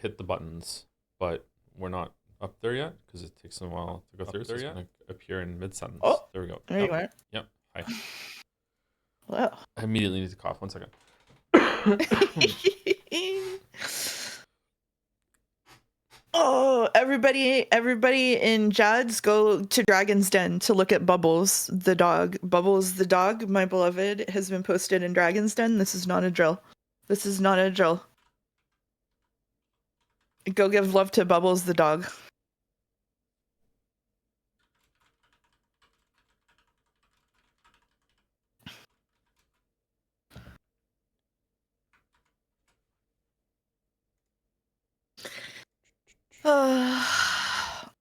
hit the buttons, but we're not up there yet because it takes a while to go through. So it's gonna appear in mid sentence. Oh, there we go. There you are. Yep. Hi. Well. I immediately need to cough. 1 second. Oh, everybody in Jad's, go to Dragon's Den to look at Bubbles the dog. Bubbles the dog, my beloved, has been posted in Dragon's Den. This is not a drill. This is not a drill. Go give love to Bubbles the dog.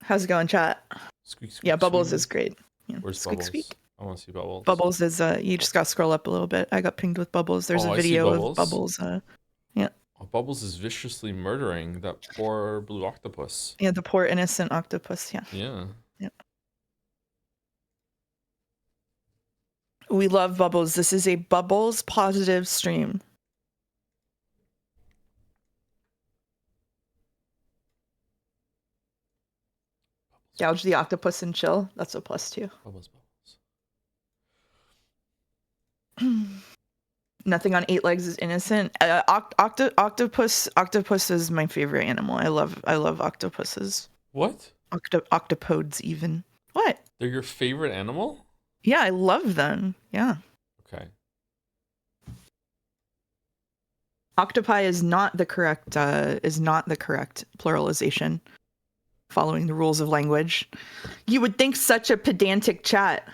How's it going, chat? Squeak, squeak, Yeah, Bubbles squeak. is great. Yeah. Where's squeak, Bubbles? squeak. I want to see Bubbles. Bubbles is you just gotta scroll up a little bit. I got pinged with Bubbles. There's a I see video Bubbles. of Bubbles. Yeah. Oh, Bubbles is viciously murdering that poor blue octopus. Yeah, the poor innocent octopus. Yeah. Yeah. Yep. We love Bubbles. This is a Bubbles positive stream. Gouge the octopus and chill. That's a +2. Bubbles. Nothing on 8 legs is innocent. Octopus is my favorite animal. I love octopuses. What? Octopodes even. What? They're your favorite animal? Yeah, I love them. Yeah. Okay. Octopi is not the correct pluralization. Following the rules of language. You would think such a pedantic chat.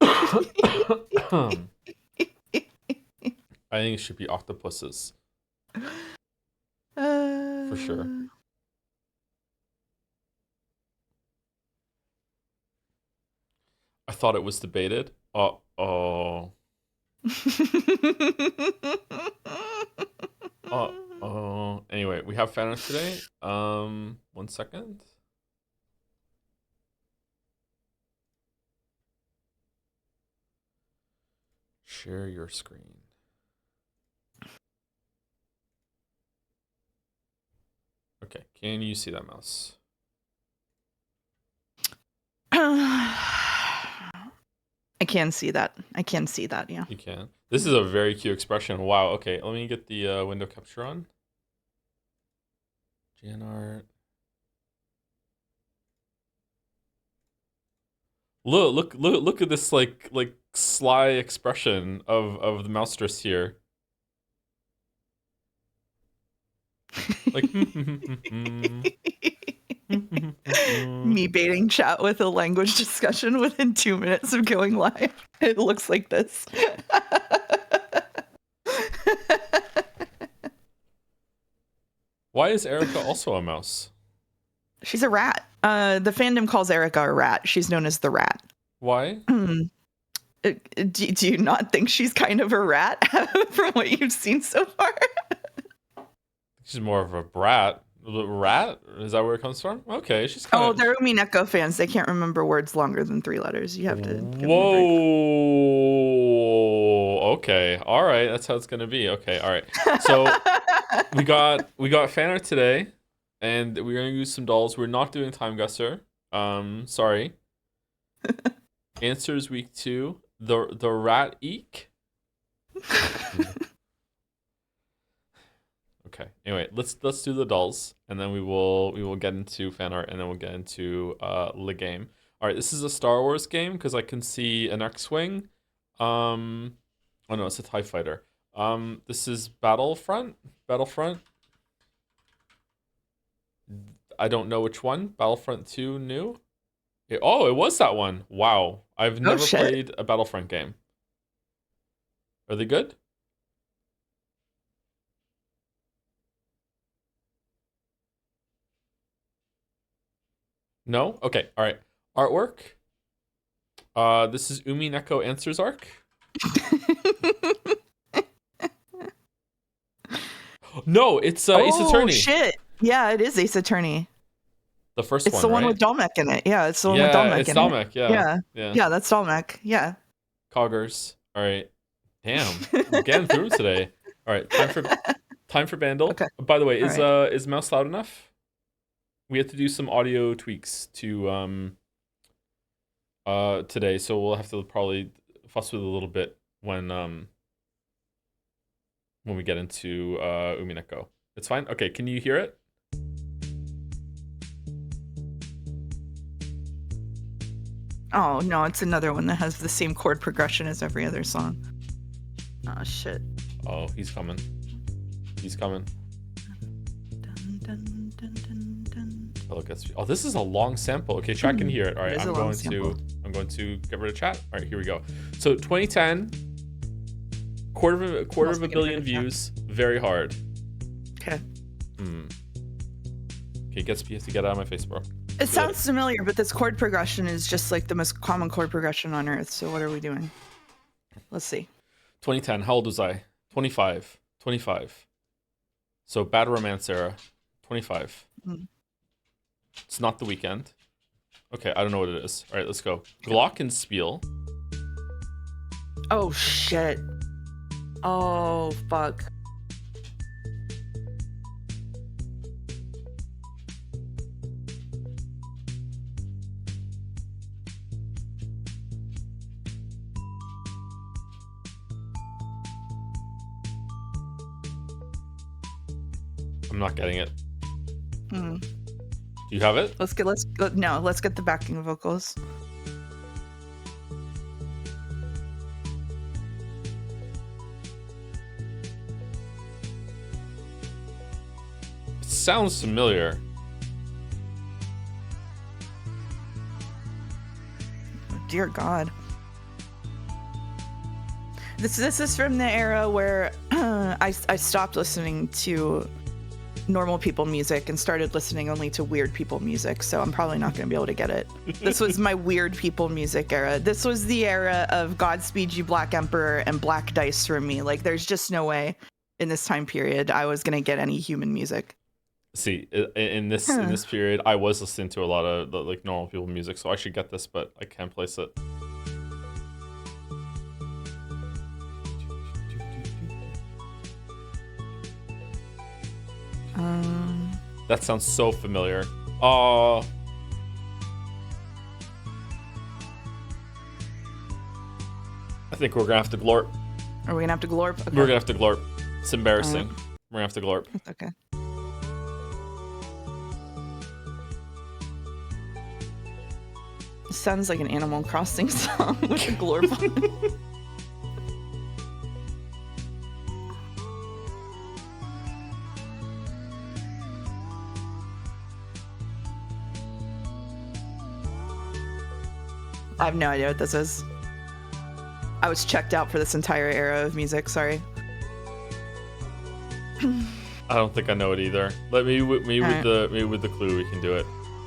I think it should be octopuses. For sure. I thought it was debated. Uh-oh. Uh-oh. Anyway, we have fan art today. 1 second. Share your screen. Okay, can you see that mouse? I can see that. Yeah. You can. This is a very cute expression. Wow. Okay, let me get the window capture on. Jan art. Look at this like sly expression of the mousetress here. Like me baiting chat with a language discussion within 2 minutes of going live. It looks like this. Why is Erica also a mouse? She's a rat. The fandom calls Erica a rat. She's known as the rat. Why? Do you not think she's kind of a rat from what you've seen so far? She's more of a brat. Rat? Is that where it comes from? Okay, she's kind of... Oh, they're Umineko fans. They can't remember words longer than 3 letters. You have to... Whoa. Okay. All right. That's how it's going to be. Okay. All right. So we got fan art today, and we're going to use some dolls. We're not doing Time Gusser. Sorry. Answers week 2. The rat eek. Okay. Anyway, let's do the dolls, and then we will get into fan art, and then we'll get into the game. All right, this is a Star Wars game because I can see an X-wing. Oh no, it's a TIE fighter. This is Battlefront. I don't know which one. Battlefront 2 new. It was that one. Wow, I've never played a Battlefront game. Are they good? No? Okay, all right. Artwork. This is Umineko Answers Arc. No, it's Ace Attorney. Oh shit! Yeah, it is Ace Attorney. The first one. It's the one with Dolmek in it. Yeah, it's the one with Dolmek in it. Yeah, Yeah, that's Dolmek. Yeah. Coggers. All right. Damn, we're getting through today. All right, time for Bandle. Okay. By the way, All right. is mouse loud enough? We have to do some audio tweaks to today, so we'll have to probably fuss with it a little bit when we get into Umineko. It's fine. Okay, can you hear it? Oh no, it's another one that has the same chord progression as every other song. Oh shit. Oh, he's coming. He's coming. Dun, dun, dun, dun, dun. Oh, look, oh, this is a long sample. Okay, chat can hear it. All right, It is a long sample. I'm going to get rid of chat. All right, here we go. So 2010, quarter of a get rid billion of chat. views. Very hard. Okay. Okay, you have to get out of my face, bro. It sounds familiar, but this chord progression is just like the most common chord progression on earth. So what are we doing? Let's see. 2010. How old was I? 25. 25. So Bad Romance era. 25. It's not The Weekend. Okay, I don't know what it is. All right, let's go. Glockenspiel. Oh shit. Oh fuck. I'm not getting it. Hmm. Do you have it? Let's get the backing vocals. It sounds familiar. Oh, dear God. This is from the era where I stopped listening to normal people music and started listening only to weird people music, so I'm probably not going to be able to get it. This was my weird people music era. This was the era of Godspeed You Black Emperor and Black Dice for me. Like, there's just no way in this time period I was going to get any human music. See, in this period, I was listening to a lot of like normal people music, so I should get this, but I can't place it. That sounds so familiar. Oh. I think we're gonna have to glorp. Are we gonna have to glorp? Okay. We're gonna have to glorp. It's embarrassing. We're gonna have to glorp. Okay. Sounds like an Animal Crossing song with a glorp on it. I have no idea what this is. I was checked out for this entire era of music, sorry. I don't think I know it either. Let me with the clue we can do it.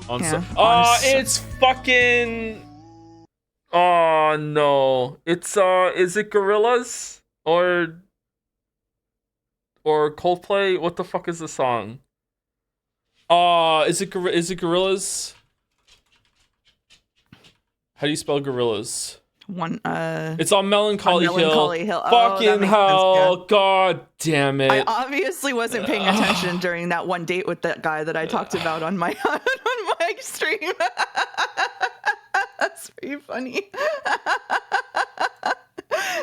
It's fucking. Oh no! It's is it Gorillaz or Coldplay? What the fuck is the song? Is it Gorillaz? How do you spell Gorillaz? It's on Melancholy Hill. Fucking hell! Sense, yeah. God damn it! I obviously wasn't paying attention during that one date with that guy that I talked about on my stream. That's pretty funny.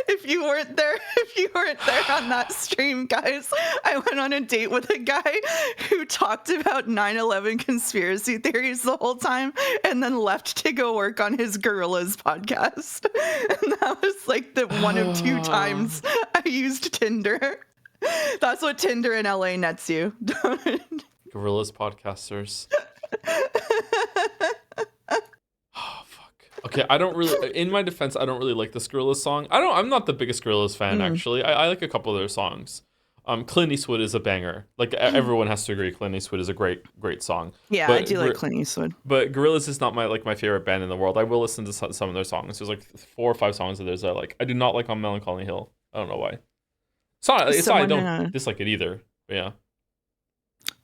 If you weren't there on that stream, guys, I went on a date with a guy who talked about 9/11 conspiracy theories the whole time and then left to go work on his Gorillaz podcast. And that was like the one of two times I used Tinder. That's what Tinder in LA nets you. Gorillaz podcasters. Okay, I don't really. In my defense, I don't really like this Gorillaz song. I'm not the biggest Gorillaz fan actually. I like a couple of their songs. Clint Eastwood is a banger. Like everyone has to agree, Clint Eastwood is a great song. Yeah, but I do like Clint Eastwood. But Gorillaz is not my favorite band in the world. I will listen to some of their songs. There's like 4 or 5 songs of theirs that I like. I do not like On Melancholy Hill. I don't know why. It's not I don't dislike it either. But yeah.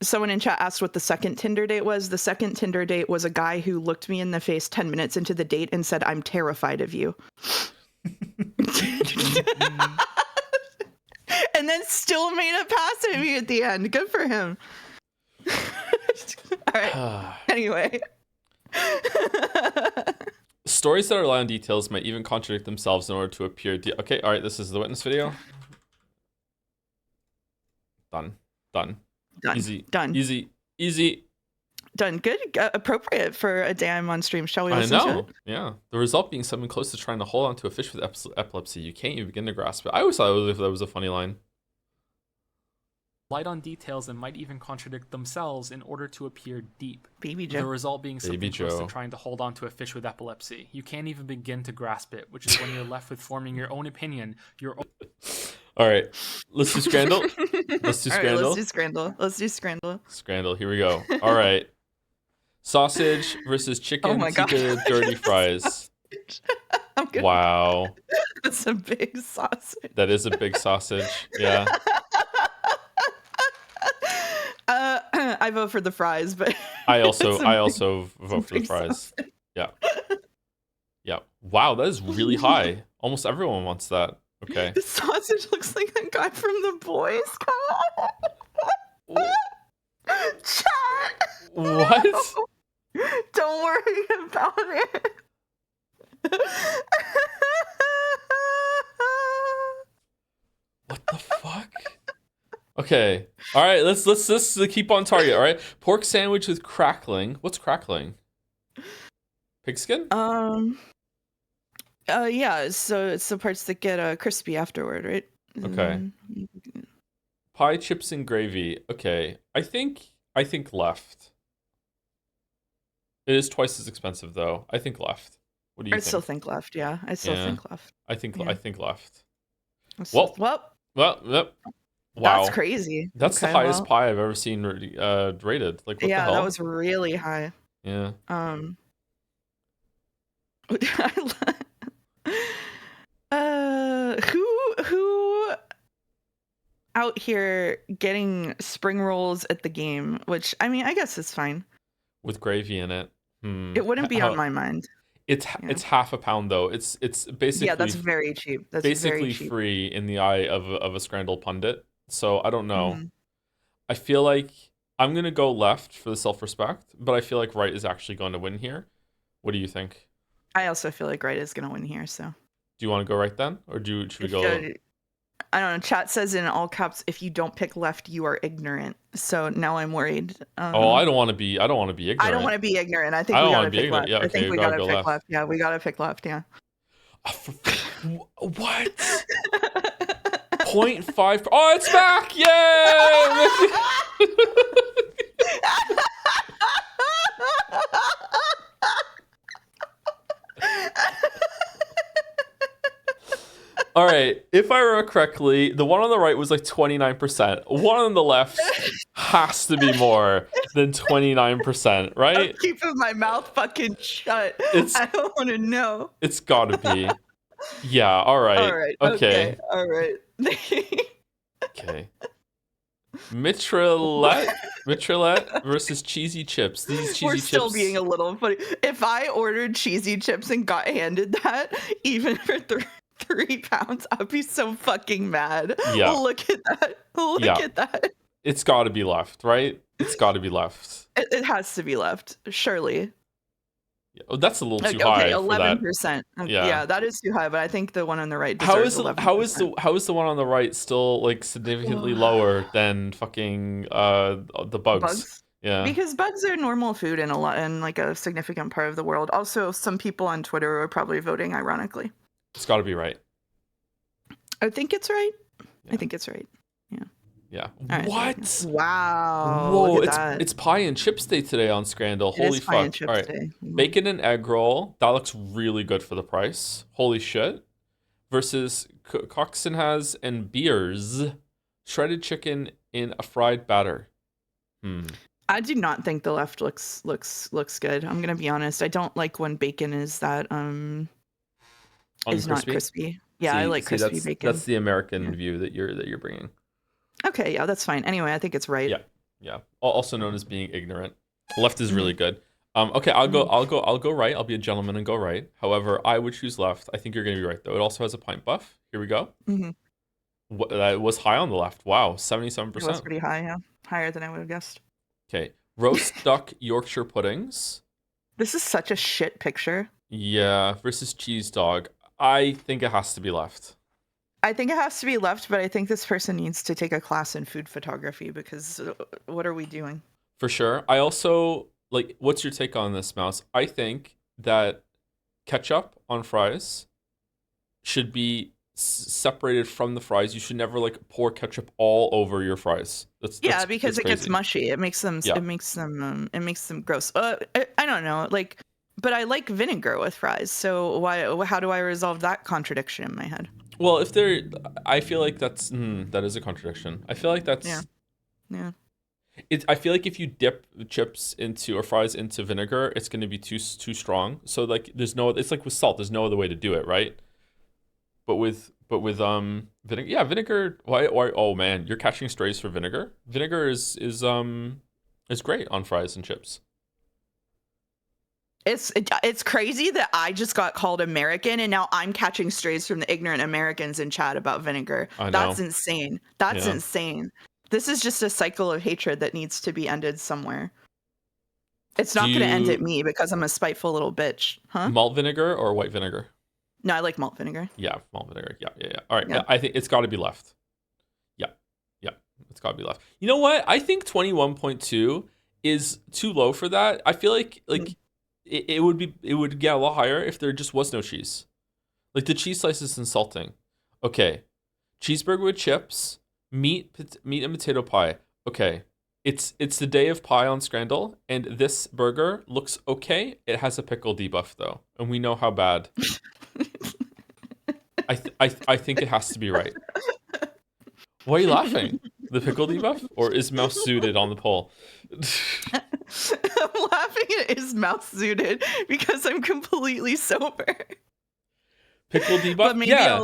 Someone in chat asked what the second Tinder date was. The second Tinder date was a guy who looked me in the face 10 minutes into the date and said, "I'm terrified of you." and then still made it past me at the end. Good for him. All right. Anyway. Stories that rely on details might even contradict themselves in order to appear. Okay, all right. This is the witness video. Done. Done. Easy. Done. Easy. Done. Good. Appropriate for a day I'm on stream. Shall we listen to it? Yeah. The result being something close to trying to hold on to a fish with epilepsy. You can't even begin to grasp it. I always thought that was a funny line. Light on details and might even contradict themselves in order to appear deep. Baby Joe. The result being something close to trying to hold on to a fish with epilepsy. You can't even begin to grasp it, which is when you're left with forming your own opinion. All right, let's do Scrandle. Let's do Scrandle. Let's do Scrandle. Scrandle. Here we go. All right. Sausage versus chicken tikka dirty fries. Wow. That's a big sausage. That is a big sausage. Yeah. I vote for the fries, but I also vote for the fries. Sausage. Yeah. Wow, that is really high. Almost everyone wants that. Okay. The sausage looks like a guy from The Boys. Chat. What? Don't worry about it. What the fuck? Okay. All right. Let's keep on target. All right. Pork sandwich with crackling. What's crackling? Pigskin? Yeah. So it's the parts that get crispy afterward, right? Okay. Pie, chips, and gravy. Okay. I think left. It is twice as expensive though. I think left. What do you think? I still think left. Yeah. I still think left. I think left. Well. Wow. That's crazy. That's the highest pie I've ever seen rated. Like, what the hell? That was really high. Yeah. Who out here getting spring rolls at the game? Which, I mean, I guess it's fine. With gravy in it. It wouldn't be on my mind. It's half a pound though. It's basically that's very cheap. That's basically very cheap. Free in the eye of a Scrandle pundit. So I don't know. Mm-hmm. I feel like I'm gonna go left for the self-respect, but I feel like right is actually going to win here. What do you think? I also feel like right is gonna win here. So. Do you want to go right then, or should we go? I don't know. Chat says in all caps, "If you don't pick left, you are ignorant." So now I'm worried. I don't want to be ignorant. I don't want to be ignorant. I think we gotta pick left. Yeah, okay, I think we gotta pick left. Yeah, we gotta pick left. Yeah. What? 0.5. Oh, it's back! Yay! All right, if I remember correctly, the one on the right was like 29%. One on the left has to be more than 29%, right? I'm keeping my mouth fucking shut. I don't want to know. It's gotta be. Yeah, all right. Okay. All right. Okay. Mitrillette versus cheesy chips. These cheesy We're chips. still being a little funny. If I ordered cheesy chips and got handed that, even for 3 pounds, I'd be so fucking mad. Yeah. Look at that. Look at that. It's got to be left, right? It's got to be left. It has to be left, surely. Yeah. Oh, that's a little too high. 11%. Yeah, that is too high. But I think the one on the right deserves 11%. How is the one on the right still like significantly lower than fucking the bugs? Yeah, because bugs are normal food in like a significant part of the world. Also, some people on Twitter are probably voting ironically. It's got to be right. I think it's right. Yeah. I think it's right. Yeah. Yeah. Right, what? Wow. Whoa! It's pie and chips day today on Scrandle. Holy fuck! Pie and chips All right. Day. Bacon and egg roll. That looks really good for the price. Holy shit! Versus Coxon has and beers, shredded chicken in a fried batter. I do not think the left looks good. I'm gonna be honest. I don't like when bacon is that is not crispy. Yeah, I like crispy bacon. That's the American view that you're bringing. Okay, yeah, that's fine. Anyway, I think it's right. Yeah. Also known as being ignorant. Left is really good. Okay, I'll go right. I'll be a gentleman and go right. However, I would choose left. I think you're gonna be right though. It also has a pint buff. Here we go. That was high on the left. Wow, It was 77%. pretty high, yeah. Higher than I would have guessed. Okay, roast duck Yorkshire puddings. This is such a shit picture. Yeah, versus cheese dog. I think it has to be left. I think it has to be left, but I think this person needs to take a class in food photography because what are we doing? For sure. I also like. What's your take on this, Mouse? I think that ketchup on fries should be separated from the fries. You should never like pour ketchup all over your fries. Yeah, because it gets crazy. mushy. It makes them Yeah. it makes them gross. I don't know, like, but I like vinegar with fries. So how do I resolve that contradiction in my head? Well, I feel like that is a contradiction. I feel like that's Yeah. I feel like if you dip chips into or fries into vinegar, it's going to be too strong. So like, it's like with salt. There's no other way to do it, right? But with vinegar, yeah, vinegar. Why? Oh man, you're catching strays for vinegar. Vinegar is great on fries and chips. It's crazy that I just got called American and now I'm catching strays from the ignorant Americans in chat about vinegar. I know. That's insane. That's Yeah. insane. This is just a cycle of hatred that needs to be ended somewhere. It's not going to end at me because I'm a spiteful little bitch, huh? Malt vinegar or white vinegar? No, I like malt vinegar. Yeah, malt vinegar. Yeah. All right, Yeah. I think it's got to be left. Yeah, it's got to be left. You know what? I think 21.2 is too low for that. I feel like it would get a lot higher if there just was no cheese. Like the cheese slice is insulting. Okay, cheeseburger with chips, meat and potato pie. Okay, it's the day of pie on Scrandle, and this burger looks okay. It has a pickle debuff though, and we know how bad. I think it has to be right. Why are you laughing? The pickle debuff, or is Mouse zooted on the poll? I'm laughing at his mouth zooted because I'm completely sober. Pickle debuff. But maybe yeah.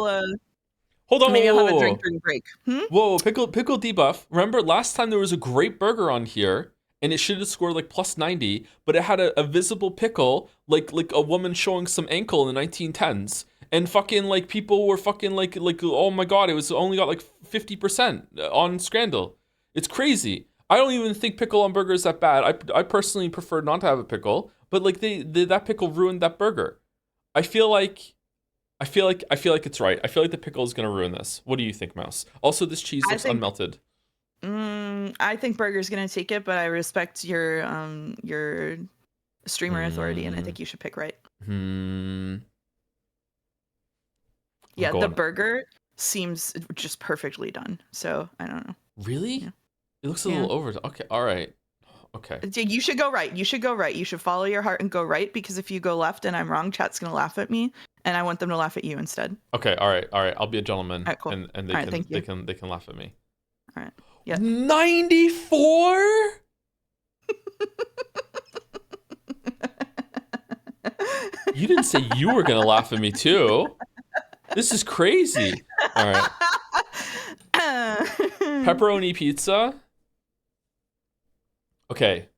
Hold on. Maybe I'll have a drink during break. Whoa, pickle debuff. Remember last time there was a great burger on here, and it should have scored like plus 90, but it had a visible pickle, like a woman showing some ankle in the 1910s. And fucking like people were fucking like oh my god, it was only got like 50% on Scrandle. It's crazy. I don't even think pickle on burger is that bad. I personally prefer not to have a pickle, but like that pickle ruined that burger. I feel like it's right. I feel like the pickle is gonna ruin this. What do you think, Mouse? Also, this cheese looks unmelted. I think burger's gonna take it, but I respect your streamer authority, and I think you should pick right. Yeah, the burger seems just perfectly done. So I don't know. Really? Yeah. It looks a little over. Okay, all right. Okay. You should go right. You should go right. You should follow your heart and go right, because if you go left and I'm wrong, chat's gonna laugh at me, and I want them to laugh at you instead. Okay. All right. I'll be a gentleman. All right, cool. And they can laugh at me. All right. Yeah. 94. You didn't say you were gonna laugh at me too. This is crazy. All right. Pepperoni pizza. Okay.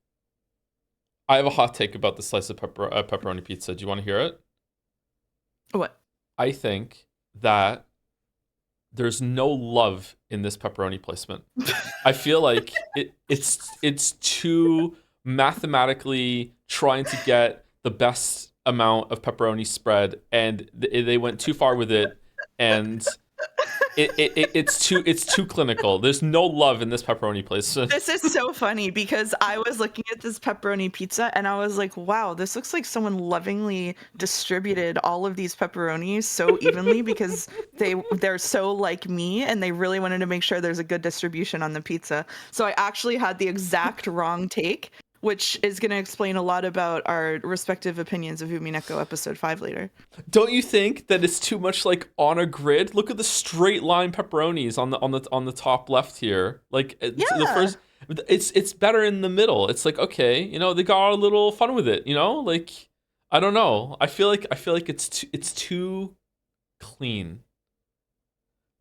I have a hot take about the slice of pepperoni pizza. Do you want to hear it? What? I think that there's no love in this pepperoni placement. I feel like it's too mathematically trying to get the best amount of pepperoni spread, and they went too far with it, and it's too clinical. There's no love in this pepperoni placement. This is so funny because I was looking at this pepperoni pizza and I was like, wow, this looks like someone lovingly distributed all of these pepperonis so evenly because they're so like me, and they really wanted to make sure there's a good distribution on the pizza. So I actually had the exact wrong take, which is going to explain a lot about our respective opinions of Umineko episode 5 later. Don't you think that it's too much like on a grid? Look at the straight line pepperonis on the top left here. Like the first, it's better in the middle. It's like, okay, they got a little fun with it, like I don't know. I feel like it's too clean.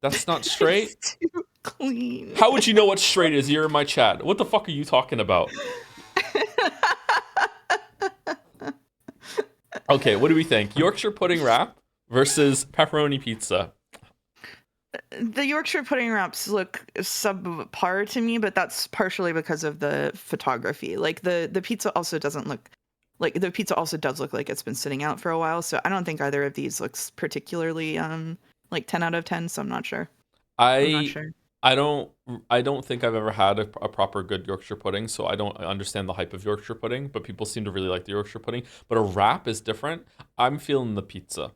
That's not straight. It's too clean. How would you know what straight is? You're in my chat. What the fuck are you talking about? Okay, what do we think? Yorkshire pudding wrap versus pepperoni pizza. The Yorkshire pudding wraps look subpar to me, but that's partially because of the photography. Like the pizza also doesn't look like the pizza also does look like it's been sitting out for a while. So I don't think either of these looks particularly like 10 out of 10. So I'm not sure. I'm not I sure. I don't I don't think I've ever had a proper good Yorkshire pudding, so I don't understand the hype of Yorkshire pudding, but people seem to really like the Yorkshire pudding. But a wrap is different. I'm feeling the pizza.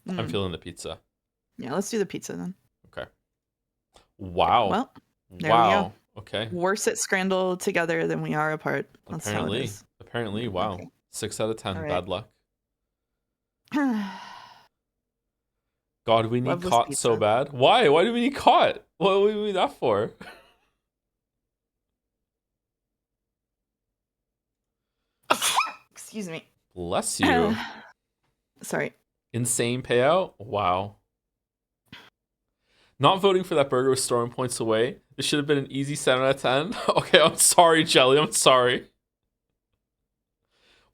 I'm Mm. feeling the pizza. Yeah, let's do the pizza then. Okay. Okay, Wow. well, there we go. Wow. Okay. Worse at scramble together than we are apart. That's how it Apparently. is. Apparently. Okay. Wow. 6 out of All 10. right. Bad luck. God, we need Loveless caught so pizza. bad. Why? Why do we need caught? What do we need that for? Excuse me. Bless you. Sorry. Insane payout? Wow. Not voting for that burger was throwing points away. This should have been an easy 7 out of 10. Okay, I'm sorry, Jelly. I'm sorry.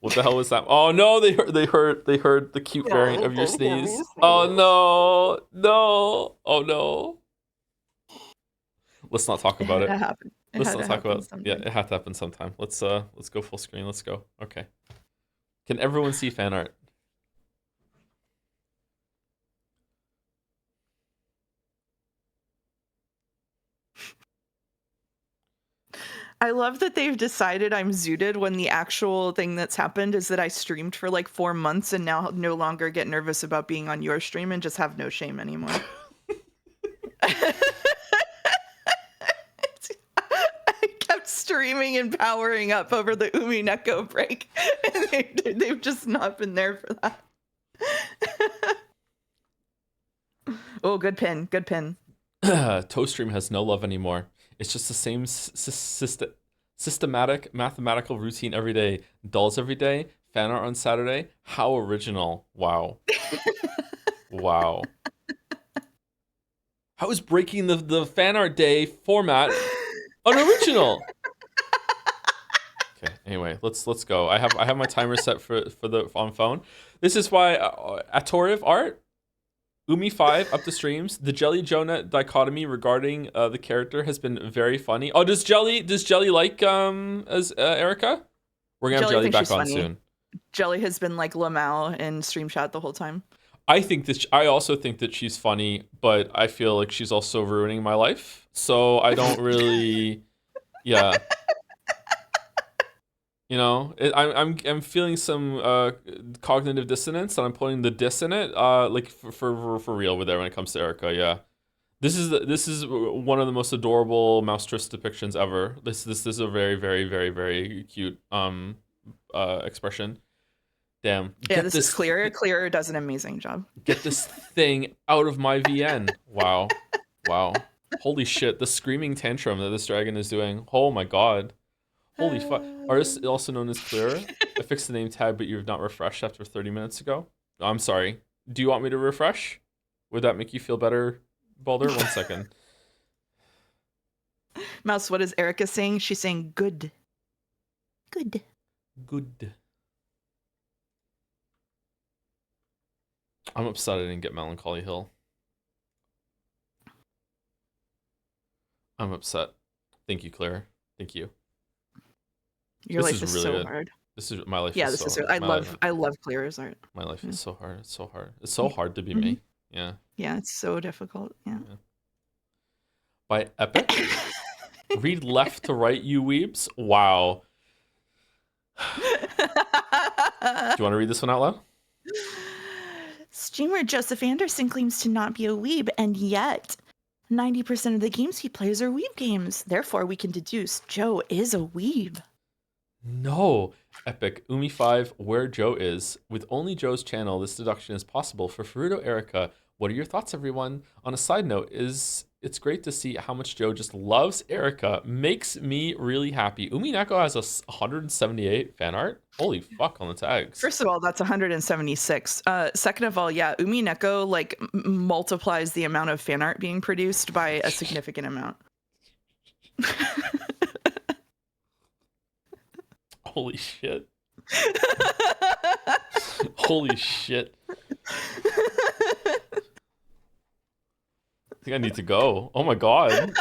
What the hell was that? Oh no, they heard the cute variant of your sneeze. Oh no. No. Oh no. Let's not talk It about had to it. happen. It Let's had not to talk happen about yeah, sometime. it had to happen sometime. Let's go full screen. Let's go. Okay. Can everyone see fan art? I love that they've decided I'm zooted when the actual thing that's happened is that I streamed for like 4 months and now no longer get nervous about being on your stream and just have no shame anymore. I kept streaming and powering up over the Umineko break, and they've just not been there for that. Oh, good pin, good pin. Toast Stream has no love anymore. It's just the same systematic mathematical routine every day. Dolls every day. Fan art on Saturday. How original! Wow, wow. How is breaking the fan art day format unoriginal? Okay. Anyway, let's go. I have my timer set for the on phone. This is why Atoriv art. Umi5 up the streams. The Jelly Jonah dichotomy regarding the character has been very funny. Oh, does Jelly like as Erica? We're gonna have Jelly Jelly thinks back she's on funny. soon. Jelly has been like Lamau in stream chat the whole time. I also think that she's funny, but I feel like she's also ruining my life. So I don't really, yeah. You know, I'm feeling some cognitive dissonance, and I'm putting the diss in it, like for real with there when it comes to Erica. Yeah, this is one of the most adorable Mousetress depictions ever. This is a very very very very cute expression. Damn, Yeah, this is Clear. Clear does an amazing job. Get this thing out of my VN. Wow, wow, holy shit! The screaming tantrum that this dragon is doing. Oh my god. Holy fuck. Artist also known as Clear. I fixed the name tag, but you have not refreshed after 30 minutes ago. I'm sorry. Do you want me to refresh? Would that make you feel better, Balder? 1 second. Mouse, what is Erica saying? She's saying good. Good. Good. I'm upset I didn't get Melancholy Hill. I'm upset. Thank you, Claire. Thank you. Your life is so hard. This is my life. Yeah, is this so is. hard. I love Clear's art. My life is so hard. It's so hard. It's so hard to be me. Yeah. Yeah, it's so difficult. Yeah. By Epic. Read left to right, you weebs. Wow. Do you want to read this one out loud? Streamer Joseph Anderson claims to not be a weeb, and yet 90% of the games he plays are weeb games. Therefore, we can deduce Joe is a weeb. No. Epic. Umi5, where Joe is. With only Joe's channel, this deduction is possible for Furuto Erica. What are your thoughts, everyone? On a side note, it's great to see how much Joe just loves Erica. Makes me really happy. Umineko has 178 fan art. Holy fuck on the tags. First of all, that's 176. Second of all, yeah, Umineko like multiplies the amount of fan art being produced by a significant amount. Holy shit. Holy shit. think I need to go. Oh my god.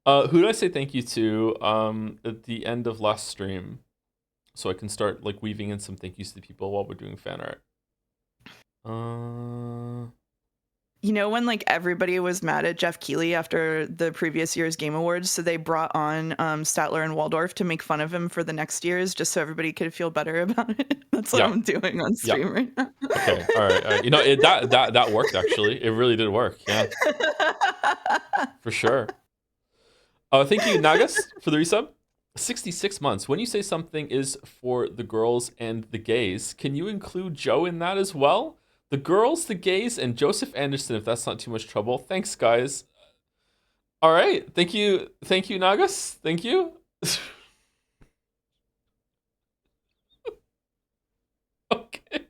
Who did I say thank you to at the end of last stream? So I can start like weaving in some thank yous to people while we're doing fan art. You know when like everybody was mad at Jeff Keighley after the previous year's Game Awards, so they brought on Statler and Waldorf to make fun of him for the next year's, just so everybody could feel better about it. That's what I'm doing on stream right now. Okay, all right. You know, that worked actually. It really did work. Yeah, for sure. Thank you, Nagas, for the resub. 66 months. When you say something is for the girls and the gays, can you include Joe in that as well? The girls, the gays, and Joseph Anderson, if that's not too much trouble. Thanks, guys. All right. Thank you, Nagas. Thank you. Okay.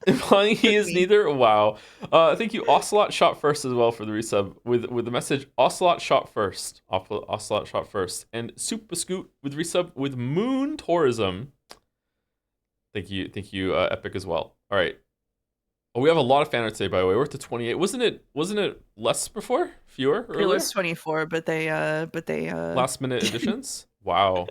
Implying he is neither. Wow. Thank you, Ocelot shot first as well for the resub with the message Ocelot shot first. Ocelot shot first. And Super Scoot with resub with Moon Tourism. Thank you, Epic as well. All right. Oh, we have a lot of fan art today, by the way. We're up to 28. Wasn't it less before? Fewer earlier? It was 24, but they last minute additions? Wow.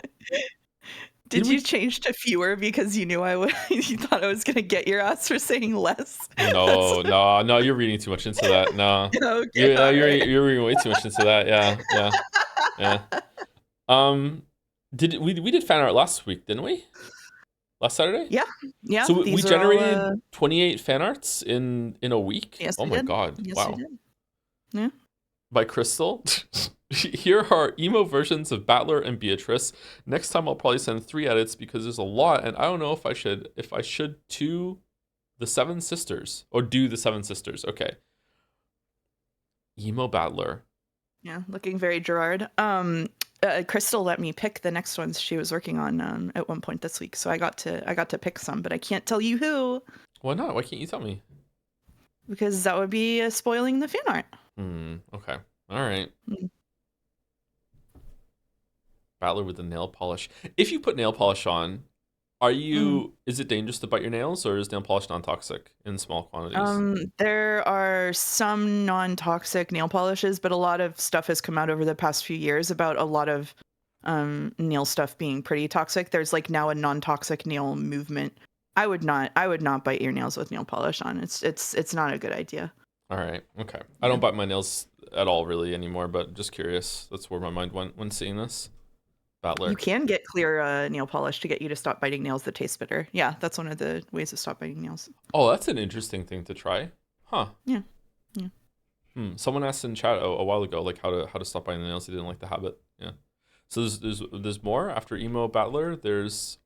Did you change to fewer because you knew you thought I was gonna get your ass for saying less? No, you're reading too much into that. No. Okay, you're reading way too much into that. Yeah. We did fan art last week, didn't we? Last Saturday? Yeah. So we generated 28 fan arts in a week? Yes, oh my did. god. Yes, wow. We did. Yeah. By Crystal. Here are emo versions of Battler and Beatrice. Next time I'll probably send 3 edits because there's a lot and I don't know if I should to the 7 sisters or do the 7 sisters. Okay. Emo Battler. Yeah, looking very Gerard. Crystal let me pick the next ones she was working on at one point this week, so I got to pick some, but I can't tell you who. Why not? Why can't you tell me? Because that would be spoiling the fan art. Okay. All right. Battler with the nail polish. If you put nail polish on, is it dangerous to bite your nails, or is nail polish non-toxic in small quantities? There are some non-toxic nail polishes, but a lot of stuff has come out over the past few years about a lot of nail stuff being pretty toxic. There's like now a non-toxic nail movement. I would not bite your nails with nail polish on. It's not a good idea. All right. Okay. I don't bite my nails at all really anymore, but just curious. That's where my mind went when seeing this. Battler. You can get clear nail polish to get you to stop biting nails that taste bitter. Yeah, that's one of the ways to stop biting nails. Oh, that's an interesting thing to try. Huh. Yeah. Someone asked in chat a while ago, like how to stop biting the nails. They didn't like the habit. Yeah. So there's more after emo Battler. There's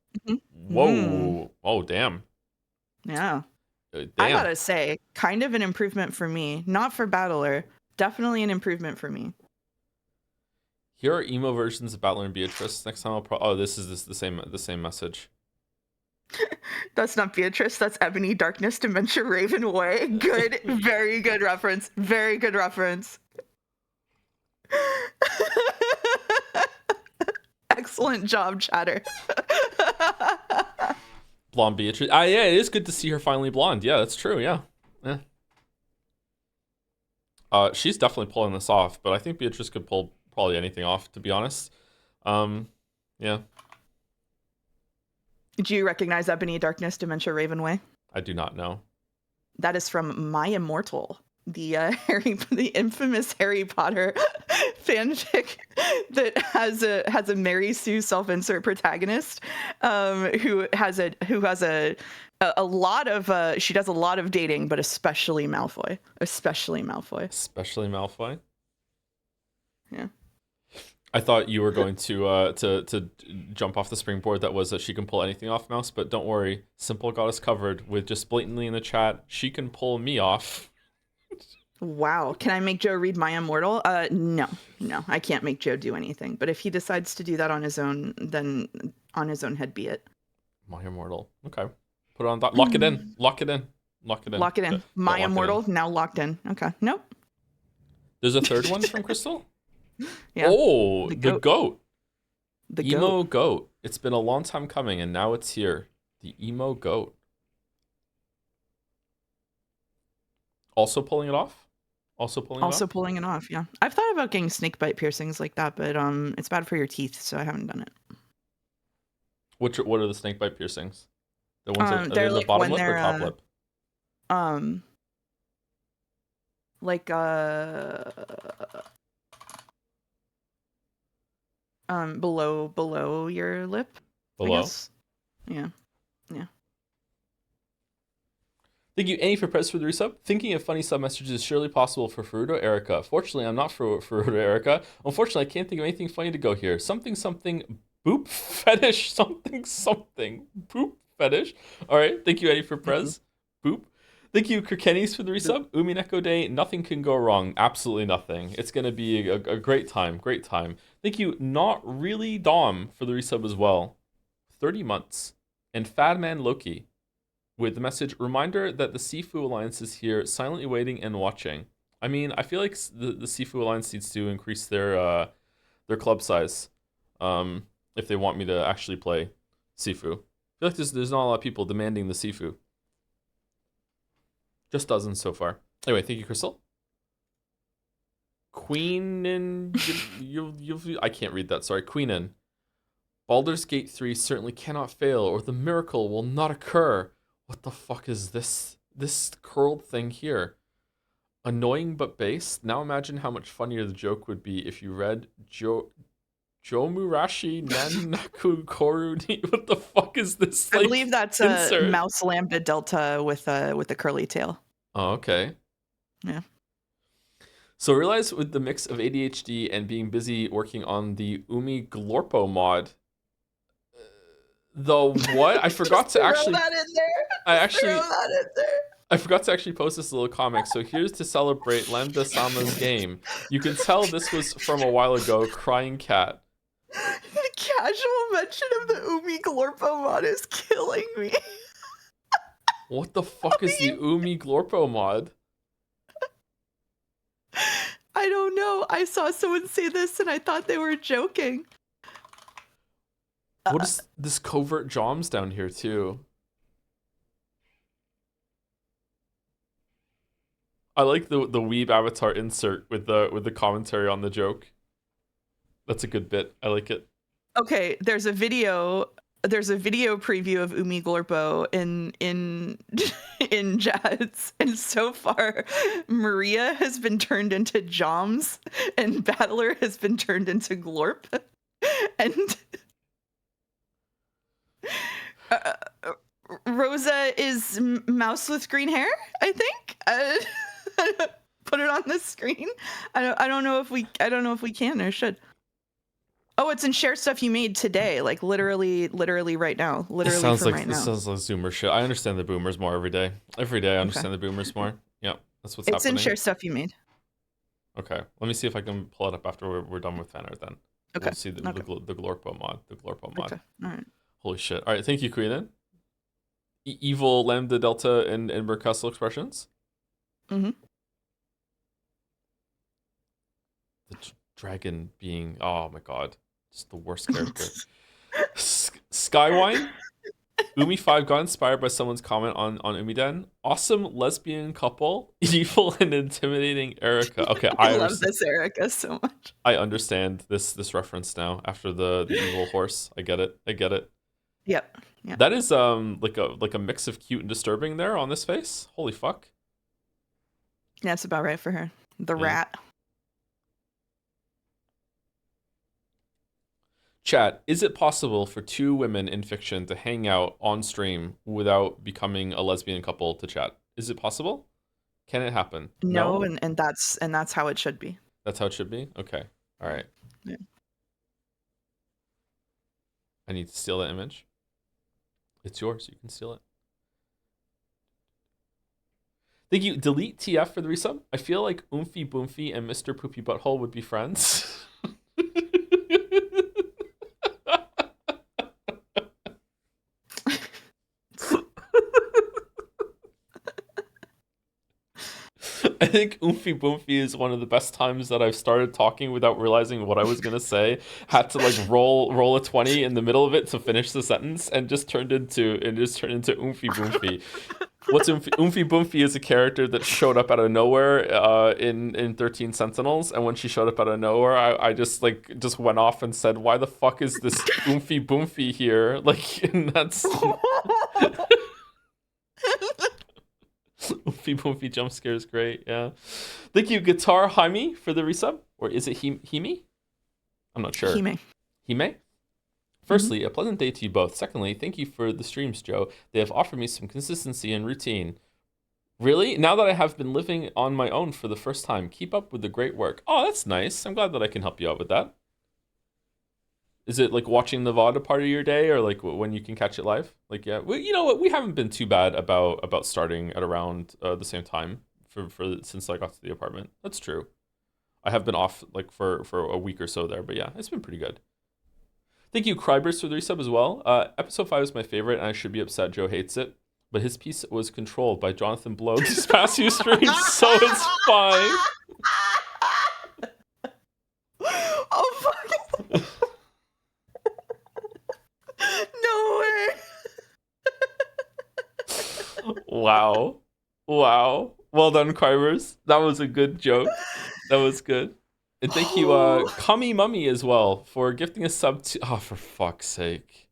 whoa. Oh damn. Yeah. Damn. I gotta say, kind of an improvement for me. Not for Battler. Definitely an improvement for me. Here are emo versions of Battler and Beatrice. Next time I'll this is the same message. That's not Beatrice. That's Ebony, Darkness, Dementia, Raven Way. Good, very good reference. Very good reference. Excellent job, Chatter. Blonde Beatrice. Yeah, it is good to see her finally blonde. Yeah, that's true. Yeah. She's definitely pulling this off, but I think Beatrice could pull probably anything off, to be honest. Yeah. Do you recognize Ebony, Darkness, Dementia, Raven Way? I do not know. That is from My Immortal, the infamous Harry Potter fanfic that has a Mary Sue self-insert protagonist who has a lot of she does a lot of dating, but especially Malfoy. Yeah. I thought you were going to jump off the springboard that was that she can pull anything off, Mouse, but don't worry. Simple got us covered with just blatantly in the chat, she can pull me off. Wow. Can I make Joe read My Immortal? No, I can't make Joe do anything. But if he decides to do that on his own, then on his own head be it. My Immortal. Okay. Put it on. Lock it in. Lock it in. My Immortal, now locked in. Okay. Nope. There's a third one from Crystal? Yeah. Oh, the goat. The Emo goat. goat. It's been a long time coming, and now it's here. The emo goat. Also pulling it off. Also pulling it Also off. pulling it off. Yeah, I've thought about getting snake bite piercings like that, but it's bad for your teeth, so I haven't done it. What are the snake bite piercings? The ones are they They're in the like bottom when lip or they're top lip? like below your lip, I Below. guess. Yeah. Thank you, Annie, for press for the resub. Thinking of funny sub messages is surely possible for Furuto Erica. Fortunately, I'm not for Furuto Erica. Unfortunately, I can't think of anything funny to go here. Something boop fetish something boop fetish. All right, thank you, Eddie, for press. Boop. Thank you, Kirkenis, for the resub. Umineko Day, nothing can go wrong. Absolutely nothing. It's gonna be a great time. Great time. Thank you, Not Really Dom, for the resub as well. 30 months. And Fadman Loki with the message reminder that the Sifu Alliance is here, silently waiting and watching. I mean, I feel like the Sifu Alliance needs to increase their club size, if they want me to actually play Sifu. I feel like there's not a lot of people demanding the Sifu. Just dozens so far. Anyway, thank you, Crystal. Queenin, I can't read that. Sorry, Queenin. Baldur's Gate 3 certainly cannot fail, or the miracle will not occur. What the fuck is this? This curled thing here. Annoying but base. Now imagine how much funnier the joke would be if you read Jomurashi Nanaku Koru. What the fuck is this? I believe that's insert? a mouse lambda delta with a curly tail. Oh, okay. Yeah. So realize with the mix of ADHD and being busy working on the Glorpo mod. The what? I forgot to actually. Throw that in there. Throw that in there. I forgot to actually post this little comic. So here's to celebrate Lambda Sama's game. You can tell this was from a while ago. Crying cat. The casual mention of the Glorpo mod is killing me. What the fuck is the Glorpo mod? I don't know. I saw someone say this and I thought they were joking. What is this covert joms down here too? I like the weeb avatar insert with the commentary on the joke. That's a good bit. I like it. Okay, there's a video preview of Glorpo in in Jazz, and so far Maria has been turned into Joms and Battler has been turned into Glorp. And Rosa is mouse with green hair, I think. Put it on the screen. I don't know if we can or should. Oh, it's in share stuff you made today, like literally right now. Literally this sounds from like right this now. sounds like Zoomer shit. I understand the boomers more every day. Every day I understand the boomers more. Yeah, that's what's happening. It's in share stuff you made. Okay, let me see if I can pull it up after we're done with fan art then. Okay. We'll see the Glorpo mod. The Glorpo mod. Okay. All right. Holy shit. All right, thank you, Queenan. Evil Lambda Delta and Mercustle expressions. Mm-hmm. The dragon being, oh my god, just the worst character. Skywine. Umi5 got inspired by someone's comment on Umiden. Awesome lesbian couple, evil and intimidating Erica. Okay, I love this Erica so much. I understand this reference now after the evil horse. I get it. Yep. That is like a mix of cute and disturbing there on this face. Holy fuck. Yeah, it's about right for her. The rat. Chat, is it possible for two women in fiction to hang out on stream without becoming a lesbian couple to chat? Is it possible? Can it happen? No, and that's how it should be. That's how it should be? Okay. All right. Yeah. I need to steal that image. It's yours. You can steal it. Thank you. Delete TF for the resub. I feel like Oomphy Boomfy and Mr. Poopy Butthole would be friends. I think Oomphy Boomphy is one of the best times that I've started talking without realizing what I was gonna say. Had to like roll a 20 in the middle of it to finish the sentence, and just turned into Oomphy Boomphy. What's Oomphy Boomphy is a character that showed up out of nowhere in 13 Sentinels, and when she showed up out of nowhere, I just went off and said, "Why the fuck is this Oomphy Boomphy here?" Like, and that's Oomphy Boomphy jump scare is great. Yeah, thank you, Guitar Jaime, for the resub, or is it Hime? I'm not sure. Hime. Firstly, a pleasant day to you both. Secondly, thank you for the streams, Joe. They have offered me some consistency and routine. Really? Now that I have been living on my own for the first time, keep up with the great work. Oh, that's nice. I'm glad that I can help you out with that. Is it like watching the VOD a part of your day, or like when you can catch it live? Like, yeah, you know what? We haven't been too bad about starting at around the same time for since I got to the apartment. That's true. I have been off like for a week or so there, but yeah, it's been pretty good. Thank you, Cryburst, for the resub as well. Episode 5 is my favorite, and I should be upset Joe hates it. But his piece was controlled by Jonathan Blow these past few streams, so it's fine. Oh, fuck. No way. Wow. Well done, Cryburst. That was a good joke. That was good. And thank you, Kami Mummy, as well, for gifting a sub to... Oh, for fuck's sake.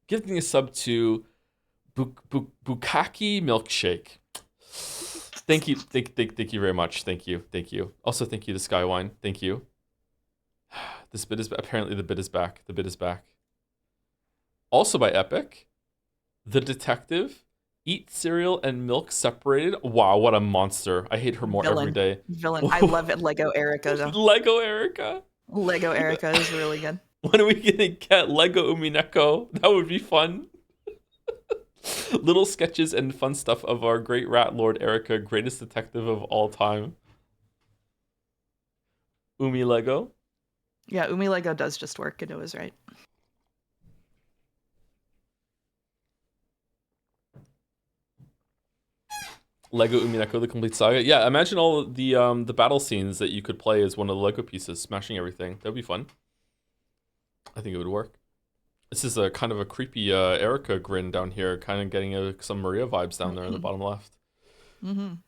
Gifting a sub to Bukaki Milkshake. Thank you. Thank you very much. Thank you. Also, thank you to Skywine. Thank you. This bit is... Apparently, the bit is back. Also by Epic. The Detective... Eat cereal and milk separated. Wow, what a monster. I hate her more every day. Villain. I love it. Lego Erica, though. Lego Erica is really good. When are we gonna get Lego Umineko? That would be fun. Little sketches and fun stuff of our great rat lord Erica, greatest detective of all time. Umi Lego. Yeah, Umi Lego does just work, and it was right. Lego Umineko, the complete saga. Yeah, imagine all the battle scenes that you could play as one of the Lego pieces, smashing everything. That'd be fun. I think it would work. This is a kind of a creepy Erica grin down here, kind of getting some Maria vibes down there in the bottom left. Thank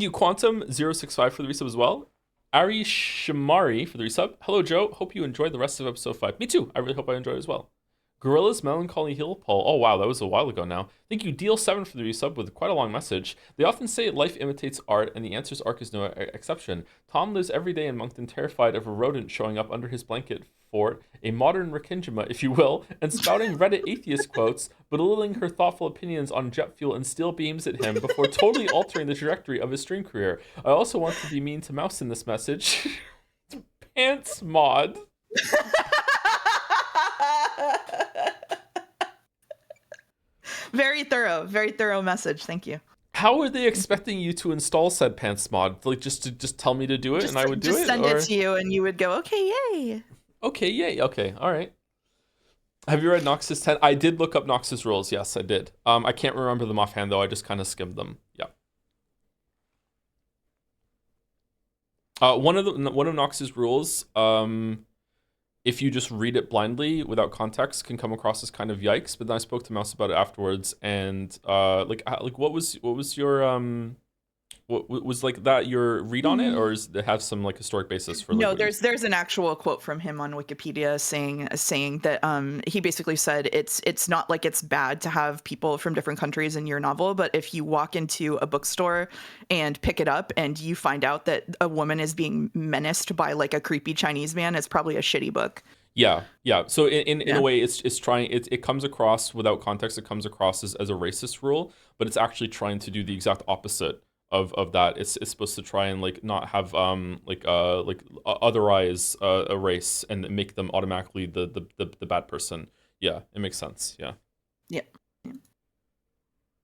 you, Quantum065 for the resub as well. Ari Shimari for the resub. Hello, Joe. Hope you enjoyed the rest of episode 5. Me too. I really hope I enjoyed it as well. Gorilla's Melancholy Hill Paul. Oh wow, that was a while ago now. Thank you, Deal7 for the resub with quite a long message. They often say life imitates art, and the Answers arc is no exception. Tom lives every day in Moncton terrified of a rodent showing up under his blanket fort, a modern Rikinjima, if you will, and spouting Reddit atheist quotes, belittling her thoughtful opinions on jet fuel and steel beams at him before totally altering the trajectory of his stream career. I also want to be mean to Mouse in this message. Pants mod. Very thorough message. Thank you. How are they expecting you to install said pants mod? Like just tell me to do it and I would do it? Just send it to you and you would go, okay, yay. Okay, yay. Okay, all right. Have you read Nox's 10? I did look up Nox's rules. Yes, I did. I can't remember them offhand though. I just kind of skimmed them. Yeah. One of Nox's rules, if you just read it blindly without context, can come across as kind of yikes. But then I spoke to Mouse about it afterwards, and like what was your what was like that your read on it, or does it have some like historic basis for? Like, no, there's an actual quote from him on Wikipedia saying that he basically said it's not like it's bad to have people from different countries in your novel, but if you walk into a bookstore and pick it up and you find out that a woman is being menaced by like a creepy Chinese man, it's probably a shitty book. Yeah. So in a way, it's trying. It comes across without context. It comes across as a racist rule, but it's actually trying to do the exact opposite of that. It's supposed to try and like not have otherize a race and make them automatically the bad person. Yeah, it makes sense. Yeah.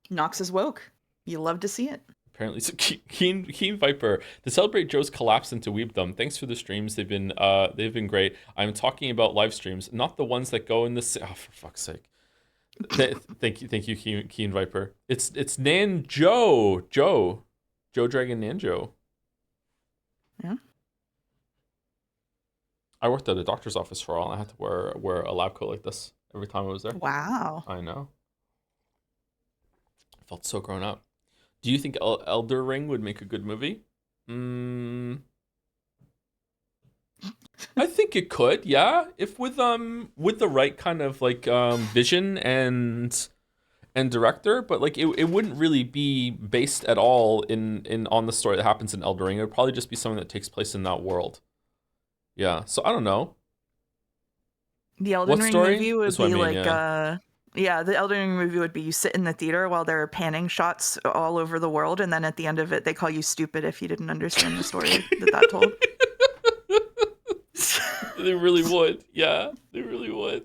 Nox is woke. You love to see it. Apparently, so Keen Viper, to celebrate Joe's collapse into weebdom, thanks for the streams. They've been great. I'm talking about live streams, not the ones that go in the... Oh, for fuck's sake. Thank you, Keen Viper. It's Nan Joe Dragon Nanjo. Yeah. I worked at a doctor's office for a while. I had to wear a lab coat like this every time I was there. Wow. I know. I felt so grown up. Do you think Elder Ring would make a good movie? I think it could, yeah. If with the right kind of like vision and director, but like it wouldn't really be based at all in on the story that happens in Elden Ring. It would probably just be something that takes place in that world. Yeah. So I don't know. The Elden What Ring story? movie would That's what I be mean, like yeah, the Elden Ring movie would be you sit in the theater while there are panning shots all over the world, and then at the end of it they call you stupid if you didn't understand the story that told. They really would. Yeah, they really would.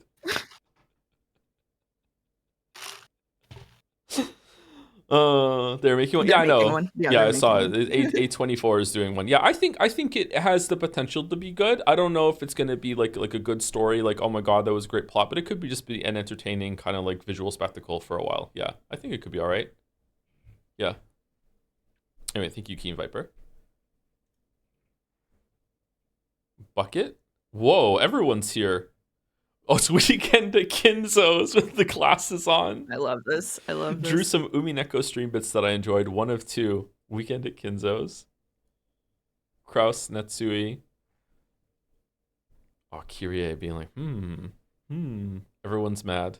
They're making one. They're Yeah, I making know. one. Yeah, Yeah, they're I saw making it. A24 is doing one. Yeah, I think it has the potential to be good. I don't know if it's gonna be like a good story, like oh my god, that was a great plot, but it could be just be an entertaining kind of like visual spectacle for a while. Yeah, I think it could be all right. Yeah. Anyway, thank you, Keen Viper. Bucket? Whoa, everyone's here. Oh, it's Weekend at Kinzo's with the glasses on. I love this. I love this. Drew some Umineko stream bits that I enjoyed. One of two. Weekend at Kinzo's. Kraus, Netsui. Oh, Kyrie being like, Everyone's mad.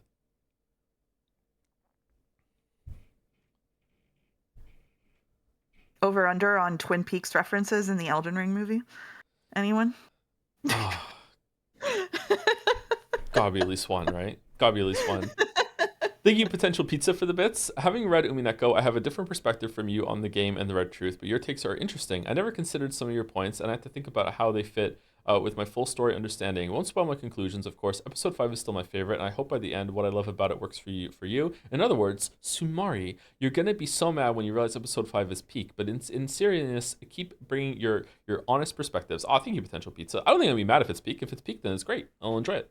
Over under on Twin Peaks references in the Elden Ring movie? Anyone? Gotta be at least one, right? Gotta be at least one. Thank you, Potential Pizza, for the bits. Having read Umineko, I have a different perspective from you on the game and the Red Truth, but your takes are interesting. I never considered some of your points, and I have to think about how they fit with my full story understanding. Won't spoil my conclusions, of course. Episode 5 is still my favorite, and I hope by the end what I love about it works for you. In other words, Sumari, you're gonna be so mad when you realize Episode 5 is peak, but in seriousness, keep bringing your honest perspectives. Thank you, Potential Pizza. I don't think I'll be mad if it's peak. If it's peak, then it's great. I'll enjoy it.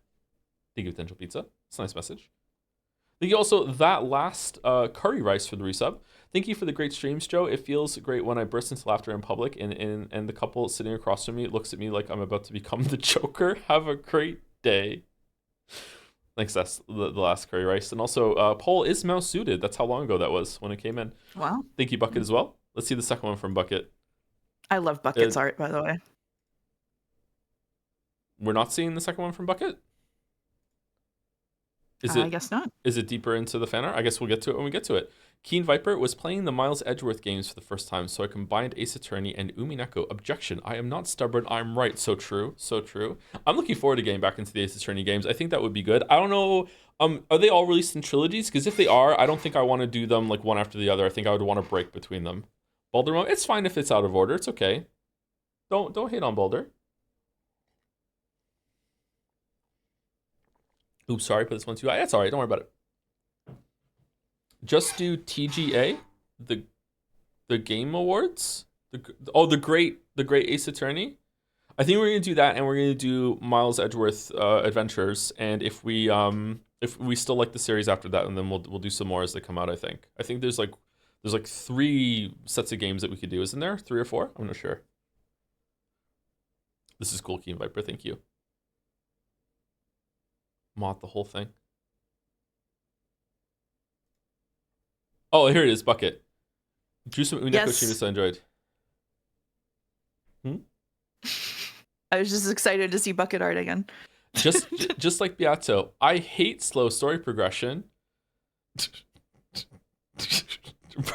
Thank you, Potential Pizza. It's a nice message. Thank you also that last curry rice for the resub. Thank you for the great streams, Joe. It feels great when I burst into laughter in public and the couple sitting across from me looks at me like I'm about to become the Joker. Have a great day. Thanks, that's the last curry rice. And also, Paul is mouse suited. That's how long ago that was when it came in. Wow. Thank you, Bucket, as well. Let's see the second one from Bucket. I love Bucket's art, by the way. We're not seeing the second one from Bucket? I guess not. Is it deeper into the fan art? I guess we'll get to it when we get to it. Keen Viper was playing the Miles Edgeworth games for the first time, so I combined Ace Attorney and Umineko. Objection. I am not stubborn. I'm right. So true. So true. I'm looking forward to getting back into the Ace Attorney games. I think that would be good. I don't know. Are they all released in trilogies? Because if they are, I don't think I want to do them like one after the other. I think I would want to break between them. Boulder, it's fine if it's out of order. It's okay. Don't hate on Boulder. Oops, sorry, put this one too high. That's all right. Don't worry about it. Just do TGA, the Game Awards. The great Ace Attorney. I think we're gonna do that, and we're gonna do Miles Edgeworth Adventures. And if we still like the series after that, and then we'll do some more as they come out. I think there's like 3 sets of games that we could do. Isn't there 3 or 4? I'm not sure. This is cool, Keen Viper. Thank you. Mod the whole thing. Oh, here it is, Bucket. Drew some Umineko streams I enjoyed. I was just excited to see Bucket art again. just like Beato, I hate slow story progression.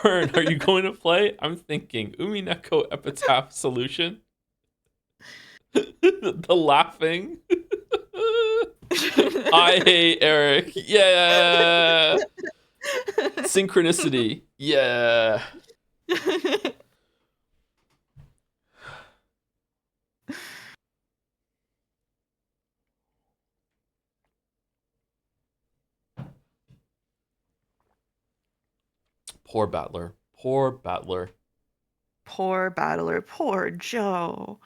Burn, are you going to play? I'm thinking Umineko Epitaph Solution. The laughing. I hate Eric. Yeah. Synchronicity. Yeah. Poor Battler. Poor Battler. Poor Battler. Poor Joe.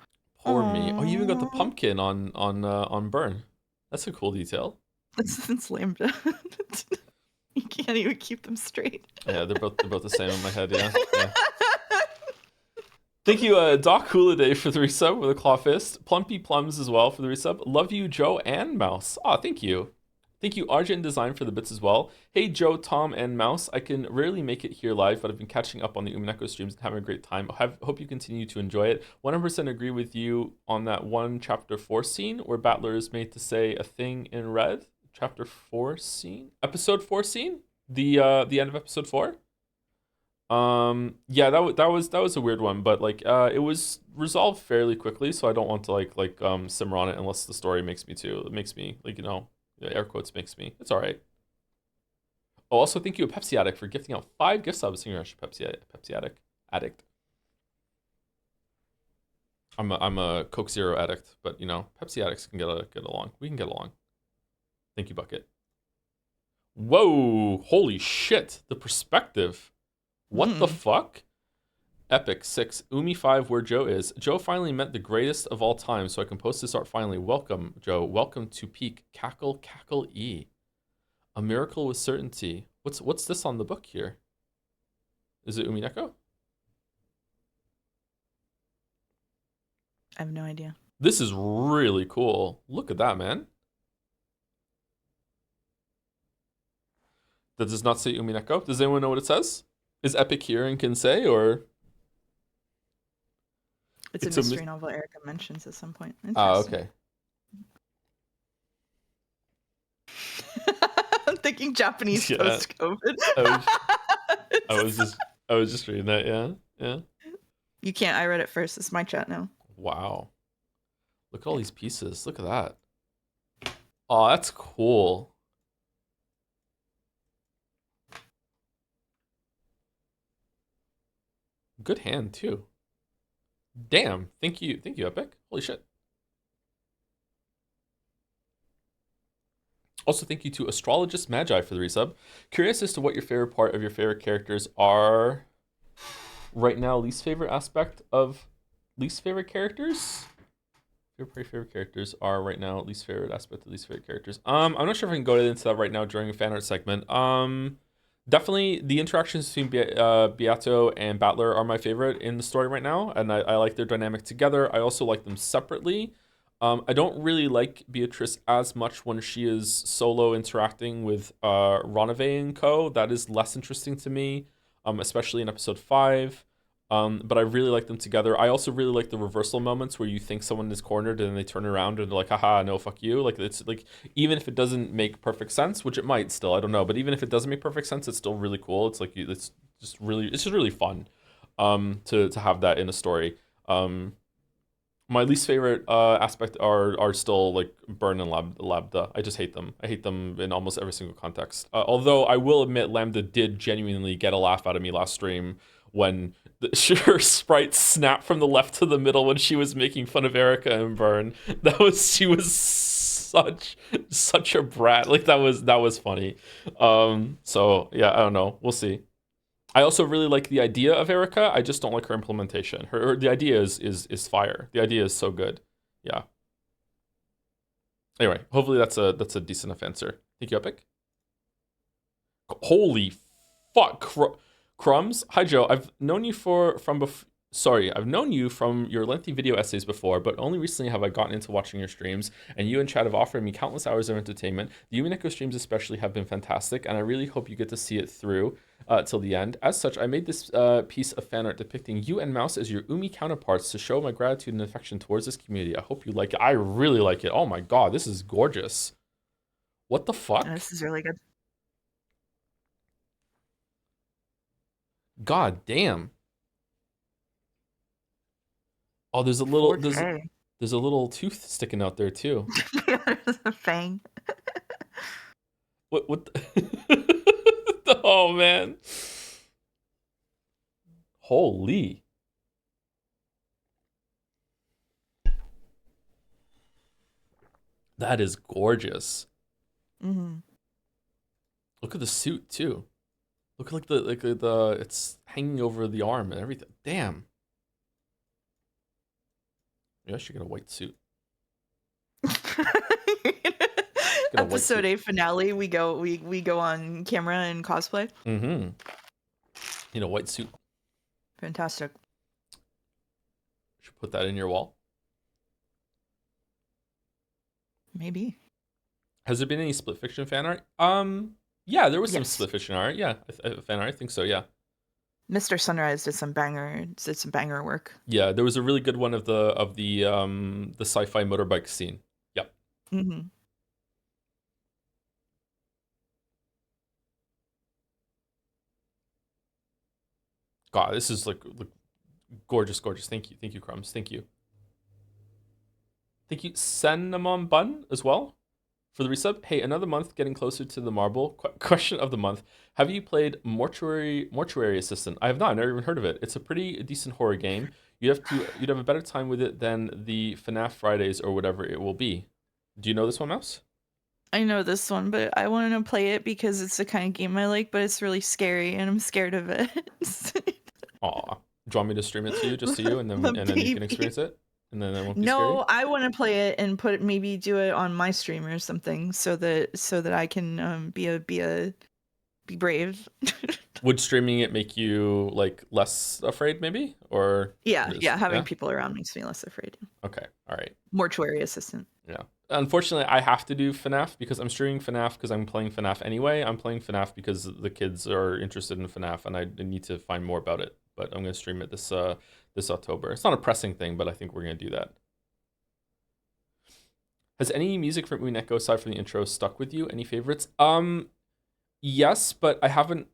Poor me. Oh, you even got the pumpkin on Burn. That's a cool detail. It's lambda. You can't even keep them straight. Yeah, they're both the same in my head. Yeah, yeah. Thank you, Doc Hooliday for the resub with a claw fist. Plumpy Plums as well for the resub. Love you, Joe and Mouse. Aw, thank you. Thank you, Argent Design, for the bits as well. Hey, Joe, Tom, and Mouse. I can rarely make it here live, but I've been catching up on the Umineko streams and having a great time. Hope you continue to enjoy it. 100% agree with you on that one chapter 4 scene where Battler is made to say a thing in red. Chapter 4 scene? Episode 4 scene? The end of episode 4? Yeah, that was a weird one, but like it was resolved fairly quickly, so I don't want to simmer on it unless the story makes me to. It makes me air quotes makes me. It's all right. Oh, also thank you, a Pepsi Addict, for gifting out 5 gift subs. Congrats, Pepsi Addict. I'm a Coke Zero addict, but Pepsi addicts can get along. We can get along. Thank you, Bucket. Whoa! Holy shit! The perspective. What the fuck? Epic 6, Umi 5, where Joe is. Joe finally met the greatest of all time, so I can post this art finally. Welcome, Joe. Welcome to peak. Cackle E. A miracle with certainty. What's this on the book here? Is it Umineko? I have no idea. This is really cool. Look at that, man. That does not say Umineko. Does anyone know what it says? Is Epic here and can say, or? It's a mystery novel Erica mentions at some point. Okay. I'm thinking Japanese post-COVID. I was just reading that, yeah. You can't, I read it first. It's my chat now. Wow. Look at all these pieces. Look at that. Oh, that's cool. Good hand too. Damn. Thank you, Epic. Holy shit. Also, thank you to Astrologist Magi for the resub. Curious as to what your favorite part of your favorite characters are right now. Least favorite aspect of least favorite characters? Favorite characters are right now least favorite aspect of least favorite characters. I'm not sure if I can go into that right now during a fan art segment. Definitely the interactions between Beato and Battler are my favorite in the story right now, and I like their dynamic together. I also like them separately. I don't really like Beatrice as much when she is solo interacting with Ronave and co. That is less interesting to me, especially in episode 5. But I really like them together. I also really like the reversal moments where you think someone is cornered and then they turn around and they're like, haha, no, fuck you. Like, it's like, even if it doesn't make perfect sense, which it might still, I don't know. But even if it doesn't make perfect sense, it's still really cool. It's like, it's just really fun to have that in a story. My least favorite aspect are still like Burn and Lambda. I just hate them. I hate them in almost every single context. Although I will admit Lambda did genuinely get a laugh out of me last stream when her sprite snapped from the left to the middle when she was making fun of Erica and Burn. She was such a brat. Like that was funny. So yeah, I don't know. We'll see. I also really like the idea of Erica. I just don't like her implementation. The idea is fire. The idea is so good. Yeah. Anyway, hopefully that's a decent enough answer. Thank you, Epic. Holy fuck, Crumbs. Hi Joe. I've known you I've known you from your lengthy video essays before, but only recently have I gotten into watching your streams, and you and Chad have offered me countless hours of entertainment. The Umineko streams especially have been fantastic, and I really hope you get to see it through till the end. As such, I made this piece of fan art depicting you and Mouse as your Umi counterparts to show my gratitude and affection towards this community. I hope you like it. I really like it. Oh my god, this is gorgeous. What the fuck? Oh, this is really good. God damn. Oh, there's a little there's a little tooth sticking out there too. There's a fang. What oh man. Holy. That is gorgeous. Mm-hmm. Look at the suit too. Look at the it's hanging over the arm and everything. Damn. Maybe I should get a white suit. get a white Episode suit. 8 finale, we go on camera and cosplay. Mm-hmm. In a white suit. Fantastic. Should put that in your wall. Maybe. Has there been any split fiction fan art? Yeah, there was some Yes. split fiction art. Yeah, fan art. I think so. Yeah. Mr. Sunrise did some banger work. Yeah, there was a really good one of the sci-fi motorbike scene. Yep. Mm-hmm. God, this is like gorgeous. Thank you, Crumbs. Thank you, Cinnamon Bun as well for the resub. Hey, another month getting closer to the marble. Question of the month: have you played Mortuary Assistant? I have not. I've never even heard of it. It's a pretty decent horror game. You'd have a better time with it than the FNAF Fridays or whatever it will be. Do you know this one, Mouse? I know this one, but I want to play it because it's the kind of game I like, but it's really scary and I'm scared of it. Aw. Do you want me to stream it to you, just to you, and then you can experience it? And then it won't be No, scary? I want to play it and maybe do it on my stream or something so that I can be brave. Would streaming it make you like less afraid maybe? Or Yeah, having people around makes me less afraid. Okay. All right. Mortuary Assistant. Yeah. Unfortunately, I have to do FNAF because I'm streaming FNAF because I'm playing FNAF anyway. I'm playing FNAF because the kids are interested in FNAF and I need to find more about it. But I'm going to stream it this October. It's not a pressing thing, but I think we're going to do that. Has any music from Umineko aside from the intro stuck with you? Any favorites? Yes, but I haven't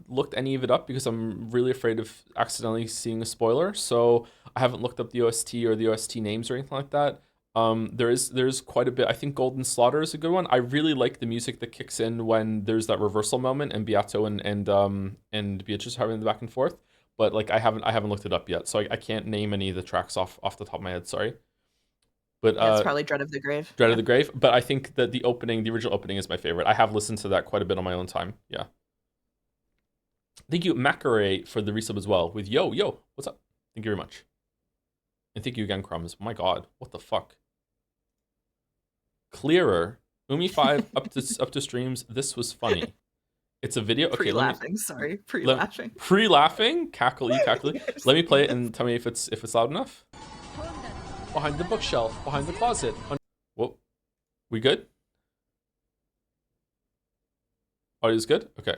looked any of it up because I'm really afraid of accidentally seeing a spoiler. So I haven't looked up the OST or the OST names or anything like that. There's quite a bit. I think Golden Slaughter is a good one. I really like the music that kicks in when there's that reversal moment and Beato and Beatrice are having the back and forth. But like I haven't looked it up yet, so I can't name any of the tracks off the top of my head. Sorry. But yeah, it's probably Dread of the Grave. Dread of the Grave. But I think that the original opening is my favorite. I have listened to that quite a bit on my own time. Yeah. Thank you, Macare, for the resub as well. With yo, what's up? Thank you very much. And thank you again, Crumbs. My God, what the fuck? Clearer. Umi5 up to streams. This was funny. It's a video. Okay, pre-laughing. Sorry, pre-laughing. Pre-laughing. Cackle. Let me play it and tell me if it's loud enough. Behind the bookshelf, behind the closet. Whoa. We good? Audio's good? Okay.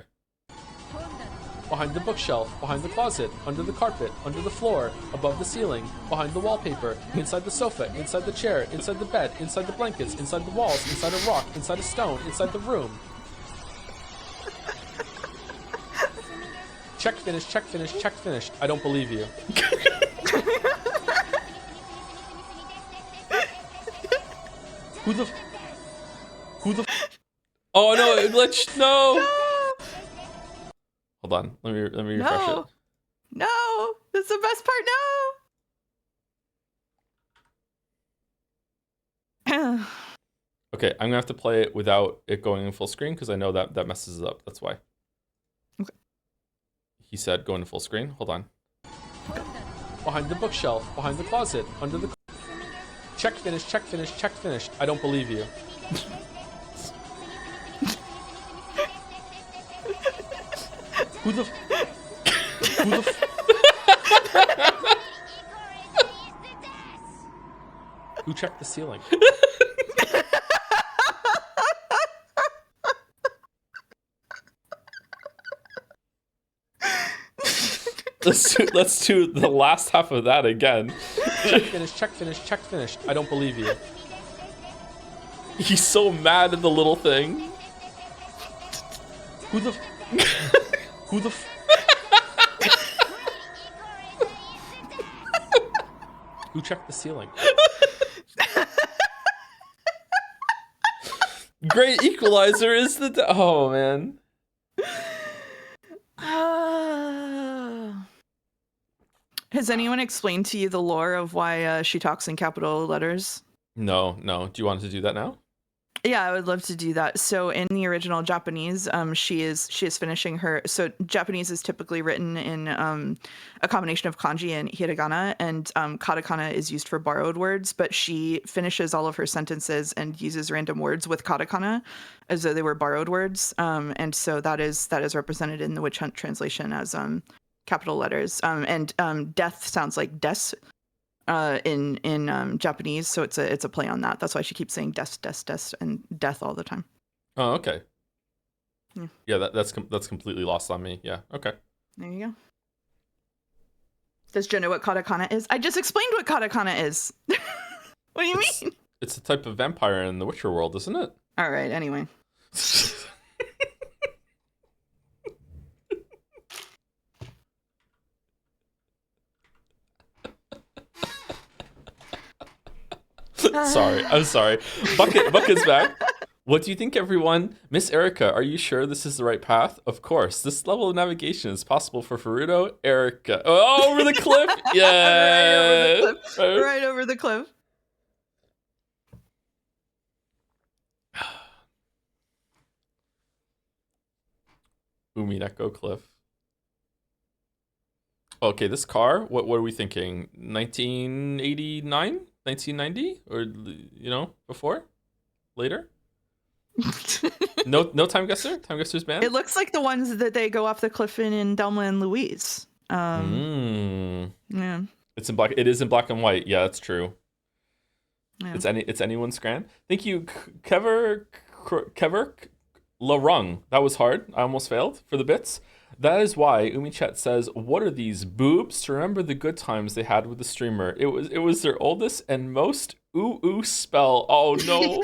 Behind the bookshelf, behind the closet, under the carpet, under the floor, above the ceiling, behind the wallpaper, inside the sofa, inside the chair, inside the bed, inside the blankets, inside the walls, inside a rock, inside a stone, inside the room. Check finish, check finish, check finish. I don't believe you. Who the Oh no, it glitched. No. Hold on. Let me refresh it. No. That's the best part. No. Okay, I'm gonna have to play it without it going in full screen because I know that messes it up. That's why. Okay. He said go into full screen. Hold on. Behind the bookshelf, behind the closet, under the check finish, check finish, check finish. I don't believe you. Who the Who checked the ceiling? Let's do the last half of that again. Check finish, check finish, check finish. I don't believe you. He's so mad at the little thing. Who the Who checked the ceiling? Great equalizer is the oh man. Has anyone explained to you the lore of why she talks in capital letters? No. Do you want to do that now? Yeah, I would love to do that. So in the original Japanese, she is finishing her. So Japanese is typically written in a combination of kanji and hiragana, and katakana is used for borrowed words. But she finishes all of her sentences and uses random words with katakana as though they were borrowed words. And so that is represented in the Witch Hunt translation as capital letters. And death sounds like des in Japanese, so it's a play on that. That's why she keeps saying des, and death all the time. Oh, okay. Yeah, that's completely lost on me. Yeah, okay. There you go. Does Joe know what katakana is? I just explained what katakana is. What do you mean? It's a type of vampire in the Witcher world, isn't it? All right, anyway. I'm sorry. Bucket's back. What do you think, everyone? Miss Erica, are you sure this is the right path? Of course. This level of navigation is possible for Furuto. Erica. Oh, over the cliff? Yeah. Right over the cliff. Umineko cliff. Okay, this car, what are we thinking? 1989? 1990? Or, before? Later? No time guesser? Time guesser's banned? It looks like the ones that they go off the cliff in Delma and Louise. Yeah. It is in black and white. Yeah, that's true. Yeah. It's anyone's grand. Thank you, Kever Larung. That was hard. I almost failed for the bits. That is why UmiChat says, "What are these boobs?" To remember the good times they had with the streamer. It was their oldest and most ooh spell. Oh no.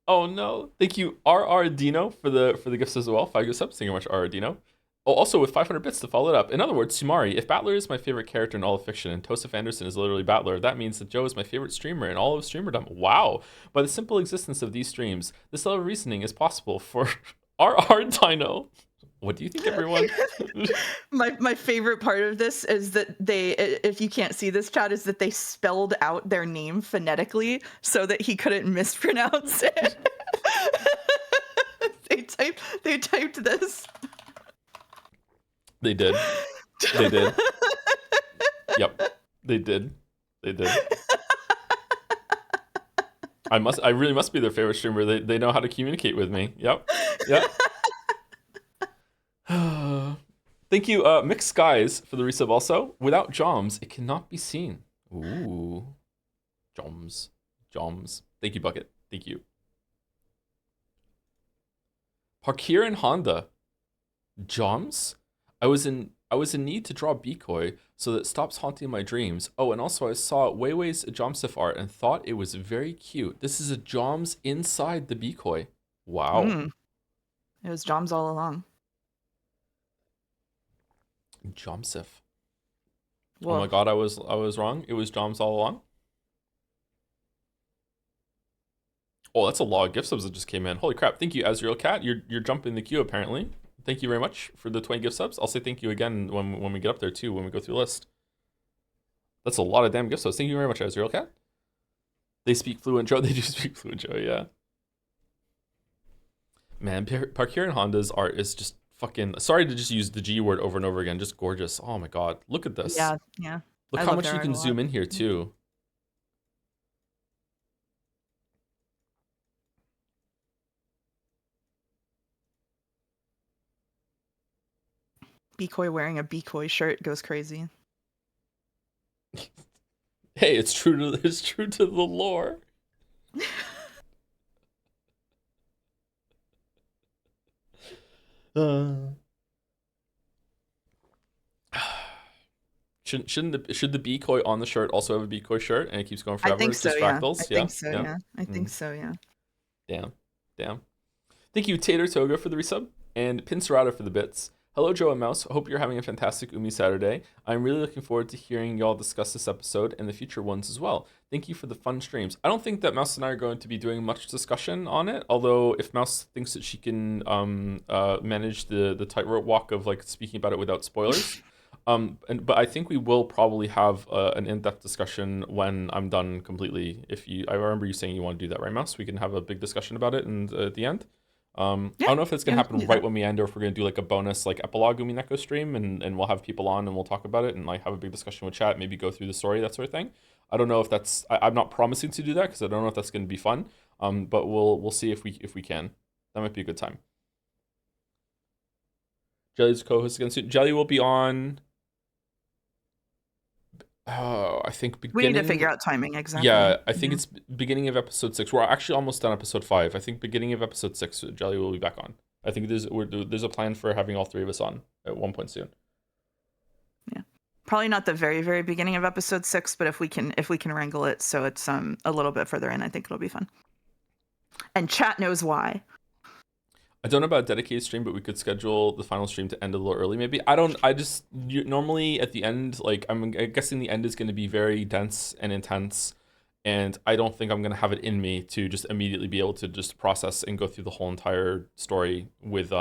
Oh no. Thank you, RR Dino, for the gifts as well. 5 gifts up. Thank you very much, RR Dino. Oh, also with 500 bits to follow it up. In other words, Sumari, if Battler is my favorite character in all of fiction and Tosif Anderson is literally Battler, that means that Joe is my favorite streamer in all of streamerdom. Wow. By the simple existence of these streams, this level of reasoning is possible for RR Dino. What do you think, everyone? My favorite part of this is that they, if you can't see this, chat, is that they spelled out their name phonetically so that he couldn't mispronounce it. They typed this. They did. Yep. They did. I really must be their favorite streamer. They know how to communicate with me. Yep. Thank you, Mixed Skies, for the resub also. Without Joms, it cannot be seen. Ooh. Joms. Thank you, Bucket. Thank you. Parkir and Honda. Joms? I was in need to draw Bikoi so that it stops haunting my dreams. Oh, and also I saw Weiwei's Jomsif art and thought it was very cute. This is a Joms inside the Bikoi. Wow. It was Joms all along. Jomsif. Whoa. Oh my god, I was wrong. It was Joms all along. Oh, that's a lot of gift subs that just came in. Holy crap. Thank you, Azrael Cat. You're jumping the queue apparently. Thank you very much for the 20 gift subs. I'll say thank you again when we get up there too, when we go through the list. That's a lot of damn gift subs. Thank you very much, Azrael Cat. They speak fluent Joe. They do speak fluent Joe, yeah. Man, Parkir and Honda's art is just fucking... Sorry to just use the G word over and over again. Just gorgeous. Oh my god. Look at this. Yeah. Look how much you can zoom in here too. Bikoi wearing a Bikoi shirt goes crazy. Hey, it's true to the lore. Should the Bikoi on the shirt also have a Bikoi shirt and it keeps going forever? I think so, just yeah. fractals? I think so, yeah. I think so, yeah. Damn. Thank you, Tater Toga, for the resub, and Pincerata for the bits. Hello, Joe and Mouse. Hope you're having a fantastic Umi Saturday. I'm really looking forward to hearing y'all discuss this episode and the future ones as well. Thank you for the fun streams. I don't think that Mouse and I are going to be doing much discussion on it, although if Mouse thinks that she can manage the tightrope walk of like speaking about it without spoilers, But I think we will probably have an in-depth discussion when I'm done completely. I remember you saying you want to do that, right, Mouse? We can have a big discussion about it and at the end. I don't know if it's gonna Yeah, we can happen do right that. when we end, or if we're gonna do like a bonus like epilogue Umineko stream, and we'll have people on and we'll talk about it and like have a big discussion with chat, maybe go through the story, that sort of thing. I don't know if I'm not promising to do that because I don't know if that's gonna be fun. But we'll see if we can. That might be a good time. Jelly's co-host again soon. Jelly will be on. Oh, I think We need to figure beginning. out timing Yeah, exactly. I think Yeah. it's beginning of episode 6. We're actually almost done episode 5. I think beginning of episode 6, Jelly will be back on. I think there's a plan for having all three of us on at one point soon. Yeah. Probably not the very, very beginning of episode 6, but if we can wrangle it so it's a little bit further in, I think it'll be fun. And chat knows why. I don't know about a dedicated stream, but we could schedule the final stream to end a little early. Maybe normally at the end, like I'm guessing the end is going to be very dense and intense, and I don't think I'm going to have it in me to just immediately be able to just process and go through the whole entire story with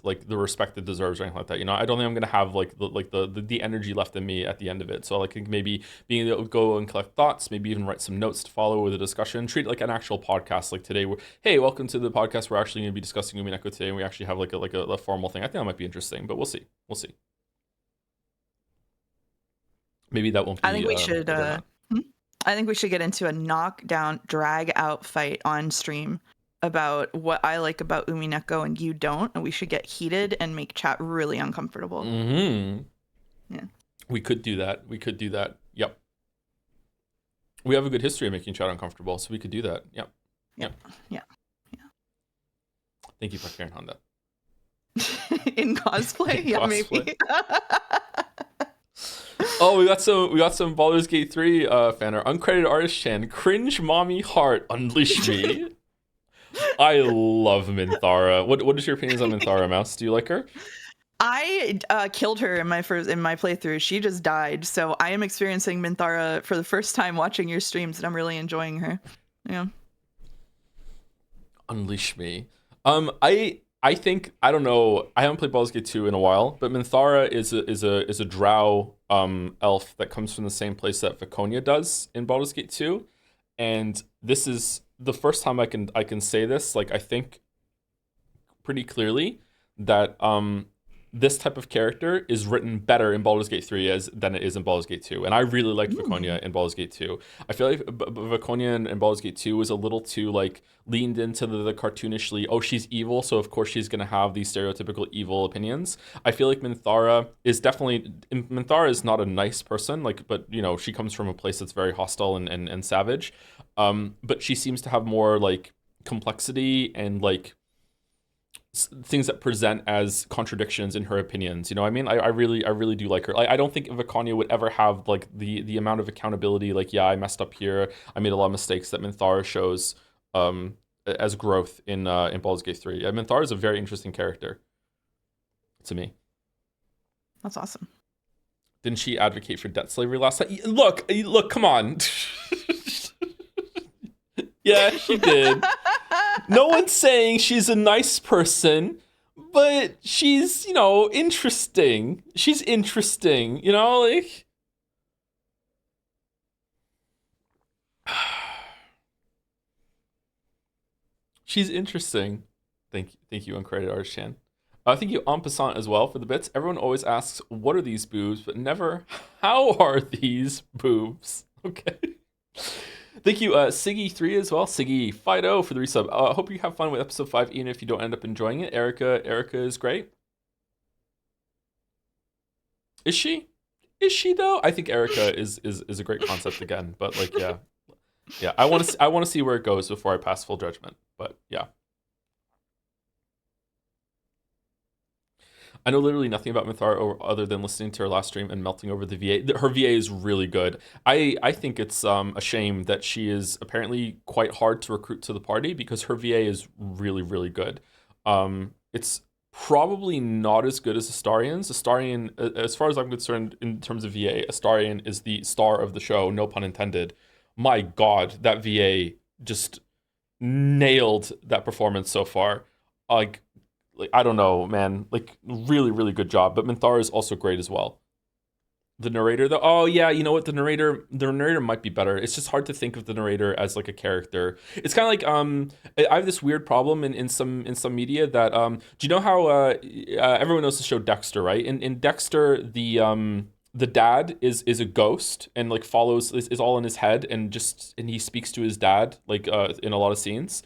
like the respect it deserves or anything like that. I don't think I'm gonna have like the energy left in me at the end of it. So like maybe being able to go and collect thoughts, maybe even write some notes to follow with a discussion, treat it like an actual podcast. Like today, hey, welcome to the podcast. We're actually gonna be discussing Umineko today, and we actually have like a formal thing. I think that might be interesting, but we'll see. We'll see. Maybe that won't be. I think we should. I think we should get into a knockdown, drag out fight on stream about what I like about Umineko and you don't, and we should get heated and make chat really uncomfortable. Mm-hmm. Yeah. We could do that. Yep. We have a good history of making chat uncomfortable, so we could do that. Yep. Yeah. Thank you for sharing Honda. In cosplay, yeah, cosplay. maybe. Oh, we got some Baldur's Gate 3 fan art. Uncredited artist Chan. Cringe mommy heart. Unleash me. I love Minthara. What is your opinions on Minthara, Mouse? Do you like her? I killed her in my playthrough. She just died, so I am experiencing Minthara for the first time watching your streams, and I'm really enjoying her. Yeah. Unleash me. I think, I don't know. I haven't played Baldur's Gate 2 in a while, but Minthara is a drow elf that comes from the same place that Viconia does in Baldur's Gate 2, and this is the first time I can say this. Like I think pretty clearly that this type of character is written better in Baldur's Gate 3 than it is in Baldur's Gate 2. And I really liked Viconia in Baldur's Gate 2. I feel like Viconia in Baldur's Gate 2 was a little too like leaned into the cartoonishly, oh, she's evil, so of course she's going to have these stereotypical evil opinions. I feel like Minthara is not a nice person, but she comes from a place that's very hostile and savage. But she seems to have more like complexity and like things that present as contradictions in her opinions. You know what I mean? I really do like her. I don't think Viconia would ever have like the amount of accountability, like, yeah, I messed up here, I made a lot of mistakes, that Minthara shows as growth in Baldur's Gate 3. Minthara is a very interesting character to me. That's awesome. Didn't she advocate for debt slavery last time? Look, come on. Yeah, she did. No one's saying she's a nice person, but she's, interesting. She's interesting, like. She's interesting. Thank you, uncredited artist Chan. Thank you, en passant, as well for the bits. Everyone always asks, what are these boobs? But never, how are these boobs? Okay. Thank you, Siggy3 as well. Siggy Fido for the resub. I hope you have fun with episode 5, even if you don't end up enjoying it. Erica is great. Is she? Is she though? I think Erica is a great concept again. But like, yeah. I want to see where it goes before I pass full judgment. But yeah. I know literally nothing about Minthara other than listening to her last stream and melting over the VA. Her VA is really good. I think it's a shame that she is apparently quite hard to recruit to the party because her VA is really, really good. It's probably not as good as Astarion's. Astarion, as far as I'm concerned, in terms of VA, Astarion is the star of the show, no pun intended. My God, that VA just nailed that performance so far. like I don't know, man. Like really, really good job. But Minthara is also great as well. The narrator though, oh yeah, you know what? The narrator might be better. It's just hard to think of the narrator as like a character. It's kind of like I have this weird problem in some media that do you know how everyone knows the show Dexter, right? In Dexter, the dad is a ghost and like follows is all in his head and he speaks to his dad like in a lot of scenes.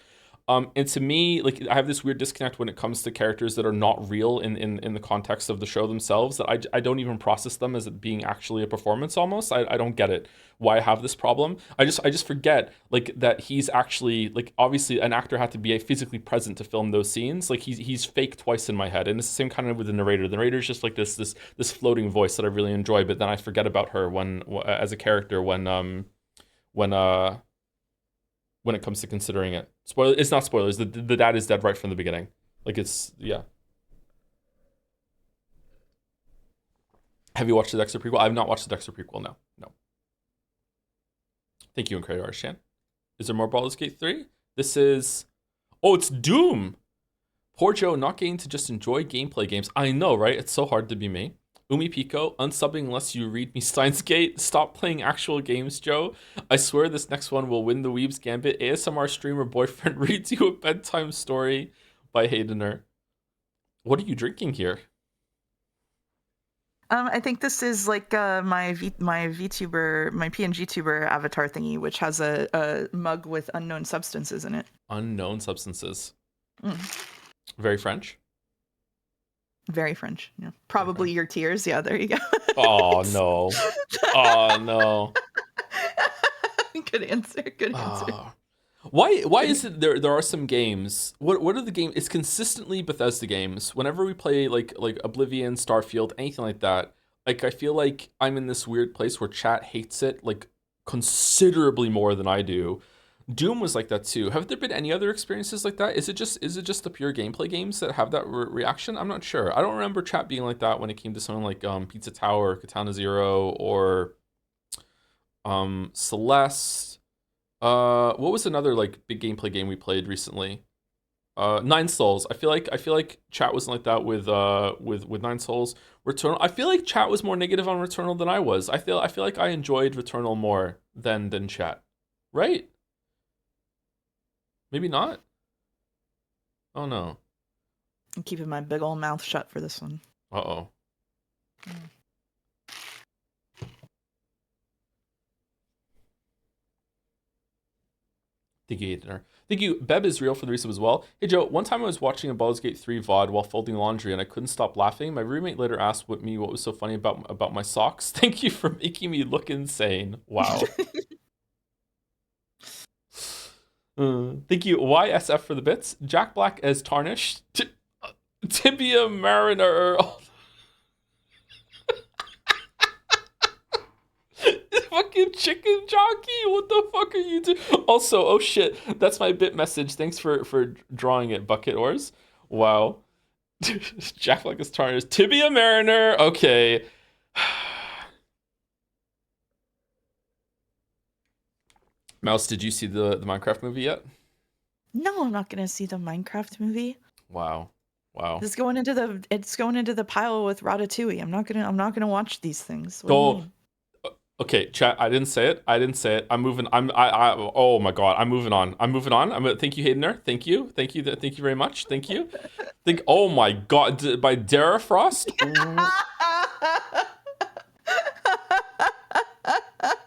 And to me, like I have this weird disconnect when it comes to characters that are not real in the context of the show themselves, that I don't even process them as it being actually a performance almost. I don't get it why I have this problem. I just forget like that he's actually like obviously an actor had to be physically present to film those scenes. Like he's fake twice in my head. And it's the same kind of with the narrator. The narrator is just like this floating voice that I really enjoy, but then I forget about her when as a character when when it comes to considering it. Spoiler, it's not spoilers. The dad is dead right from the beginning. Like it's yeah. Have you watched the Dexter prequel? I've not watched the Dexter prequel. No, no. Thank you, and credit Arshan. Is there more Baldur's Gate 3? This is oh, it's Doom. Poor Joe not getting to just enjoy gameplay games. I know, right? It's so hard to be me. Umipiko, unsubbing unless you read me Steins Gate. Stop playing actual games, Joe. I swear this next one will win the Weeb's Gambit. ASMR streamer boyfriend reads you a bedtime story by Haydener. What are you drinking here? I think this is like my VTuber, my PNG tuber avatar thingy, which has a mug with unknown substances in it. Unknown substances. Very French. Very French. Yeah. Probably your tears. Yeah, there you go. Oh no. Oh no. Good answer. Good answer. Why is it there are some games? What are the games? It's consistently Bethesda games. Whenever we play like Oblivion, Starfield, anything like that, like I feel like I'm in this weird place where chat hates it like considerably more than I do. Doom was like that too. Have there been any other experiences like that? Is it just the pure gameplay games that have that reaction? I'm not sure. I don't remember chat being like that when it came to something like Pizza Tower, Katana Zero, or Celeste. What was another like big gameplay game we played recently? Nine Souls. I feel like chat wasn't like that with Nine Souls. Returnal. I feel like chat was more negative on Returnal than I was. I feel like I enjoyed Returnal more than chat. Right? Maybe not. Oh no. I'm keeping my big old mouth shut for this one. Uh-oh. Thank you, Ethaner. Thank you, Beb is real for the resub as well. Hey Joe, one time I was watching a Baldur's Gate 3 VOD while folding laundry and I couldn't stop laughing. My roommate later asked what was so funny about my socks. Thank you for making me look insane. Wow. Thank you, YSF for the bits. Jack Black as Tarnish. Tibia Mariner. Fucking chicken jockey, what the fuck are you doing? Also, oh shit, that's my bit message. Thanks for drawing it, Bucket Oars. Wow. Jack Black is Tarnish. Tibia Mariner. Okay. Mouse, did you see the Minecraft movie yet? No, I'm not gonna see the Minecraft movie. Wow. It's going into the pile with Ratatouille. I'm not gonna watch these things. What do you mean? Okay, chat. I didn't say it. I'm moving. Oh my god. I'm moving on. Thank you, Haydener. Thank you very much. Thank you. Oh my god. By Dara Frost.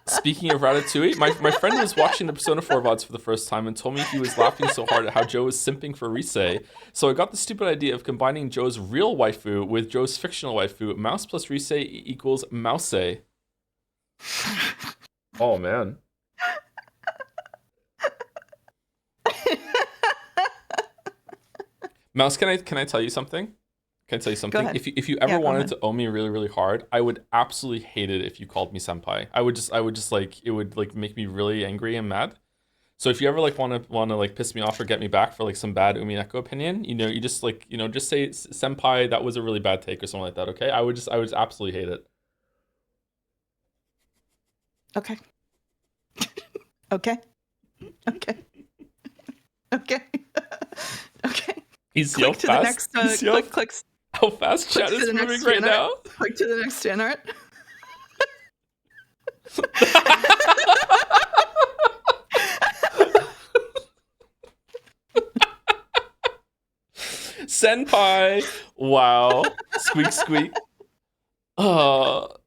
Speaking of Ratatouille, my friend was watching the Persona 4 VODs for the first time and told me he was laughing so hard at how Joe was simping for Rise. So I got the stupid idea of combining Joe's real waifu with Joe's fictional waifu. Mouse plus Rise equals Mouse. Oh man. Mouse, can I tell you something? Can I tell you something? If you ever wanted to own me really, really hard, I would absolutely hate it if you called me senpai. I would just like it would like make me really angry and mad. So if you ever like want to like piss me off or get me back for like some bad Umineko opinion, you just like, just say senpai, that was a really bad take or something like that, okay? I would just absolutely hate it. Okay. Okay. Okay. Okay. Okay. You see how Click to the fast? next. You see how, Click how fast chat to is the next moving right fan now? art. Click to the next fan art. Senpai. Wow. Squeak squeak. Caught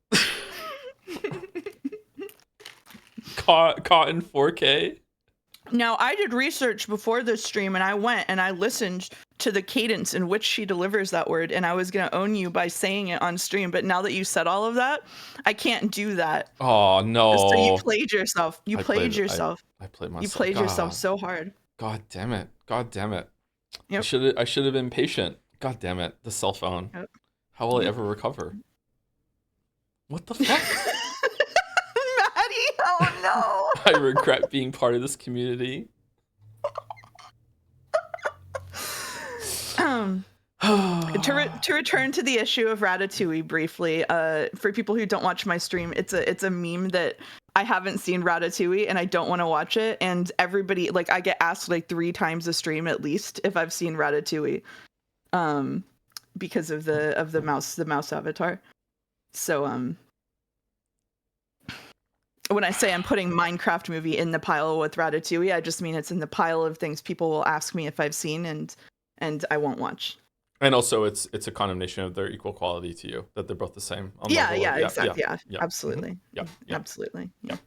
in 4K. Now, I did research before this stream, and I went and I listened to the cadence in which she delivers that word, and I was going to own you by saying it on stream, but now that you said all of that, I can't do that. Oh, no. So you played yourself. You played yourself. I played myself. You played yourself so hard. God damn it. God damn it. Yep. I should have been patient. God damn it. The cell phone. Yep. How will I ever recover? What the fuck? Maddie, oh no. I regret being part of this community. To return to the issue of Ratatouille briefly, for people who don't watch my stream, it's a meme that I haven't seen Ratatouille and I don't want to watch it, and everybody, like, I get asked like 3 times a stream at least if I've seen Ratatouille, because of the mouse avatar. So when I say I'm putting Minecraft movie in the pile with Ratatouille, I just mean it's in the pile of things people will ask me if I've seen and I won't watch. And also, it's a condemnation of their equal quality to you, that they're both the same. Exactly. Yeah, yeah. absolutely. Mm-hmm. Absolutely. Yeah.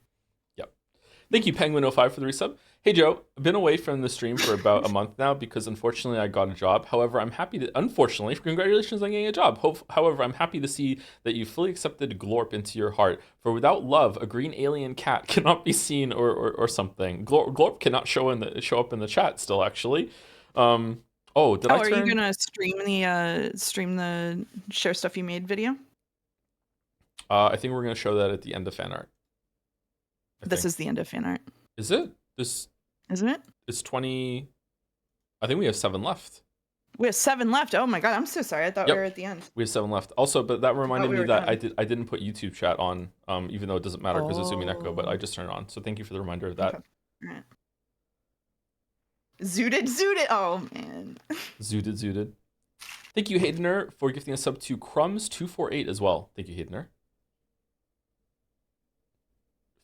Thank you, Penguin05, for the resub. Hey, Joe, I've been away from the stream for about a month now because unfortunately I got a job. However, I'm happy to, unfortunately, congratulations on getting a job. However, I'm happy to see that you fully accepted Glorp into your heart. For without love, a green alien cat cannot be seen or something. Glorp cannot show up in the chat still, actually. Are you gonna stream the share stuff you made video? I think we're gonna show that at the end of fan art. This is the end of fan art. Is it? This isn't it? It's 20. I think we have 7 left. We have 7 left. Oh my god, I'm so sorry. I thought we were at the end. We have 7 left. Also, but that reminded me that I didn't put YouTube chat on, even though it doesn't matter because it's Umineko, but I just turned it on. So thank you for the reminder of that. Okay. All right. Zooted. Oh man. Zooted. Thank you, Haydener, for gifting a sub to Crumbs248 as well. Thank you, Haydener.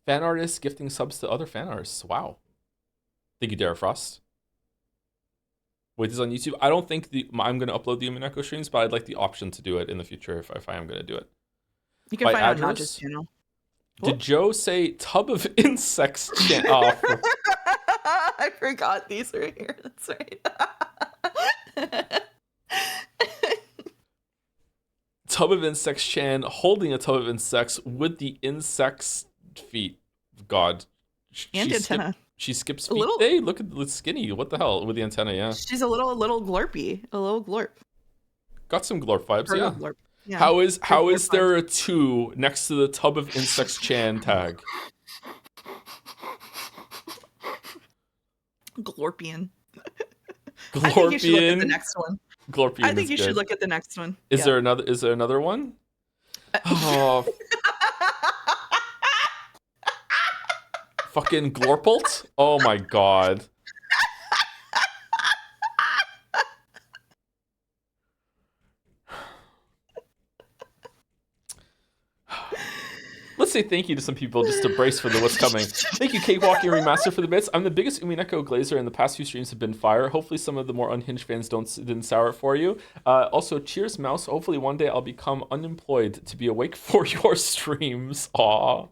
Fan artists gifting subs to other fan artists. Wow. Thank you, Dara Frost. Wait, this is on YouTube? I don't think I'm going to upload the Umineko streams, but I'd like the option to do it in the future if I am going to do it. You can find it on Nodge's channel. Did Joe say tub of insects channel? I forgot these are here. That's right. Tub of insects Chan holding a tub of insects with the insects feet. God. And antenna. She skips feet day? Look at the skinny. What the hell with the antenna, yeah. She's a little glorpy. A little glorp. Got some glorp vibes, yeah. Glorp. Yeah. How is there a 2 next to the tub of insects Chan tag? Glorpian. Glorpian. I think you should look at the next one. Glorpian. I think you should look at the next one. Is there another one? Oh. Fucking Glorpult? Oh my god. Let's say thank you to some people just to brace for what's coming. Thank you, Cakewalking Remaster, for the bits. I'm the biggest Umineko glazer, and the past few streams have been fire. Hopefully some of the more unhinged fans didn't sour it for you. Also, cheers, Mouse. Hopefully one day I'll become unemployed to be awake for your streams. Aw.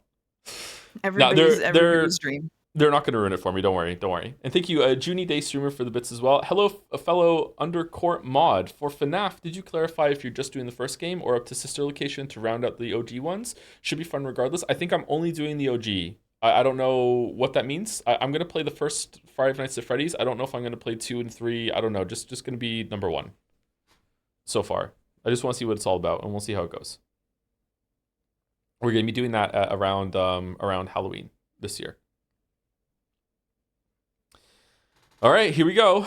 Everybody's dream. They're not going to ruin it for me. Don't worry. And thank you, Junie Day Streamer, for the bits as well. Hello, a fellow Undercourt mod. For FNAF, did you clarify if you're just doing the first game or up to sister location to round out the OG ones? Should be fun regardless. I think I'm only doing the OG. I don't know what that means. I'm going to play the first Five Nights at Freddy's. I don't know if I'm going to play 2 and 3. I don't know. Just going to be number 1 so far. I just want to see what it's all about, and we'll see how it goes. We're going to be doing that around Halloween this year. All right, here we go.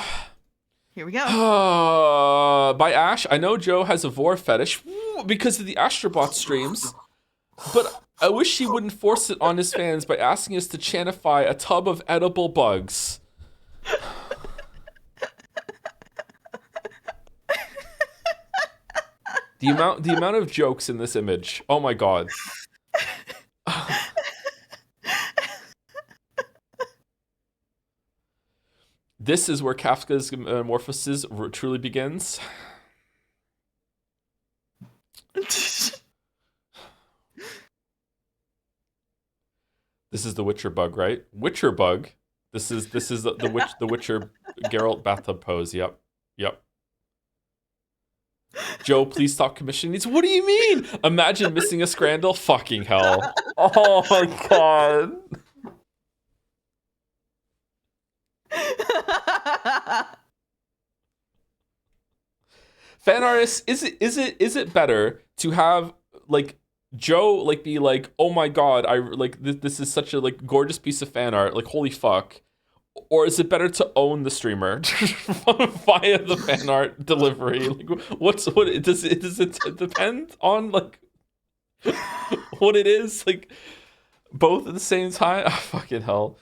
By Ash, I know Joe has a vor fetish because of the Astrobot streams, but I wish he wouldn't force it on his fans by asking us to chanify a tub of edible bugs. The amount of jokes in this image. Oh my god. This is where Kafka's Metamorphosis truly begins. This is the Witcher bug, right? Witcher bug. This is the Witcher Geralt bathtub pose. Yep. Joe, please stop commissioning these. What do you mean? Imagine missing a Scrandal. Fucking hell. Oh my god. Fan artists, is it better to have like Joe like be like, oh my god, I like this is such a like gorgeous piece of fan art, like holy fuck, or is it better to own the streamer via the fan art delivery? Like, what does it depend on like what it is? Like both at the same time? Oh, fucking hell.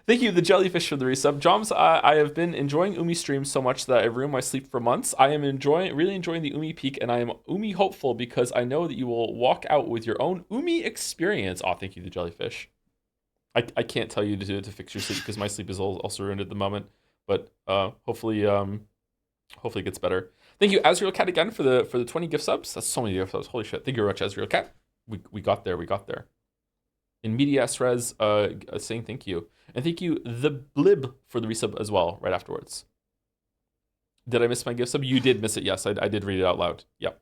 Thank you, the jellyfish, for the resub. Joms, I have been enjoying Umi streams so much that I ruined my sleep for months. I am really enjoying the Umi peak, and I am Umi hopeful because I know that you will walk out with your own Umi experience. Oh, thank you, the jellyfish. I can't tell you to fix your sleep because my sleep is also ruined at the moment, but hopefully it gets better. Thank you, Azrael Cat, again for the 20 gift subs. That's so many gift subs. Holy shit! Thank you very much, Azrael Cat. We got there. In medias res, saying thank you. And thank you, the Blib, for the resub as well, right afterwards. Did I miss my gift sub? You did miss it, yes. I did read it out loud. Yep.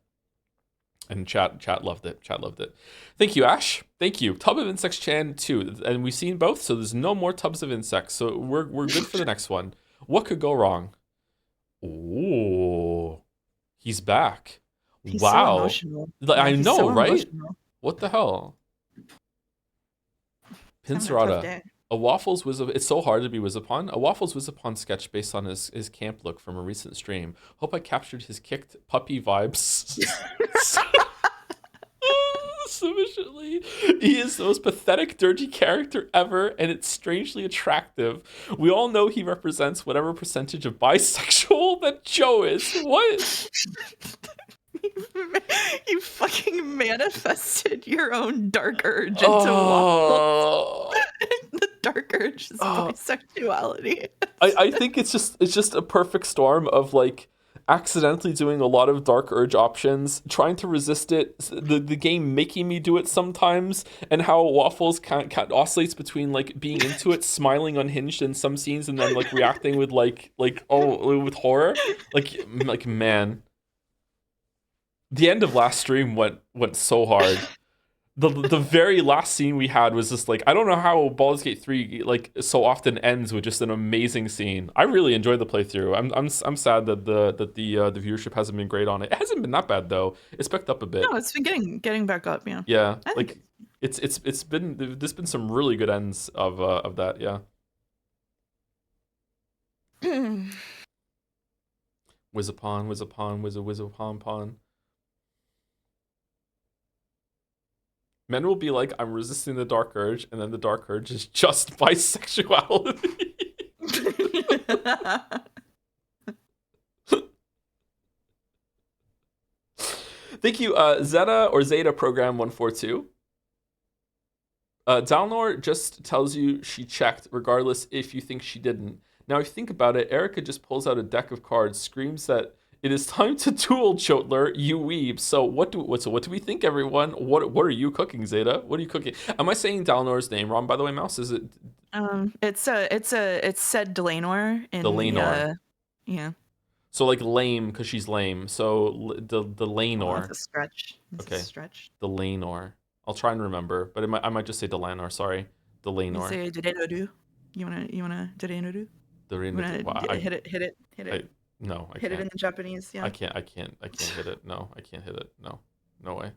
And chat loved it. Chat loved it. Thank you, Ash. Thank you. Tub of Insects Chan, too. And we've seen both, so there's no more tubs of insects. So we're good for the next one. What could go wrong? Oh, he's back. He's wow. So emotional. I know, so right? Emotional. What the hell? Pincerata. A Waffles it's so hard to be Wizapon. A Waffles Wizapon sketch based on his camp look from a recent stream. Hope I captured his kicked puppy vibes sufficiently. He is the most pathetic, dirty character ever, and it's strangely attractive. We all know he represents whatever percentage of bisexual that Joe is. What? You fucking manifested your own dark urge into Waffles. The dark urge is bisexuality. I think it's just a perfect storm of like accidentally doing a lot of dark urge options, trying to resist it, the game making me do it sometimes, and how Waffles oscillates between like being into it, smiling unhinged in some scenes, and then like reacting with with horror. Like man. The end of last stream went so hard. The very last scene we had was just like, I don't know how Baldur's Gate 3 like so often ends with just an amazing scene. I really enjoyed the playthrough. I'm sad that the viewership hasn't been great on it. It hasn't been that bad though. It's picked up a bit. No, it's been getting back up, yeah. Yeah. Like it's been there's been some really good ends of that, yeah. Wizapon. Men will be like, I'm resisting the dark urge, and then the dark urge is just bisexuality. Thank you, Zeta or Zeta Program 142. Dalnor just tells you she checked, regardless if you think she didn't. Now, if you think about it, Erica just pulls out a deck of cards, screams that it is time to duel, Chotler, you weeb. So what do we think, everyone? What are you cooking, Zeta? What are you cooking? Am I saying Dalnor's name wrong, by the way, Mouse? Is it? It's said Delanor in Delanor. Yeah. So like lame because she's lame. So the Lanor. That's a stretch. Okay. A stretch. The Lanor. I'll try and remember, but I might just say Delanor. Sorry, Delanor. You say Delanor. You wanna Delanor? Hit it. No, I hit can't. it in the Japanese. Yeah. I can't hit it. No, I can't hit it. No way.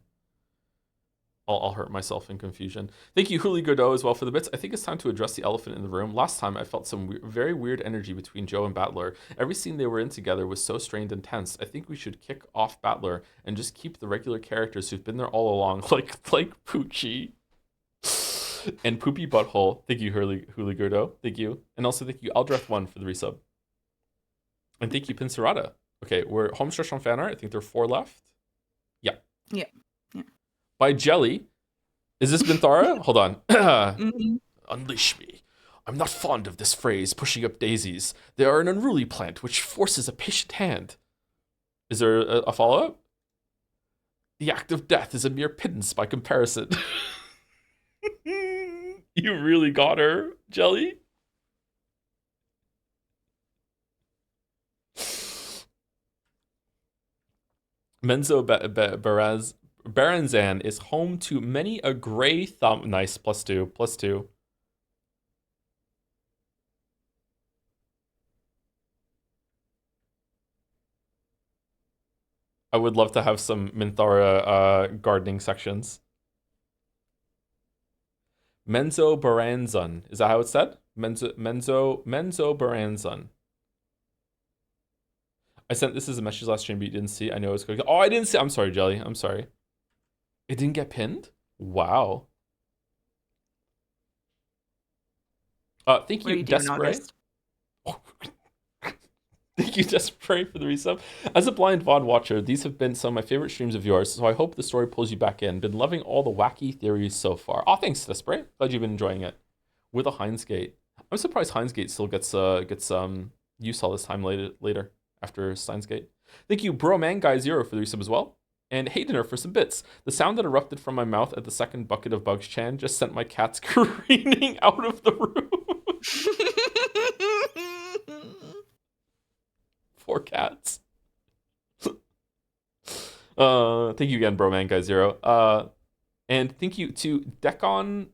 I'll hurt myself in confusion. Thank you, Huli Godot, as well for the bits. I think it's time to address the elephant in the room. Last time, I felt some very weird energy between Joe and Battler. Every scene they were in together was so strained and tense. I think we should kick off Battler and just keep the regular characters who've been there all along, like Poochie and Poopy Butthole. Thank you, Huli Godot. Thank you. And also thank you, Aldreth1 for the resub. And thank you, Pincerata. Okay, we're home stretch on fan art. I think there are 4 left. Yeah. Yeah. Yeah. By Jelly. Is this Minthara? Hold on. Mm-hmm. Unleash me. I'm not fond of this phrase, pushing up daisies. They are an unruly plant which forces a patient hand. Is there a follow-up? The act of death is a mere pittance by comparison. You really got her, Jelly? Menzo Baranzan is home to many a gray thumb. Nice, +2, +2. I would love to have some Minthara gardening sections. Menzo Baranzan. Is that how it's said? Menzo Baranzan. I sent this as a message last stream, but you didn't see. I know it's going. Oh, I didn't see. I'm sorry, Jelly. I'm sorry. It didn't get pinned? Wow. Thank you, Desperate. Thank you, Desperate, for the resub. As a blind VOD watcher, these have been some of my favorite streams of yours, so I hope the story pulls you back in. Been loving all the wacky theories so far. Oh, thanks, Desperate. Glad you've been enjoying it. With a Heinz Gate. I'm surprised Heinz Gate still gets use all this time later after Steins Gate. Thank you, Broman Guy 0 for the resub as well. And Haydener for some bits. The sound that erupted from my mouth at the second bucket of Bugs Chan just sent my cats careening out of the room. 4 cats. Thank you again, Broman Guy 0. And thank you to Decagon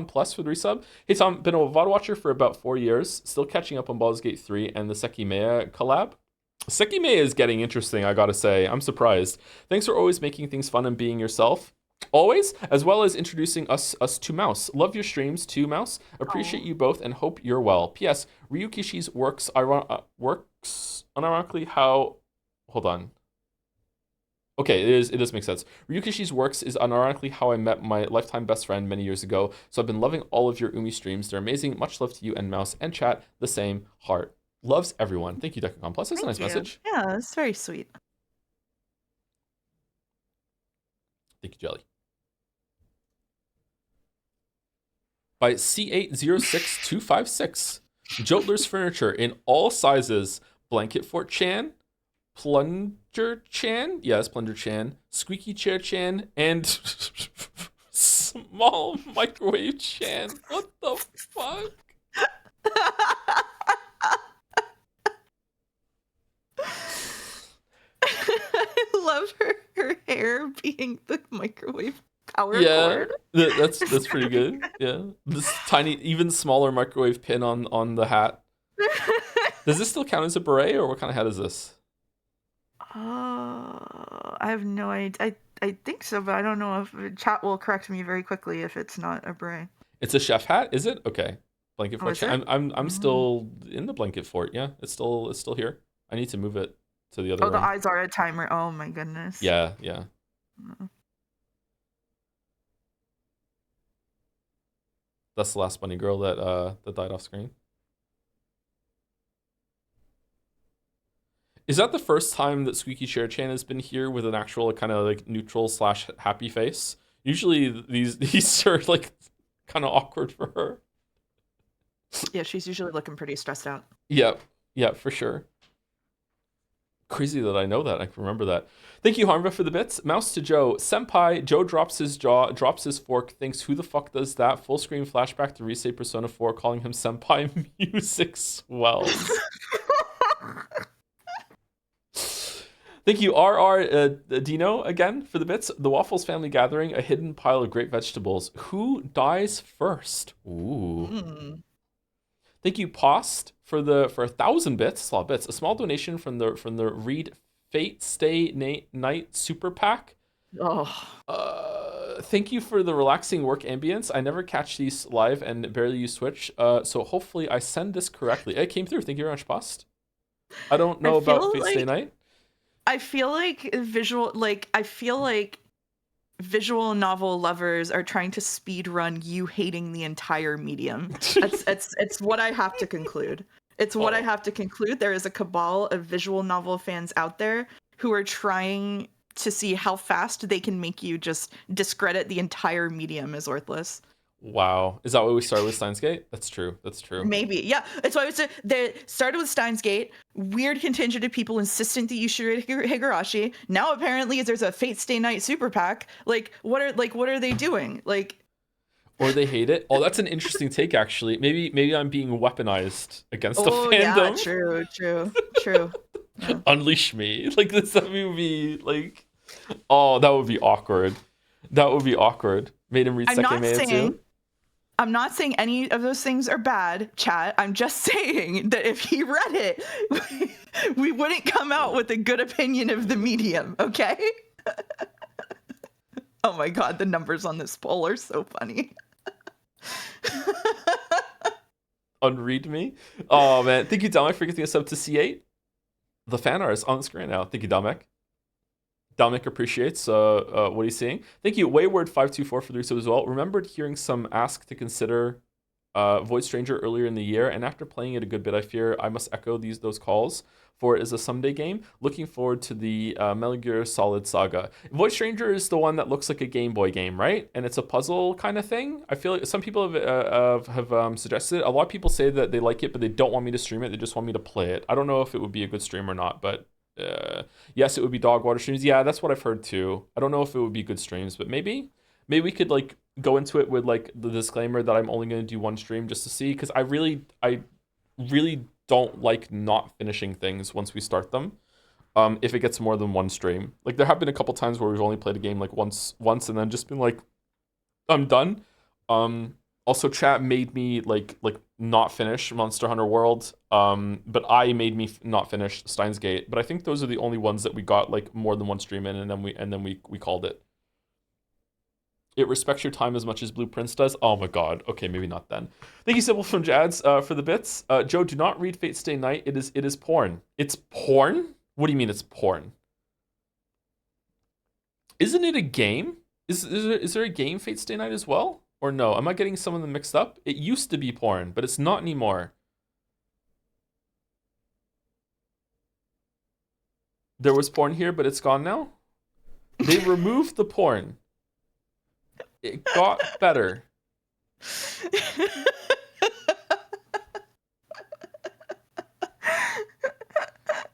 Plus for the resub. Hey Tom, been a VOD watcher for about 4 years, still catching up on Baldur's Gate 3 and the Sekimea collab. Sekimea is getting interesting, I gotta say. I'm surprised. Thanks for always making things fun and being yourself. Always, as well as introducing us to Mouse. Love your streams too, Mouse. Appreciate you both and hope you're well. P.S. Ryukishi's works unironically how... Hold on. Okay, it does make sense. Ryukishi's works is unironically how I met my lifetime best friend many years ago, so I've been loving all of your Umi streams. They're amazing. Much love to you and Mouse and chat. The same heart. Loves everyone. Thank you, Decagon Plus. That's a nice message. Yeah, that's very sweet. Thank you, Jelly. By C806256. Jotler's Furniture in all sizes. Blanket Fort Chan. Plunger Chan. Yes, Plunger Chan. Squeaky Chair Chan. And Small Microwave Chan. What the fuck? I love her hair being the microwave power cord. That's pretty good. Yeah, this tiny, even smaller microwave pin on the hat. Does this still count as a beret, or what kind of hat is this? I have no idea. I think so, but I don't know if chat will correct me very quickly if it's not a beret. It's a chef hat, is it? Okay, blanket fort. I'm still in the blanket fort. Yeah, it's still here. I need to move it to the other room. The eyes are a timer. Oh my goodness. Yeah. That's the last bunny girl that died off screen. Is that the first time that Squeaky Chair Chan has been here with an actual kind of like neutral / happy face? Usually these are like kind of awkward for her. Yeah, she's usually looking pretty stressed out. Yeah, for sure. Crazy that I know that. I can remember that. Thank you, Harmva, for the bits. Mouse to Joe. Senpai, Joe drops his jaw, drops his fork, thinks, who the fuck does that? Full screen flashback to Risei Persona 4, calling him Senpai. Music swells. Thank you, RR Dino, again, for the bits. The Waffles Family Gathering, a hidden pile of great vegetables. Who dies first? Ooh. Thank you, Post, for 1,000 bits. That's a lot of bits. A small donation from the Read Fate Stay Night Super Pack. Thank you for the relaxing work ambience. I never catch these live and barely use Twitch, so hopefully I send this correctly. It came through. Thank you very much, Post. I don't know about Fate Stay Night. I feel like visual novel lovers are trying to speed run you hating the entire medium. It's what I have to conclude. It's what I have to conclude. There is a cabal of visual novel fans out there who are trying to see how fast they can make you just discredit the entire medium as worthless. Wow. Is that what we started with Steins Gate? That's true. That's true. Maybe. Yeah. That's why I was they started with Steins Gate, weird contingent of people insistent that you should read Higurashi. Now apparently there's a Fate Stay Night super pack. Like what are they doing? Like, or they hate it. Oh, that's an interesting take actually. Maybe I'm being weaponized against the fandom. Yeah, true. Yeah. Unleash me. Like this that would be like, oh, that would be awkward. That would be awkward. Made him read Sekimea too. I'm not saying any of those things are bad, chat. I'm just saying that if he read it, we wouldn't come out with a good opinion of the medium, okay? Oh my god, the numbers on this poll are so funny. Unread me? Oh man, thank you, Dominic, for getting us up to C8. The fan art is on the screen now. Thank you, Dominic. Dominic appreciates what he's seeing. Thank you, Wayward524 for the resub as well. Remembered hearing some ask to consider Void Stranger earlier in the year, and after playing it a good bit, I fear I must echo those calls for it as a someday game. Looking forward to the Metal Gear Solid Saga. Void Stranger is the one that looks like a Game Boy game, right? And it's a puzzle kind of thing. I feel like some people have suggested it. A lot of people say that they like it, but they don't want me to stream it. They just want me to play it. I don't know if it would be a good stream or not, but yes, it would be dog water streams. Yeah, that's what I've heard too. I don't know if it would be good streams, but maybe we could like go into it with like the disclaimer that I'm only going to do one stream just to see, because I really don't like not finishing things once we start them. If it gets more than one stream, like there have been a couple times where we've only played a game like once and then just been like, I'm done. Also, chat made me like not finish Monster Hunter World, but I made me not finish Steins Gate. But I think those are the only ones that we got like more than one stream in, and then we called it. It respects your time as much as Blueprints does. Oh my god. Okay, maybe not then. Thank you, Sybil from Jads, for the bits. Joe, do not read Fate Stay Night. It is porn. It's porn? What do you mean it's porn? Isn't it a game? Is there a game Fate Stay Night as well? Or no? Am I getting some of them mixed up? It used to be porn, but it's not anymore. There was porn here, but it's gone now? They removed the porn. It got better.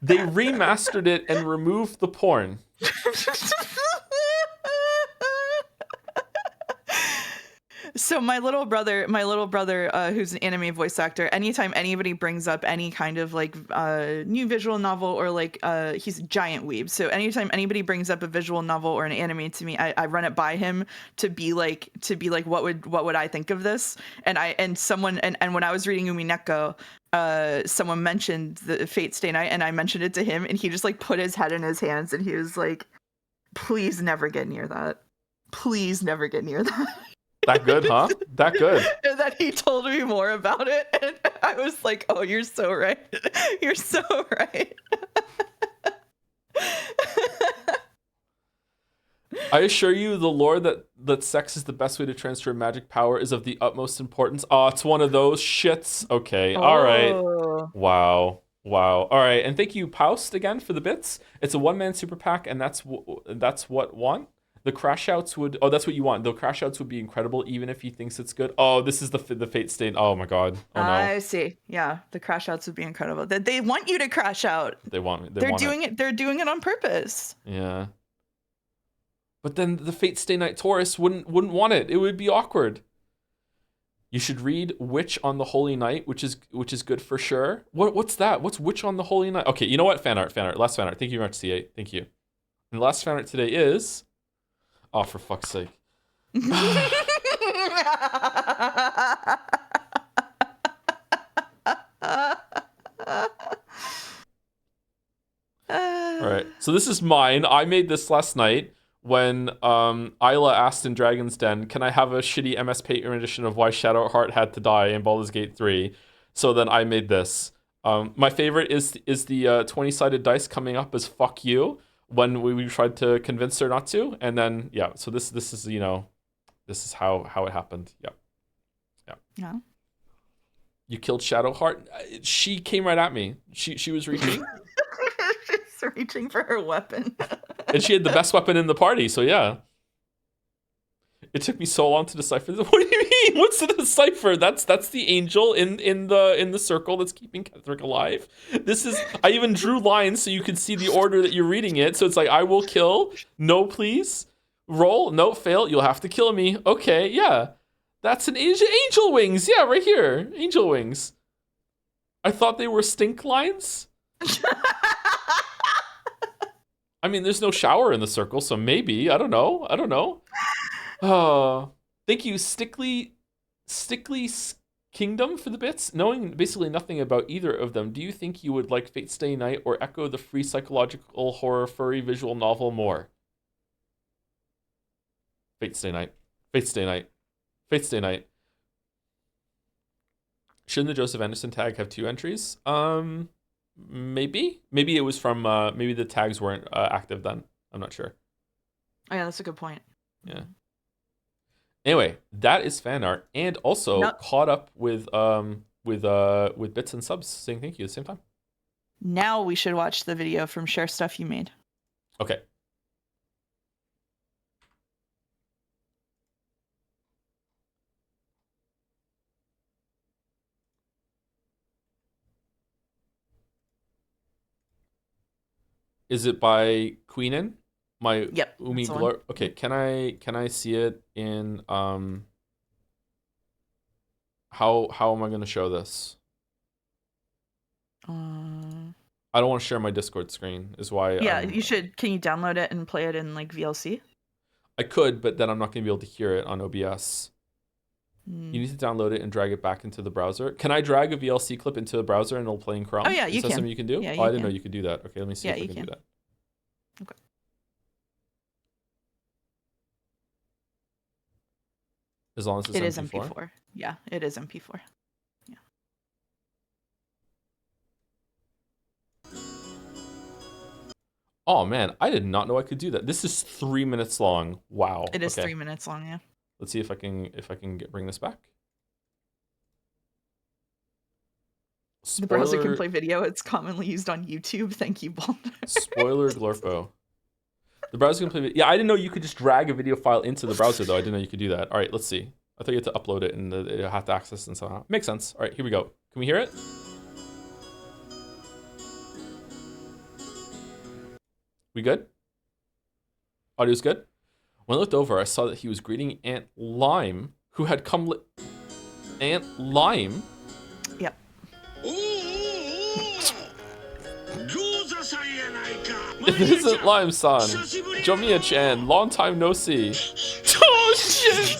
They remastered it and removed the porn. So my little brother, who's an anime voice actor, anytime anybody brings up any kind of like new visual novel or like he's a giant weeb. So anytime anybody brings up a visual novel or an anime to me, I run it by him to be like what would I think of this? And when I was reading Umineko, someone mentioned the Fate Stay Night, and I mentioned it to him, and he just like put his head in his hands and he was like, "Please never get near that. Please never get near that." That good, huh? That good. And then he told me more about it, and I was like, "Oh, you're so right. You're so right." I assure you, the lore that sex is the best way to transfer magic power is of the utmost importance. Oh, it's one of those shits. Okay, all right. Wow. All right, and thank you, Paust, again for the bits. It's a one-man super pack, and that's what want. The crash outs would... Oh, that's what you want. The crash outs would be incredible, even if he thinks it's good. Oh, this is the Fate Stain. Oh, my God. Oh, no. I see. Yeah, the crash outs would be incredible. They want you to crash out. They're doing it. They're doing it on purpose. Yeah. But then the Fate Stay Night Taurus wouldn't want it. It would be awkward. You should read Witch on the Holy Night, which is good for sure. What's that? What's Witch on the Holy Night? Okay, you know what? Fan art. Last fan art. Thank you very much, C8. Thank you. And the last fan art today is... Oh, for fuck's sake. All right. So this is mine. I made this last night when Isla asked in Dragon's Den, can I have a shitty MS Paint edition of Why Shadowheart Had to Die in Baldur's Gate 3? So then I made this. My favorite is the 20-sided dice coming up as fuck you, when we tried to convince her not to, and then yeah, so this is this is how it happened. Yeah. You killed Shadowheart. She came right at me. She was reaching. She's reaching for her weapon. And she had the best weapon in the party, so yeah. It took me so long to decipher this. What do you mean? What's the decipher? That's the angel in the circle that's keeping Ketherick alive. This is, I even drew lines so you could see the order that you're reading it. So it's like, I will kill. No, please. Roll. No, fail. You'll have to kill me. Okay, yeah. That's an angel wings. Yeah, right here. Angel wings. I thought they were stink lines. I mean, there's no shower in the circle, so maybe. I don't know. Oh, thank you, Stickly Kingdom for the bits. Knowing basically nothing about either of them, do you think you would like Fate Stay Night or Echo the free psychological horror furry visual novel more? Fate Stay Night. Fate Stay Night. Fate Stay Night. Shouldn't the Joseph Anderson tag have 2 entries? Maybe. Maybe it was from, maybe the tags weren't active then. I'm not sure. Oh, yeah, that's a good point. Yeah. Anyway, that is fan art, and also caught up with bits and subs saying thank you at the same time. Now we should watch the video from Share Stuff You Made. Okay. Is it by Queenan? My Umi Glor. Okay, can I see it in how am I gonna show this? I don't want to share my Discord screen. Is why. Yeah, you should. Can you download it and play it in like VLC? I could, but then I'm not gonna be able to hear it on OBS. You need to download it and drag it back into the browser. Can I drag a VLC clip into the browser and it'll play in Chrome? Oh yeah, you Is that can. something you can do? Yeah, I didn't know you could do that. Okay, let me see if I can do that. Okay. As long as it's it MP4? is MP4. Yeah, it is MP4. Yeah. Oh man, I did not know I could do that. This is 3 minutes long. Wow. It is 3 minutes long, yeah. Let's see if I can bring this back. The browser can play video. It's commonly used on YouTube. Thank you, Baldur. Spoiler Glorfo. The browser can play video. Yeah, I didn't know you could just drag a video file into the browser, though. I didn't know you could do that. All right, let's see. I thought you had to upload it and you have to access it somehow. Makes sense. All right, here we go. Can we hear it? We good? Audio's good? When I looked over, I saw that he was greeting Aunt Lime, who had come... Aunt Lime? Yep. It isn't Lime-san. Jomiya-chan, long time no see. Oh shit!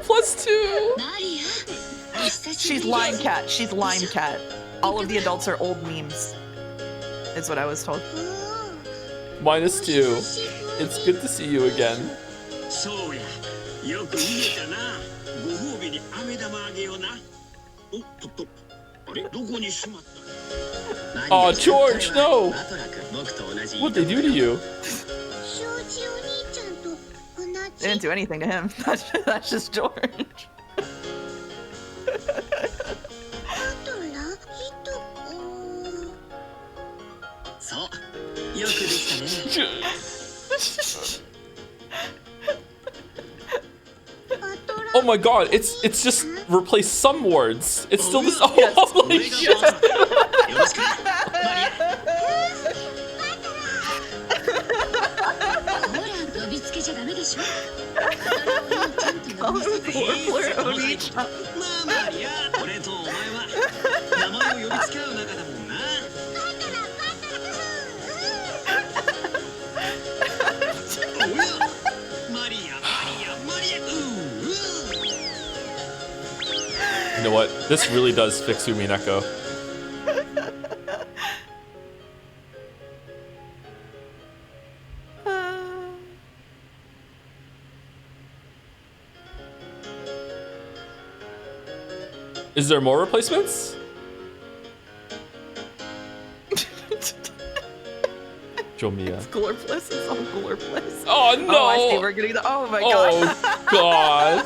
+2! She's Lime Cat. She's Lime Cat. All of the adults are old memes. Is what I was told. -2. It's good to see you again. Oh, George, no! What'd they do to you? They didn't do anything to him. That's just George. Oh my god, it's just replaced some words. It's still this. Oh, yes. holy shit! You know what? This really does fix Umineko. Is there more replacements? Jomiya. It's Glorpless. It's all Glorpless. Oh no! Oh, I see. We're getting the. Oh my god. Oh god.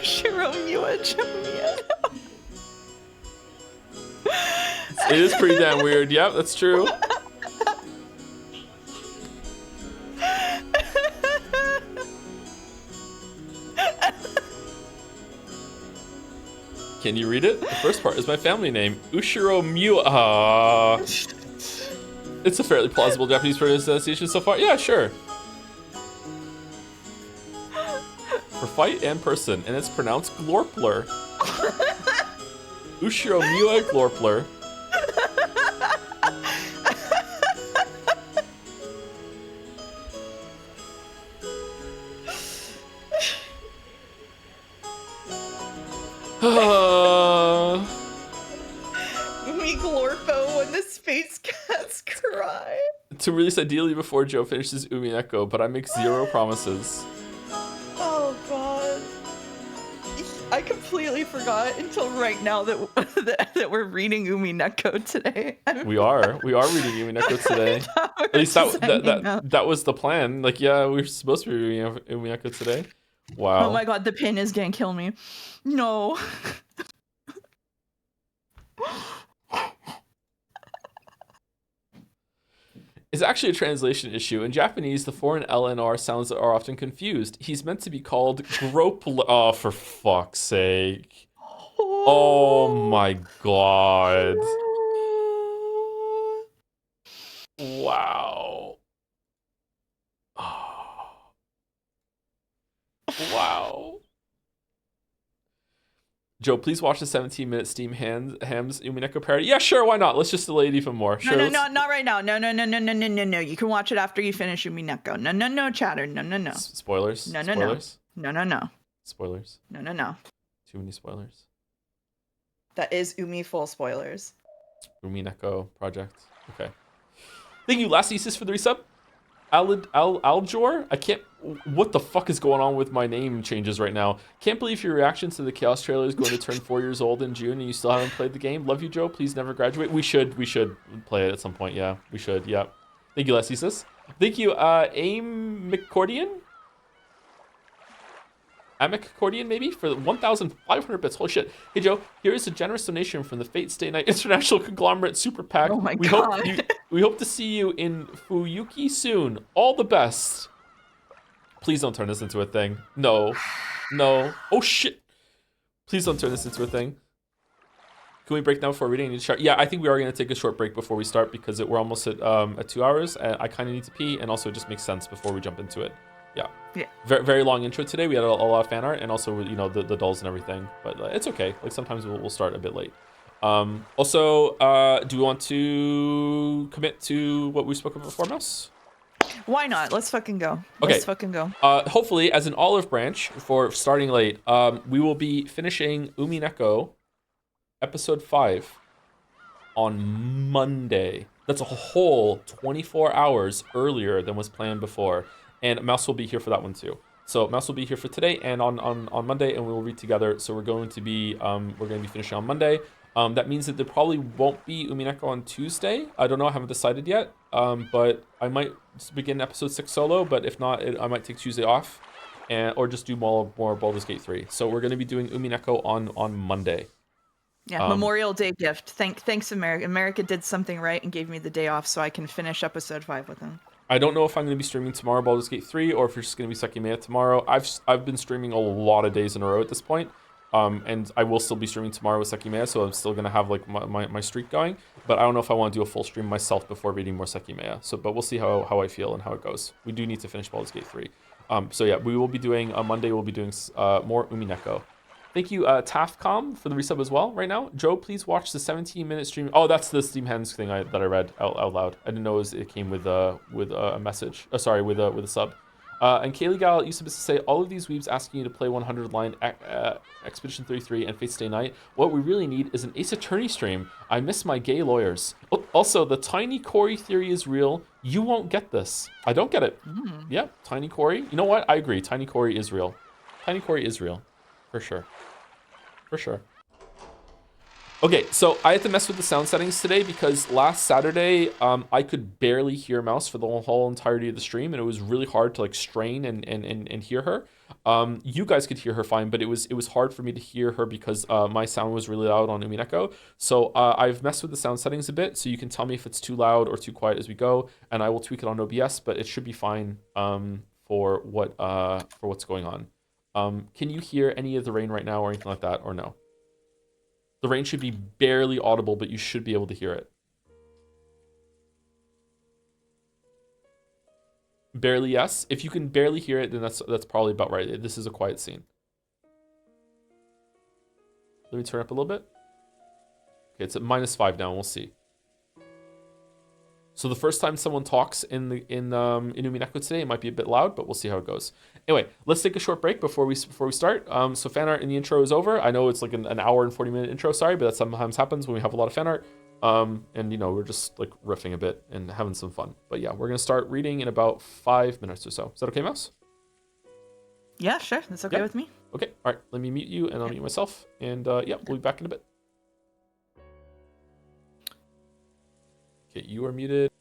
Shiromua Jomiya. It is pretty damn weird. Yep, that's true. Can you read it? The first part is my family name, Ushiro Miu. It's a fairly plausible Japanese pronunciation so far. Yeah, sure. For fight and person, and it's pronounced Glorpler. Ushiro Miu Glorpler. Me Glorpo when the space cats cry. To release ideally before Joe finishes Umineko, but I make zero promises. Oh god. I completely forgot until right now that we're reading Umineko today. We are reading Umineko today. At least that was the plan. Like, yeah, we were supposed to be reading Umineko today. Wow. Oh my god, the pin is gonna kill me. No. It's actually a translation issue. In Japanese, the foreign L and R sounds are often confused. He's meant to be called grope. Oh, for fuck's sake. Oh my god. Wow. Oh. Wow. Joe, please watch the 17-minute Steam Hams Umineko parody. Yeah, sure, why not? Let's just delay it even more. Sure, no, not right now. No. You can watch it after you finish Umineko. No, chatter. No. Spoilers? No. Spoilers? No. Spoilers? No. Too many spoilers. That is Umi full spoilers. Umineko project. Okay. Thank you, Last Thesis, for the resub. Aljor? I can't... What the fuck is going on with my name changes right now? Can't believe your reaction to the Chaos trailer is going to turn 4 years old in June and you still haven't played the game. Love you, Joe. Please never graduate. We should play it at some point. Yeah, we should. Yeah. Thank you, Lestisis. Thank you, Aim McCordian? Amic Cordian, maybe, for 1,500 bits. Holy shit. Hey, Joe, here is a generous donation from the Fate Stay Night International Conglomerate Super PAC. Oh my god. We hope to see you in Fuyuki soon. All the best. Please don't turn this into a thing. No. Oh, shit. Please don't turn this into a thing. Can we break now before reading? I need to start. Yeah, I think we are going to take a short break before we start because we're almost at 2 hours. And I kind of need to pee, and also it just makes sense before we jump into it. Yeah. Very, very long intro today. We had a lot of fan art and also, you know, the dolls and everything. But it's okay. Like sometimes we'll start a bit late. Also, do we want to commit to what we spoke about before, Mouse? Why not? Let's fucking go. Okay. Let's fucking go. Hopefully, as an olive branch for starting late, we will be finishing Umineko episode 5 on Monday. That's a whole 24 hours earlier than was planned before. And Mouse will be here for that one too. So Mouse will be here for today and on Monday, and we will read together. So we're going to be finishing on Monday. That means that there probably won't be Umineko on Tuesday. I don't know. I haven't decided yet. But I might begin episode 6 solo. But if not, I might take Tuesday off, or just do more Baldur's Gate 3. So we're going to be doing Umineko on Monday. Yeah, Memorial Day gift. Thanks, America. America did something right and gave me the day off so I can finish episode 5 with them. I don't know if I'm going to be streaming tomorrow Baldur's Gate 3 or if it's just going to be Sekimea tomorrow. I've been streaming a lot of days in a row at this point. And I will still be streaming tomorrow with Sekimea, so I'm still going to have like my streak going. But I don't know if I want to do a full stream myself before reading more Sekimea. But we'll see how I feel and how it goes. We do need to finish Baldur's Gate 3. So yeah, we will be doing, on Monday we'll be doing more Umineko. Thank you, Tafcom, for the resub as well right now. Joe, please watch the 17-minute stream. Oh, that's the Steam Hands thing that I read out loud. I didn't know it came with a message. Sorry, with a sub. And Kaylee Gal used to say, all of these weebs asking you to play 100 line Expedition 33 and Fate Stay Night. What we really need is an Ace Attorney stream. I miss my gay lawyers. Also, the Tiny Corey theory is real. You won't get this. I don't get it. Yeah, Tiny Corey. You know what? I agree. Tiny Corey is real. Tiny Corey is real. For sure. Okay, so I had to mess with the sound settings today because last Saturday, I could barely hear Mouse for the whole entirety of the stream, and it was really hard to like strain and hear her. You guys could hear her fine, but it was hard for me to hear her because my sound was really loud on Umineko. So I've messed with the sound settings a bit, so you can tell me if it's too loud or too quiet as we go, and I will tweak it on OBS, but it should be fine for what's going on. Can you hear any of the rain right now or anything like that, or no? The rain should be barely audible, but you should be able to hear it. Barely, yes. If you can barely hear it, then that's probably about right. This is a quiet scene. Let me turn up a little bit. Okay, it's at -5 now. We'll see. So the first time someone talks in Umineko today, it might be a bit loud, but we'll see how it goes. Anyway, let's take a short break before we start. So fan art in the intro is over. I know it's like an hour and 40-minute intro. Sorry, but that sometimes happens when we have a lot of fan art. And we're just like riffing a bit and having some fun. But yeah, we're gonna start reading in about 5 minutes or so. Is that okay, Mouse? Yeah, sure. That's okay with me. Okay. All right. Let me mute you, and I'll mute myself. And yeah, we'll be back in a bit. Okay, you are muted.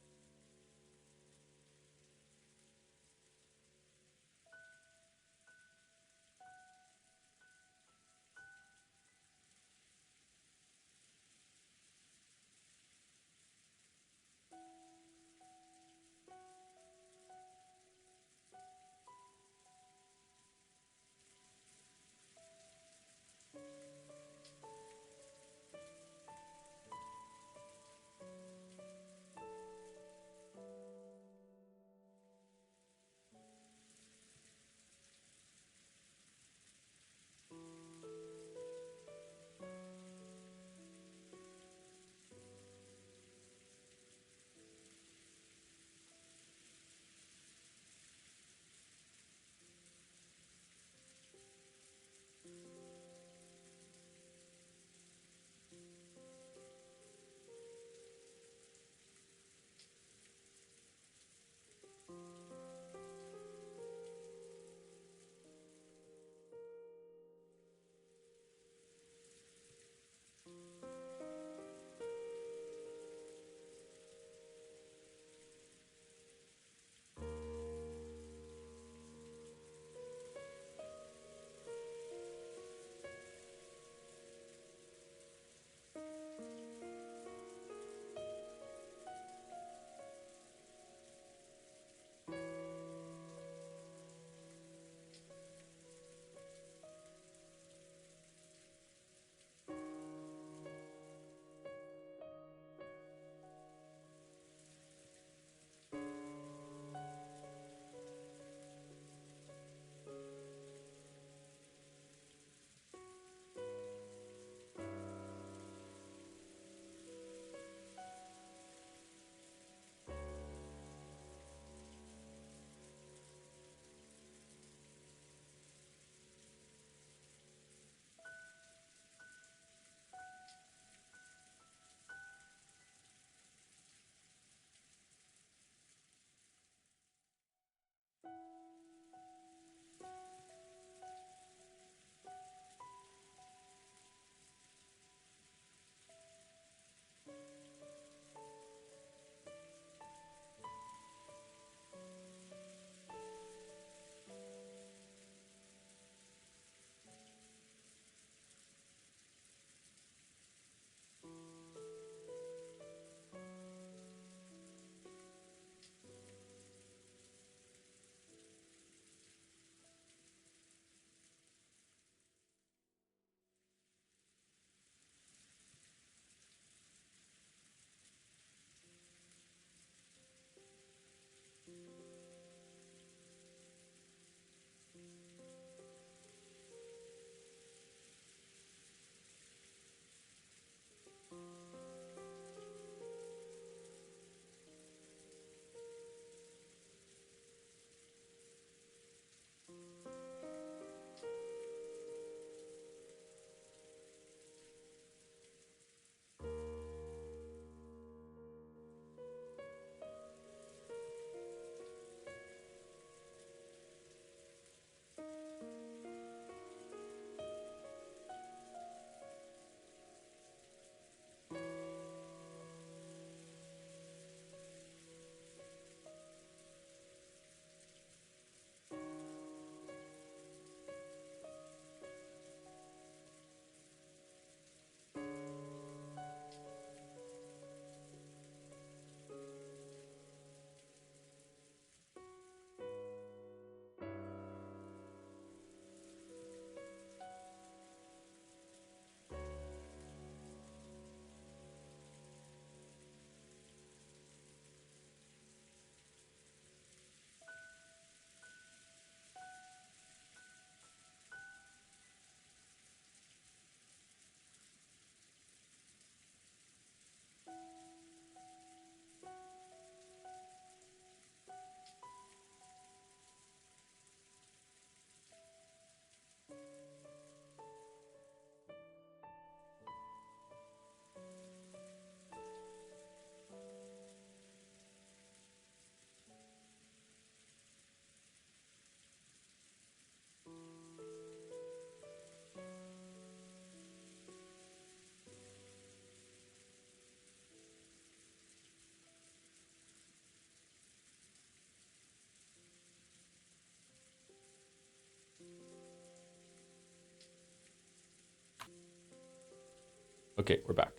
Okay, we're back.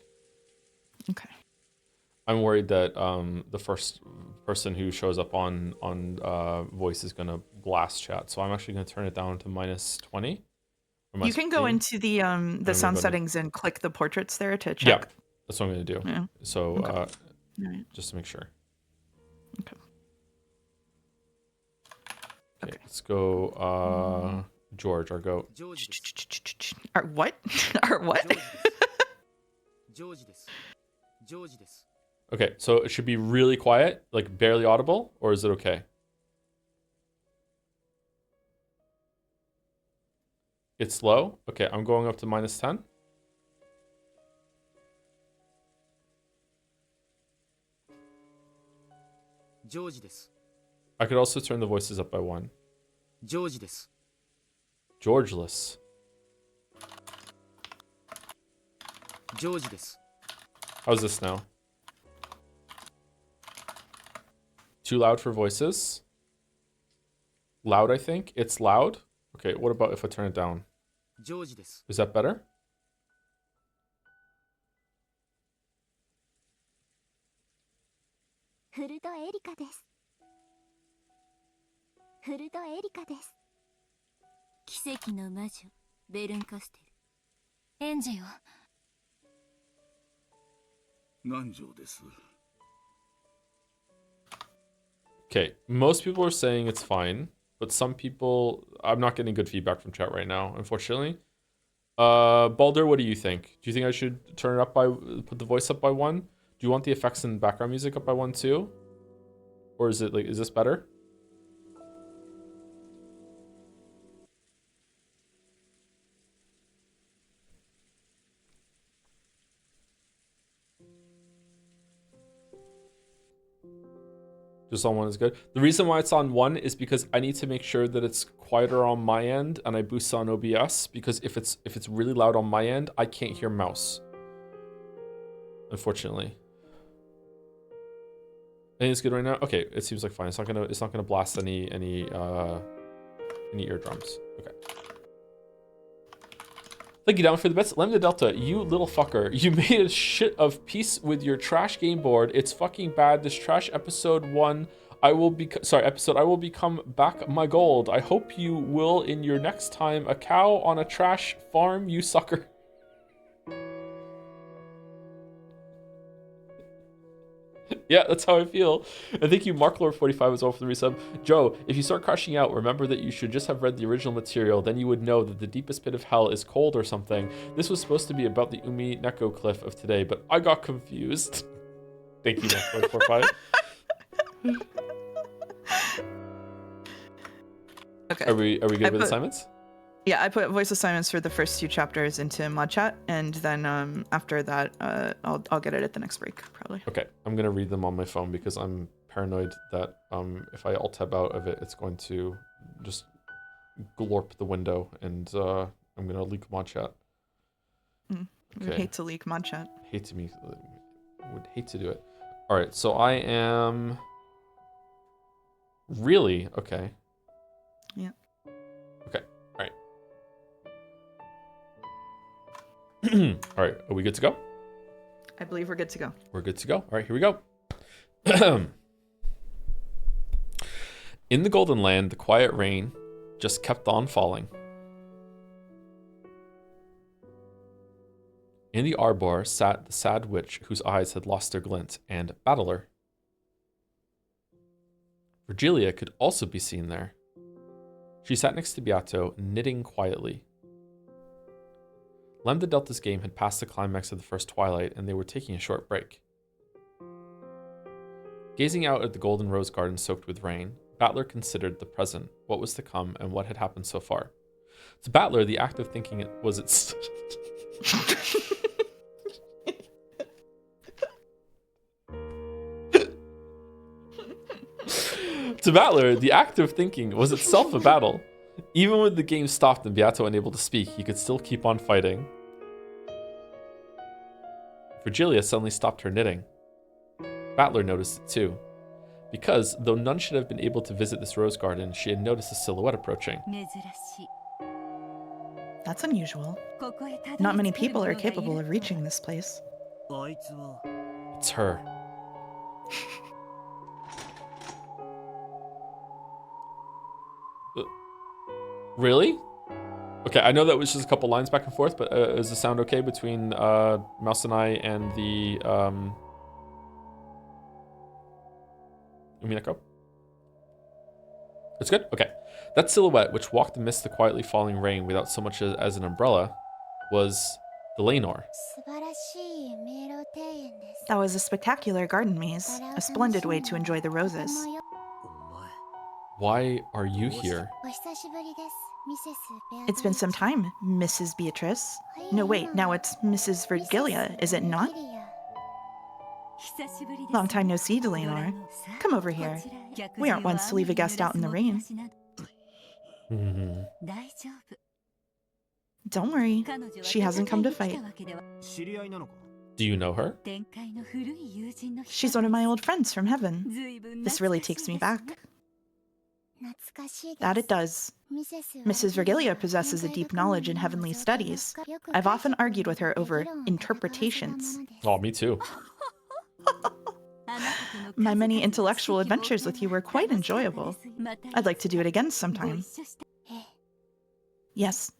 Okay. I'm worried that the first person who shows up on voice is gonna blast chat, so I'm actually gonna turn it down to -20. You can go into the sound everybody. settings and click the portraits there to check. Yeah, that's what I'm gonna do. Yeah. So Okay. Right. just to make sure. Okay. Okay, let's go. George, our goat. Our what? Our what? Okay, so it should be really quiet, like barely audible, or is it okay? It's low? Okay, I'm going up to -10. I could also turn the voices up by 1. Georgeless. How's this now? Too loud for voices? Loud, I think. It's loud. Okay, what about if I turn it down? Is that better? Okay, most people are saying it's fine, but some people, I'm not getting good feedback from chat right now, unfortunately. Baldur, what do you think? Do you think I should turn it up put the voice up by 1? Do you want the effects and background music up by 1 too? Or is this better? Just on 1 is good. The reason why it's on 1 is because I need to make sure that it's quieter on my end and I boost on OBS, because if it's really loud on my end, I can't hear mouse. Unfortunately. I think it's good right now. Okay, it seems like fine. It's not gonna blast any eardrums. Okay. Thank you, down for the bets. Lambda Delta, you little fucker. You made a shit of peace with your trash game board. It's fucking bad. This trash episode 1, I will become back my gold. I hope you will in your next time. A cow on a trash farm, you sucker. Yeah, that's how I feel. And thank you, MarkLord45 as well for the resub. Joe, if you start crashing out, remember that you should just have read the original material. Then you would know that the deepest pit of hell is cold or something. This was supposed to be about the Umineko cliff of today, but I got confused. Thank you, MarkLord45. Okay. Are we good with assignments? Yeah, I put voice assignments for the first 2 chapters into mod chat, and then after that, I'll get it at the next break probably. Okay, I'm gonna read them on my phone because I'm paranoid that if I alt tab out of it, it's going to just glorp the window, and I'm gonna leak mod chat. Okay. I would hate to leak mod chat. Would hate to do it. All right, so I am really okay. Yeah. Okay. All right. All right, are we good to go? I believe we're good to go. We're good to go. All right, here we go. In the Golden Land, the quiet rain just kept on falling. In the arbor sat the sad witch whose eyes had lost their glint, and Battler. Virgilia could also be seen there. She sat next to Beato, knitting quietly. Lambda Delta's game had passed the climax of the first twilight, and they were taking a short break. Gazing out at the golden rose garden soaked with rain, Battler considered the present, what was to come, and what had happened so far. To Battler, the act of thinking was its... To Battler, the act of thinking was itself a battle. Even with the game stopped and Beato unable to speak, he could still keep on fighting. Virgilia suddenly stopped her knitting. Battler noticed it too. Because, though none should have been able to visit this rose garden, she had noticed a silhouette approaching. That's unusual. Not many people are capable of reaching this place. It's her. Really? Okay, I know that was just a couple lines back and forth, but is the sound okay between Mouse and I and the Umineko? It's good? Okay. That silhouette, which walked amidst the quietly falling rain without so much as an umbrella, was the Lenor. That was a spectacular garden maze, a splendid way to enjoy the roses. Why are you here? It's been some time, Mrs. Beatrice. No, wait, now it's Mrs. Virgilia, is it not? Long time no see, Delanor. Come over here. We aren't ones to leave a guest out in the rain. Don't worry, she hasn't come to fight. Do you know her? She's one of my old friends from heaven. This really takes me back. That it does. Mrs. Virgilia possesses a deep knowledge in heavenly studies. I've often argued with her over interpretations. Oh, me too. My many intellectual adventures with you were quite enjoyable. I'd like to do it again sometime. Yes,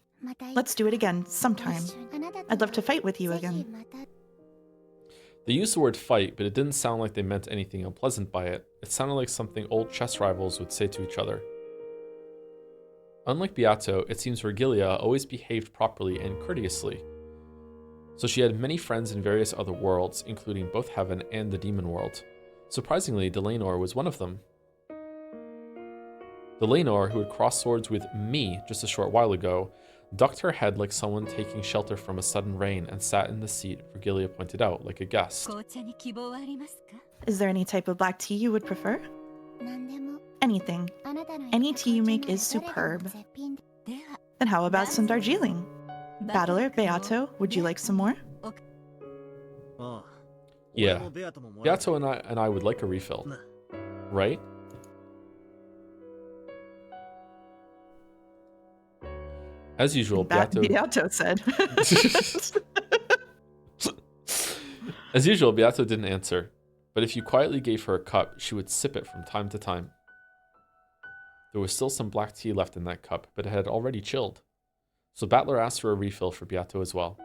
let's do it again sometime. I'd love to fight with you again. They used the word fight, but it didn't sound like they meant anything unpleasant by it. It sounded like something old chess rivals would say to each other. Unlike Beato, it seems Virgilia always behaved properly and courteously. So she had many friends in various other worlds, including both heaven and the demon world. Surprisingly, Delanor was one of them. Delanor, who had crossed swords with me just a short while ago, ducked her head like someone taking shelter from a sudden rain and sat in the seat Virgilia pointed out, like a guest. Is there any type of black tea you would prefer? Anything. Any tea you make is superb. Then how about some Darjeeling? Battler, Beato, would you like some more? Yeah, Beato and I would like a refill. Right? As usual, Beato said. As usual, Beato didn't answer, but if you quietly gave her a cup, she would sip it from time to time. There was still some black tea left in that cup, but it had already chilled. So Battler asked for a refill for Beato as well.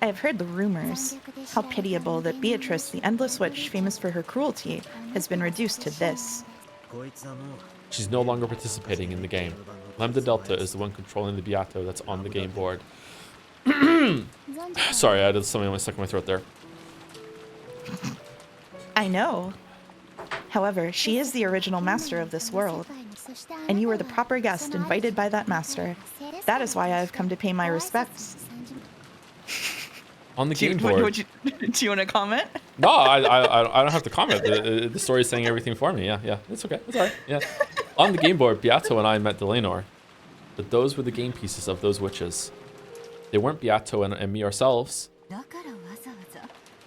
I have heard the rumors. How pitiable that Beatrice, the endless witch famous for her cruelty, has been reduced to this. She's no longer participating in the game. Lambda Delta is the one controlling the Beato that's on the game board. Sorry, I had something stuck in my throat there. I know. However, she is the original master of this world, and you are the proper guest invited by that master. That is why I have come to pay my respects. On the game board. Do you want to comment? No, I don't have to comment. The story is saying everything for me. Yeah, it's okay. It's all right. Yeah. On the game board, Beato and I met Delanor, but those were the game pieces of those witches. They weren't Beato and me ourselves.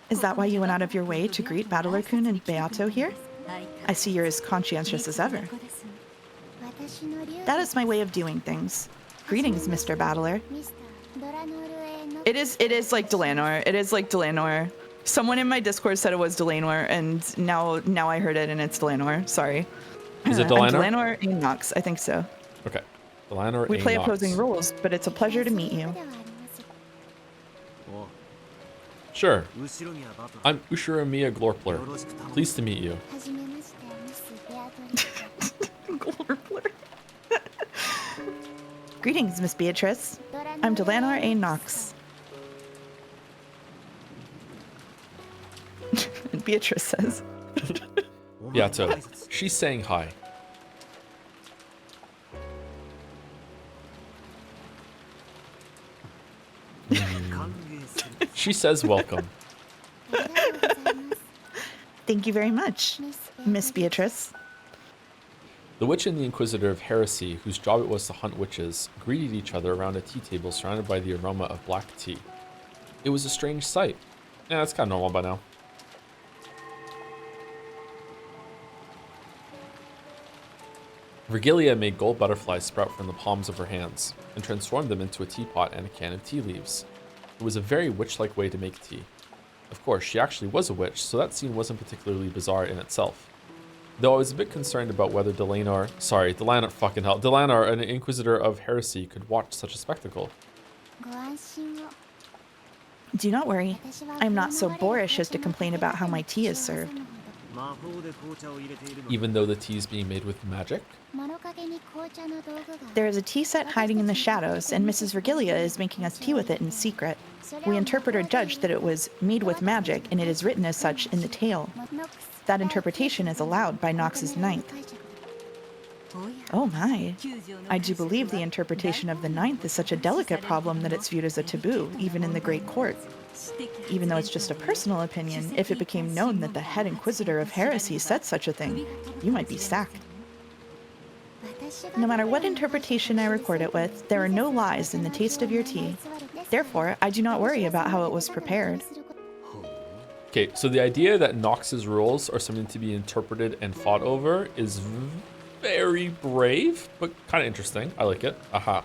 Is that why you went out of your way to greet Battler-kun and Beato here? I see you're as conscientious as ever. That is my way of doing things. Greetings, Mr. Battler. It is like Delanor. It is like Delanor. Someone in my Discord said it was Delanor, and now I heard it and it's Delanor. Sorry. Is it Delanor? Delanor A. Nox, I think so. Okay. Delanor We A. play Nox. opposing rules, but it's a pleasure to meet you. Sure. I'm Ushiramiya Glorpler. Pleased to meet you. Glorpler. Greetings, Miss Beatrice. I'm Delanor A. Nox. And Beatrice says. Beato, she's saying hi. She says welcome. Thank you very much, Miss Beatrice. The witch and the Inquisitor of Heresy, whose job it was to hunt witches, greeted each other around a tea table surrounded by the aroma of black tea. It was a strange sight. Yeah, that's kind of normal by now. Virgilia made gold butterflies sprout from the palms of her hands, and transformed them into a teapot and a can of tea leaves. It was a very witch-like way to make tea. Of course, she actually was a witch, so that scene wasn't particularly bizarre in itself. Though I was a bit concerned about whether Delanar, an inquisitor of heresy, could watch such a spectacle. Do not worry. I am not so boorish as to complain about how my tea is served. Even though the tea is being made with magic? There is a tea set hiding in the shadows, and Mrs. Virgilia is making us tea with it in secret. We interpreter judged that it was made with magic, and it is written as such in the tale. That interpretation is allowed by Nox's ninth. Oh my. I do believe the interpretation of the ninth is such a delicate problem that it's viewed as a taboo, even in the Great Court. Even though it's just a personal opinion, if it became known that the head inquisitor of heresy said such a thing, you might be sacked. No matter what interpretation I record it with, there are no lies in the taste of your tea. Therefore, I do not worry about how it was prepared. Okay, so the idea that Nox's rules are something to be interpreted and fought over is very brave, but kind of interesting. I like it. Aha.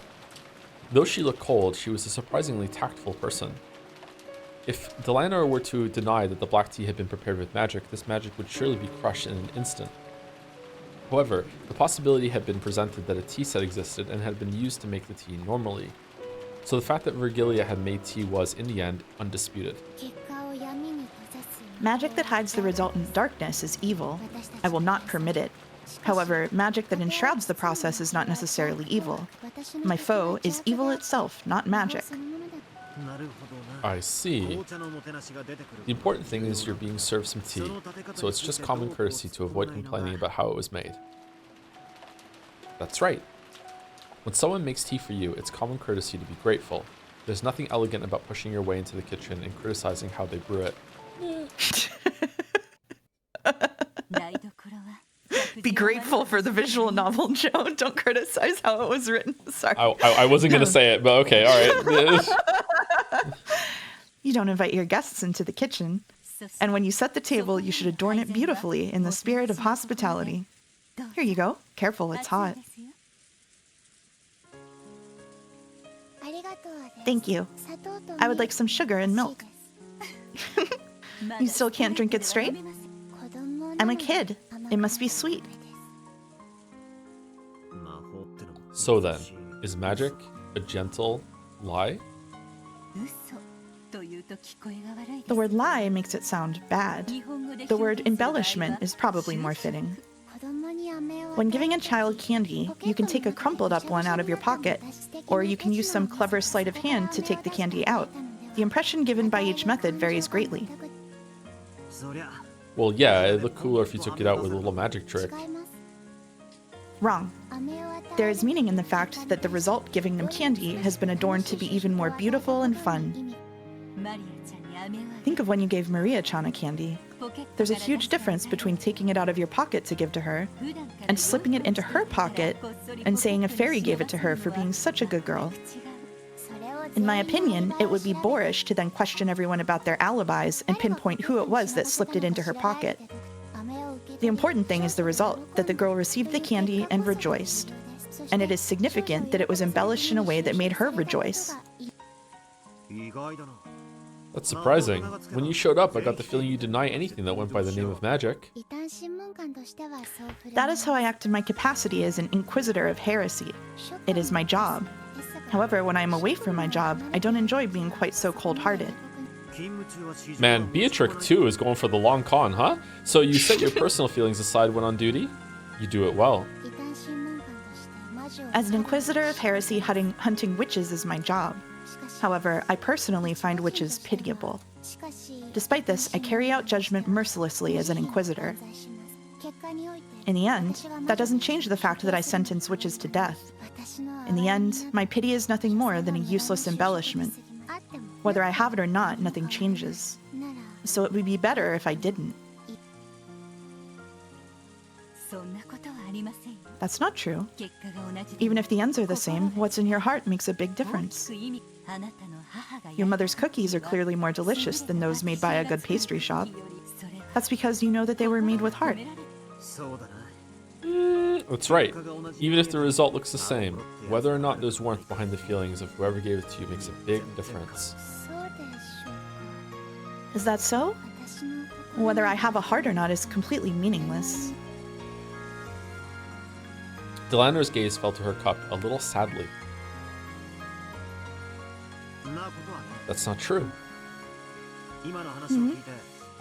Though she looked cold, she was a surprisingly tactful person. If Delanar were to deny that the black tea had been prepared with magic, this magic would surely be crushed in an instant. However, the possibility had been presented that a tea set existed and had been used to make the tea normally. So the fact that Virgilia had made tea was, in the end, undisputed. Magic that hides the resultant darkness is evil. I will not permit it. However, magic that enshrouds the process is not necessarily evil. My foe is evil itself, not magic. I see. The important thing is you're being served some tea, so it's just common courtesy to avoid complaining about how it was made. That's right. When someone makes tea for you, it's common courtesy to be grateful. There's nothing elegant about pushing your way into the kitchen and criticizing how they brew it. Be grateful for the visual novel, Joe. Don't criticize how it was written. Sorry. I wasn't going to say it, but okay, all right. You don't invite your guests into the kitchen. And when you set the table, you should adorn it beautifully in the spirit of hospitality. Here you go. Careful, it's hot. Thank you. I would like some sugar and milk. You still can't drink it straight? I'm a kid. It must be sweet. So then, is magic a gentle lie? The word lie makes it sound bad. The word embellishment is probably more fitting. When giving a child candy, you can take a crumpled up one out of your pocket, or you can use some clever sleight of hand to take the candy out. The impression given by each method varies greatly. Well, yeah, it'd look cooler if you took it out with a little magic trick. Wrong. There is meaning in the fact that the result, giving them candy, has been adorned to be even more beautiful and fun. Think of when you gave Maria-chan a candy. There's a huge difference between taking it out of your pocket to give to her and slipping it into her pocket and saying a fairy gave it to her for being such a good girl. In my opinion, it would be boorish to then question everyone about their alibis and pinpoint who it was that slipped it into her pocket. The important thing is the result, that the girl received the candy and rejoiced. And it is significant that it was embellished in a way that made her rejoice. That's surprising. When you showed up, I got the feeling you deny anything that went by the name of magic. That is how I act in my capacity as an inquisitor of heresy. It is my job. However, when I am away from my job, I don't enjoy being quite so cold-hearted. Man, Beatrix too is going for the long con, huh? So you set your personal feelings aside when on duty? You do it well. As an inquisitor of heresy, hunting witches is my job. However, I personally find witches pitiable. Despite this, I carry out judgment mercilessly as an inquisitor. In the end, that doesn't change the fact that I sentence witches to death. In the end, my pity is nothing more than a useless embellishment. Whether I have it or not, nothing changes. So it would be better if I didn't. That's not true. Even if the ends are the same, what's in your heart makes a big difference. Your mother's cookies are clearly more delicious than those made by a good pastry shop. That's because you know that they were made with heart. That's right. Even if the result looks the same, whether or not there's warmth behind the feelings of whoever gave it to you makes a big difference. Is that so? Whether I have a heart or not is completely meaningless. Delanor's gaze fell to her cup a little sadly. That's not true.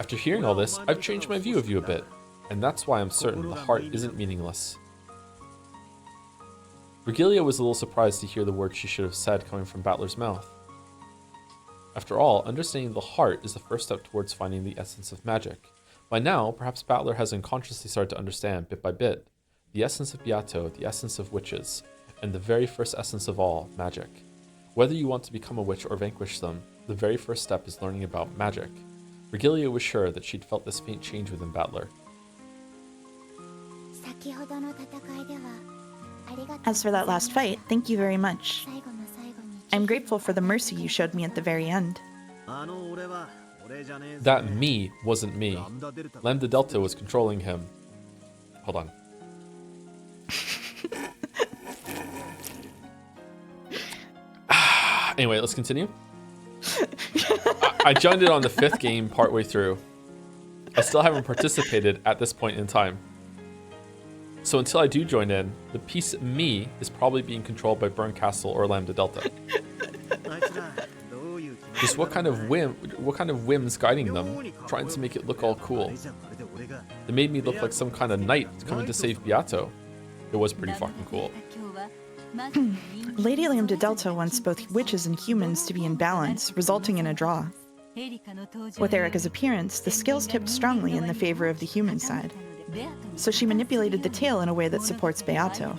After hearing all this, I've changed my view of you a bit, and that's why I'm certain the heart isn't meaningless. Virgilia was a little surprised to hear the words she should have said coming from Battler's mouth. After all, understanding the heart is the first step towards finding the essence of magic. By now, perhaps Battler has unconsciously started to understand, bit by bit, the essence of Beato, the essence of witches, and the very first essence of all, magic. Whether you want to become a witch or vanquish them, the very first step is learning about magic. Virgilia was sure that she'd felt this faint change within Battler. As for that last fight, thank you very much. I'm grateful for the mercy you showed me at the very end. That me wasn't me. Lambda Delta was controlling him. Hold on. Anyway, let's continue. I joined it on the 5th game partway through. I still haven't participated at this point in time. So until I do join in, the piece me is probably being controlled by Burncastle or Lambda Delta. Just what kind of whim's guiding them, trying to make it look all cool. They made me look like some kind of knight coming to save Beato. It was pretty fucking cool. Lady Lambda Delta wants both witches and humans to be in balance, resulting in a draw. With Erica's appearance, the scales tipped strongly in the favor of the human side. So she manipulated the tale in a way that supports Beato.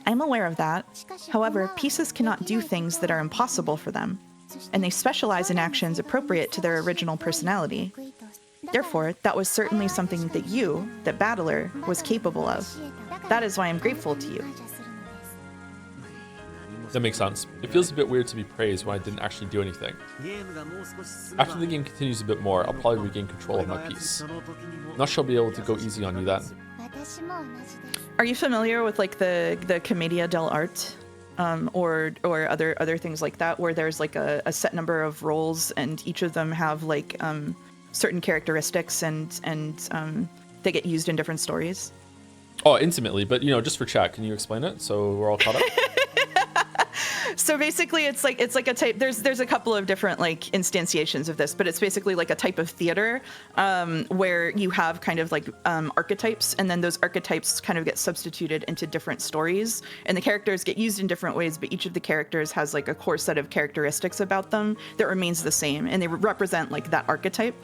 I'm aware of that. However, pieces cannot do things that are impossible for them, and they specialize in actions appropriate to their original personality. Therefore, that was certainly something that you, the battler, was capable of. That is why I'm grateful to you. That makes sense. It feels a bit weird to be praised when I didn't actually do anything. After the game continues a bit more, I'll probably regain control of my piece. Not sure I'll be able to go easy on you then. Are you familiar with like the Commedia dell'arte, or other things like that, where there's like a set number of roles and each of them have like certain characteristics and they get used in different stories? Oh, intimately, but just for chat, can you explain it so we're all caught up? So basically, it's like a type. There's a couple of different like instantiations of this, but it's basically like a type of theater where you have kind of like archetypes, and then those archetypes kind of get substituted into different stories, and the characters get used in different ways. But each of the characters has like a core set of characteristics about them that remains the same, and they represent like that archetype.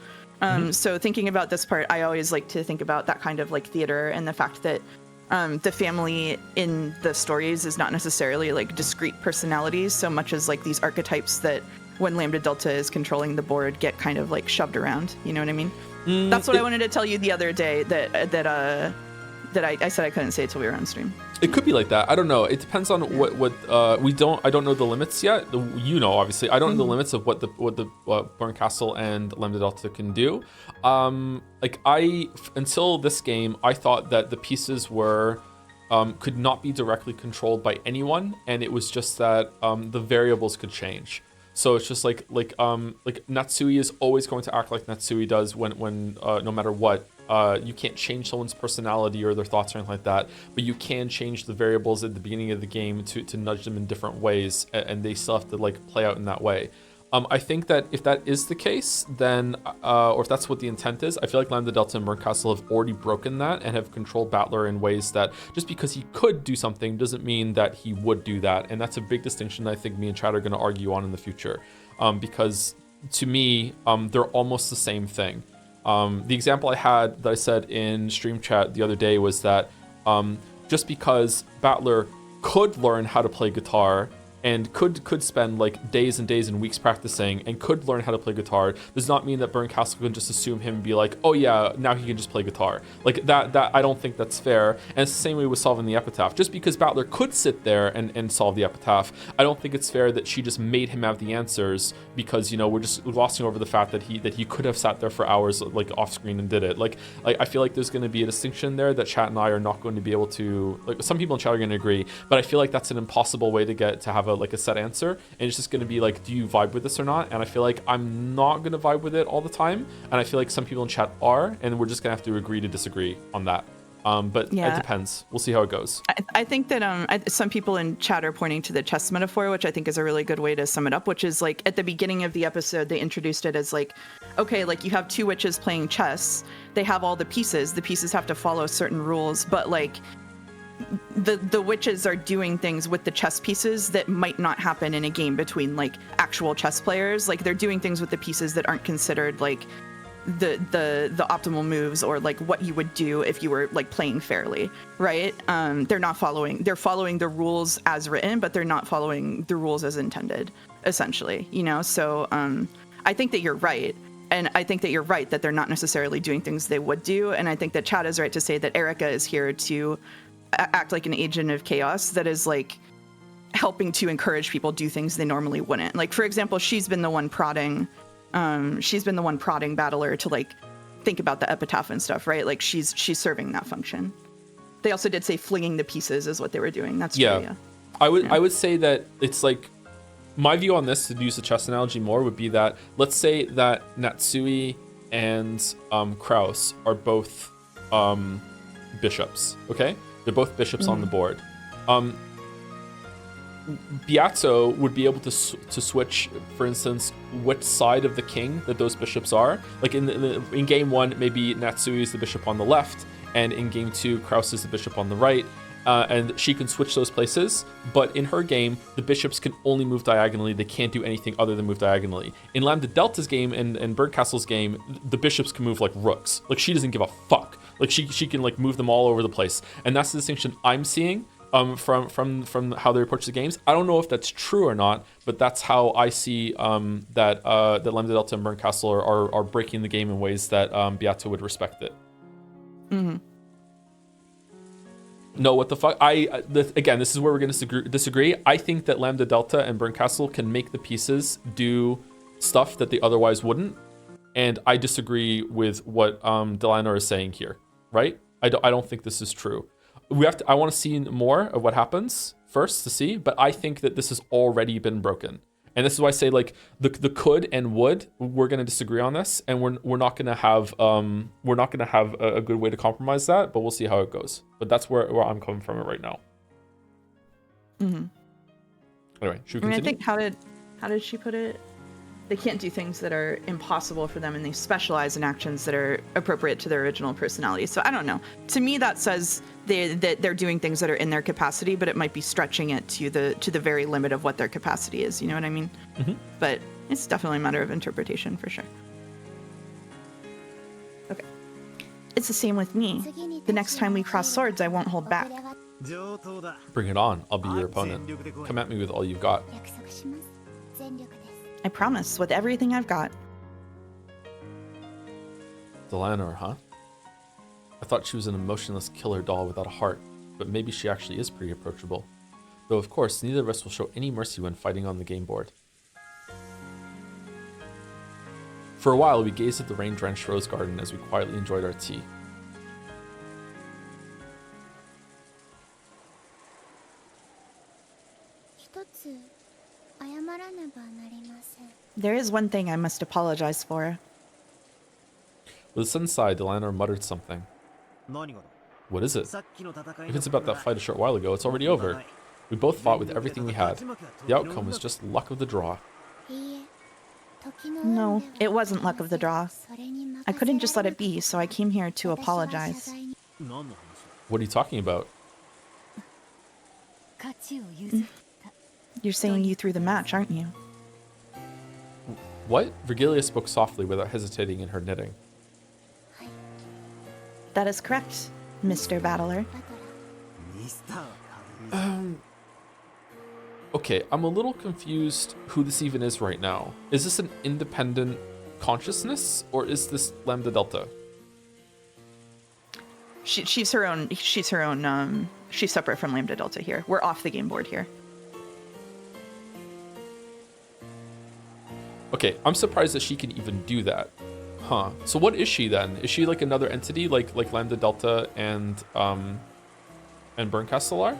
So thinking about this part, I always like to think about that kind of like theater and the fact that the family in the stories is not necessarily like discrete personalities so much as like these archetypes that when Lambda Delta is controlling the board get kind of like shoved around. You know what I mean? That's what I wanted to tell you the other day that I said I couldn't say till we were on stream. It could be like that. I don't know. It depends on what I don't know the limits yet. Obviously. I don't know the limits of what Burncastle and Lambda Delta can do. Until this game, I thought that the pieces were could not be directly controlled by anyone, and it was just that the variables could change. So it's just like Natsui is always going to act like Natsui does when no matter what. You can't change someone's personality or their thoughts or anything like that, but you can change the variables at the beginning of the game to nudge them in different ways, and they still have to like play out in that way. I think that if that is the case, then, or if that's what the intent is, I feel like Lambda Delta and Burncastle have already broken that and have controlled Battler in ways that just because he could do something doesn't mean that he would do that, and that's a big distinction that I think me and Chad are going to argue on in the future, because to me, they're almost the same thing. The example I had that I said in stream chat the other day was that just because Battler could learn how to play guitar and could spend like days and days and weeks practicing and could learn how to play guitar, does not mean that Bernkastel can just assume him and be like, oh yeah, now he can just play guitar. Like that I don't think that's fair. And it's the same way with solving the epitaph. Just because Battler could sit there and solve the epitaph, I don't think it's fair that she just made him have the answers, because, you know, we're just glossing over the fact that he could have sat there for hours like off screen and did it. Like I feel like there's going to be a distinction there that chat and I are not going to be able to, like, some people in chat are going to agree, but I feel like that's an impossible way to have a set answer, and it's just going to be like, do you vibe with this or not? And I feel like I'm not going to vibe with it all the time, and I feel like some people in chat are, and we're just going to have to agree to disagree on that. But yeah, it depends. We'll see how it goes. I think that some people in chat are pointing to the chess metaphor, which I think is a really good way to sum it up, which is like at the beginning of the episode, they introduced it as like, okay, like you have two witches playing chess. They have all the pieces. The pieces have to follow certain rules, but like the witches are doing things with the chess pieces that might not happen in a game between like actual chess players. Like they're doing things with the pieces that aren't considered like the optimal moves, or like what you would do if you were like playing fairly, right? They're following the rules as written, but they're not following the rules as intended, essentially, you know? So I think that you're right. And I think that you're right that they're not necessarily doing things they would do. And I think that Chad is right to say that Erica is here to act like an agent of chaos that is like helping to encourage people do things they normally wouldn't. Like, for example, she's been the one prodding Battler to like think about the epitaph and stuff, right? Like she's serving that function. They also did say flinging the pieces is what they were doing. That's true, yeah. I would say that it's like, my view on this, to use the chess analogy more, would be that let's say that Natsui and Kraus are both bishops, okay? They're both bishops on the board. Beato would be able to switch, for instance, which side of the king that those bishops are. Like in game one, maybe Natsui is the bishop on the left, and in game two, Kraus is the bishop on the right. And she can switch those places, but in her game, the bishops can only move diagonally. They can't do anything other than move diagonally. In Lambda Delta's game and Bernkastel's game, the bishops can move like rooks. Like she doesn't give a fuck. Like she can like move them all over the place. And that's the distinction I'm seeing from how they approach the games. I don't know if that's true or not, but that's how I see that Lambda Delta and Bernkastel are breaking the game in ways that Beato would respect it. Mm-hmm. No, what the fuck? Again, this is where we're going to disagree. I think that Lambda Delta and Bernkastel can make the pieces do stuff that they otherwise wouldn't, and I disagree with what Delanor is saying here. Right? I don't think this is true. I want to see more of what happens first to see, but I think that this has already been broken. And this is why I say like the could and would, we're going to disagree on this, and we're not going to have a good way to compromise that, but we'll see how it goes. But that's where I'm coming from it right now. Mm-hmm. Anyway, should we continue? I think how did she put it? They can't do things that are impossible for them, and they specialize in actions that are appropriate to their original personality. So I don't know. To me, that says that they're doing things that are in their capacity, but it might be stretching it to the very limit of what their capacity is. You know what I mean? Mm-hmm. But it's definitely a matter of interpretation for sure. Okay. It's the same with me. The next time we cross swords, I won't hold back. Bring it on. I'll be your opponent. Come at me with all you've got. I promise, with everything I've got. Delanor, huh? I thought she was an emotionless killer doll without a heart, but maybe she actually is pretty approachable. Though of course, neither of us will show any mercy when fighting on the game board. For a while, we gazed at the rain-drenched rose garden as we quietly enjoyed our tea. There is one thing I must apologize for. With a sudden sigh, Delanor muttered something. What is it? If it's about that fight a short while ago, it's already over. We both fought with everything we had. The outcome was just luck of the draw. No, it wasn't luck of the draw. I couldn't just let it be, so I came here to apologize. What are you talking about? You're saying you threw the match, aren't you? What? Virgilia spoke softly without hesitating in her knitting. That is correct, Mr. Battler. Okay, I'm a little confused who this even is right now. Is this an independent consciousness, or is this Lambda Delta? She's her own. She's her own. She's separate from Lambda Delta here. We're off the game board here. Okay, I'm surprised that she can even do that. Huh. So what is she then? Is she like another entity like Lambda Delta and Burncastle are?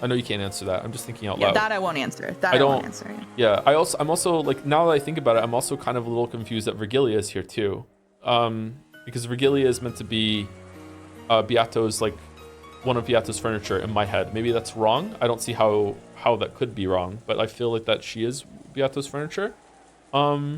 I know you can't answer that. I'm just thinking out loud. Yeah, that I won't answer. That I won't answer. Yeah, I'm also like, now that I think about it, I'm also kind of a little confused that Virgilia is here too. Because Virgilia is meant to be Beato's, like, one of Beato's furniture in my head. Maybe that's wrong. I don't see how that could be wrong, but I feel like that she is Beato's furniture. Huh.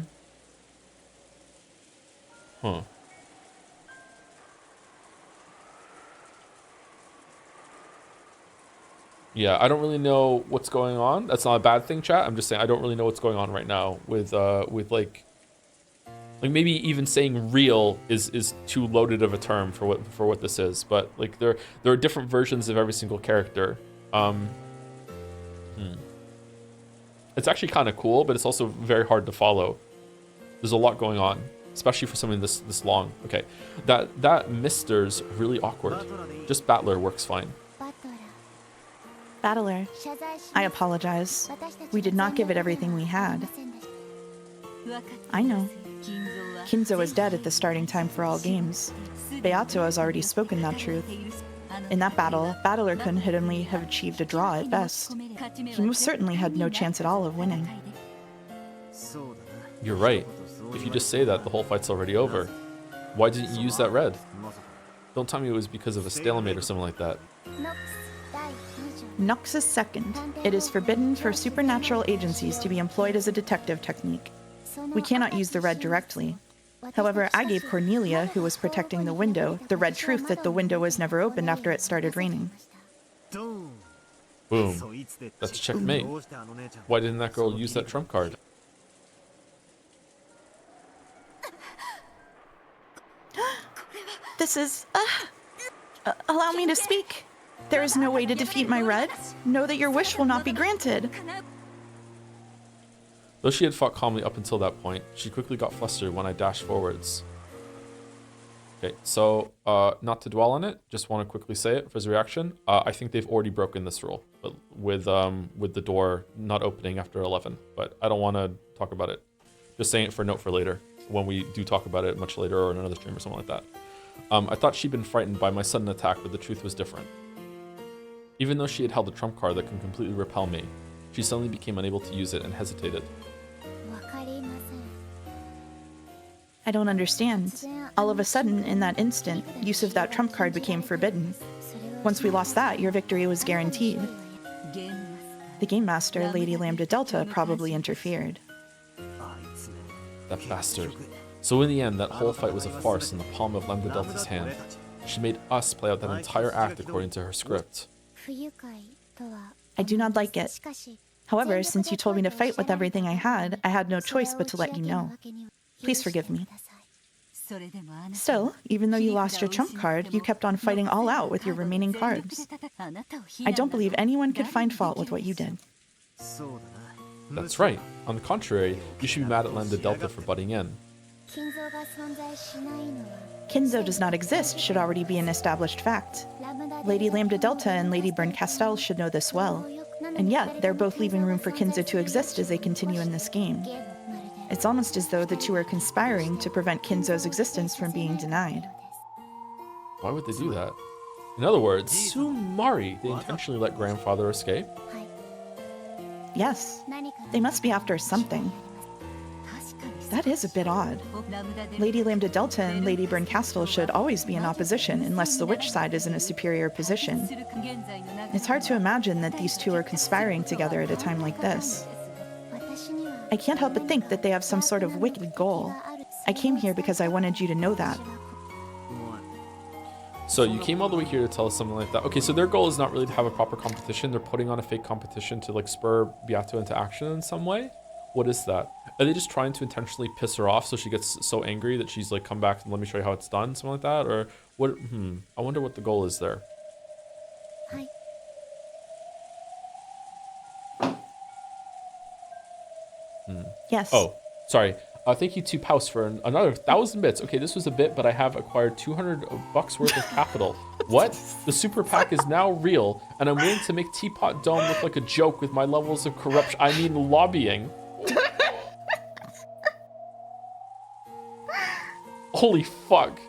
Yeah, I don't really know what's going on. That's not a bad thing, chat. I'm just saying I don't really know what's going on right now with like maybe even saying real is too loaded of a term for what this is. But like there are different versions of every single character. It's actually kind of cool, but it's also very hard to follow. There's a lot going on, especially for something this long. Okay, that Mister's really awkward. Just Battler works fine. Battler, I apologize. We did not give it everything we had. I know. Kinzo is dead at the starting time for all games. Beato has already spoken that truth. In that battle, Battler couldn't only have achieved a draw at best. He most certainly had no chance at all of winning. You're right. If you just say that, the whole fight's already over. Why didn't you use that red? Don't tell me it was because of a stalemate or something like that. Noxus second. It is forbidden for supernatural agencies to be employed as a detective technique. We cannot use the red directly. However, I gave Cornelia, who was protecting the window, the red truth that the window was never opened after it started raining. Boom. That's checkmate. Why didn't that girl use that trump card? This is... allow me to speak. There is no way to defeat my red. Know that your wish will not be granted. Though she had fought calmly up until that point, she quickly got flustered when I dashed forwards. Okay, so not to dwell on it, just want to quickly say it for his reaction. I think they've already broken this rule, but with the door not opening after 11. But I don't want to talk about it. Just saying it for note for later, when we do talk about it much later or in another stream or something like that. I thought she'd been frightened by my sudden attack, but the truth was different. Even though she had held a trump card that can completely repel me, she suddenly became unable to use it and hesitated. I don't understand. All of a sudden, in that instant, use of that trump card became forbidden. Once we lost that, your victory was guaranteed. The Game Master, Lady Lambda Delta, probably interfered. That bastard. So in the end, that whole fight was a farce in the palm of Lambda Delta's hand. She made us play out that entire act according to her script. I do not like it. However, since you told me to fight with everything I had no choice but to let you know. Please forgive me. Still, even though you lost your trump card, you kept on fighting all out with your remaining cards. I don't believe anyone could find fault with what you did. That's right. On the contrary, you should be mad at Lambda Delta for butting in. Kinzo does not exist should already be an established fact. Lady Lambda Delta and Lady Burncastle should know this well. And yet, they're both leaving room for Kinzo to exist as they continue in this game. It's almost as though the two are conspiring to prevent Kinzo's existence from being denied. Why would they do that? In other words, Sumari, they intentionally let grandfather escape? Yes, they must be after something. That is a bit odd. Lady Lambda Delta and Lady Burncastle should always be in opposition unless the witch side is in a superior position. It's hard to imagine that these two are conspiring together at a time like this. I can't help but think that they have some sort of wicked goal. I came here because I wanted you to know that. So you came all the way here to tell us something like that. Okay, so their goal is not really to have a proper competition. They're putting on a fake competition to like spur Beato into action in some way. What is that? Are they just trying to intentionally piss her off so she gets so angry that she's like, come back and let me show you how it's done, something like that? Or what? I wonder what the goal is there. Yes. Oh, sorry. Thank you to Paus for another 1,000 bits. Okay, this was a bit, but I have acquired 200 bucks worth of capital. What? The super PAC is now real, and I'm willing to make Teapot Dome look like a joke with my levels of corruption. I mean, lobbying. Holy fuck.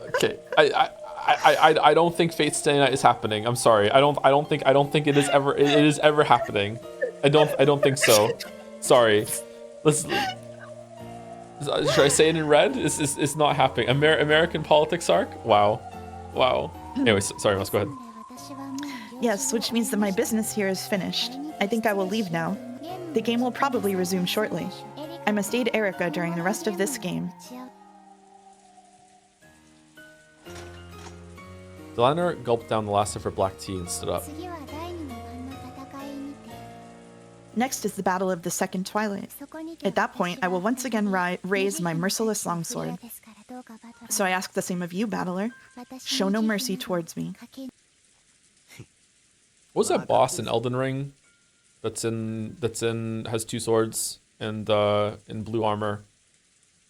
Okay, I don't think Fate Stay Night is happening. I'm sorry. I don't think it is ever happening. I don't think so. Sorry. Should I say it in red? It's not happening. American politics arc? Wow. Anyways, sorry, let's go ahead. Yes, which means that my business here is finished. I think I will leave now. The game will probably resume shortly. I must aid Erica during the rest of this game. Delanor gulped down the last of her black tea and stood up. Next is the Battle of the Second Twilight. At that point, I will once again raise my merciless longsword. So I ask the same of you, battler. Show no mercy towards me. What was that boss in Elden Ring that's has 2 swords and in blue armor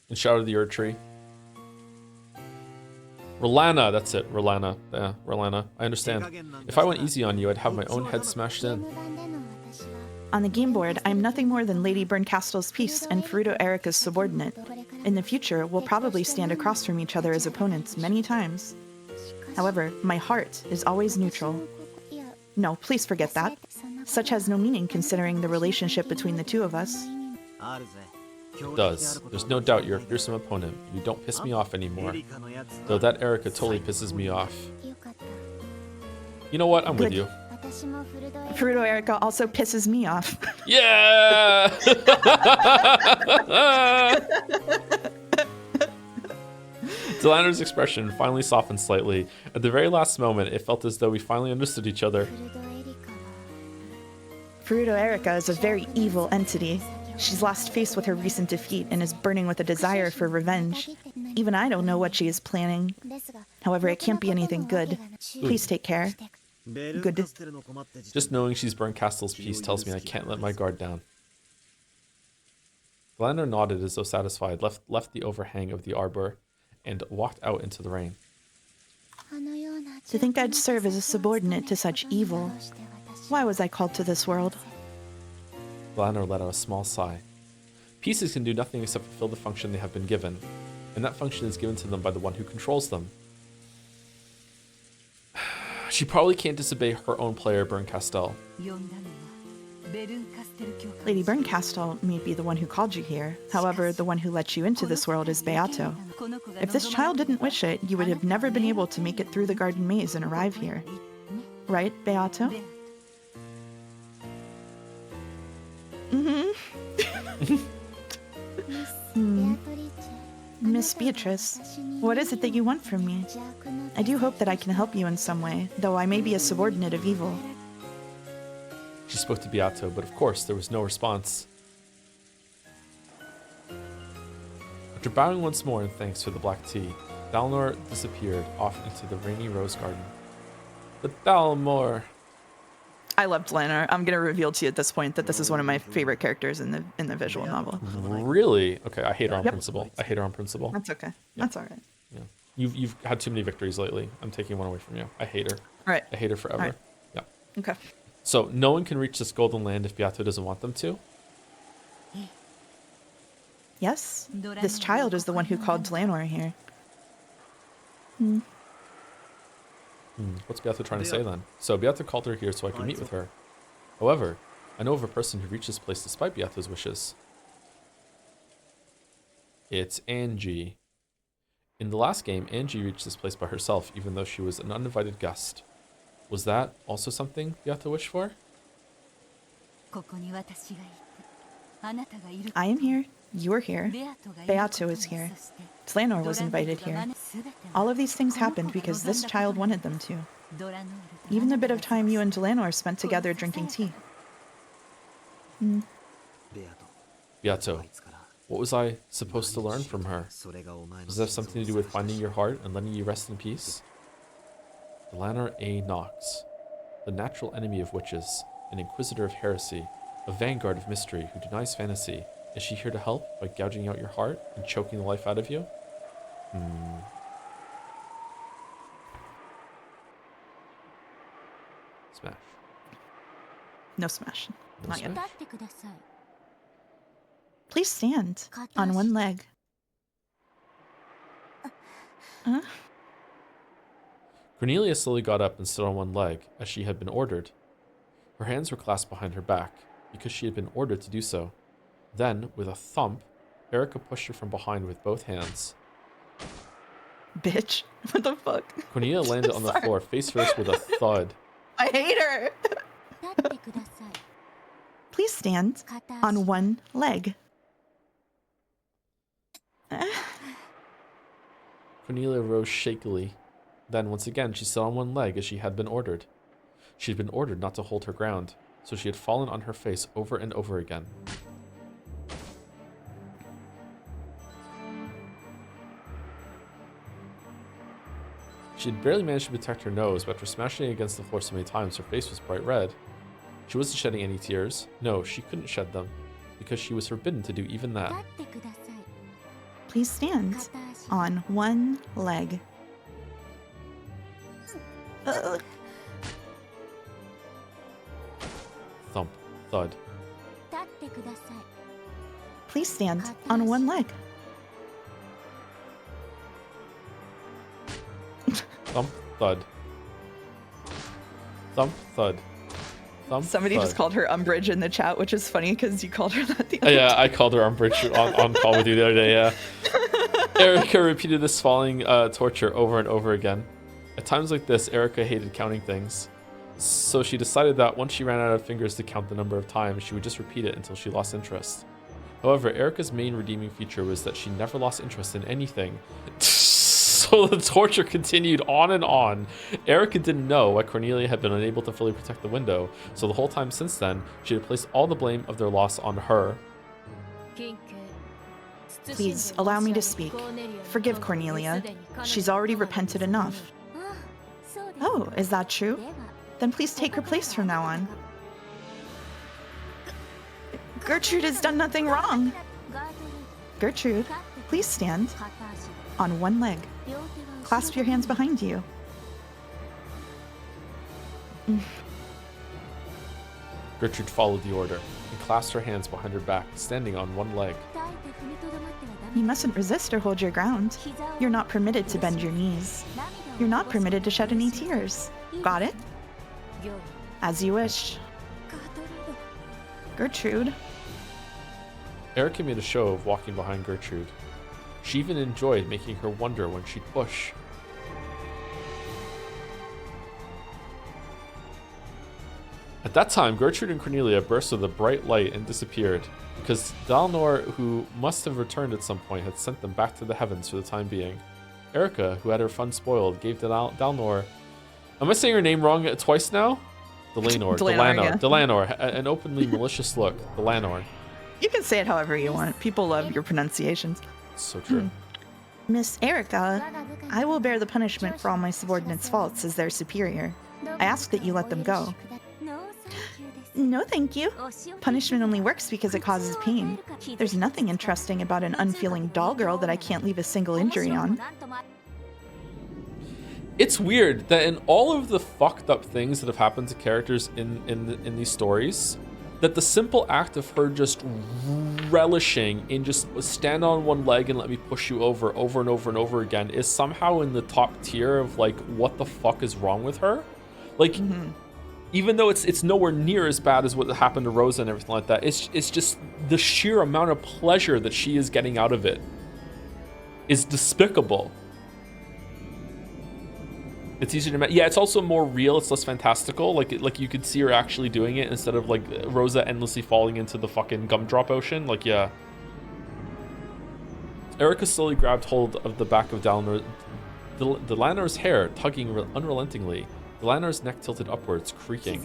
in Shadow of the Erdtree? Rolana, that's it. Rolana. Yeah, Rolana. I understand. If I went easy on you, I'd have my own head smashed in. On the game board, I'm nothing more than Lady Berncastel's piece and Fruto Erica's subordinate. In the future, we'll probably stand across from each other as opponents many times. However, my heart is always neutral. No, please forget that. Such has no meaning considering the relationship between the two of us. It does. There's no doubt you're a fearsome opponent. You don't piss me off anymore. Though that Erica totally pisses me off. You know what? I'm with you. Fruto Erica also pisses me off. Yeah! Delanor's expression finally softened slightly. At the very last moment, it felt as though we finally understood each other. Fruto Erica is a very evil entity. She's lost face with her recent defeat and is burning with a desire for revenge. Even I don't know what she is planning. However, it can't be anything good. Please take care. Good. Just knowing she's Berncastel's piece tells me I can't let my guard down. Delanor nodded as though satisfied, left the overhang of the arbor, and walked out into the rain. To think I'd serve as a subordinate to such evil. Why was I called to this world? Delanor let out a small sigh. Pieces can do nothing except fulfill the function they have been given, and that function is given to them by the one who controls them. She probably can't disobey her own player, Berncastel. Lady Berncastel may be the one who called you here. However, the one who let you into this world is Beato. If this child didn't wish it, you would have never been able to make it through the garden maze and arrive here. Right, Beato? Miss Beatrice, what is it that you want from me? I do hope that I can help you in some way, though I may be a subordinate of evil. She spoke to Beato, but of course there was no response. After bowing once more in thanks for the black tea, Dalmor disappeared off into the rainy rose garden. But Dalmor... I love Delanor. I'm gonna reveal to you at this point that this is one of my favorite characters in the visual novel. Really? Okay, I hate her on principle. I hate her on principle. That's okay. Yeah. That's all right. Yeah. You've had too many victories lately. I'm taking one away from you. I hate her. All right. I hate her forever. Right. Yeah. Okay. So no one can reach this golden land if Beato doesn't want them to? Yes. This child is the one who called Delanor here. What's Beato trying to say then? So Beato called her here so I can meet with her. However, I know of a person who reached this place despite Beato's wishes. It's Angie. In the last game, Angie reached this place by herself, even though she was an uninvited guest. Was that also something Beato wished for? I am here. You're here. Beato is here. Delanor was invited here. All of these things happened because this child wanted them to. Even the bit of time you and Delanor spent together drinking tea. Beato, what was I supposed to learn from her? Does that have something to do with finding your heart and letting you rest in peace? Delanor A. Knox. the natural enemy of witches, an inquisitor of heresy, a vanguard of mystery who denies fantasy. Is she here to help by gouging out your heart and choking the life out of you? Smash. No smash. No Not yet. smash? Please stand on one leg. Huh? Cornelia slowly got up and stood on one leg, as she had been ordered. Her hands were clasped behind her back, because she had been ordered to do so. Then, with a thump, Erica pushed her from behind with both hands. Bitch. What the fuck? Cornelia landed on the Sorry. floor face first with a thud. I hate her. Please stand on one leg. Cornelia rose shakily. Then, once again, she stood on one leg as she had been ordered. She had been ordered not to hold her ground, so she had fallen on her face over and over again. She had barely managed to protect her nose, but after smashing against the floor so many times, her face was bright red. She wasn't shedding any tears. No, she couldn't shed them, because she was forbidden to do even that. Please stand on one leg. Thump, thud. Please stand on one leg. Thump, thud. Thump, thud. Thump, Somebody thud. just called her Umbridge in the chat, which is funny because you called her that the other Yeah, I called her Umbridge on call with you the other day, yeah. Erica repeated this falling torture over and over again. At times like this, Erica hated counting things. So she decided that once she ran out of fingers to count the number of times, she would just repeat it until she lost interest. However, Erica's main redeeming feature was that she never lost interest in anything. So the torture continued on and on. Erica didn't know why Cornelia had been unable to fully protect the window, so the whole time since then, she had placed all the blame of their loss on her. Please allow me to speak. Forgive Cornelia. She's already repented enough. Oh, is that true? Then please take her place from now on. Gertrude has done nothing wrong. Gertrude, please stand on one leg. Clasp your hands behind you. Gertrude followed the order and clasped her hands behind her back, standing on one leg. You mustn't resist or hold your ground. You're not permitted to bend your knees. You're not permitted to shed any tears. Got it? As you wish. Gertrude. Erica made a show of walking behind Gertrude. She even enjoyed making her wonder when she'd push. At that time, Gertrude and Cornelia burst with a bright light and disappeared, because Dalnor, who must have returned at some point, had sent them back to the heavens for the time being. Erica, who had her fun spoiled, gave Dalnor... Am I saying her name wrong twice now? Delanor, an openly malicious look. Delanor. You can say it however you want. People love your pronunciations. So true. Miss Erica, I will bear the punishment for all my subordinates' faults as their superior. I ask that you let them go. No, thank you. Punishment only works because it causes pain. There's nothing interesting about an unfeeling doll girl that I can't leave a single injury on. It's weird that in all of the fucked up things that have happened to characters in these stories, that the simple act of her just relishing in just stand on one leg and let me push you over and over and over again is somehow in the top tier of like what the fuck is wrong with her. Like even though it's nowhere near as bad as what happened to Rosa and everything like that, it's just the sheer amount of pleasure that she is getting out of it is despicable. It's easier to imagine. Yeah, it's also more real. It's less fantastical. Like you could see her actually doing it instead of like Rosa endlessly falling into the fucking gumdrop ocean. Like, yeah. Erica slowly grabbed hold of the back of Delanor's hair, tugging unrelentingly. Delanor's neck tilted upwards, creaking.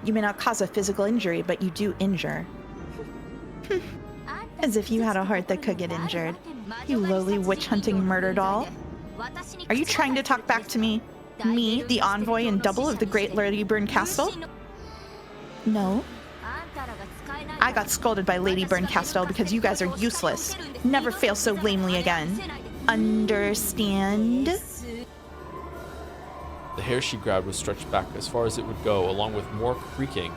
You may not cause a physical injury, but you do injure. As if you had a heart that could get injured. You lowly witch-hunting murder doll. Are you trying to talk back to me? Me, the envoy and double of the Great Ladyburn Castle? No. I got scolded by Lady Burncastle because you guys are useless. Never fail so lamely again. Understand? The hair she grabbed was stretched back as far as it would go, along with more creaking.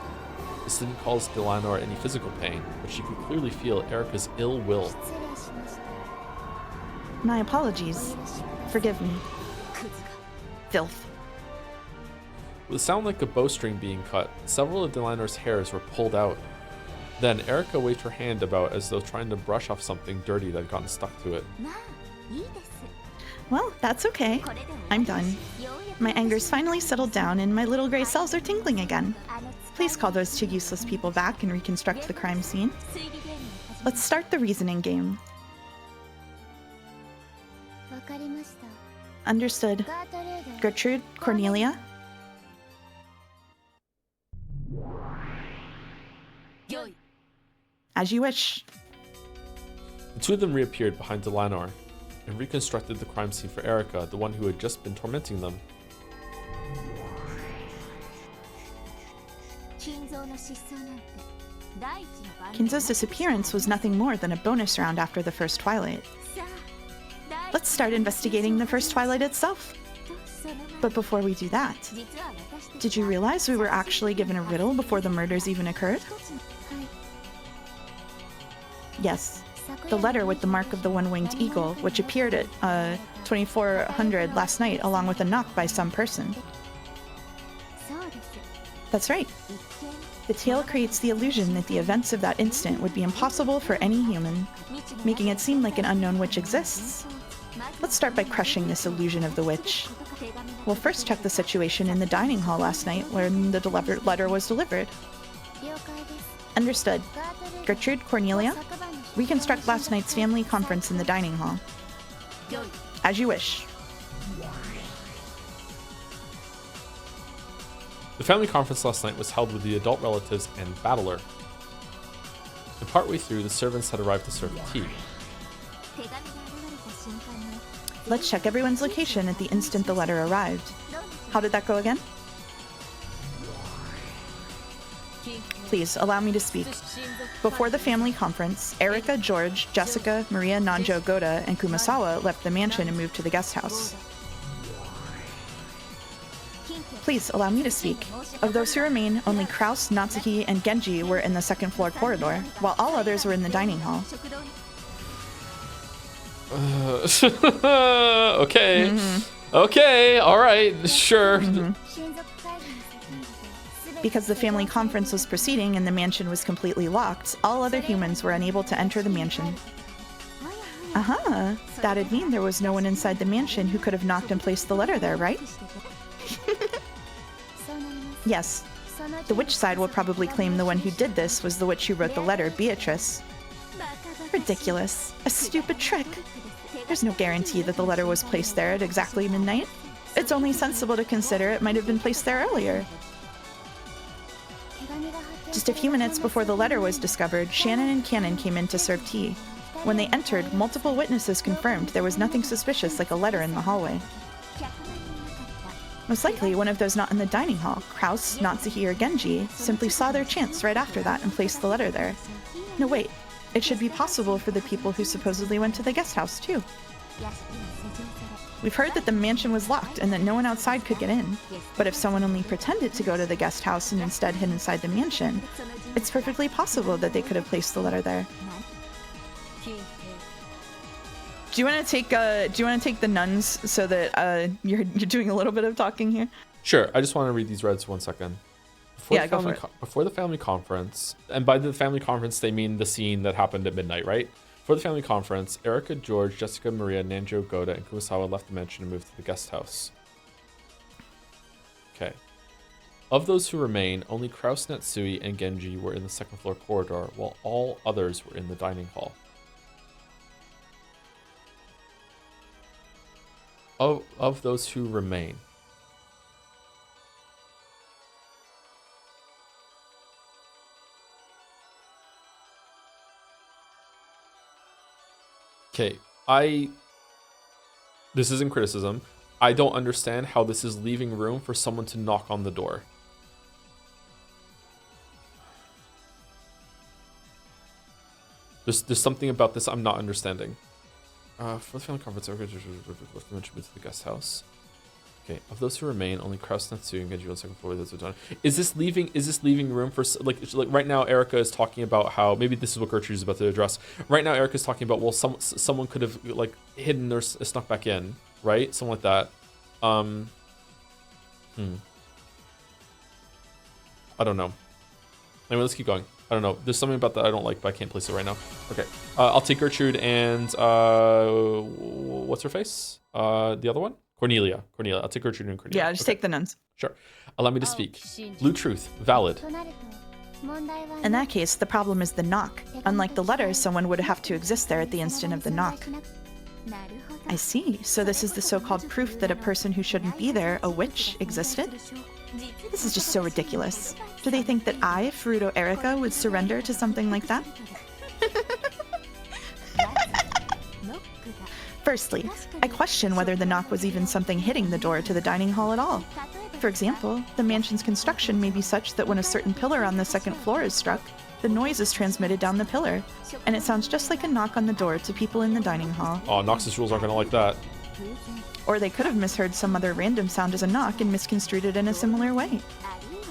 This didn't cause Delanar any physical pain, but she could clearly feel Erika's ill will. My apologies. Forgive me. Filth. With a sound like a bowstring being cut, several of Delanar's hairs were pulled out. Then Erika waved her hand about as though trying to brush off something dirty that had gotten stuck to it. Well, that's okay. I'm done. My anger's finally settled down and my little gray cells are tingling again. Please call those two useless people back and reconstruct the crime scene. Let's start the reasoning game. Understood. Gertrude, Cornelia? As you wish. The two of them reappeared behind Delanar and reconstructed the crime scene for Erika, the one who had just been tormenting them. Kinzo's disappearance was nothing more than a bonus round after the first Twilight. Let's start investigating the first Twilight itself. But before we do that, did you realize we were actually given a riddle before the murders even occurred? Yes, the letter with the mark of the one-winged eagle, which appeared at 2400 last night along with a knock by some person. That's right. The tale creates the illusion that the events of that instant would be impossible for any human, making it seem like an unknown witch exists. Let's start by crushing this illusion of the witch. We'll first check the situation in the dining hall last night when the letter was delivered. Understood. Gertrude, Cornelia, reconstruct last night's family conference in the dining hall. As you wish. The family conference last night was held with the adult relatives and Battler. And partway through, the servants had arrived to serve tea. Let's check everyone's location at the instant the letter arrived. How did that go again? Please, allow me to speak. Before the family conference, Erika, George, Jessica, Maria, Nanjo, Goda, and Kumasawa left the mansion and moved to the guest house. Please, allow me to speak. Of those who remain, only Kraus, Natsuki, and Genji were in the second floor corridor, while all others were in the dining hall. Okay. Okay, alright, sure. Because the family conference was proceeding and the mansion was completely locked, all other humans were unable to enter the mansion. That'd mean there was no one inside the mansion who could have knocked and placed the letter there, right? Yes. The witch side will probably claim the one who did this was the witch who wrote the letter, Beatrice. Ridiculous. A stupid trick. There's no guarantee that the letter was placed there at exactly midnight. It's only sensible to consider it might have been placed there earlier. Just a few minutes before the letter was discovered, Shannon and Cannon came in to serve tea. When they entered, multiple witnesses confirmed there was nothing suspicious like a letter in the hallway. Most likely, one of those not in the dining hall, Kraus, Natsuki, or Genji, simply saw their chance right after that and placed the letter there. No, wait. It should be possible for the people who supposedly went to the guest house, too. We've heard that the mansion was locked and that no one outside could get in. But if someone only pretended to go to the guest house and instead hid inside the mansion, it's perfectly possible that they could have placed the letter there. Do you want to take the nuns so that you're doing a little bit of talking here? Sure, I just want to read these reads 1 second. Before the family conference, and by the family conference they mean the scene that happened at midnight, right? For the family conference, Erika, George, Jessica, Maria, Nanjo, Goda, and Kumasawa left the mansion and moved to the guest house. Okay. Of those who remain, only Kraus, Natsui, and Genji were in the second floor corridor, while all others were in the dining hall. Of those who remain. Okay, this isn't criticism. I don't understand how this is leaving room for someone to knock on the door. There's something about this I'm not understanding. For the family conference, I left the mention to the guest house. Okay, of those who remain, only Kraus, Natsu, and Genji on the second floor. Those are done. Is this leaving room for like right now? Erica is talking about how maybe this is what Gertrude is about to address. Right now, Erica's talking about, well, someone could have like hidden or snuck back in, right? Something like that. I don't know. Anyway, let's keep going. I don't know. There's something about that I don't like, but I can't place it right now. Okay. I'll take Gertrude and what's her face? The other one? Cornelia. I'll take Gertrude and Cornelia. Yeah, just take the nuns. Sure. Allow me to speak. Blue truth. Valid. In that case, the problem is the knock. Unlike the letter, someone would have to exist there at the instant of the knock. I see. So this is the so-called proof that a person who shouldn't be there, a witch, existed? This is just so ridiculous. Do they think that I, Furuto Erica, would surrender to something like that? Firstly, I question whether the knock was even something hitting the door to the dining hall at all. For example, the mansion's construction may be such that when a certain pillar on the second floor is struck, the noise is transmitted down the pillar, and it sounds just like a knock on the door to people in the dining hall. Oh, Noxus rules aren't gonna like that. Or they could have misheard some other random sound as a knock and misconstrued it in a similar way.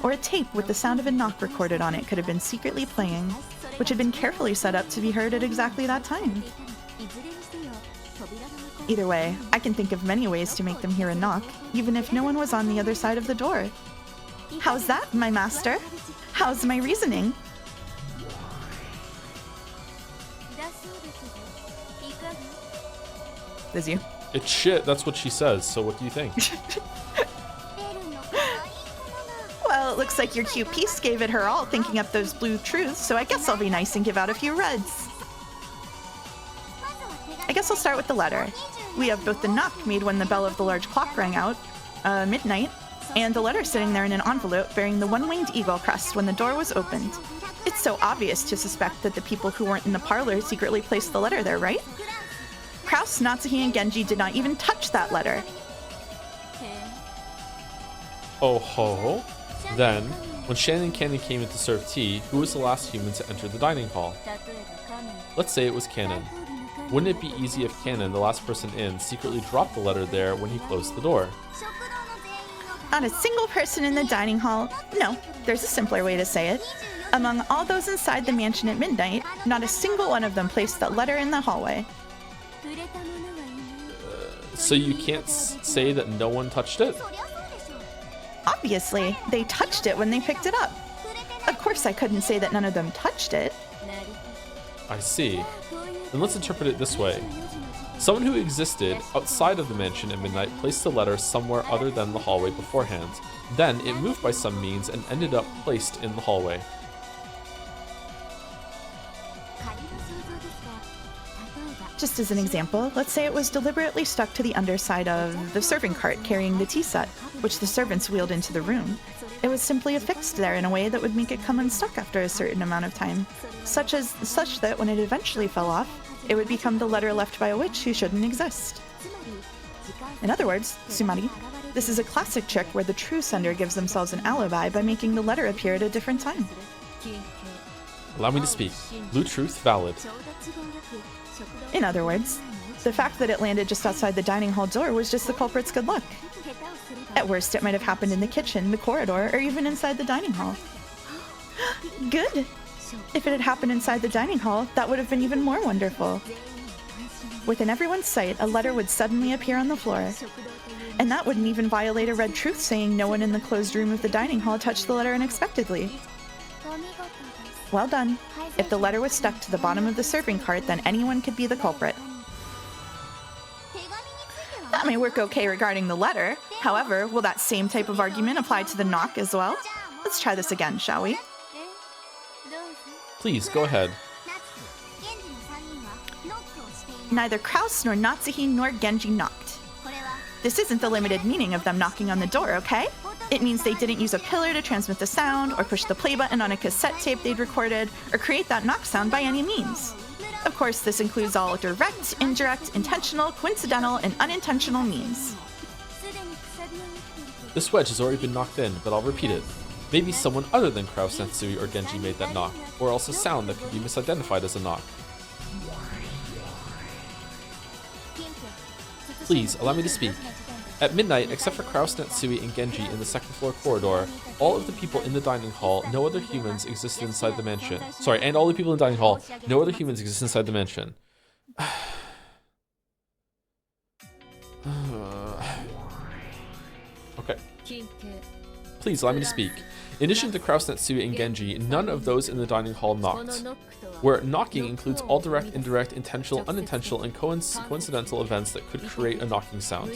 Or a tape with the sound of a knock recorded on it could have been secretly playing, which had been carefully set up to be heard at exactly that time. Either way, I can think of many ways to make them hear a knock, even if no one was on the other side of the door. How's that, my master? How's my reasoning? Liz, It's shit, that's what she says, so what do you think? Well, it looks like your cute piece gave it her all thinking up those blue truths, so I guess I'll be nice and give out a few reds. I guess I'll start with the letter. We have both the knock made when the bell of the large clock rang out, midnight, and the letter sitting there in an envelope bearing the one-winged eagle crest when the door was opened. It's so obvious to suspect that the people who weren't in the parlor secretly placed the letter there, right? Kraus, Natsuhi, and Genji did not even touch that letter. Oh ho. Then, when Shannon and Cannon came in to serve tea, who was the last human to enter the dining hall? Let's say it was Cannon. Wouldn't it be easy if Cannon, the last person in, secretly dropped the letter there when he closed the door? Not a single person in the dining hall. No, there's a simpler way to say it. Among all those inside the mansion at midnight, not a single one of them placed that letter in the hallway. So you can't say that no one touched it? Obviously, they touched it when they picked it up. Of course I couldn't say that none of them touched it. I see. Then let's interpret it this way. Someone who existed outside of the mansion at midnight placed the letter somewhere other than the hallway beforehand. Then it moved by some means and ended up placed in the hallway. Just as an example, let's say it was deliberately stuck to the underside of the serving cart carrying the tea set, which the servants wheeled into the room. It was simply affixed there in a way that would make it come unstuck after a certain amount of time, such that when it eventually fell off, it would become the letter left by a witch who shouldn't exist. In other words, Sumari, this is a classic trick where the true sender gives themselves an alibi by making the letter appear at a different time. Allow me to speak. Blue truth valid. In other words, the fact that it landed just outside the dining hall door was just the culprit's good luck. At worst, it might have happened in the kitchen, the corridor, or even inside the dining hall. Good! If it had happened inside the dining hall, that would have been even more wonderful. Within everyone's sight, a letter would suddenly appear on the floor. And that wouldn't even violate a red truth saying no one in the closed room of the dining hall touched the letter unexpectedly. Well done. If the letter was stuck to the bottom of the serving cart, then anyone could be the culprit. That may work okay regarding the letter. However, will that same type of argument apply to the knock as well? Let's try this again, shall we? Please, go ahead. Neither Kraus nor Natsuhi nor Genji knocked. This isn't the limited meaning of them knocking on the door, okay? It means they didn't use a pillar to transmit the sound, or push the play button on a cassette tape they'd recorded, or create that knock sound by any means. Of course, this includes all direct, indirect, intentional, coincidental, and unintentional means. This wedge has already been knocked in, but I'll repeat it. Maybe someone other than Kraus, Natsui, or Genji made that knock, or else a sound that could be misidentified as a knock. Please, allow me to speak. At midnight, except for Kraus, Natsui, and Genji in the second floor corridor, all of the people in the dining hall, no other humans existed inside the mansion. Sorry, and all the people in the dining hall, no other humans exist inside the mansion. Okay. Please, allow me to speak. In addition to Kraus, Natsui, and Genji, none of those in the dining hall knocked. Where knocking includes all direct, indirect, intentional, unintentional, and coincidental events that could create a knocking sound.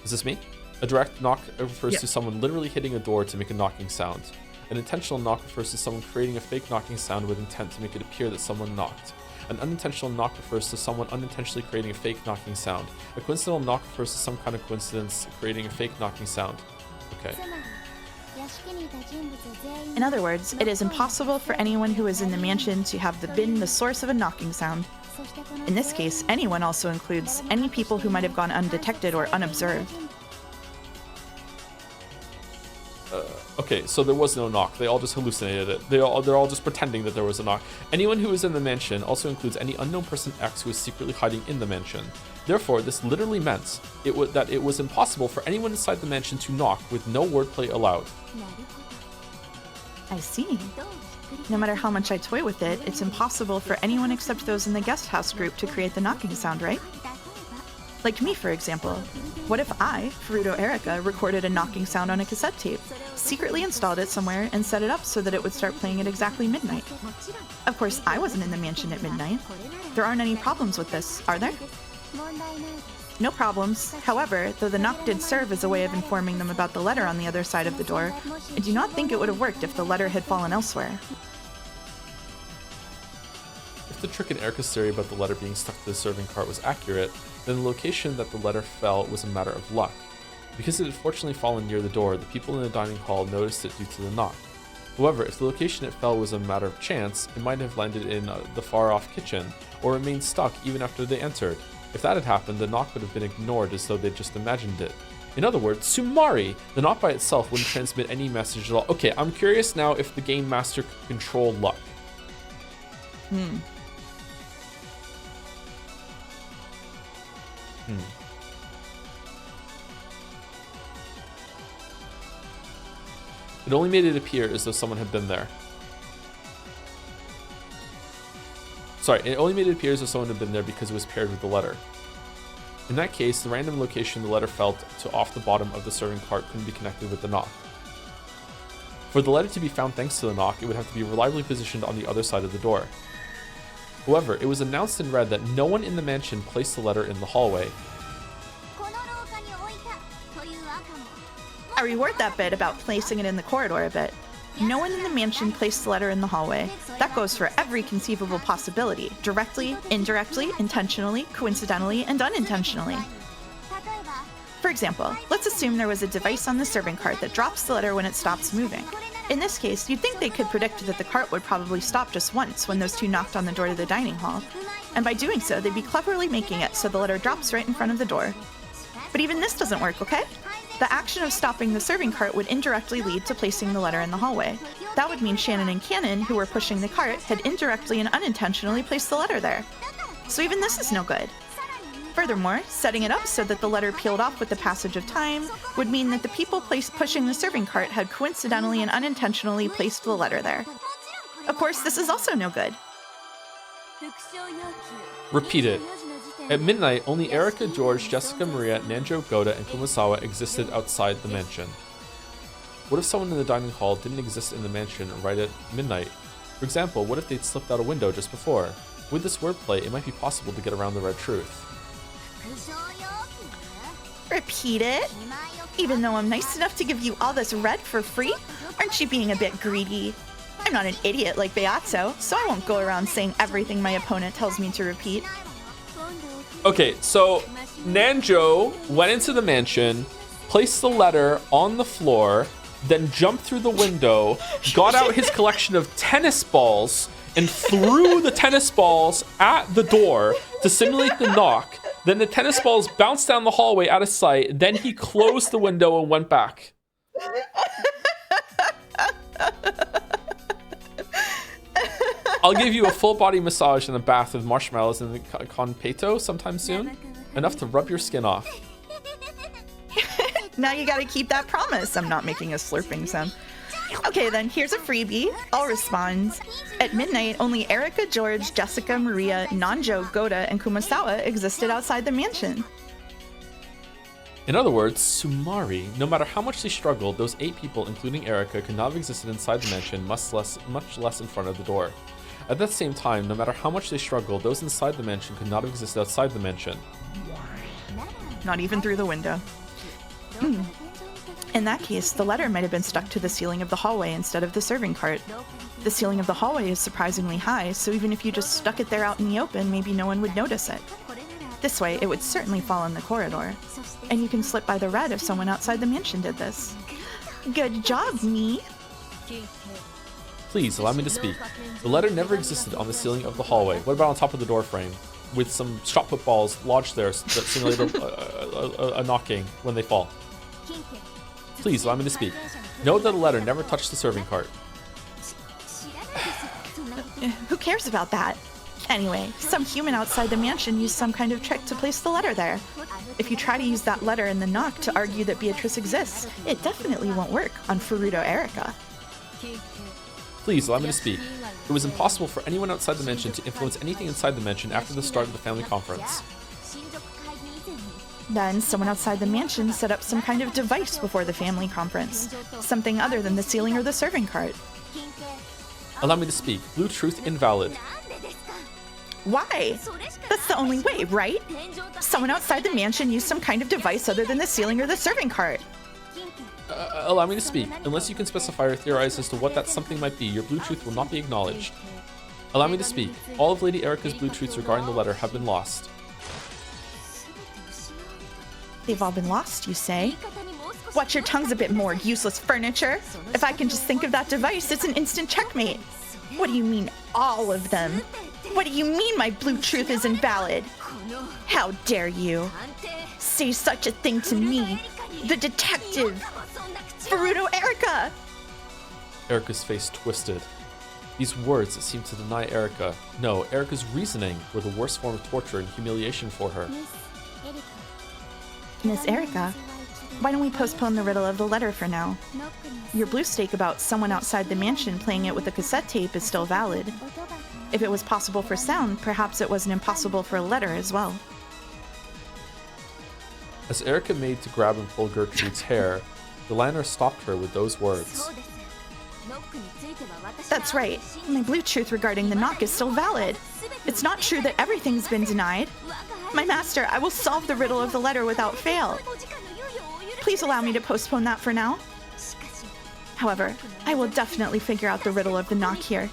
Is this me? A direct knock refers to someone literally hitting a door to make a knocking sound. An intentional knock refers to someone creating a fake knocking sound with intent to make it appear that someone knocked. An unintentional knock refers to someone unintentionally creating a fake knocking sound. A coincidental knock refers to some kind of coincidence creating a fake knocking sound. Okay. In other words, it is impossible for anyone who is in the mansion to have been the source of a knocking sound. In this case, anyone also includes any people who might have gone undetected or unobserved. Okay, so there was no knock. They all just hallucinated it. They're all just pretending that there was a knock. Anyone who is in the mansion also includes any unknown person X who is secretly hiding in the mansion. Therefore, this literally meant that it was impossible for anyone inside the mansion to knock with no wordplay allowed. I see. No matter how much I toy with it, it's impossible for anyone except those in the guest house group to create the knocking sound, right? Like me, for example. What if I, Furuto Erika, recorded a knocking sound on a cassette tape, secretly installed it somewhere, and set it up so that it would start playing at exactly midnight? Of course, I wasn't in the mansion at midnight. There aren't any problems with this, are there? No problems. However, though the knock did serve as a way of informing them about the letter on the other side of the door, I do not think it would have worked if the letter had fallen elsewhere. If the trick in Erika's theory about the letter being stuck to the serving cart was accurate, then the location that the letter fell was a matter of luck. Because it had fortunately fallen near the door, the people in the dining hall noticed it due to the knock. However, if the location it fell was a matter of chance, it might have landed in the far-off kitchen, or remained stuck even after they entered. If that had happened, the knock would have been ignored as though they'd just imagined it. In other words, Sumari! The knock by itself wouldn't transmit any message at all. Okay, I'm curious now if the game master could control luck. It only made it appear as though someone had been there. Sorry, it only made it appear as though someone had been there because it was paired with the letter. In that case, the random location the letter fell to off the bottom of the serving cart couldn't be connected with the knock. For the letter to be found thanks to the knock, it would have to be reliably positioned on the other side of the door. However, it was announced in red that no one in the mansion placed the letter in the hallway. I reword that bit about placing it in the corridor a bit. No one in the mansion placed the letter in the hallway. That goes for every conceivable possibility, directly, indirectly, intentionally, coincidentally, and unintentionally. For example, let's assume there was a device on the serving cart that drops the letter when it stops moving. In this case, you'd think they could predict that the cart would probably stop just once when those two knocked on the door to the dining hall, and by doing so, they'd be cleverly making it so the letter drops right in front of the door. But even this doesn't work, okay? The action of stopping the serving cart would indirectly lead to placing the letter in the hallway. That would mean Shannon and Cannon, who were pushing the cart, had indirectly and unintentionally placed the letter there. So even this is no good. Furthermore, setting it up so that the letter peeled off with the passage of time would mean that the people pushing the serving cart had coincidentally and unintentionally placed the letter there. Of course, this is also no good. Repeat it. At midnight, only Erika, George, Jessica, Maria, Nanjo, Goda, and Kumasawa existed outside the mansion. What if someone in the dining hall didn't exist in the mansion right at midnight? For example, what if they'd slipped out a window just before? With this wordplay, it might be possible to get around the red truth. Repeat it? Even though I'm nice enough to give you all this red for free? Aren't you being a bit greedy? I'm not an idiot like Beatzo, so I won't go around saying everything my opponent tells me to repeat. Okay, so Nanjo went into the mansion, placed the letter on the floor, then jumped through the window, got out his collection of tennis balls, and threw the tennis balls at the door, to simulate the knock. Then the tennis balls bounced down the hallway out of sight. Then he closed the window and went back. I'll give you a full body massage and a bath with marshmallows and the conpeto sometime soon. Enough to rub your skin off. Now you gotta keep that promise. I'm not making a slurping sound. Okay, then here's a freebie. I'll respond. At midnight, only Erika, George, Jessica, Maria, Nanjo, Goda, and Kumasawa existed outside the mansion. In other words, Sumari, no matter how much they struggled, those 8 people, including Erika, could not have existed inside the mansion, much less in front of the door. At that same time, no matter how much they struggled, those inside the mansion could not have existed outside the mansion. Not even through the window. In that case, the letter might have been stuck to the ceiling of the hallway instead of the serving cart. The ceiling of the hallway is surprisingly high, so even if you just stuck it there out in the open, maybe no one would notice it. This way, it would certainly fall in the corridor. And you can slip by the red if someone outside the mansion did this. Good job, me! Please, allow me to speak. The letter never existed on the ceiling of the hallway. What about on top of the door frame? With some shot put balls lodged there that simulate a knocking when they fall. Please, allow me to speak. Note that the letter never touched the serving cart. Who cares about that? Anyway, some human outside the mansion used some kind of trick to place the letter there. If you try to use that letter in the knock to argue that Beatrice exists, it definitely won't work on Furuto Erika. Please, allow me to speak. It was impossible for anyone outside the mansion to influence anything inside the mansion after the start of the family conference. Then, someone outside the mansion set up some kind of device before the family conference. Something other than the ceiling or the serving cart. Allow me to speak. Blue truth invalid. Why? That's the only way, right? Someone outside the mansion used some kind of device other than the ceiling or the serving cart. Allow me to speak. Unless you can specify or theorize as to what that something might be, your blue truth will not be acknowledged. Allow me to speak. All of Lady Erika's blue truths regarding the letter have been lost. They've all been lost, you say? Watch your tongues a bit more, useless furniture. If I can just think of that device, it's an instant checkmate. What do you mean, all of them? What do you mean my blue truth is invalid? How dare you say such a thing to me, the detective, Furuto Erika! Erika's face twisted. These words seemed to deny Erika. No, Erika's reasoning were the worst form of torture and humiliation for her. Miss Erika, why don't we postpone the riddle of the letter for now? Your blue stake about someone outside the mansion playing it with a cassette tape is still valid. If it was possible for sound, perhaps it wasn't impossible for a letter as well. As Erika made to grab and pull Gertrude's hair, the liner stopped her with those words. That's right. My blue truth regarding the knock is still valid. It's not true that everything's been denied. My master, I will solve the riddle of the letter without fail. Please allow me to postpone that for now. However, I will definitely figure out the riddle of the knock here.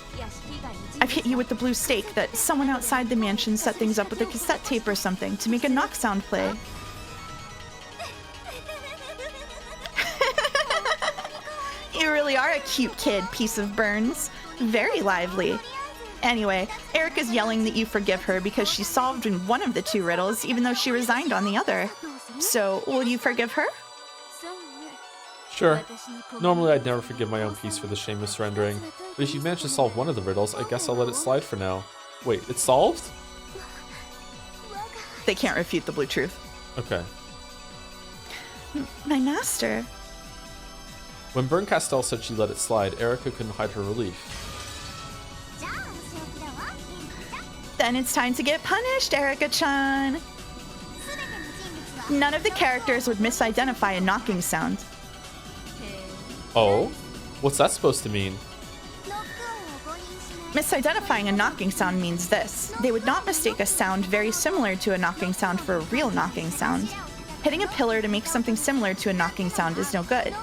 I've hit you with the blue stake that someone outside the mansion set things up with a cassette tape or something to make a knock sound play. You really are a cute kid, piece of Burns. Very lively. Anyway, Erika's yelling that you forgive her because she solved in one of the two riddles, even though she resigned on the other. So, will you forgive her? Sure. Normally I'd never forgive my own piece for the shame of surrendering, but if you managed to solve one of the riddles, I guess I'll let it slide for now. Wait, it's solved? They can't refute the blue truth. Okay. My master. When Bern Castell said she let it slide, Erika couldn't hide her relief. Then it's time to get punished, Erika-chan. None of the characters would misidentify a knocking sound. Oh? What's that supposed to mean? Misidentifying a knocking sound means this. They would not mistake a sound very similar to a knocking sound for a real knocking sound. Hitting a pillar to make something similar to a knocking sound is no good.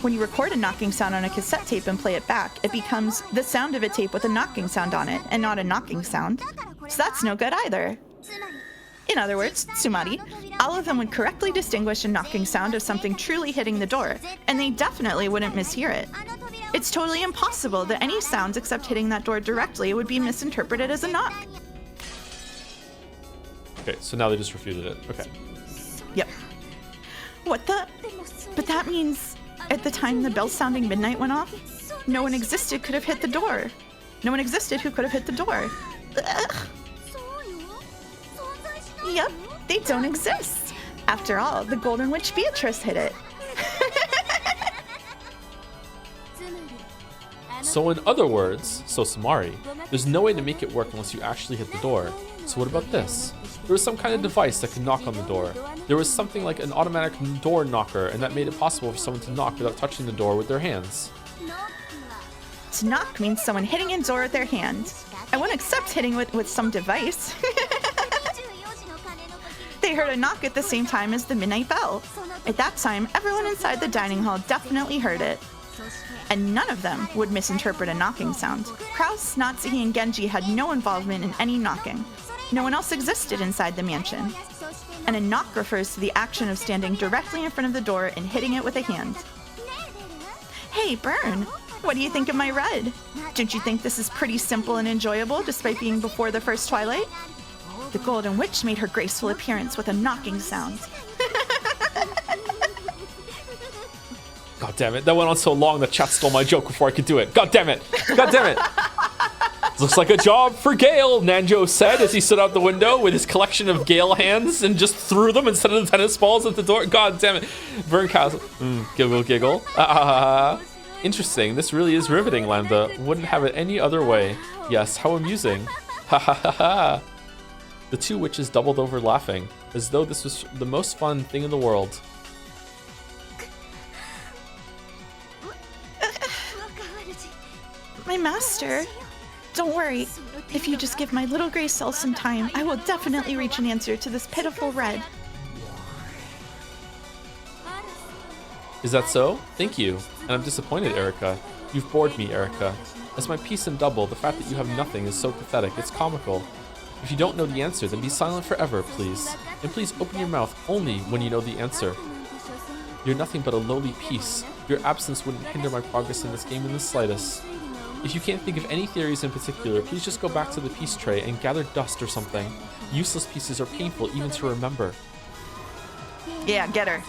When you record a knocking sound on a cassette tape and play it back, it becomes the sound of a tape with a knocking sound on it, and not a knocking sound. So that's no good either. In other words, Sumari, all of them would correctly distinguish a knocking sound of something truly hitting the door, and they definitely wouldn't mishear it. It's totally impossible that any sounds except hitting that door directly would be misinterpreted as a knock. Okay, so now they just refuted it. Okay. Yep. What the? But that means at the time the bell sounding midnight went off, no one existed could have hit the door. No one existed who could have hit the door. Ugh. Yep, they don't exist. After all, the Golden Witch Beatrice hit it. So in other words, so Samari, there's no way to make it work unless you actually hit the door. So what about this? There was some kind of device that could knock on the door. There was something like an automatic door knocker, and that made it possible for someone to knock without touching the door with their hands. To knock means someone hitting a door with their hand. I won't accept hitting with some device. They heard a knock at the same time as the midnight bell. At that time, everyone inside the dining hall definitely heard it. And none of them would misinterpret a knocking sound. Kraus, Natsuhi, and Genji had no involvement in any knocking. No one else existed inside the mansion. And a knock refers to the action of standing directly in front of the door and hitting it with a hand. Hey, Byrne, what do you think of my red? Don't you think this is pretty simple and enjoyable despite being before the first twilight? The Golden Witch made her graceful appearance with a knocking sound. God damn it, that went on so long that chat stole my joke before I could do it. God damn it! God damn it! Looks like a job for Gale, Nanjo said as he stood out the window with his collection of Gale hands and just threw them instead of the tennis balls at the door. God damn it. Vern Castle. Giggle, giggle. Interesting. This really is riveting, Lambda. Wouldn't have it any other way. Yes, how amusing. Ha ha ha ha. The two witches doubled over laughing, as though this was the most fun thing in the world. My master. Don't worry. If you just give my little gray cell some time, I will definitely reach an answer to this pitiful red. Is that so? Thank you. And I'm disappointed, Erica. You've bored me, Erica. As my piece in double, the fact that you have nothing is so pathetic, it's comical. If you don't know the answer, then be silent forever, please. And please open your mouth only when you know the answer. You're nothing but a lowly piece. Your absence wouldn't hinder my progress in this game in the slightest. If you can't think of any theories in particular, please just go back to the piece tray and gather dust or something. Useless pieces are painful even to remember. Yeah, get her.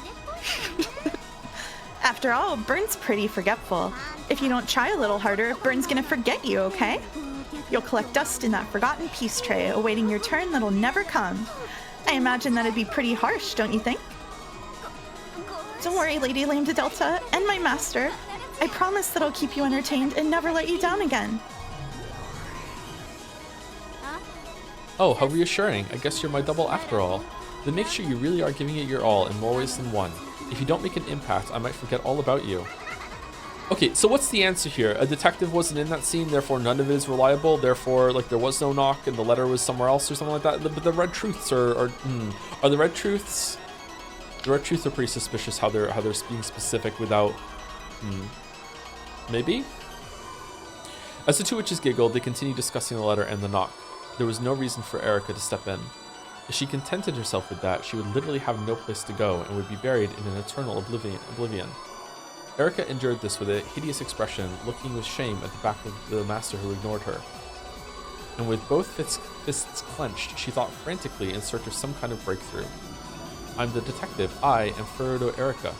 After all, Byrne's pretty forgetful. If you don't try a little harder, Byrne's gonna forget you, okay? You'll collect dust in that forgotten piece tray, awaiting your turn that'll never come. I imagine that'd be pretty harsh, don't you think? Don't worry, Lady Lambda Delta, and my master. I promise that I'll keep you entertained and never let you down again. Oh, how reassuring. I guess you're my double after all. Then make sure you really are giving it your all in more ways than one. If you don't make an impact, I might forget all about you. Okay, so what's the answer here? A detective wasn't in that scene, therefore none of it is reliable, therefore like there was no knock and the letter was somewhere else or something like that. But the red truths are the red truths? The red truths are pretty suspicious how they're being specific without maybe? As the two witches giggled, they continued discussing the letter and the knock. There was no reason for Erica to step in. If she contented herself with that, she would literally have no place to go and would be buried in an eternal oblivion. Erica endured this with a hideous expression, looking with shame at the back of the master who ignored her. And with both fists clenched, she thought frantically in search of some kind of breakthrough. I'm the detective. I am Ferrudo Erica.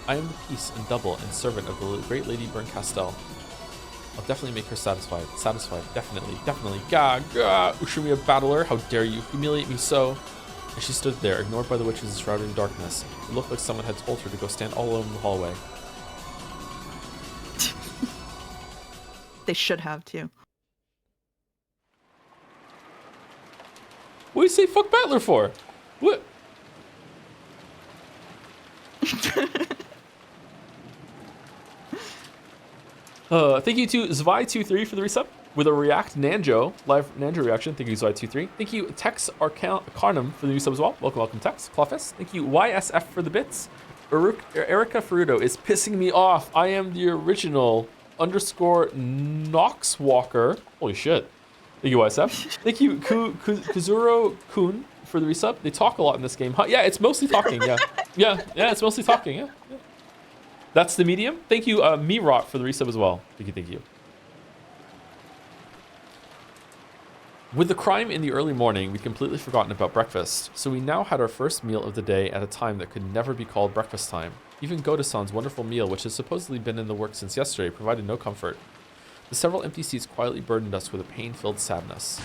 I am the piece and double and servant of the great Lady Byrne Castell. I'll definitely make her satisfied. Satisfied. Definitely. Definitely. Gah! Gah! Ushumiya battler, how dare you humiliate me so? And she stood there, ignored by the witches shrouded in darkness. It looked like someone had told her to go stand all alone in the hallway. They should have, too. What do you say fuck battler for? What? Thank you to Zwei23 for the resub with a React Nanjo, live Nanjo reaction. Thank you, Zwei23. Thank you, Tex Arcanum for the new sub as well. Welcome, Tex. Clawfest. Thank you, YSF for the bits. Erica Ferrudo is pissing me off. I am the original _Nox Walker. Holy shit. Thank you, YSF. Thank you, Kuzuro Kun for the resub. They talk a lot in this game. Huh? Yeah, it's mostly talking. Yeah. Yeah, it's mostly talking. Yeah. That's the medium. Thank you, Mirot, for the resub as well. Thank you. With the crime in the early morning, we'd completely forgotten about breakfast, so we now had our first meal of the day at a time that could never be called breakfast time. Even Goda-san's wonderful meal, which has supposedly been in the works since yesterday, provided no comfort. The several empty seats quietly burdened us with a pain-filled sadness.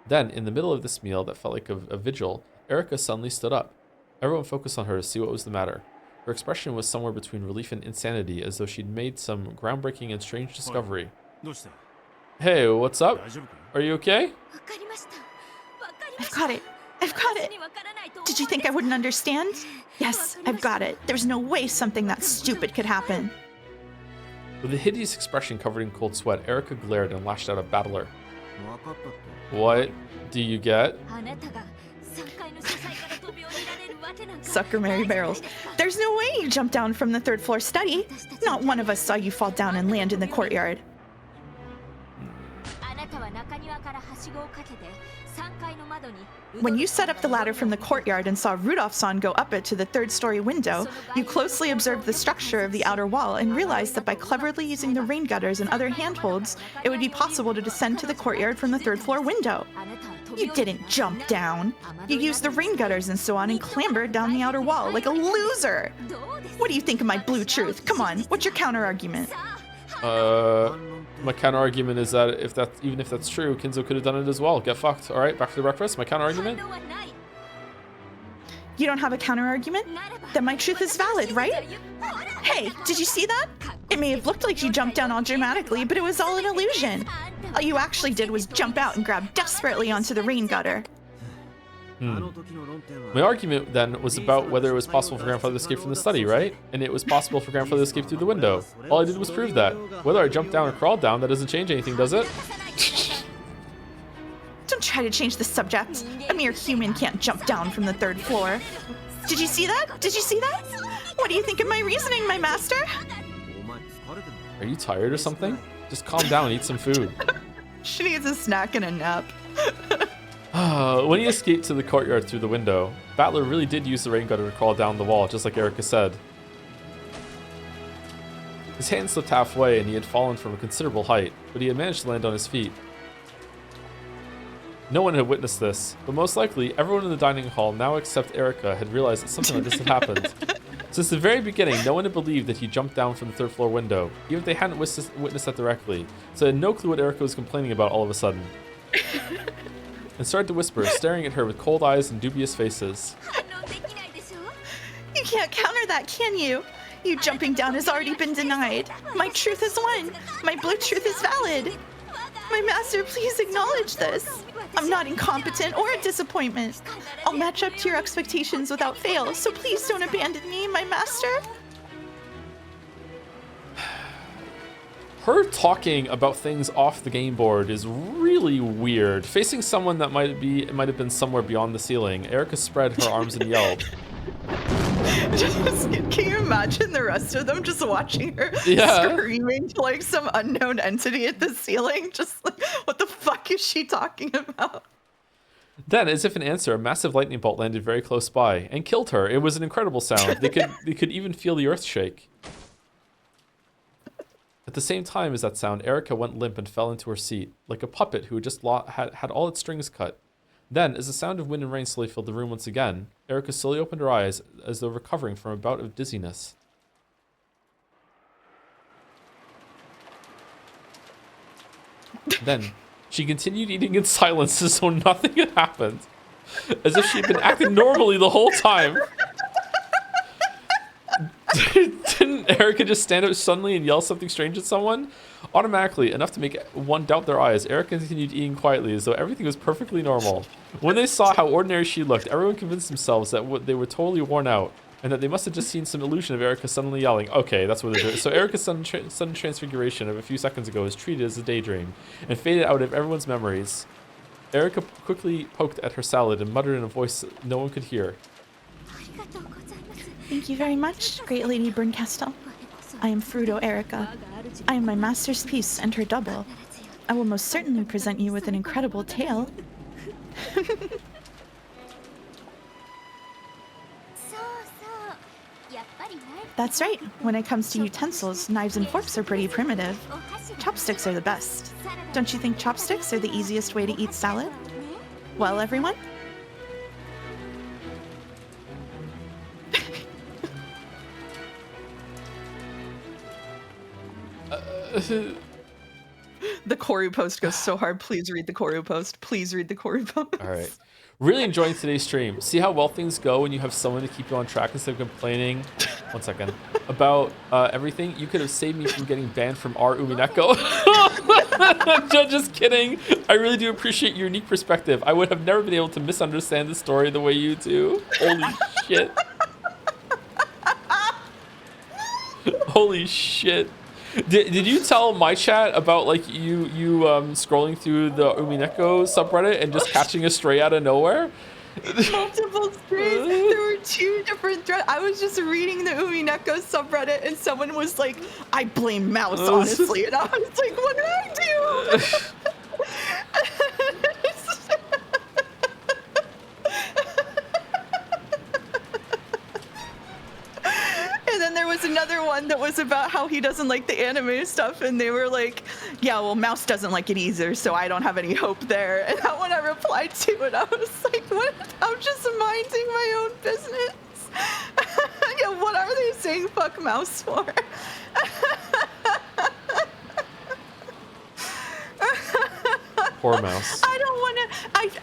Then, in the middle of this meal that felt like a vigil, Erika suddenly stood up. Everyone focused on her to see what was the matter. Her expression was somewhere between relief and insanity, as though she'd made some groundbreaking and strange discovery. Hey, what's up? Are you okay? I've got it. I've got it. Did you think I wouldn't understand? Yes, I've got it. There's no way something that stupid could happen. With a hideous expression covered in cold sweat, Erika glared and lashed out at Battler. What do you get? Sucker Mary Barrels. There's no way you jumped down from the third floor study. Not one of us saw you fall down and land in the courtyard. When you set up the ladder from the courtyard and saw Rudolph-san go up it to the third-story window, you closely observed the structure of the outer wall and realized that by cleverly using the rain gutters and other handholds, it would be possible to descend to the courtyard from the third-floor window. You didn't jump down. You used the rain gutters and so on and clambered down the outer wall like a loser. What do you think of my blue truth? Come on, what's your counter-argument? My counter argument is that even if that's true, Kinzo could have done it as well. Get fucked. All right, back to the breakfast. My counter argument. You don't have a counter argument? Then my truth is valid, right? Hey, did you see that? It may have looked like you jumped down all dramatically, but it was all an illusion. All you actually did was jump out and grab desperately onto the rain gutter. My argument then was about whether it was possible for Grandfather to escape from the study, right? And it was possible for Grandfather to escape through the window. All I did was prove that. Whether I jumped down or crawled down, that doesn't change anything, does it? Don't try to change the subject. A mere human can't jump down from the third floor. Did you see that? Did you see that? What do you think of my reasoning, my master? Are you tired or something? Just calm down and eat some food. She needs a snack and a nap. When he escaped to the courtyard through the window, Battler really did use the rain gutter to crawl down the wall, just like Erika said. His hand slipped halfway and he had fallen from a considerable height, but he had managed to land on his feet. No one had witnessed this, but most likely everyone in the dining hall, now except Erika, had realized that something like this had happened. Since the very beginning, no one had believed that he jumped down from the third floor window, even if they hadn't witnessed that directly, so they had no clue what Erika was complaining about all of a sudden. And started to whisper, staring at her with cold eyes and dubious faces. You can't counter that, can you? You jumping down has already been denied. My truth is won. My blue truth is valid. My master, please acknowledge this. I'm not incompetent or a disappointment. I'll match up to your expectations without fail, so please don't abandon me, my master. Her talking about things off the game board is really weird. Facing someone that might have been somewhere beyond the ceiling, Erika spread her arms and yelled. Can you imagine the rest of them just watching her screaming to like some unknown entity at the ceiling? Just like, what the fuck is she talking about? Then, as if in answer, a massive lightning bolt landed very close by and killed her. It was an incredible sound. They could even feel the earth shake. At the same time as that sound, Erika went limp and fell into her seat, like a puppet who had just had all its strings cut. Then, as the sound of wind and rain slowly filled the room once again, Erika slowly opened her eyes as though recovering from a bout of dizziness. Then, she continued eating in silence as though nothing had happened, as if she had been acting normally the whole time. Didn't Erika just stand up suddenly and yell something strange at someone? Automatically, enough to make one doubt their eyes, Erika continued eating quietly as though everything was perfectly normal. When they saw how ordinary she looked, everyone convinced themselves that they were totally worn out, and that they must have just seen some illusion of Erika suddenly yelling. Okay, that's what they're doing. So Erika's sudden transfiguration of a few seconds ago was treated as a daydream, and faded out of everyone's memories. Erika quickly poked at her salad and muttered in a voice that no one could hear. Thank you very much, great Lady Berncastel. I am Frudo Erika. I am my master's piece and her double. I will most certainly present you with an incredible tale. That's right. When it comes to utensils, knives and forks are pretty primitive. chopsticks are the best. Don't you think chopsticks are the easiest way to eat salad? Well, everyone? The Koru post goes so hard. Please read the Koru post. Please read the Koru post. All right. Really enjoying today's stream. See how well things go when you have someone to keep you on track instead of complaining. One second. About everything. You could have saved me from getting banned from our Umineko. Just kidding. I really do appreciate your unique perspective. I would have never been able to misunderstand the story the way you do. Holy shit. Holy shit. Did you tell my chat about like you scrolling through the Umineko subreddit and just catching a stray out of nowhere? Multiple strays. There were 2 different threads. I was just reading the Umineko subreddit and someone was like, I blame Mouse, honestly. And I was like, what did I do? And then there was another one that was about how he doesn't like the anime stuff, and they were like, yeah, well, Mouse doesn't like it either, so I don't have any hope there. And that one I replied to, and I was like, what? I'm just minding my own business. Yeah, what are they saying fuck Mouse for? Poor Mouse. I don't want to.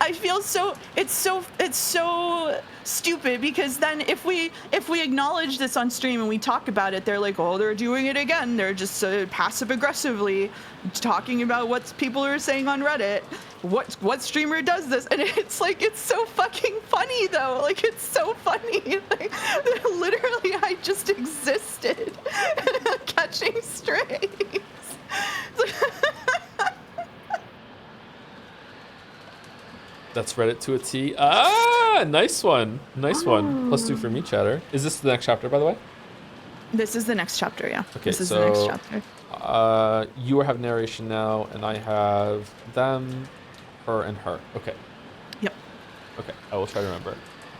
I feel so. It's so stupid because then if we acknowledge this on stream and we talk about it, they're like, oh, they're doing it again. They're just passive aggressively talking about what people are saying on Reddit. What streamer does this? And it's like, it's so fucking funny though. Like, it's so funny. Like, literally, I just existed catching strays. That's Reddit to a T. Ah, nice one. Nice one. +2 for me, chatter. Is this the next chapter, by the way? This is the next chapter, yeah. Okay, this is the next chapter. You have narration now, and I have them, her, and her. Okay. Yep. Okay, I will try to remember.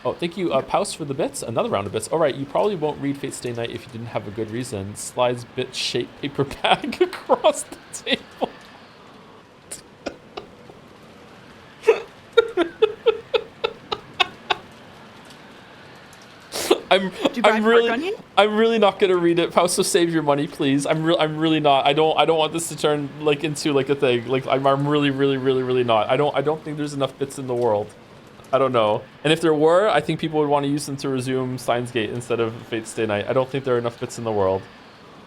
Oh, thank you, Paus, for the bits. Another round of bits. All right, you probably won't read Fate Stay Night if you didn't have a good reason. Slides bit-shaped paper bag across the table. I'm really not gonna read it. Fausto, save your money, please. I'm really not. I don't want this to turn like into like a thing. Like I'm really not. I don't think there's enough bits in the world. I don't know. And if there were, I think people would want to use them to resume Steins Gate instead of Fate Stay Night. I don't think there are enough bits in the world.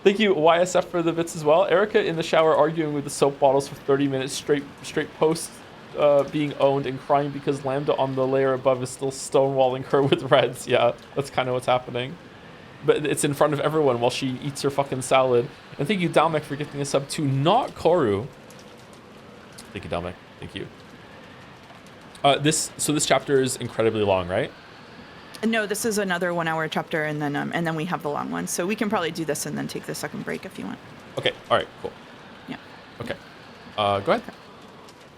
Thank you, YSF, for the bits as well. Erica in the shower arguing with the soap bottles for 30 minutes straight post being owned and crying because Lambda on the layer above is still stonewalling her with reds. Yeah, that's kind of what's happening. But it's in front of everyone while she eats her fucking salad. And thank you, Dalmek, for gifting a sub to not Koru. Thank you, Dalmek. Thank you. This chapter is incredibly long, right? No, this is another 1 hour chapter, and then we have the long one. So we can probably do this and then take the second break if you want. Okay. All right. Cool. Yeah. Okay. Go ahead. Okay.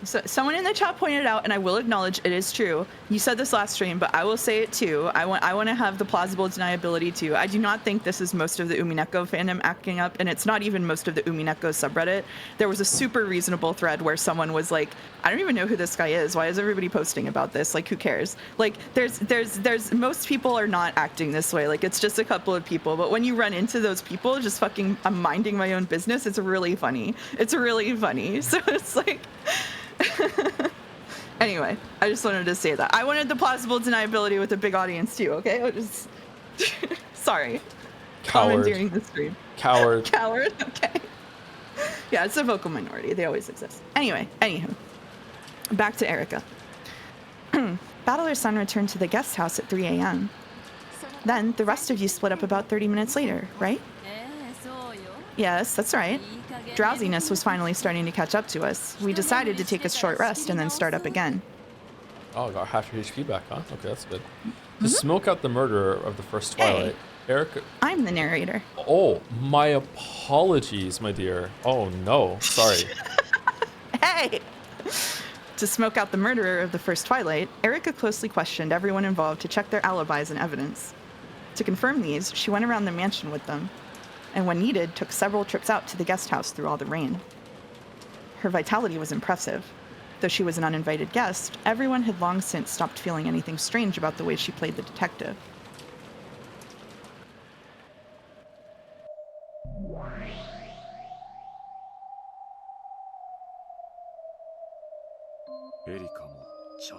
So someone in the chat pointed out, and I will acknowledge it is true. You said this last stream, but I will say it too. I want to have the plausible deniability too. I do not think this is most of the Umineko fandom acting up, and it's not even most of the Umineko subreddit. There was a super reasonable thread where someone was like, I don't even know who this guy is. Why is everybody posting about this? Like, who cares? Like, there's most people are not acting this way. Like, it's just a couple of people. But when you run into those people, just fucking, I'm minding my own business. It's really funny. It's really funny. So it's like. Anyway, I just wanted to say that. I wanted the plausible deniability with a big audience too, okay? I just sorry. Coward. Commandeering the stream. Coward. Coward, okay. Yeah, it's a vocal minority. They always exist. Anyway, anywho. Back to Erica. Battler's son returned to the guest house at 3 a.m. Then the rest of you split up about 30 minutes later, right? Yes, that's right. Drowsiness was finally starting to catch up to us. We decided to take a short rest and then start up again. Oh, got half your HP back, huh? Okay, that's good. To smoke out the murderer of the first Twilight, Erica... I'm the narrator. Oh, my apologies, my dear. Oh, no. Sorry. Hey! To smoke out the murderer of the first Twilight, Erica closely questioned everyone involved to check their alibis and evidence. To confirm these, she went around the mansion with them, and when needed, took several trips out to the guest house through all the rain. her vitality was impressive. Though she was an uninvited guest, everyone had long since stopped feeling anything strange about the way she played the detective.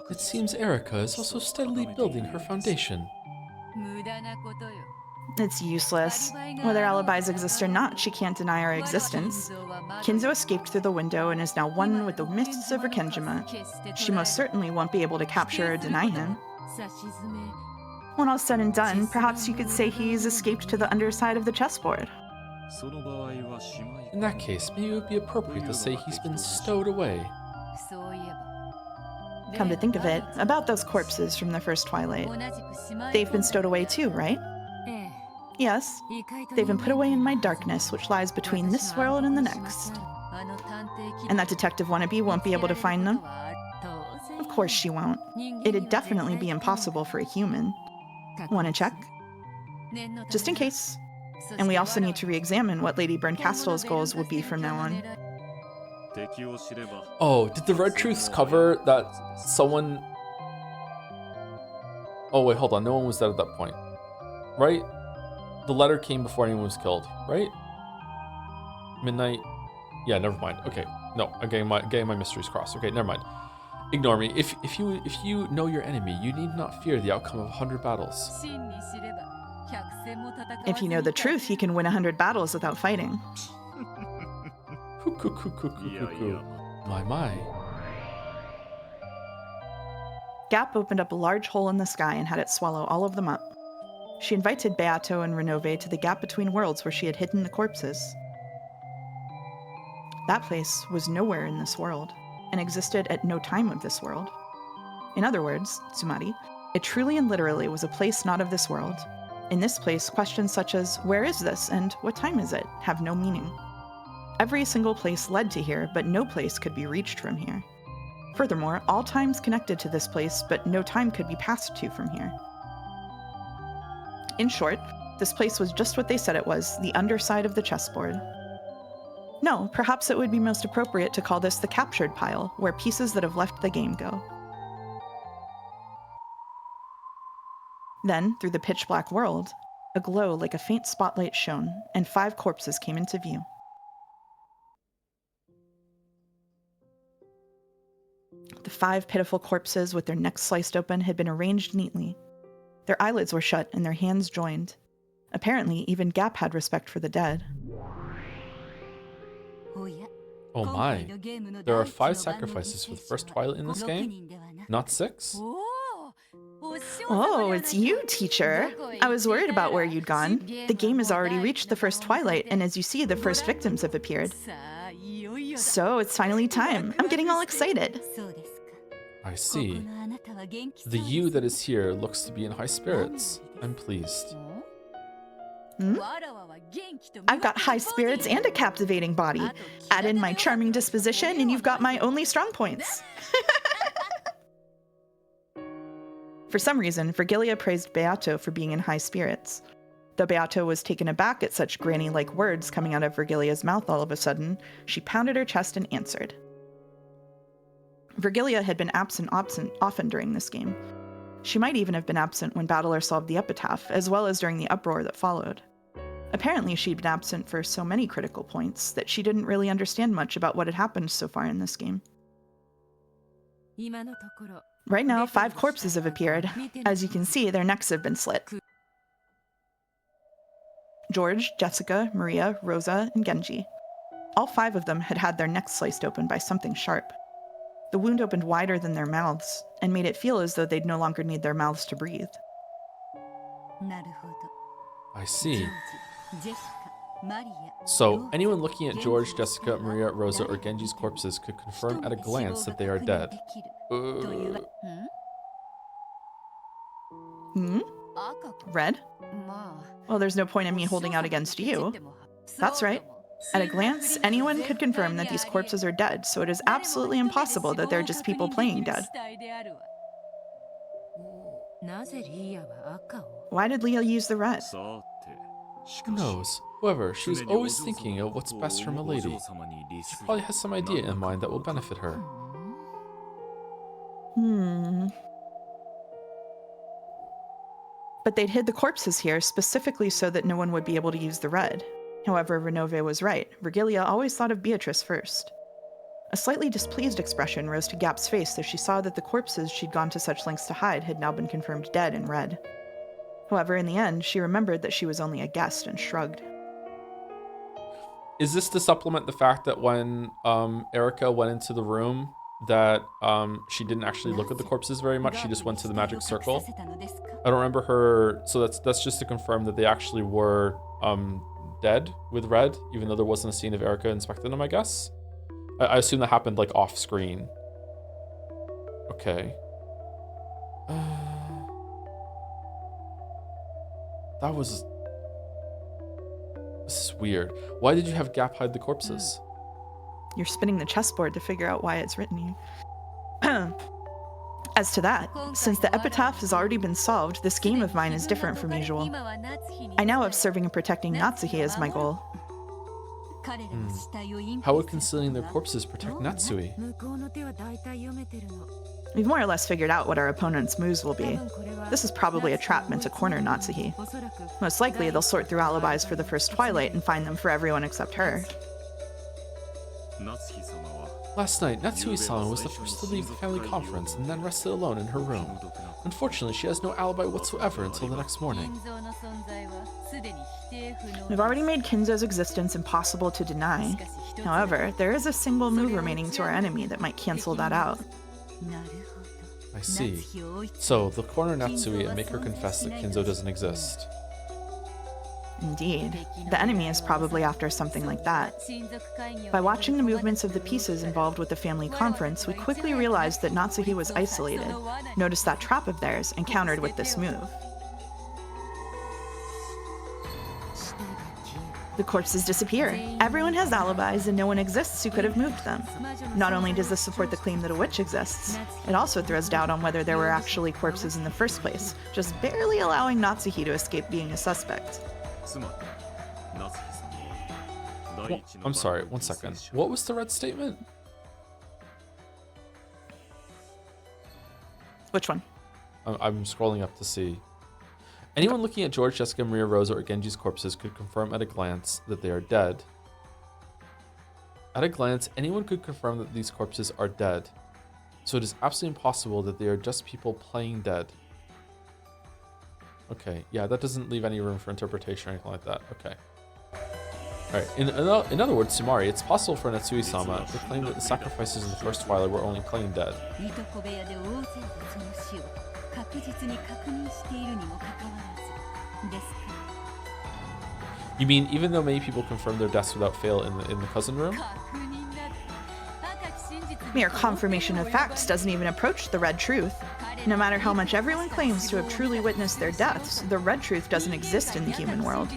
It seems Erica is also steadily building her foundation. It's useless. Whether alibis exist or not, she can't deny our existence. Kinzo escaped through the window and is now one with the mists of Rikkenjima. She most certainly won't be able to capture or deny him. When all's said and done, perhaps you could say he's escaped to the underside of the chessboard. In that case, maybe it would be appropriate to say he's been stowed away. Come to think of it, about those corpses from the first Twilight. They've been stowed away too, right? Yes. They've been put away in my darkness, which lies between this world and the next. And that detective wannabe won't be able to find them? Of course she won't. It'd definitely be impossible for a human. Want to check? Just in case. And we also need to re-examine what Lady Berncastle's goals will be from now on. Oh, did the Red Truths cover that someone... Oh wait, hold on, no one was dead at that point. Right? The letter came before anyone was killed, right? Midnight? Yeah, never mind. Okay, no, I'm getting my mysteries crossed. Okay, never mind. Ignore me. If you know your enemy, you need not fear the outcome of 100 battles. If you know the truth, you can win 100 battles without fighting. My. Gap opened up a large hole in the sky and had it swallow all of them up. She invited Beato and Renove to the gap between worlds where she had hidden the corpses. That place was nowhere in this world, and existed at no time of this world. In other words, Tsumari, it truly and literally was a place not of this world. In this place, questions such as, where is this, and what time is it, have no meaning. Every single place led to here, but no place could be reached from here. Furthermore, all times connected to this place, but no time could be passed to from here. In short, this place was just what they said it was, the underside of the chessboard. No, perhaps it would be most appropriate to call this the captured pile, where pieces that have left the game go. Then, through the pitch-black world, a glow like a faint spotlight shone, and 5 corpses came into view. The 5 pitiful corpses with their necks sliced open had been arranged neatly. Their eyelids were shut and their hands joined. Apparently, even Gap had respect for the dead. Oh my. There are 5 sacrifices for the first Twilight in this game? Not 6? Oh, it's you, teacher. I was worried about where you'd gone. The game has already reached the first Twilight, and as you see, the first victims have appeared. So, it's finally time. I'm getting all excited. I see. The you that is here looks to be in high spirits. I'm pleased. Hmm? I've got high spirits and a captivating body. Add in my charming disposition, and you've got my only strong points. For some reason, Virgilia praised Beato for being in high spirits. Though Beato was taken aback at such granny-like words coming out of Virgilia's mouth all of a sudden, she pounded her chest and answered. Virgilia had been absent often during this game. She might even have been absent when Battler solved the epitaph, as well as during the uproar that followed. Apparently, she'd been absent for so many critical points that she didn't really understand much about what had happened so far in this game. Right now, 5 corpses have appeared. As you can see, their necks have been slit. George, Jessica, Maria, Rosa, and Genji. All 5 of them had had their necks sliced open by something sharp. The wound opened wider than their mouths, and made it feel as though they'd no longer need their mouths to breathe. I see. So, anyone looking at George, Jessica, Maria, Rosa, or Genji's corpses could confirm at a glance that they are dead. Hmm? Red? Well, there's no point in me holding out against you. That's right. At a glance, anyone could confirm that these corpses are dead, so it is absolutely impossible that they're just people playing dead. Why did Leah use the red? Who knows? However, she is always thinking of what's best for milady. She probably has some idea in mind that will benefit her. But they'd hid the corpses here specifically so that no one would be able to use the red. However, Renove was right. Virgilia always thought of Beatrice first. A slightly displeased expression rose to Gap's face as she saw that the corpses she'd gone to such lengths to hide had now been confirmed dead in red. However, in the end, she remembered that she was only a guest and shrugged. Is this to supplement the fact that when Erica went into the room that she didn't actually look at the corpses very much, she just went to the magic circle? I don't remember her, so that's just to confirm that they actually were dead with red, even though there wasn't a scene of Erica inspecting them, I guess? I assume that happened like off screen. Okay. This is weird. Why did you have Gap hide the corpses? You're spinning the chessboard to figure out why it's written here. As to that, since the epitaph has already been solved, this game of mine is different from usual. I now have serving and protecting Natsuhi as my goal. How would concealing their corpses protect Natsui? We've more or less figured out what our opponent's moves will be. This is probably a trap meant to corner Natsuhi. Most likely, they'll sort through alibis for the first Twilight and find them for everyone except her. Last night, Natsui-sama was the first to leave the family conference and then rested alone in her room. Unfortunately, she has no alibi whatsoever until the next morning. We've already made Kinzo's existence impossible to deny. However, there is a single move remaining to our enemy that might cancel that out. I see. So, they'll corner Natsui and make her confess that Kinzo doesn't exist. Indeed. The enemy is probably after something like that. By watching the movements of the pieces involved with the family conference, we quickly realized that Natsuhi was isolated, noticed that trap of theirs, and countered with this move. The corpses disappear. Everyone has alibis and no one exists who could have moved them. Not only does this support the claim that a witch exists, it also throws doubt on whether there were actually corpses in the first place, just barely allowing Natsuhi to escape being a suspect. Well, I'm sorry, one second. What was the red statement? Which one? I'm scrolling up to see. Anyone looking at George, Jessica, Maria, Rosa, or Genji's corpses could confirm at a glance that they are dead. At a glance, anyone could confirm that these corpses are dead. So it is absolutely impossible that they are just people playing dead. Okay, yeah, that doesn't leave any room for interpretation or anything like that. Okay. Alright, in other words, Sumari, it's possible for Natsui-sama to claim that the sacrifices in the first Twilight were only playing dead. You mean even though many people confirm their deaths without fail in the cousin room? Mere confirmation of facts doesn't even approach the red truth. No matter how much everyone claims to have truly witnessed their deaths, the red truth doesn't exist in the human world.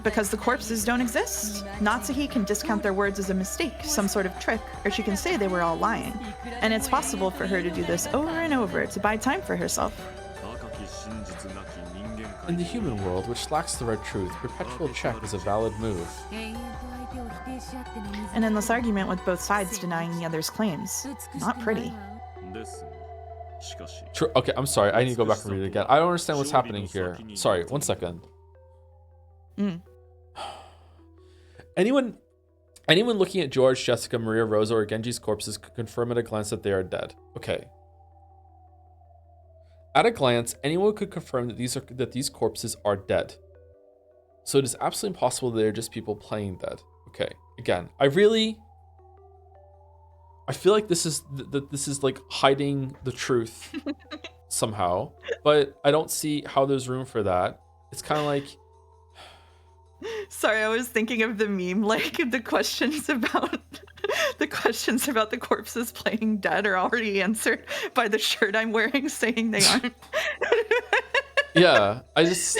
Because the corpses don't exist, Natsuhi can discount their words as a mistake, some sort of trick, or she can say they were all lying. And it's possible for her to do this over and over to buy time for herself. In the human world, which lacks the red truth, perpetual check is a valid move. An endless argument with both sides denying the other's claims. Not pretty. True. Okay, I'm sorry. I need to go back and read it again. I don't understand what's happening here. Sorry, one second. Anyone looking at George, Jessica, Maria, Rosa, or Genji's corpses could confirm at a glance that they are dead. Okay. At a glance, anyone could confirm that these corpses are dead. So it is absolutely impossible that they're just people playing dead. Okay. Again, I feel like this is like hiding the truth somehow, but I don't see how there's room for that. It's kind of like. Sorry, I was thinking of the meme, like the questions about the corpses playing dead are already answered by the shirt I'm wearing saying they aren't. Yeah, I just.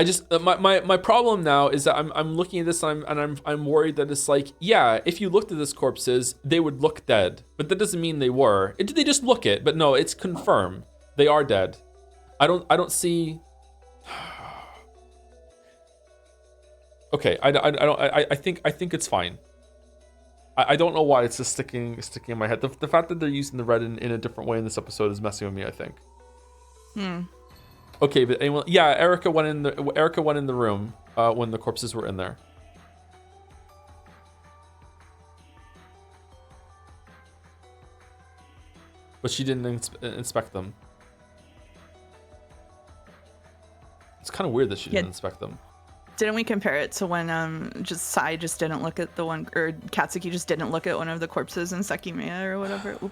I just my problem now is that I'm looking at this and I'm worried that it's like, yeah, if you looked at this corpses, they would look dead, but that doesn't mean they were. They just look it, but no, it's confirmed they are dead. I don't see. Okay, I think it's fine. I don't know why it's just sticking in my head. The fact that they're using the red in a different way in this episode is messing with me, I think. Okay, but anyone? Yeah, Erica went in the room when the corpses were in there. But she didn't inspect them. It's kind of weird that she didn't inspect them. Didn't we compare it to when Sai just didn't look at the one, or Katsuki just didn't look at one of the corpses in Sekimeya or whatever? Oop.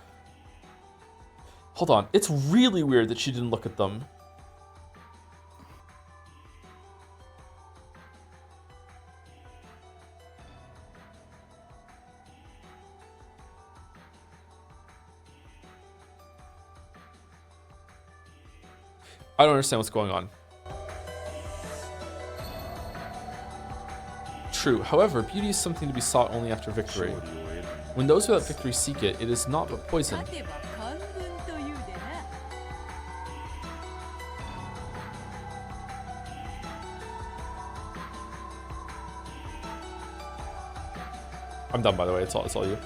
Hold on, it's really weird that she didn't look at them. I don't understand what's going on. True. However, beauty is something to be sought only after victory. When those without victory seek it, it is not but poison. I'm done, by the way. It's all you.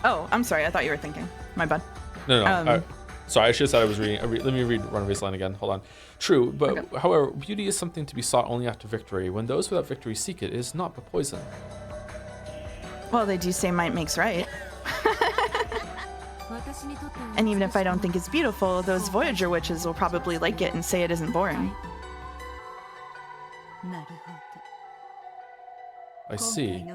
Oh, I'm sorry. I thought you were thinking. My bad. No. Sorry, I should have said I was reading. Let me read Runaway's line again. Hold on. True, but okay. However, beauty is something to be sought only after victory. When those without victory seek it, it is not but poison. Well, they do say might makes right. And even if I don't think it's beautiful, those Voyager witches will probably like it and say it isn't boring. I see.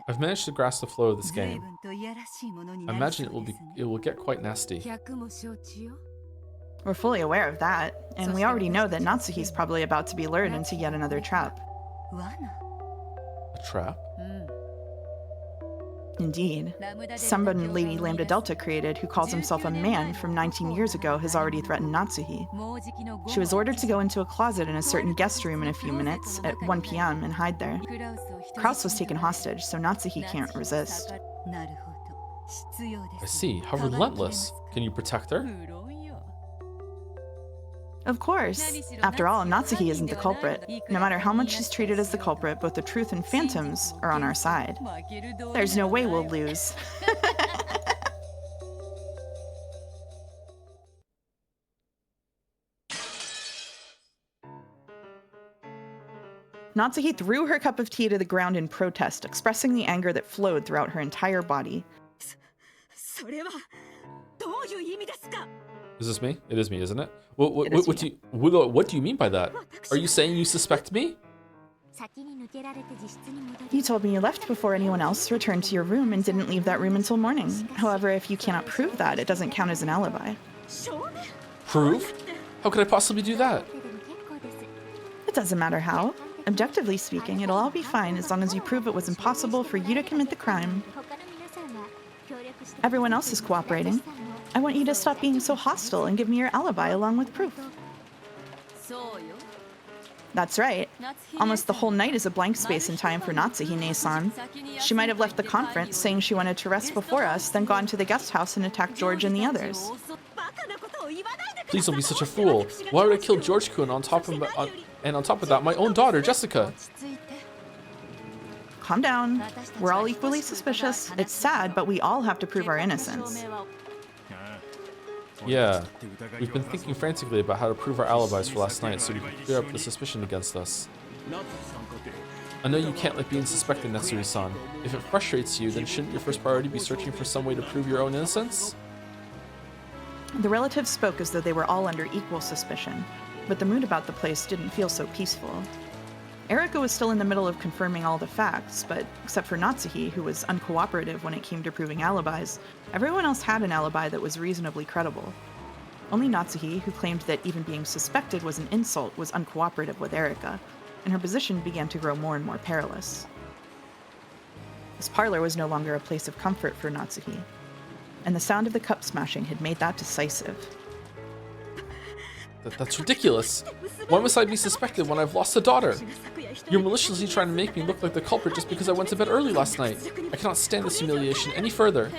I've managed to grasp the flow of this game. I imagine it will get quite nasty. We're fully aware of that, and we already know that Natsuhi's probably about to be lured into yet another trap. A trap? Indeed. Someone Lady Lambda Delta created, who calls himself a man from 19 years ago, has already threatened Natsuhi. She was ordered to go into a closet in a certain guest room in a few minutes, at 1 p.m., and hide there. Kraus was taken hostage, so Natsuhi can't resist. I see. How relentless. Can you protect her? Of course. After all, Natsuhi isn't the culprit. No matter how much she's treated as the culprit, both the truth and phantoms are on our side. There's no way we'll lose. Natsuhi threw her cup of tea to the ground in protest, expressing the anger that flowed throughout her entire body. Is this me? It is me, isn't it? What do you mean by that? Are you saying you suspect me? You told me you left before anyone else, returned to your room, and didn't leave that room until morning. However, if you cannot prove that, it doesn't count as an alibi. Prove? How could I possibly do that? It doesn't matter how. Objectively speaking, it'll all be fine as long as you prove it was impossible for you to commit the crime. Everyone else is cooperating. I want you to stop being so hostile and give me your alibi along with proof. That's right. Almost the whole night is a blank space in time for Natsuhi-san. She might have left the conference saying she wanted to rest before us, then gone to the guest house and attacked George and the others. Please don't be such a fool. Why would I kill George-kun on top of that, my own daughter, Jessica? Calm down. We're all equally suspicious. It's sad, but we all have to prove our innocence. Yeah, we've been thinking frantically about how to prove our alibis for last night so we can clear up the suspicion against us. I know you can't like being suspected, Natsuri-san. If it frustrates you, then shouldn't your first priority be searching for some way to prove your own innocence? The relatives spoke as though they were all under equal suspicion, but the mood about the place didn't feel so peaceful. Erika was still in the middle of confirming all the facts, but except for Natsuhi, who was uncooperative when it came to proving alibis, everyone else had an alibi that was reasonably credible. Only Natsuhi, who claimed that even being suspected was an insult, was uncooperative with Erika, and her position began to grow more and more perilous. This parlor was no longer a place of comfort for Natsuhi. and the sound of the cup smashing had made that decisive. That's ridiculous. Why must I be suspected when I've lost a daughter? You're maliciously trying to make me look like the culprit just because I went to bed early last night. I cannot stand this humiliation any further.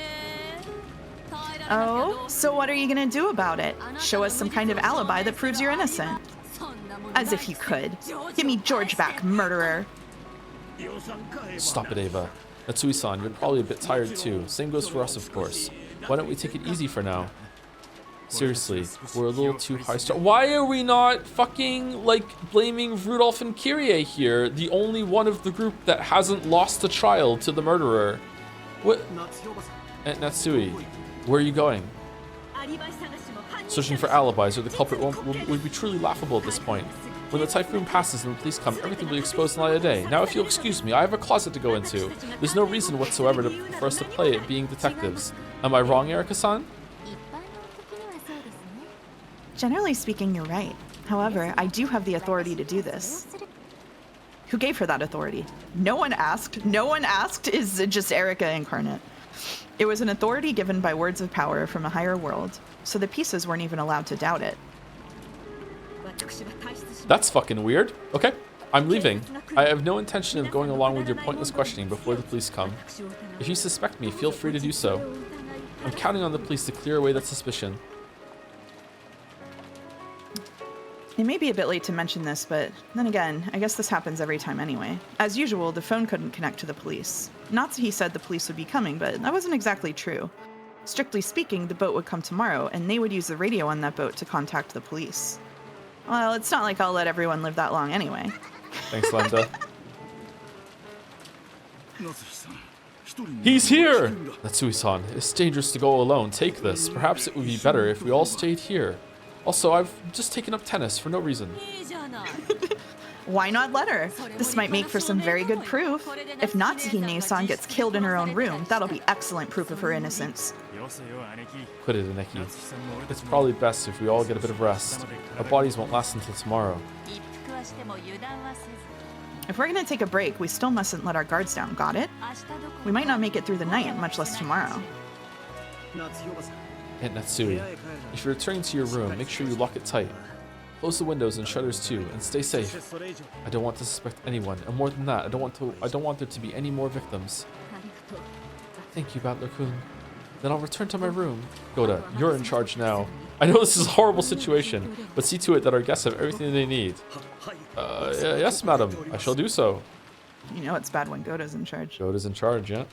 Oh, so what are you gonna do about it? Show us some kind of alibi that proves you're innocent. As if you could. Give me George back, murderer. Stop it, Ava. Natsui-san, you're probably a bit tired too. Same goes for us, of course. Why don't we take it easy for now? Seriously, we're a little too high star. Why are we not fucking, like, blaming Rudolph and Kyrie here? The only one of the group that hasn't lost a child to the murderer. What? Aunt Natsui, where are you going? Searching for alibis or the culprit would be truly laughable at this point. When the typhoon passes and the police come, everything will be exposed in the light of day. Now, if you'll excuse me, I have a closet to go into. There's no reason whatsoever for us to play at being detectives. Am I wrong, Erika-san? Generally speaking, you're right. However, I do have the authority to do this. Who gave her that authority? No one asked. No one asked is just Erika incarnate. It was an authority given by words of power from a higher world, so the pieces weren't even allowed to doubt it. That's fucking weird. Okay, I'm leaving. I have no intention of going along with your pointless questioning before the police come. If you suspect me, feel free to do so. I'm counting on the police to clear away that suspicion. It may be a bit late to mention this, but then again, I guess this happens every time anyway. As usual, the phone couldn't connect to the police. Natsuhi said the police would be coming, but that wasn't exactly true. Strictly speaking, the boat would come tomorrow, and they would use the radio on that boat to contact the police. Well, it's not like I'll let everyone live that long anyway. Thanks, Lambda. He's here! Natsui-san, it's dangerous to go alone. Take this. Perhaps it would be better if we all stayed here. Also, I've just taken up tennis for no reason. Why not let her? This might make for some very good proof. If Natsuhi-ne-san gets killed in her own room, that'll be excellent proof of her innocence. Quit it, Aneki. It's probably best if we all get a bit of rest. Our bodies won't last until tomorrow. If we're gonna take a break, we still mustn't let our guards down, got it? We might not make it through the night, much less tomorrow. Aunt Natsui, if you're returning to your room, make sure you lock it tight. Close the windows and shutters too, and stay safe. I don't want to suspect anyone, and more than that, I don't want there to be any more victims. Thank you, Battler-kun. Then I'll return to my room. Goda, you're in charge now. I know this is a horrible situation, but see to it that our guests have everything they need. Yes, madam. I shall do so. You know it's bad when Goda's in charge. Goda's in charge, yeah.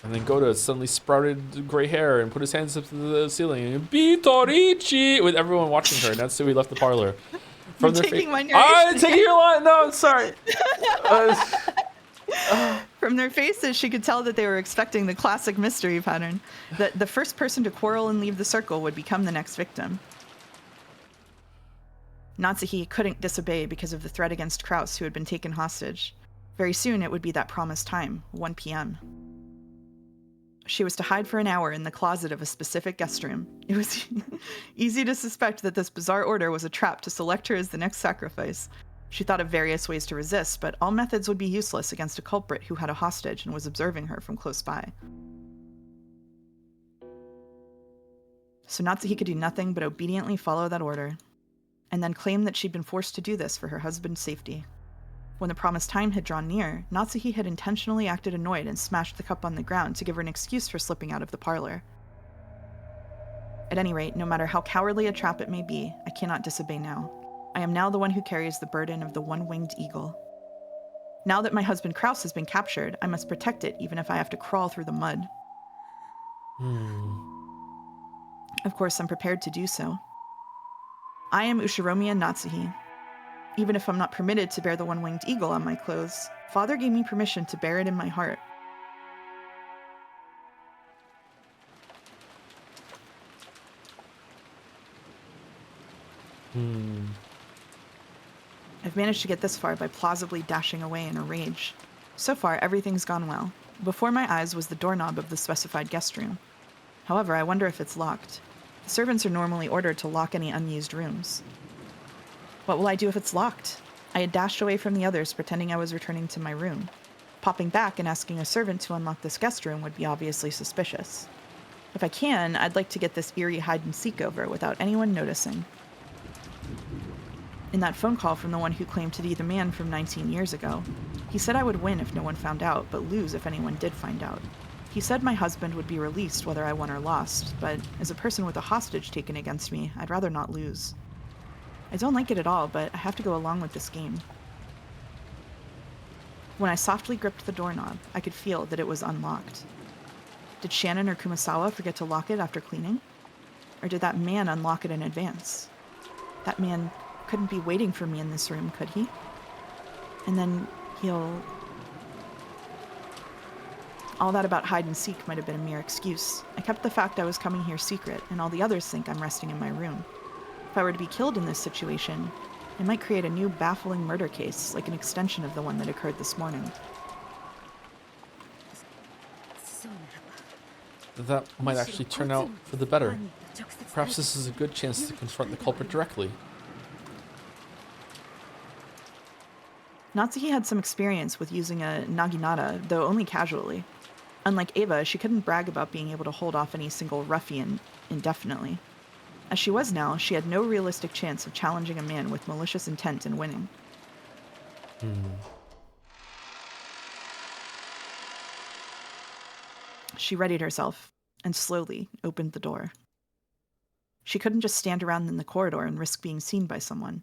And then Goda suddenly sprouted gray hair and put his hands up to the ceiling and Bitorichi with everyone watching her. And that's so we left the parlor. From You're taking my narration. I'm taking your line. No, I'm sorry. From their faces, she could tell that they were expecting the classic mystery pattern, that the first person to quarrel and leave the circle would become the next victim. Natsuhi couldn't disobey because of the threat against Kraus, who had been taken hostage. Very soon, it would be that promised time, 1 p.m. She was to hide for an hour in the closet of a specific guest room. It was easy to suspect that this bizarre order was a trap to select her as the next sacrifice. She thought of various ways to resist, but all methods would be useless against a culprit who had a hostage and was observing her from close by. So Natsuhi could do nothing but obediently follow that order, and then claim that she'd been forced to do this for her husband's safety. When the promised time had drawn near, Natsuhi had intentionally acted annoyed and smashed the cup on the ground to give her an excuse for slipping out of the parlor. At any rate, no matter how cowardly a trap it may be, I cannot disobey now. I am now the one who carries the burden of the one-winged eagle. Now that my husband Kraus has been captured, I must protect it even if I have to crawl through the mud. Of course, I'm prepared to do so. I am Ushiromiya Natsuhi. Even if I'm not permitted to bear the one-winged eagle on my clothes, Father gave me permission to bear it in my heart. I've managed to get this far by plausibly dashing away in a rage. So far, everything's gone well. Before my eyes was the doorknob of the specified guest room. However, I wonder if it's locked. The servants are normally ordered to lock any unused rooms. What will I do if it's locked? I had dashed away from the others, pretending I was returning to my room. Popping back and asking a servant to unlock this guest room would be obviously suspicious. If I can, I'd like to get this eerie hide-and-seek over without anyone noticing. In that phone call from the one who claimed to be the man from 19 years ago, he said I would win if no one found out, but lose if anyone did find out. He said my husband would be released whether I won or lost, but as a person with a hostage taken against me, I'd rather not lose. I don't like it at all, but I have to go along with this game. When I softly gripped the doorknob, I could feel that it was unlocked. Did Shannon or Kumasawa forget to lock it after cleaning? Or did that man unlock it in advance? That man couldn't be waiting for me in this room, could he? And then he'll... All that about hide and seek might have been a mere excuse. I kept the fact I was coming here secret, and all the others think I'm resting in my room. If I were to be killed in this situation, it might create a new baffling murder case, like an extension of the one that occurred this morning. That might actually turn out for the better. Perhaps this is a good chance to confront the culprit directly. Natsuki had some experience with using a naginata, though only casually. Unlike Ava, she couldn't brag about being able to hold off any single ruffian indefinitely. As she was now, she had no realistic chance of challenging a man with malicious intent and winning. She readied herself and slowly opened the door. She couldn't just stand around in the corridor and risk being seen by someone.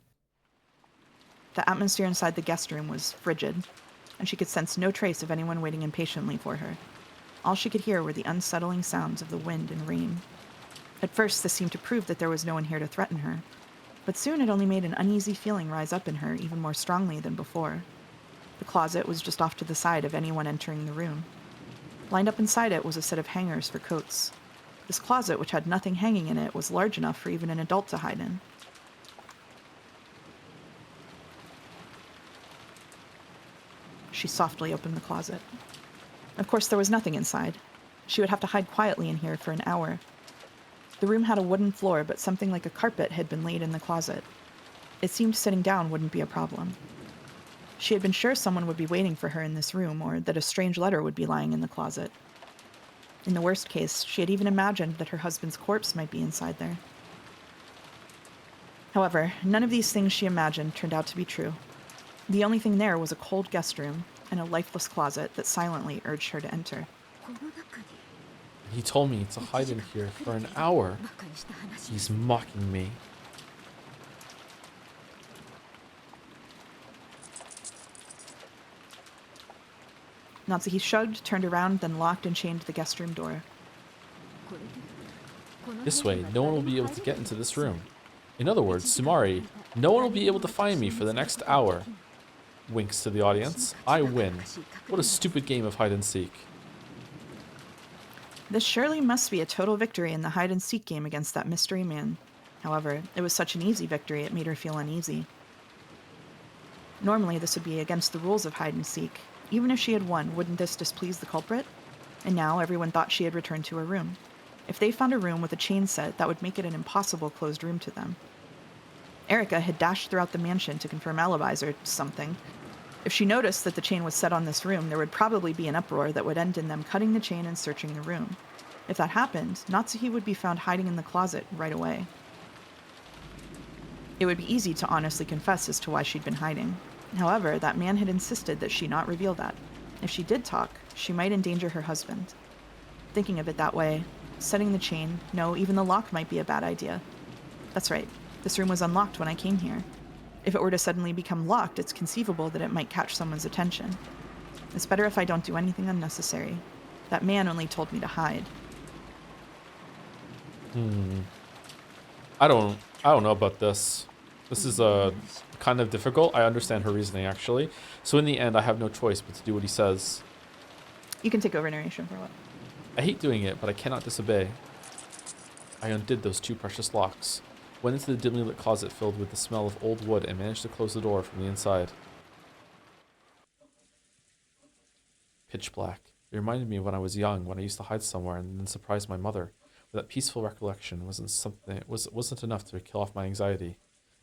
The atmosphere inside the guest room was frigid, and she could sense no trace of anyone waiting impatiently for her. All she could hear were the unsettling sounds of the wind and rain. At first, this seemed to prove that there was no one here to threaten her, but soon it only made an uneasy feeling rise up in her even more strongly than before. The closet was just off to the side of anyone entering the room. Lined up inside it was a set of hangers for coats. This closet, which had nothing hanging in it, was large enough for even an adult to hide in. She softly opened the closet. Of course, there was nothing inside. She would have to hide quietly in here for an hour. The room had a wooden floor, but something like a carpet had been laid in the closet. It seemed sitting down wouldn't be a problem. She had been sure someone would be waiting for her in this room, or that a strange letter would be lying in the closet. In the worst case, she had even imagined that her husband's corpse might be inside there. However, none of these things she imagined turned out to be true. The only thing there was a cold guest room and a lifeless closet that silently urged her to enter. He told me to hide in here for an hour. He's mocking me. Natsuki shrugged, turned around, then locked and chained the guest room door. This way, no one will be able to get into this room. In other words, Sumari, no one will be able to find me for the next hour. Winks to the audience. I win. What a stupid game of hide and seek. This surely must be a total victory in the hide-and-seek game against that mystery man. However, it was such an easy victory it made her feel uneasy. Normally, this would be against the rules of hide-and-seek. Even if she had won, wouldn't this displease the culprit? And now everyone thought she had returned to her room. If they found a room with a chain set, that would make it an impossible closed room to them. Erica had dashed throughout the mansion to confirm alibis or something. If she noticed that the chain was set on this room, there would probably be an uproar that would end in them cutting the chain and searching the room. If that happened, Natsuki would be found hiding in the closet right away. It would be easy to honestly confess as to why she'd been hiding. However, that man had insisted that she not reveal that. If she did talk, she might endanger her husband. Thinking of it that way, setting the chain, no, even the lock might be a bad idea. That's right, this room was unlocked when I came here. If it were to suddenly become locked, it's conceivable that it might catch someone's attention. It's better if I don't do anything unnecessary. That man only told me to hide. I don't know about this. This is kind of difficult. I understand her reasoning, actually. So in the end, I have no choice but to do what he says. You can take over narration for a while. I hate doing it, but I cannot disobey. I undid those two precious locks, went into the dimly lit closet filled with the smell of old wood, and managed to close the door from the inside. Pitch black. It reminded me of when I was young, when I used to hide somewhere and then surprise my mother. But that peaceful recollection wasn't enough to kill off my anxiety.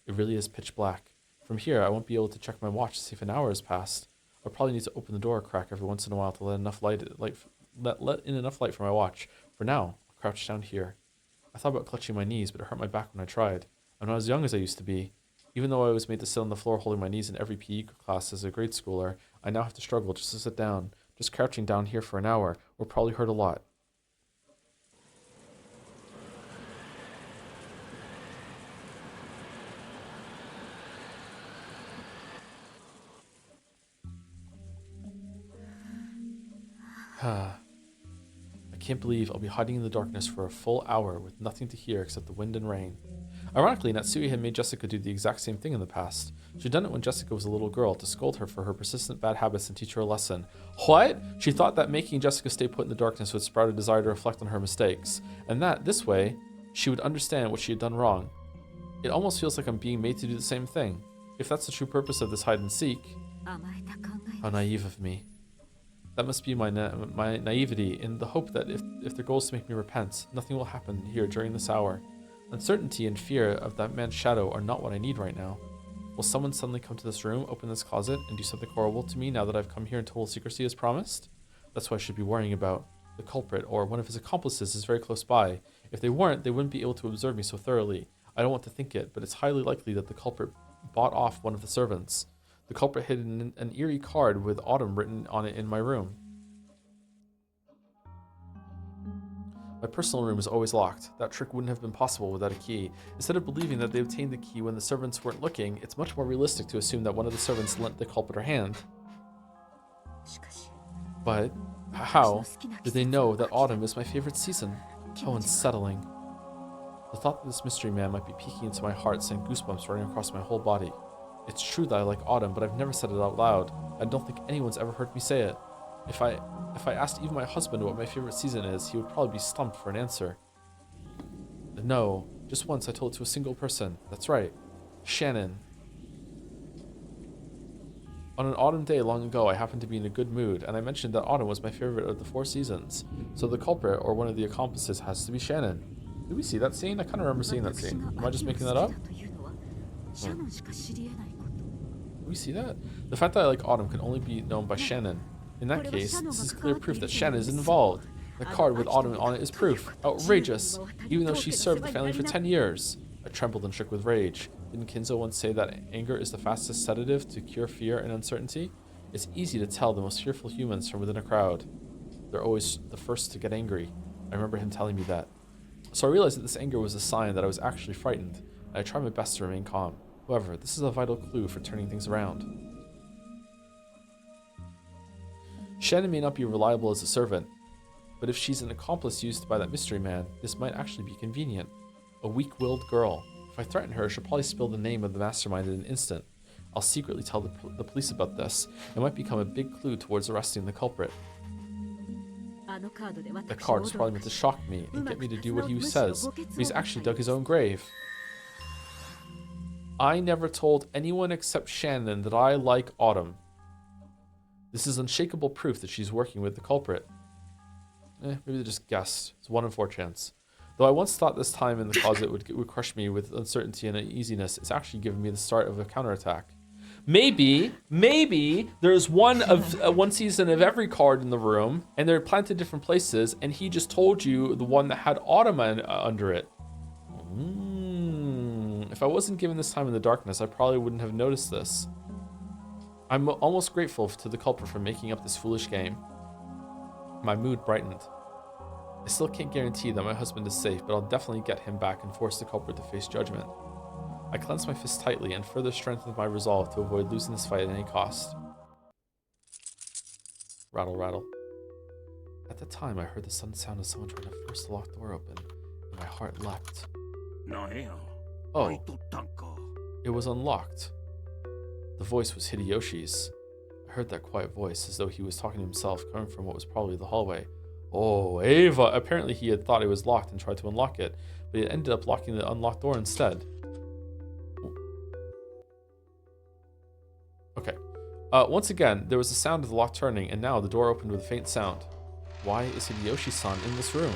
It really is pitch black. From here, I won't be able to check my watch to see if an hour has passed. I'll probably need to open the door a crack every once in a while to let in enough light for my watch. For now, I'll crouched down here. I thought about clutching my knees, but it hurt my back when I tried. I'm not as young as I used to be. Even though I was made to sit on the floor holding my knees in every PE class as a grade schooler, I now have to struggle just to sit down. Just crouching down here for an hour will probably hurt a lot. I can't believe I'll be hiding in the darkness for a full hour with nothing to hear except the wind and rain. Ironically, Natsuki had made Jessica do the exact same thing in the past. She'd done it when Jessica was a little girl to scold her for her persistent bad habits and teach her a lesson. What? She thought that making Jessica stay put in the darkness would sprout a desire to reflect on her mistakes, and that, this way, she would understand what she had done wrong. It almost feels like I'm being made to do the same thing. If that's the true purpose of this hide and seek, how naive of me. That must be my naivety in the hope that if their goal is to make me repent, nothing will happen here during this hour. Uncertainty and fear of that man's shadow are not what I need right now. Will someone suddenly come to this room, open this closet, and do something horrible to me now that I've come here in total secrecy as promised? That's what I should be worrying about. The culprit, or one of his accomplices, is very close by. If they weren't, they wouldn't be able to observe me so thoroughly. I don't want to think it, but it's highly likely that the culprit bought off one of the servants. The culprit hid an eerie card with Autumn written on it in my room. My personal room is always locked. That trick wouldn't have been possible without a key. Instead of believing that they obtained the key when the servants weren't looking, it's much more realistic to assume that one of the servants lent the culprit her hand. But how did they know that autumn is my favorite season? How unsettling. The thought that this mystery man might be peeking into my heart sent goosebumps running across my whole body. It's true that I like autumn, but I've never said it out loud. I don't think anyone's ever heard me say it. If I asked even my husband what my favorite season is, he would probably be stumped for an answer. No, just once I told it to a single person. That's right, Shannon. On an autumn day long ago, I happened to be in a good mood, and I mentioned that autumn was my favorite of the 4 seasons. So the culprit, or one of the accomplices, has to be Shannon. Did we see that scene? I kind of remember seeing that scene. Am I just making that up? Did we see that? The fact that I like autumn can only be known by Shannon. In that case, this is clear proof that Shannon is involved. The card with autumn on it is proof. Outrageous! Even though she served the family for 10 years. I trembled and shook with rage. Didn't Kinzo once say that anger is the fastest sedative to cure fear and uncertainty? It's easy to tell the most fearful humans from within a crowd. They're always the first to get angry. I remember him telling me that. So I realized that this anger was a sign that I was actually frightened, and I tried my best to remain calm. However, this is a vital clue for turning things around. Shannon may not be reliable as a servant, but if she's an accomplice used by that mystery man, this might actually be convenient. A weak-willed girl. If I threaten her, she'll probably spill the name of the mastermind in an instant. I'll secretly tell the police about this. It might become a big clue towards arresting the culprit. The card was probably meant to shock me and get me to do what he says, but he's actually dug his own grave. I never told anyone except Shannon that I like autumn. This is unshakable proof that she's working with the culprit. Maybe they just guessed. It's 1 in 4 chance. Though I once thought this time in the closet would crush me with uncertainty and uneasiness, it's actually given me the start of a counterattack. Maybe there's one season of every card in the room, and they're planted different places, and he just told you the one that had autumn under it. If I wasn't given this time in the darkness, I probably wouldn't have noticed this. I'm almost grateful to the culprit for making up this foolish game. My mood brightened. I still can't guarantee that my husband is safe, but I'll definitely get him back and force the culprit to face judgment. I clenched my fist tightly and further strengthened my resolve to avoid losing this fight at any cost. Rattle, rattle. At the time, I heard the sudden sound of someone trying to force the locked door open, and my heart leapt. Oh, it was unlocked. The voice was Hideyoshi's. I heard that quiet voice as though he was talking to himself, coming from what was probably the hallway. Oh, Ava! Apparently he had thought it was locked and tried to unlock it, but he ended up locking the unlocked door instead. Okay. Once again, there was the sound of the lock turning, and now the door opened with a faint sound. Why is Hideyoshi-san in this room?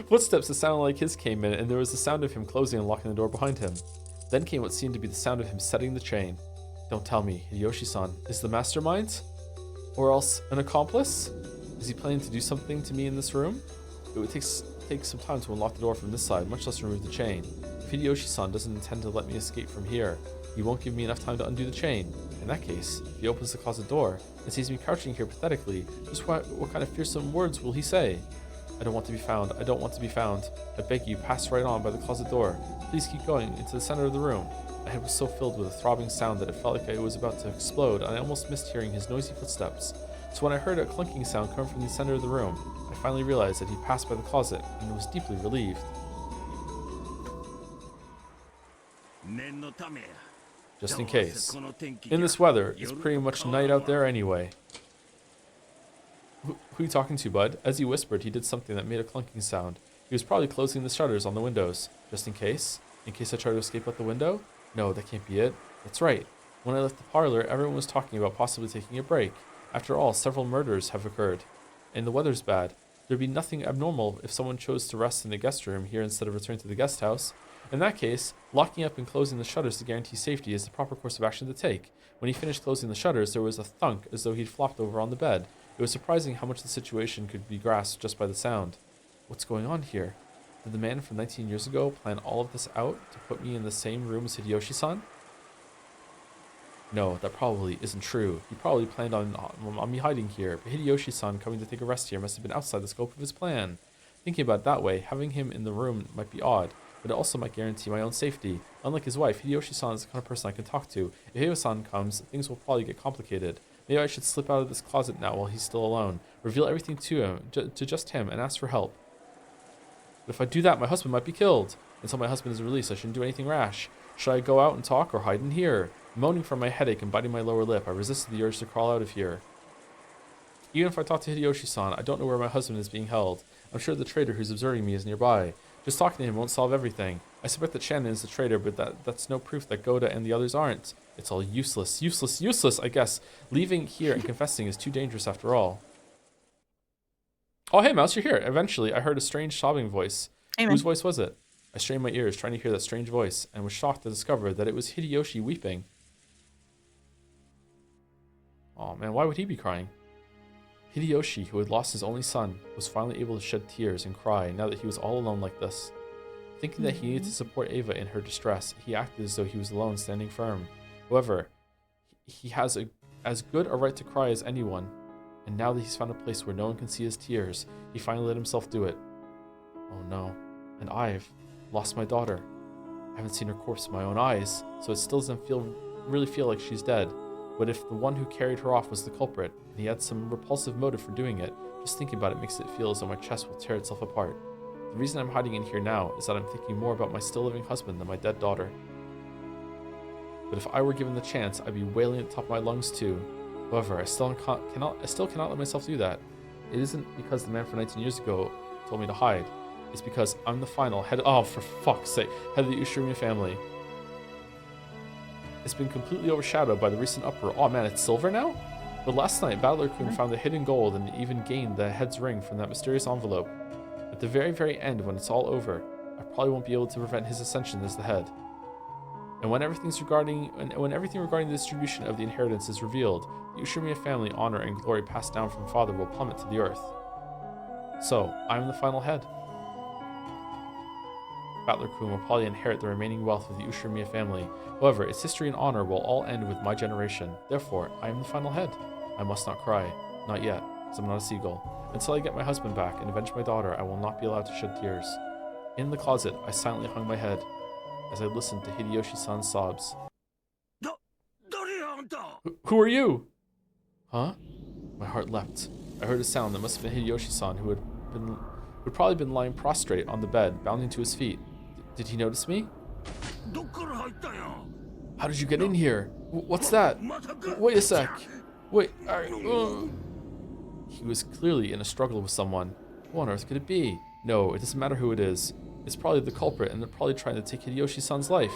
Footsteps that sounded like his came in, and there was the sound of him closing and locking the door behind him. Then came what seemed to be the sound of him setting the chain. Don't tell me, Hideyoshi-san is the mastermind? Or else an accomplice? Is he planning to do something to me in this room? It would take some time to unlock the door from this side, much less remove the chain. If Hideyoshi-san doesn't intend to let me escape from here, he won't give me enough time to undo the chain. In that case, if he opens the closet door and sees me crouching here pathetically, just what kind of fearsome words will he say? I don't want to be found. I don't want to be found. I beg you, pass right on by the closet door. Please keep going into the center of the room. My head was so filled with a throbbing sound that it felt like I was about to explode, and I almost missed hearing his noisy footsteps. So when I heard a clunking sound come from the center of the room, I finally realized that he passed by the closet, and was deeply relieved. Just in case. In this weather, it's pretty much night out there anyway. Who are you talking to, bud? As he whispered, he did something that made a clunking sound. He was probably closing the shutters on the windows. Just in case? In case I try to escape out the window? No, that can't be it. That's right. When I left the parlor, everyone was talking about possibly taking a break. After all, several murders have occurred. And the weather's bad. There'd be nothing abnormal if someone chose to rest in the guest room here instead of returning to the guest house. In that case, locking up and closing the shutters to guarantee safety is the proper course of action to take. When he finished closing the shutters, there was a thunk as though he'd flopped over on the bed. It was surprising how much the situation could be grasped just by the sound. What's going on here? Did the man from 19 years ago plan all of this out to put me in the same room as Hideyoshi-san? No, that probably isn't true. He probably planned on me hiding here, but Hideyoshi-san coming to take a rest here must have been outside the scope of his plan. Thinking about it that way, having him in the room might be odd, but it also might guarantee my own safety. Unlike his wife, Hideyoshi-san is the kind of person I can talk to. If Hyo-san comes, things will probably get complicated. Maybe I should slip out of this closet now while he's still alone. Reveal everything to him, to just him, and ask for help. But if I do that, my husband might be killed. Until my husband is released, I shouldn't do anything rash. Should I go out and talk or hide in here? Moaning from my headache and biting my lower lip, I resisted the urge to crawl out of here. Even if I talk to Hideyoshi-san, I don't know where my husband is being held. I'm sure the traitor who's observing me is nearby. Just talking to him won't solve everything. I suspect that Shannon is the traitor, but that's no proof that Goda and the others aren't. It's all useless, I guess. Leaving here and confessing is too dangerous after all. Oh, hey, Mouse, you're here. Eventually, I heard a strange sobbing voice. Amen. Whose voice was it? I strained my ears, trying to hear that strange voice, and was shocked to discover that it was Hideyoshi weeping. Oh man, why would he be crying? Hideyoshi, who had lost his only son, was finally able to shed tears and cry now that he was all alone like this. Thinking that he needed to support Ava in her distress, he acted as though he was alone, standing firm. However, he has as good a right to cry as anyone, and now that he's found a place where no one can see his tears, he finally let himself do it. Oh no, and I've lost my daughter. I haven't seen her corpse with my own eyes, so it still doesn't really feel like she's dead. But if the one who carried her off was the culprit, and he had some repulsive motive for doing it, just thinking about it makes it feel as though my chest will tear itself apart. The reason I'm hiding in here now is that I'm thinking more about my still living husband than my dead daughter. But if I were given the chance, I'd be wailing at the top of my lungs too. However, I still cannot let myself do that. It isn't because the man from 19 years ago told me to hide. It's because I'm the final head. Oh, for fuck's sake, head of the Ushirumi family. It's been completely overshadowed by the recent uproar. Oh man, it's silver now? But last night, Battler-kun found the hidden gold and even gained the head's ring from that mysterious envelope. At the very, very end, when it's all over, I probably won't be able to prevent his ascension as the head. And when everything regarding the distribution of the inheritance is revealed, the Ushirumi family honor and glory passed down from father will plummet to the earth. So, I'm the final head. Battler-kun will probably inherit the remaining wealth of the Ushirumi family. However, its history and honor will all end with my generation. Therefore, I am the final head. I must not cry. Not yet, because I'm not a seagull. Until I get my husband back and avenge my daughter, I will not be allowed to shed tears. In the closet, I silently hung my head as I listened to Hideyoshi-san's sobs. Who are you? Huh? My heart leapt. I heard a sound that must have been Hideyoshi-san, who had probably been lying prostrate on the bed, bounding to his feet. Did he notice me? How did you get in here? What's that? Wait a sec. Wait. He was clearly in a struggle with someone. What on earth could it be? No, it doesn't matter who it is. It's probably the culprit, and they're probably trying to take Hideyoshi-san's life.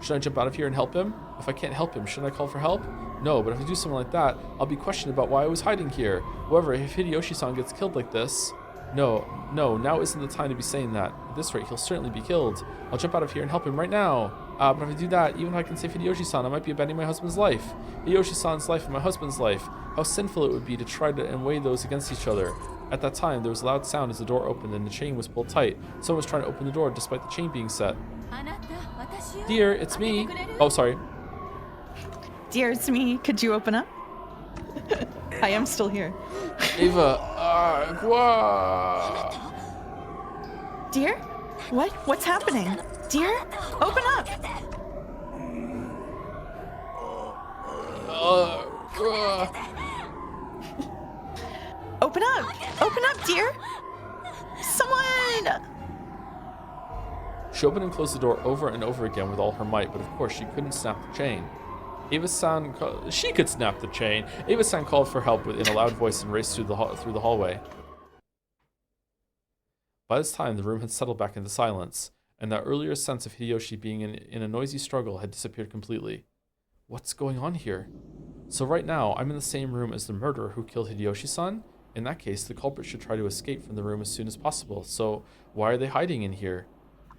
Should I jump out of here and help him? If I can't help him, shouldn't I call for help? No, but if I do something like that, I'll be questioned about why I was hiding here. However, if Hideyoshi-san gets killed like this... No, now isn't the time to be saying that. At this rate, he'll certainly be killed. I'll jump out of here and help him right now. But if I do that, even if I can save Hideyoshi-san, I might be abandoning my husband's life. Hideyoshi-san's life and my husband's life. How sinful it would be to try to weigh those against each other. At that time, there was a loud sound as the door opened and the chain was pulled tight. Someone was trying to open the door despite the chain being set. Dear, it's me. Oh, sorry. Dear, it's me. Could you open up? I am still here. Eva, agua. Dear? What's happening? Dear? Open up! Open up! Open up, dear! Someone! She opened and closed the door over and over again with all her might, but of course she couldn't snap the chain. Eva-san, she could snap the chain. Eva-san called for help in a loud voice and raced through the hallway. By this time, the room had settled back into silence, and that earlier sense of Hideyoshi being in a noisy struggle had disappeared completely. What's going on here? So right now, I'm in the same room as the murderer who killed Hideyoshi-san? In that case, the culprit should try to escape from the room as soon as possible, so why are they hiding in here?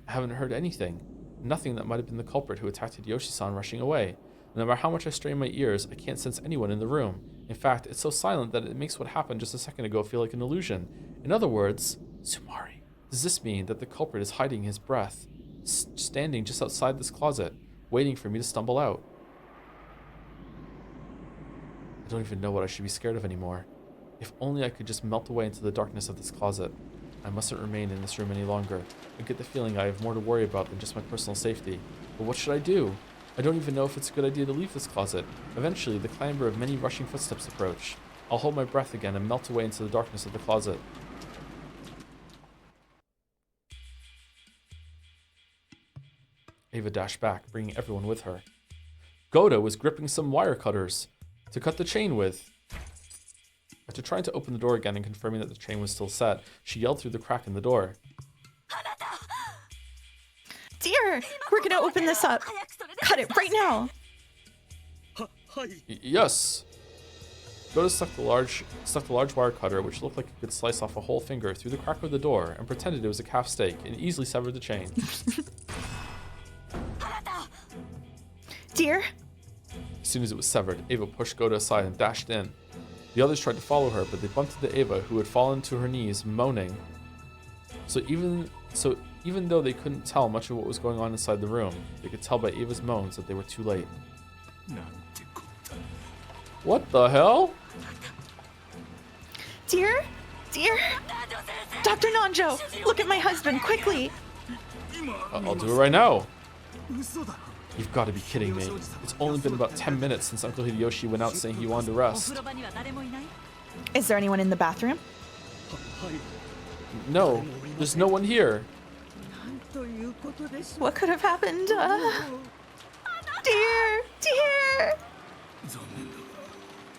I haven't heard anything. Nothing that might have been the culprit who attacked Hideyoshi-san rushing away. No matter how much I strain my ears, I can't sense anyone in the room. In fact, it's so silent that it makes what happened just a second ago feel like an illusion. In other words, Sumari. Does this mean that the culprit is hiding his breath, standing just outside this closet, waiting for me to stumble out? I don't even know what I should be scared of anymore. If only I could just melt away into the darkness of this closet. I mustn't remain in this room any longer. I get the feeling I have more to worry about than just my personal safety. But what should I do? I don't even know if it's a good idea to leave this closet. Eventually, the clamor of many rushing footsteps approach. I'll hold my breath again and melt away into the darkness of the closet. Ava dashed back, bringing everyone with her. Goda was gripping some wire cutters to cut the chain with. After trying to open the door again and confirming that the chain was still set, she yelled through the crack in the door. Dear, we're gonna open this up. Cut it right now. Yes. Goda stuck the large wire cutter, which looked like it could slice off a whole finger, through the crack of the door and pretended it was a calf steak and easily severed the chain. Dear? As soon as it was severed, Ava pushed Goda aside and dashed in. The others tried to follow her, but they bumped into Ava, who had fallen to her knees, moaning. So even though they couldn't tell much of what was going on inside the room, they could tell by Ava's moans that they were too late. What the hell? Dear? Dear? Dr. Nanjo, look at my husband, quickly! I'll do it right now. You've got to be kidding me. It's only been about 10 minutes since Uncle Hideyoshi went out saying he wanted to rest. Is there anyone in the bathroom? No, there's no one here. What could have happened? Dear! Dear!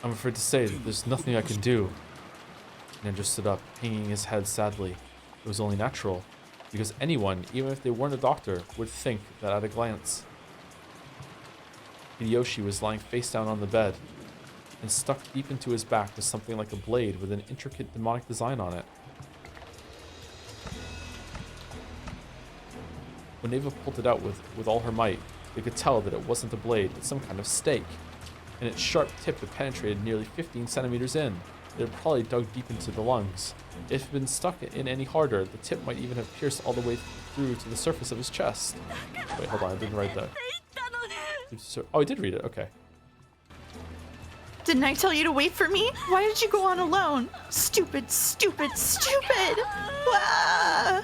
I'm afraid to say that there's nothing I can do. Ninja stood up, hanging his head sadly. It was only natural, because anyone, even if they weren't a doctor, would think that at a glance. Hideyoshi was lying face down on the bed, and stuck deep into his back was something like a blade with an intricate demonic design on it. When Ava pulled it out with all her might, they could tell that it wasn't a blade, but some kind of stake, and its sharp tip had penetrated nearly 15 centimeters in. It had probably dug deep into the lungs. If it had been stuck in any harder, the tip might even have pierced all the way through to the surface of his chest. Wait, hold on, I didn't write that. Oh, I did read it, okay. Didn't I tell you to wait for me? Why did you go on alone? Stupid, stupid, stupid! Ah!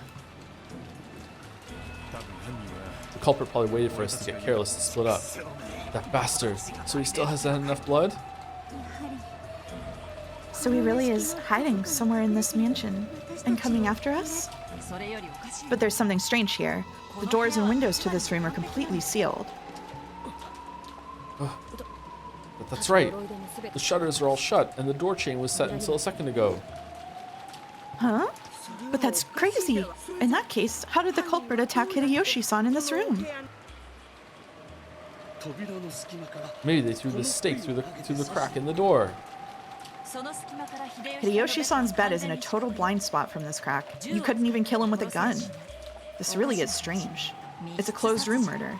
The culprit probably waited for us to get careless and split up. That bastard. So he still hasn't enough blood? So he really is hiding somewhere in this mansion and coming after us? But there's something strange here. The doors and windows to this room are completely sealed. But that's right. The shutters are all shut, and the door chain was set until a second ago. Huh? But that's crazy. In that case, how did the culprit attack Hideyoshi-san in this room? Maybe they threw the stake through the crack in the door. Hideyoshi-san's bed is in a total blind spot from this crack. You couldn't even kill him with a gun. This really is strange. It's a closed room murder.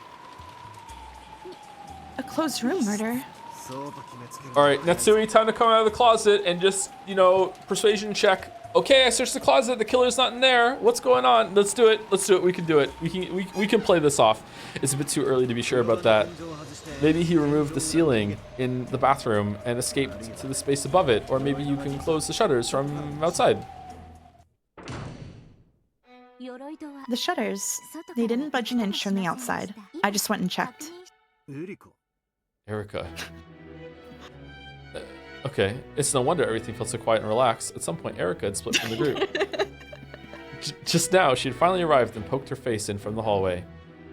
closed room murder. All right, Natsui, time to come out of the closet and just, persuasion check. Okay, I searched the closet. The killer's not in there. What's going on? Let's do it. Let's do it. We can do it. We can play this off. It's a bit too early to be sure about that. Maybe he removed the ceiling in the bathroom and escaped to the space above it, or maybe you can close the shutters from outside. The shutters, they didn't budge an inch from the outside. I just went and checked. Erica. Okay, it's no wonder everything felt so quiet and relaxed. At some point, Erica had split from the group. Just now, she had finally arrived and poked her face in from the hallway.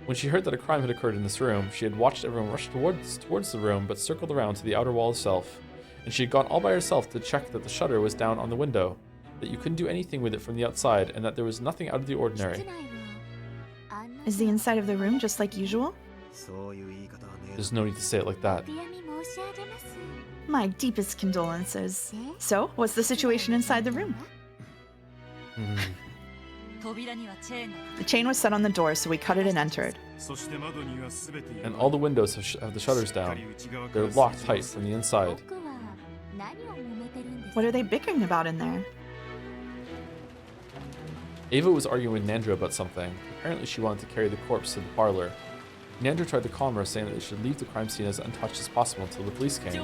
When she heard that a crime had occurred in this room, she had watched everyone rush towards the room, but circled around to the outer wall itself. And she had gone all by herself to check that the shutter was down on the window, that you couldn't do anything with it from the outside, and that there was nothing out of the ordinary. Is the inside of the room just like usual? There's no need to say it like that. My deepest condolences. So, what's the situation inside the room? The chain was set on the door, so we cut it and entered. And all the windows have the shutters down. They're locked tight from the inside. What are they bickering about in there? Ava was arguing with Nandra about something. Apparently she wanted to carry the corpse to the parlor. Nandra tried to calm her, saying that they should leave the crime scene as untouched as possible until the police came.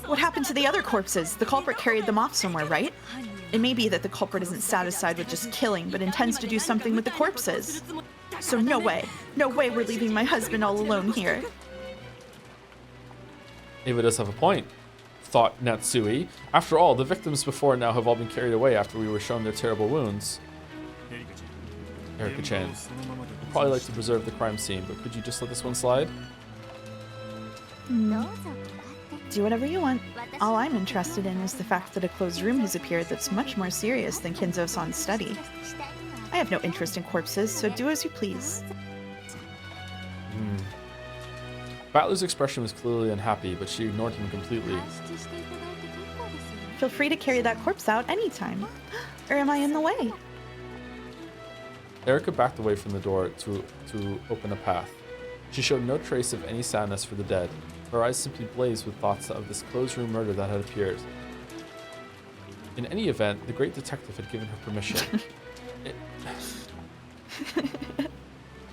What happened to the other corpses? The culprit carried them off somewhere, right? It may be that the culprit isn't satisfied with just killing, but intends to do something with the corpses. So no way we're leaving my husband all alone here. Ava does have a point, thought Natsui. After all, the victims before now have all been carried away after we were shown their terrible wounds. Erika-chan, I'd probably like to preserve the crime scene, but could you just let this one slide? Do whatever you want. All I'm interested in is the fact that a closed room has appeared that's much more serious than Kinzo-san's study. I have no interest in corpses, so do as you please. Battler's expression was clearly unhappy, but she ignored him completely. Feel free to carry that corpse out anytime. Or am I in the way? Erika backed away from the door to open a path. She showed no trace of any sadness for the dead. Her eyes simply blazed with thoughts of this closed room murder that had appeared. In any event, the great detective had given her permission.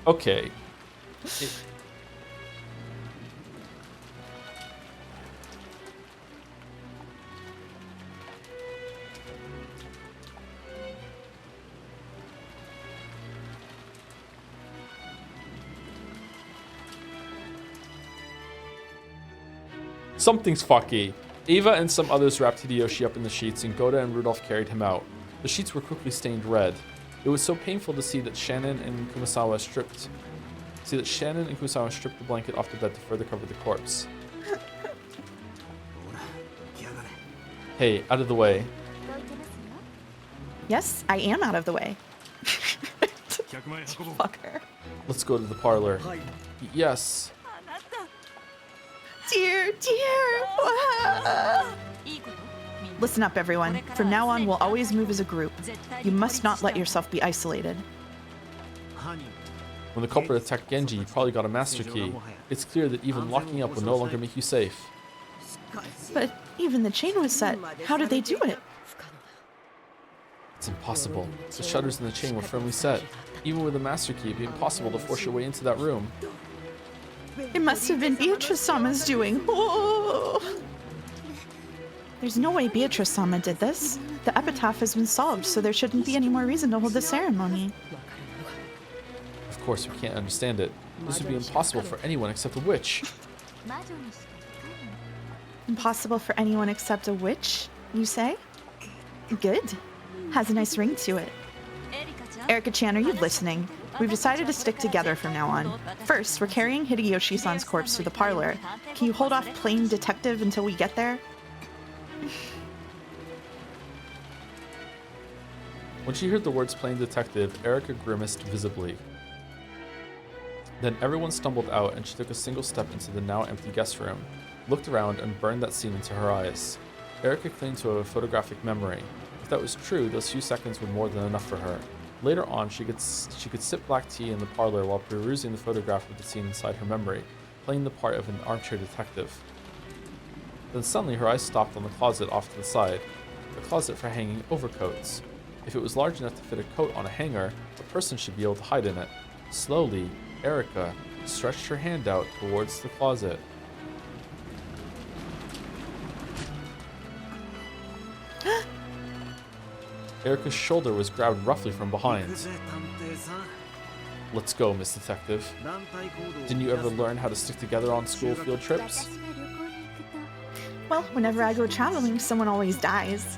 Okay. Something's fucky. Ava and some others wrapped Hideyoshi up in the sheets, and Goda and Rudolph carried him out. The sheets were quickly stained red. It was so painful to see that Shannon and Kumasawa stripped the blanket off the bed to further cover the corpse. Hey, out of the way. Yes, I am out of the way. Fucker. Let's go to the parlor. Yes. Dear. Listen up, everyone. From now on, we'll always move as a group. You must not let yourself be isolated. When the culprit attacked Genji, he probably got a master key. It's clear that even locking up will no longer make you safe. But even the chain was set. How did they do it? It's impossible. The shutters in the chain were firmly set. Even with a master key, it'd be impossible to force your way into that room. It must have been Beatrice-sama's doing. Oh. There's no way Beatrice-sama did this. The epitaph has been solved, so there shouldn't be any more reason to hold the ceremony. Of course, we can't understand it. This would be impossible for anyone except a witch. Impossible for anyone except a witch, you say? Good. Has a nice ring to it. Erika-chan, are you listening? We've decided to stick together from now on. First, we're carrying Hideyoshi-san's corpse to the parlor. Can you hold off playing detective until we get there? When she heard the words playing detective, Erika grimaced visibly. Then everyone stumbled out and she took a single step into the now empty guest room, looked around and burned that scene into her eyes. Erika claimed to have a photographic memory. If that was true, those few seconds were more than enough for her. Later on, she could sip black tea in the parlor while perusing the photograph of the scene inside her memory. playing the part of an armchair detective. Then suddenly her eyes stopped on the closet off to the side, a closet for hanging overcoats. If it was large enough to fit a coat on a hanger, a person should be able to hide in it. Slowly, Erica stretched her hand out towards the closet. Erica's shoulder was grabbed roughly from behind. Let's go, Miss Detective. Didn't you ever learn how to stick together on school field trips? Well, whenever I go traveling, someone always dies.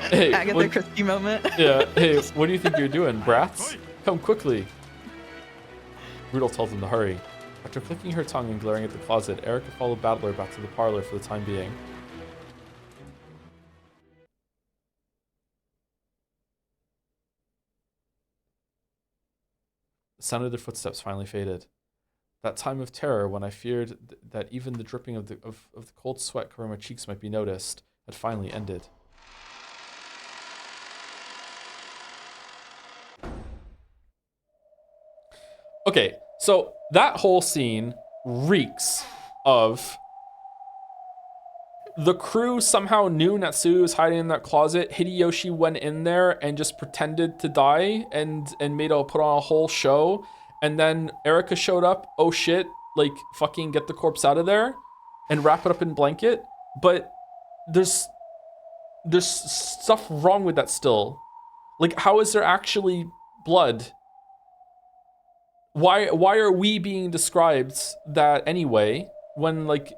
Hey, Agatha Christie moment. Yeah, hey, what do you think you're doing, brats? Come quickly. Rudolph told them to hurry. After clicking her tongue and glaring at the closet, Erica followed Battler back to the parlor for the time being. The sound of their footsteps finally faded. That time of terror when I feared that even the dripping of the cold sweat covering my cheeks might be noticed had finally ended. Okay, so that whole scene reeks of the crew somehow knew Natsui was hiding in that closet. Hideyoshi went in there and just pretended to die and put on a whole show. And then Erica showed up. Oh shit, like fucking get the corpse out of there and wrap it up in blanket. But there's stuff wrong with that still. Like, how is there actually blood? Why are we being described that anyway when, like,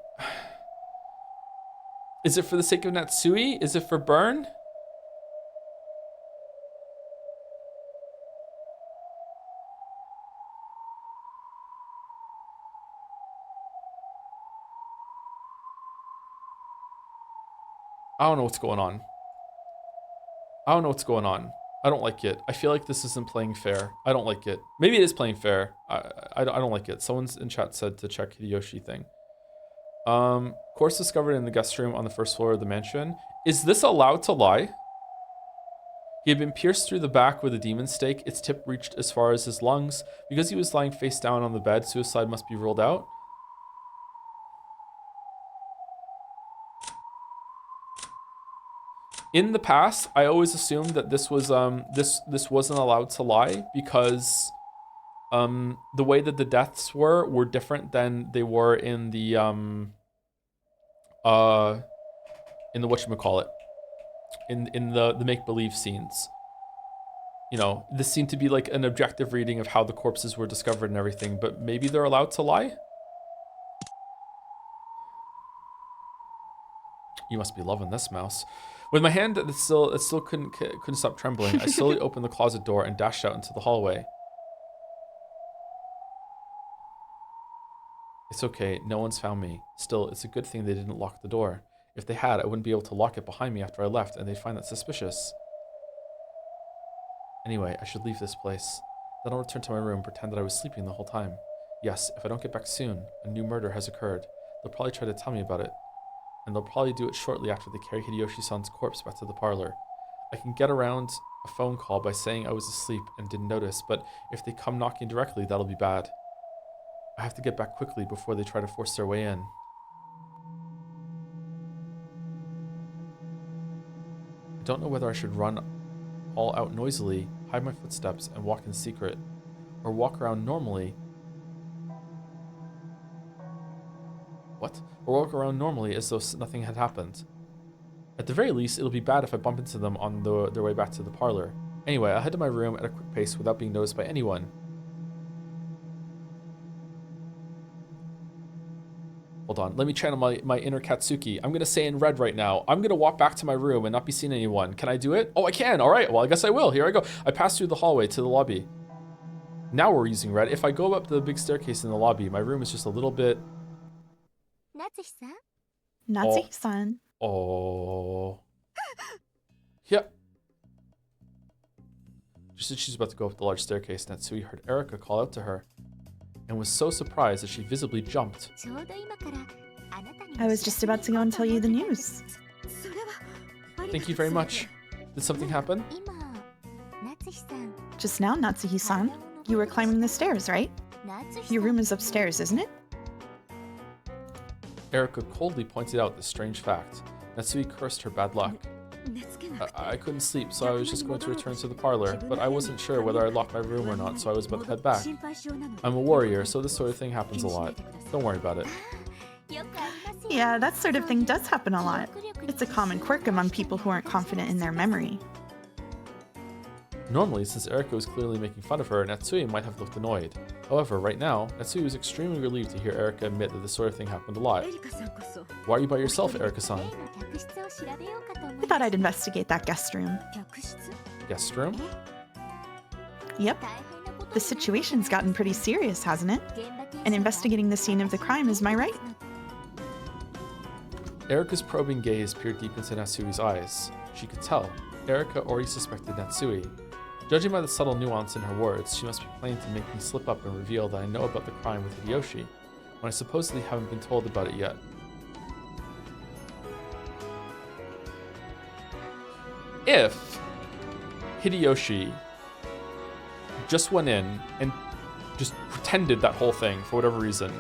is it for the sake of Natsui? Is it for Burn? I don't know what's going on. I don't know what's going on. I don't like it. I feel like this isn't playing fair. I don't like it. Maybe it is playing fair. I don't like it. Someone's in chat said to check Hideyoshi thing. Corpse discovered in the guest room on the first floor of the mansion. Is this allowed to lie? He had been pierced through the back with a demon stake. Its tip reached as far as his lungs. Because he was lying face down on the bed, suicide must be ruled out. In the past, I always assumed that this was this wasn't allowed to lie because the way that the deaths were different than they were in the whatchamacallit, in the make-believe scenes. You know, this seemed to be like an objective reading of how the corpses were discovered and everything, but maybe they're allowed to lie? You must be loving this, mouse. With my hand that still couldn't stop trembling, I slowly opened the closet door and dashed out into the hallway. It's okay, no one's found me. Still, it's a good thing they didn't lock the door. If they had, I wouldn't be able to lock it behind me after I left, and they'd find that suspicious. Anyway, I should leave this place. Then I'll return to my room and pretend that I was sleeping the whole time. Yes, if I don't get back soon, a new murder has occurred. They'll probably try to tell me about it. And they'll probably do it shortly after they carry Hideyoshi-san's corpse back to the parlor. I can get around a phone call by saying I was asleep and didn't notice, but if they come knocking directly, that'll be bad. I have to get back quickly before they try to force their way in. I don't know whether I should run all out noisily, hide my footsteps, and walk in secret, or walk around normally. What? Or walk around normally as though nothing had happened. At the very least, it'll be bad if I bump into them on their way back to the parlor. Anyway, I'll head to my room at a quick pace without being noticed by anyone. Hold on, let me channel my inner Katsuki. I'm gonna say in red right now. I'm gonna walk back to my room and not be seeing anyone. Can I do it? Oh, I can, all right, well, I guess I will. Here I go. I pass through the hallway to the lobby. Now we're using red. If I go up the big staircase in the lobby, my room is just a little bit... Natsuki-san. Oh. Yeah. Just as she's about to go up the large staircase, Natsui heard Erica call out to her and was so surprised that she visibly jumped. I was just about to go and tell you the news. Thank you very much. Did something happen? Just now, Natsuki-san. You were climbing the stairs, right? Your room is upstairs, isn't it? Erika coldly pointed out this strange fact. Natsui cursed her bad luck. I couldn't sleep, so I was just going to return to the parlor, but I wasn't sure whether I'd lock my room or not, so I was about to head back. I'm a warrior, so this sort of thing happens a lot. Don't worry about it. Yeah, that sort of thing does happen a lot. It's a common quirk among people who aren't confident in their memory. Normally, since Erika was clearly making fun of her, Natsui might have looked annoyed. However, right now, Natsui was extremely relieved to hear Erika admit that this sort of thing happened a lot. Why are you by yourself, Erika-san? I thought I'd investigate that guest room. Guest room? Yep. The situation's gotten pretty serious, hasn't it? And investigating the scene of the crime is my right. Erika's probing gaze peered deep into Natsui's eyes. She could tell. Erika already suspected Natsui. Judging by the subtle nuance in her words, she must be planning to make me slip up and reveal that I know about the crime with Hideyoshi, when I supposedly haven't been told about it yet. If Hideyoshi just went in and just pretended that whole thing for whatever reason,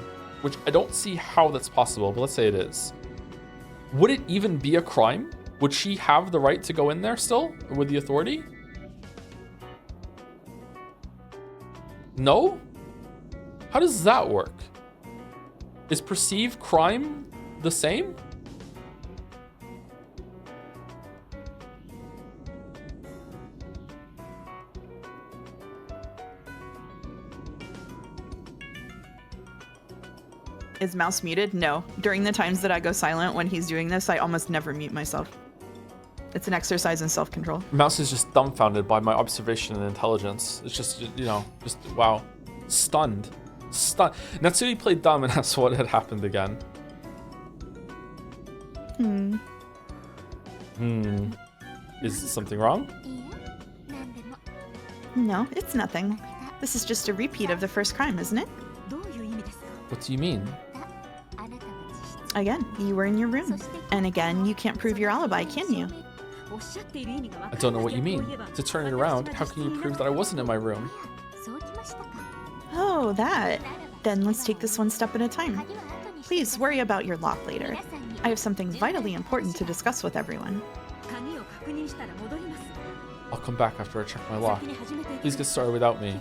which I don't see how that's possible, but let's say it is, would it even be a crime? Would she have the right to go in there still with the authority? No? How does that work? Is perceived crime the same? Is Mouse muted? No. During the times that I go silent when he's doing this, I almost never mute myself. It's an exercise in self-control. Mouse is just dumbfounded by my observation and intelligence. It's just, you know, just wow. Stunned. Stunned. Natsui played dumb and that's what had happened again. Is something wrong? No, it's nothing. This is just a repeat of the first crime, isn't it? What do you mean? Again, you were in your room. And again, you can't prove your alibi, can you? I don't know what you mean. To turn it around, how can you prove that I wasn't in my room? Oh, that. Then let's take this one step at a time. Please worry about your lock later. I have something vitally important to discuss with everyone. I'll come back after I check my lock. Please get started without me.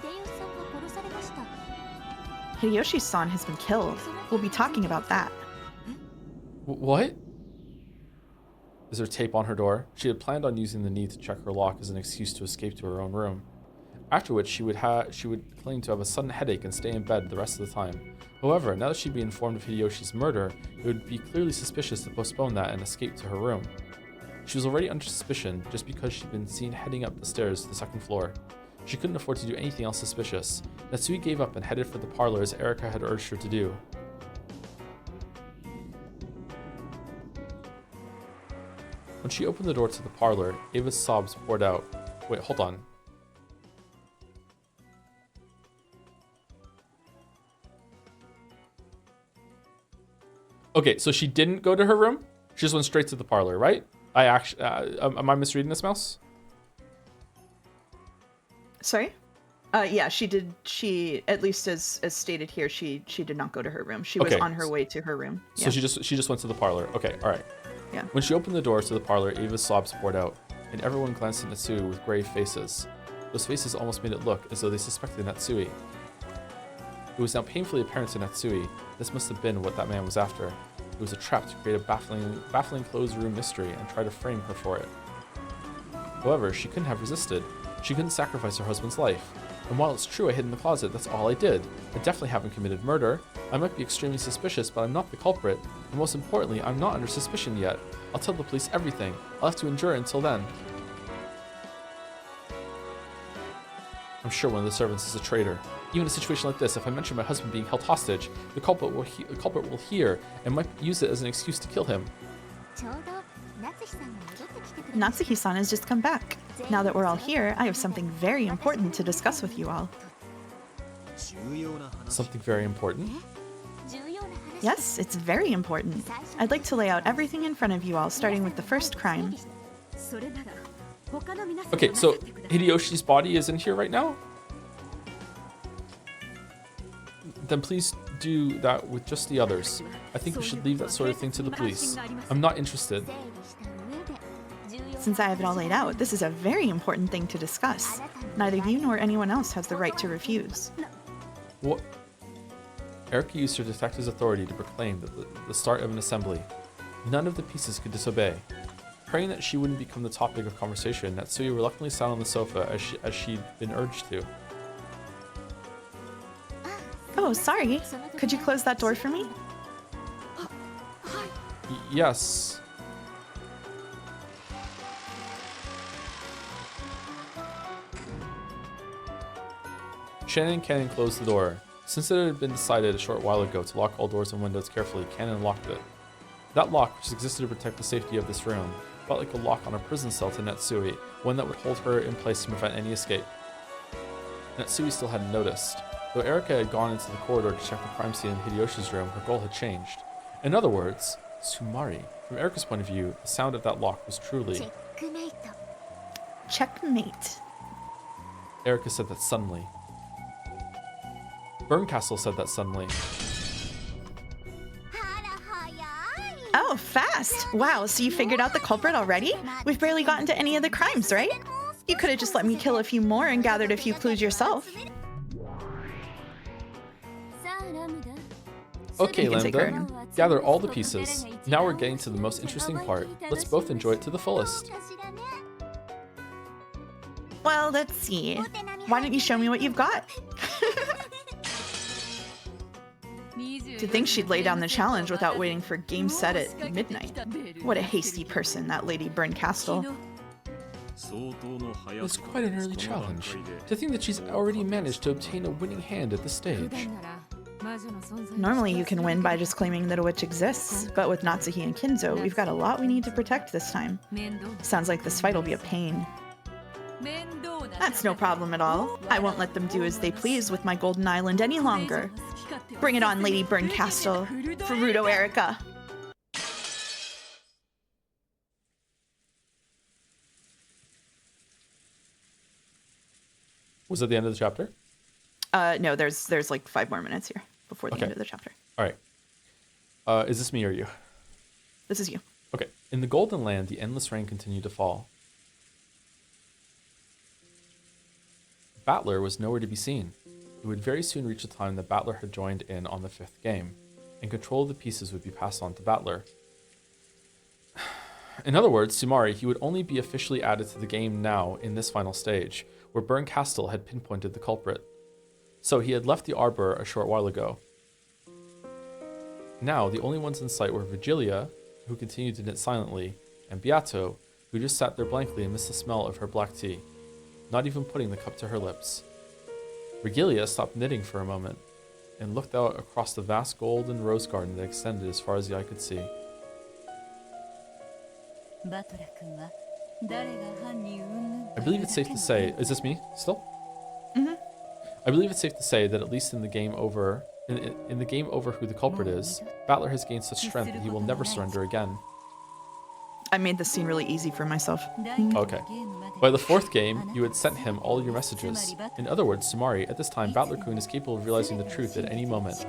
Hideyoshi-san has been killed. We'll be talking about that. What? Is there tape on her door? She had planned on using the need to check her lock as an excuse to escape to her own room. After which she would claim to have a sudden headache and stay in bed the rest of the time. However, now that she'd be informed of Hideyoshi's murder, it would be clearly suspicious to postpone that and escape to her room. She was already under suspicion just because she'd been seen heading up the stairs to the second floor. She couldn't afford to do anything else suspicious. Natsui gave up and headed for the parlor as Erika had urged her to do. When she opened the door to the parlor, Ava's sobs poured out. Wait, hold on. Okay, so she didn't go to her room? She just went straight to the parlor, right? I actually, am I misreading this, Mouse? Sorry? Yeah, she did. She, at least as stated here, she did not go to her room. She was on her way to her room. So yeah. she just went to the parlor. Okay, all right. Yeah. When she opened the door to the parlor, Ava's sobs poured out, and everyone glanced at Natsui with grave faces. Those faces almost made it look as though they suspected Natsui. It was now painfully apparent to Natsui this must have been what that man was after. It was a trap to create a baffling closed room mystery and try to frame her for it. However, she couldn't have resisted. She couldn't sacrifice her husband's life. And while it's true I hid in the closet, that's all I did. I definitely haven't committed murder. I might be extremely suspicious, but I'm not the culprit. And most importantly, I'm not under suspicion yet. I'll tell the police everything. I'll have to endure it until then. I'm sure one of the servants is a traitor. Even in a situation like this, if I mention my husband being held hostage, the culprit will hear and might use it as an excuse to kill him. Natsuhi-san has just come back. Now that we're all here, I have something very important to discuss with you all. Something very important? Yes, it's very important. I'd like to lay out everything in front of you all, starting with the first crime. Okay, so Hideyoshi's body is in here right now? Then please do that with just the others. I think we should leave that sort of thing to the police. I'm not interested. Since I have it all laid out, this is a very important thing to discuss. Neither you nor anyone else has the right to refuse. What? Erika used her detective's authority to proclaim that the start of an assembly. None of the pieces could disobey. Praying that she wouldn't become the topic of conversation, Natsui reluctantly sat on the sofa as she'd been urged to. Oh, sorry. Could you close that door for me? Yes. Shannon and Cannon closed the door. Since it had been decided a short while ago to lock all doors and windows carefully, Cannon locked it. That lock, which existed to protect the safety of this room, felt like a lock on a prison cell to Natsui, one that would hold her in place to prevent any escape. Natsui still hadn't noticed. Though Erika had gone into the corridor to check the crime scene in Hideyoshi's room, her goal had changed. In other words, Sumari. From Erika's point of view, the sound of that lock was truly... Checkmate. Erika said that suddenly. Berncastle said that suddenly. Oh, fast! Wow, so you figured out the culprit already? We've barely gotten to any of the crimes, right? You could have just let me kill a few more and gathered a few clues yourself. Okay, You can take Lambda. her. Gather all the pieces. Now we're getting to the most interesting part. Let's both enjoy it to the fullest. Well, let's see. Why don't you show me what you've got? To think she'd lay down the challenge without waiting for game set at midnight. What a hasty person, that Lady Berncastle. It was quite an early challenge. To think that she's already managed to obtain a winning hand at this stage. Normally you can win by just claiming that a witch exists, but with Natsuhi and Kinzo, we've got a lot we need to protect this time. Sounds like this fight will be a pain. That's no problem at all. I won't let them do as they please with my Golden Island any longer. Bring it on, Lady Berncastle. Furuto Erika. Was that the end of the chapter? No, there's like 5 more minutes here before the end of the chapter. All right. Is this me or you? This is you. Okay. In the Golden Land, the endless rain continued to fall. Battler was nowhere to be seen. It would very soon reach the time that Battler had joined in on the 5th game, and control of the pieces would be passed on to Battler. In other words, Sumari, he would only be officially added to the game now in this final stage, where Berncastle had pinpointed the culprit. So he had left the Arbor a short while ago. Now, the only ones in sight were Virgilia, who continued to knit silently, and Beato, who just sat there blankly and missed the smell of her black tea, not even putting the cup to her lips. Virgilia stopped knitting for a moment, and looked out across the vast golden rose garden that extended as far as the eye could see. I believe it's safe to say... Is this me still? Mm-hmm. I believe it's safe to say that at least in the game over... In the game over who the culprit is, Battler has gained such strength that he will never surrender again. I made this scene really easy for myself. Okay. By the 4th game, you had sent him all your messages. In other words, Sumari, at this time, Battler-kun is capable of realizing the truth at any moment.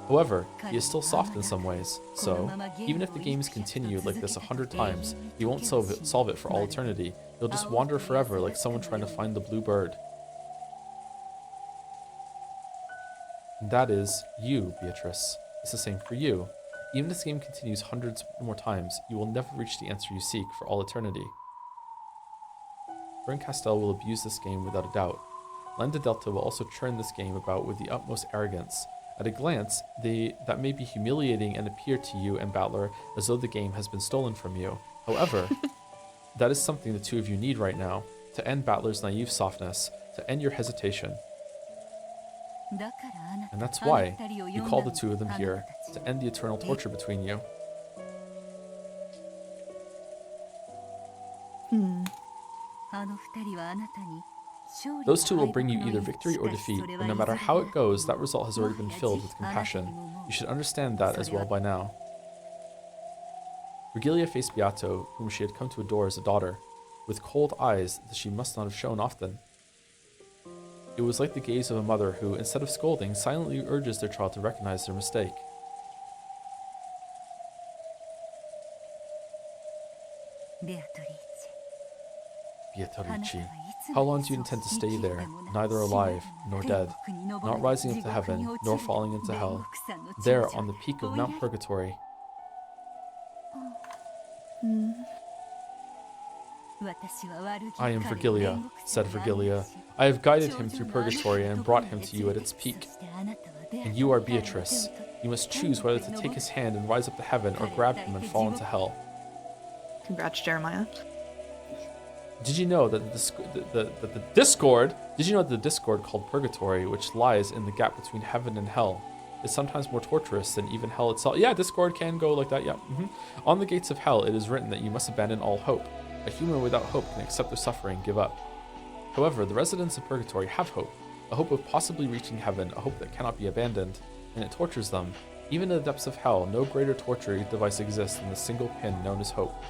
However, he is still soft in some ways, so, even if the game is continued like this 100 times, he won't solve it for all eternity. He'll just wander forever like someone trying to find the blue bird. And that is you, Beatrice. It's the same for you. Even if this game continues hundreds more times, you will never reach the answer you seek for all eternity. Berncastle will abuse this game without a doubt. Lambda Delta will also churn this game about with the utmost arrogance. At a glance, that may be humiliating and appear to you and Battler as though the game has been stolen from you. However, that is something the two of you need right now, to end Battler's naive softness, to end your hesitation. And that's why you call the two of them here, to end the eternal torture between you. Those two will bring you either victory or defeat, and no matter how it goes, that result has already been filled with compassion. You should understand that as well by now. Virgilia faced Beato, whom she had come to adore as a daughter, with cold eyes that she must not have shown often. It was like the gaze of a mother who, instead of scolding, silently urges their child to recognize their mistake. Beatrice, how long do you intend to stay there, neither alive nor dead, not rising up to heaven, nor falling into hell, there on the peak of Mount Purgatory? I am Virgilia, said Virgilia. I have guided him through purgatory and brought him to you at its peak. And you are Beatrice. You must choose whether to take his hand and rise up to heaven or grab him and fall into hell. Congrats, Jeremiah. Did you know that the Discord? Did you know that the Discord called Purgatory, which lies in the gap between heaven and hell, is sometimes more torturous than even hell itself? Yeah, Discord can go like that. Yeah. On the gates of hell, it is written that you must abandon all hope. A human without hope can accept their suffering and give up. However, the residents of Purgatory have hope, a hope of possibly reaching heaven, a hope that cannot be abandoned, and it tortures them. Even in the depths of hell, no greater torture device exists than the single pin known as hope.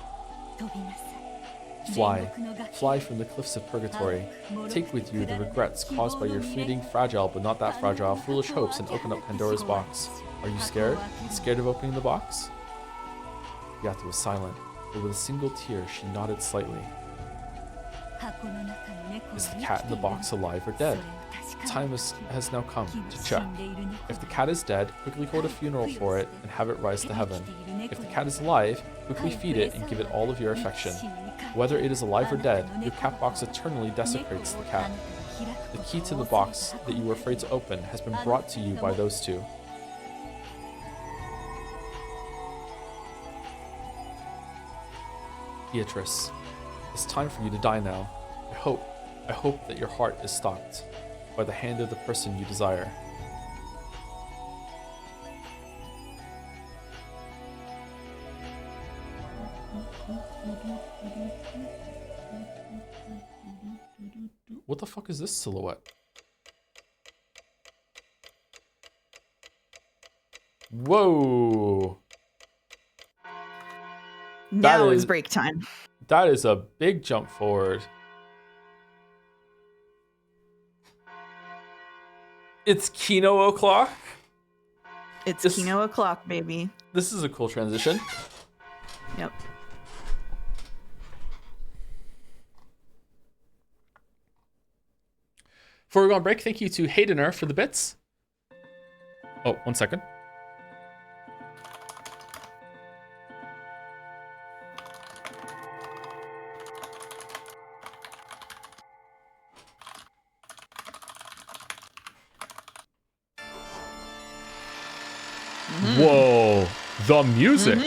Fly. Fly from the cliffs of Purgatory. Take with you the regrets caused by your fleeting, fragile but not that fragile, foolish hopes and open up Pandora's box. Are you scared? Scared of opening the box? Beata was silent, but with a single tear she nodded slightly. Is the cat in the box alive or dead? Time has now come to check. If the cat is dead, quickly hold a funeral for it and have it rise to heaven. If the cat is alive, quickly feed it and give it all of your affection. Whether it is alive or dead, your cat box eternally desecrates the cat. The key to the box that you were afraid to open has been brought to you by those two. Beatrice, it's time for you to die now. I hope that your heart is stopped by the hand of the person you desire. What the fuck is this silhouette? Whoa! Now is break time. That is a big jump forward. It's Kino o'clock. It's Kino o'clock, baby. This is a cool transition. Yep. Before we go on break, thank you to Haydener for the bits. Oh, 1 second. Whoa, the music.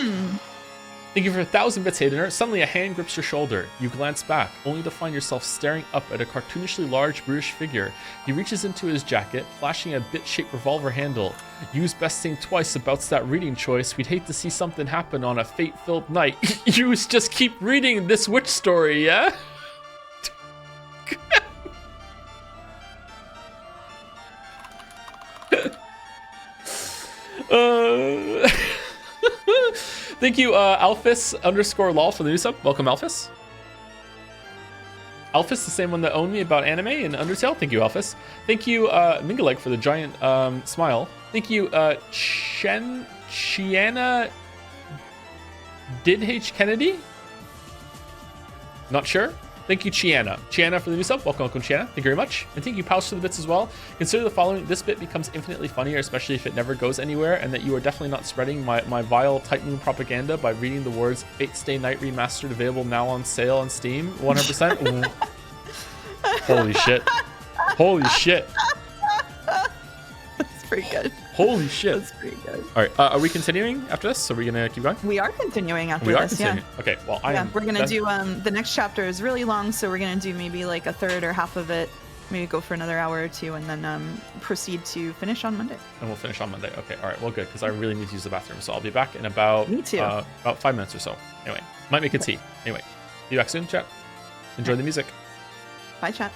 Thank you for 1,000 bits, Haydener. Suddenly a hand grips your shoulder. You glance back, only to find yourself staring up at a cartoonishly large, brutish figure. He reaches into his jacket, flashing a bit-shaped revolver handle. Use best think twice about that reading choice. We'd hate to see something happen on a fate-filled night. Use just keep reading this witch story, yeah? Thank you, Alphys_lol for the new sub. Welcome, Alphys. Alphys, the same one that owned me about anime and Undertale. Thank you, Alphys. Thank you, Mingaleg, for the giant smile. Thank you, Chiana Didh Kennedy? Not sure. Thank you, Chiana. Chiana for the new sub. Welcome, Chiana. Thank you very much. And thank you, Pouch, for the bits as well. Consider the following. This bit becomes infinitely funnier, especially if it never goes anywhere, and that you are definitely not spreading my vile Tight Moon propaganda by reading the words Fate Stay Night Remastered, available now on sale on Steam. 100%. Holy shit. Holy shit. That's pretty good. Holy shit. That's pretty good. All right. Are we continuing after this? Are we going to keep going? We are continuing after this. We are this, continuing. Yeah. Okay. Well, we're going to do, the next chapter is really long, so we're going to do maybe like a third or half of it, maybe go for another hour or two, and then proceed to finish on Monday. And we'll finish on Monday. Okay. All right. Well, good, because I really need to use the bathroom. So I'll be back in about, Me too. About 5 minutes or so. Anyway, might make a tea. Anyway, be back soon, chat. Enjoy the music. Bye, chat.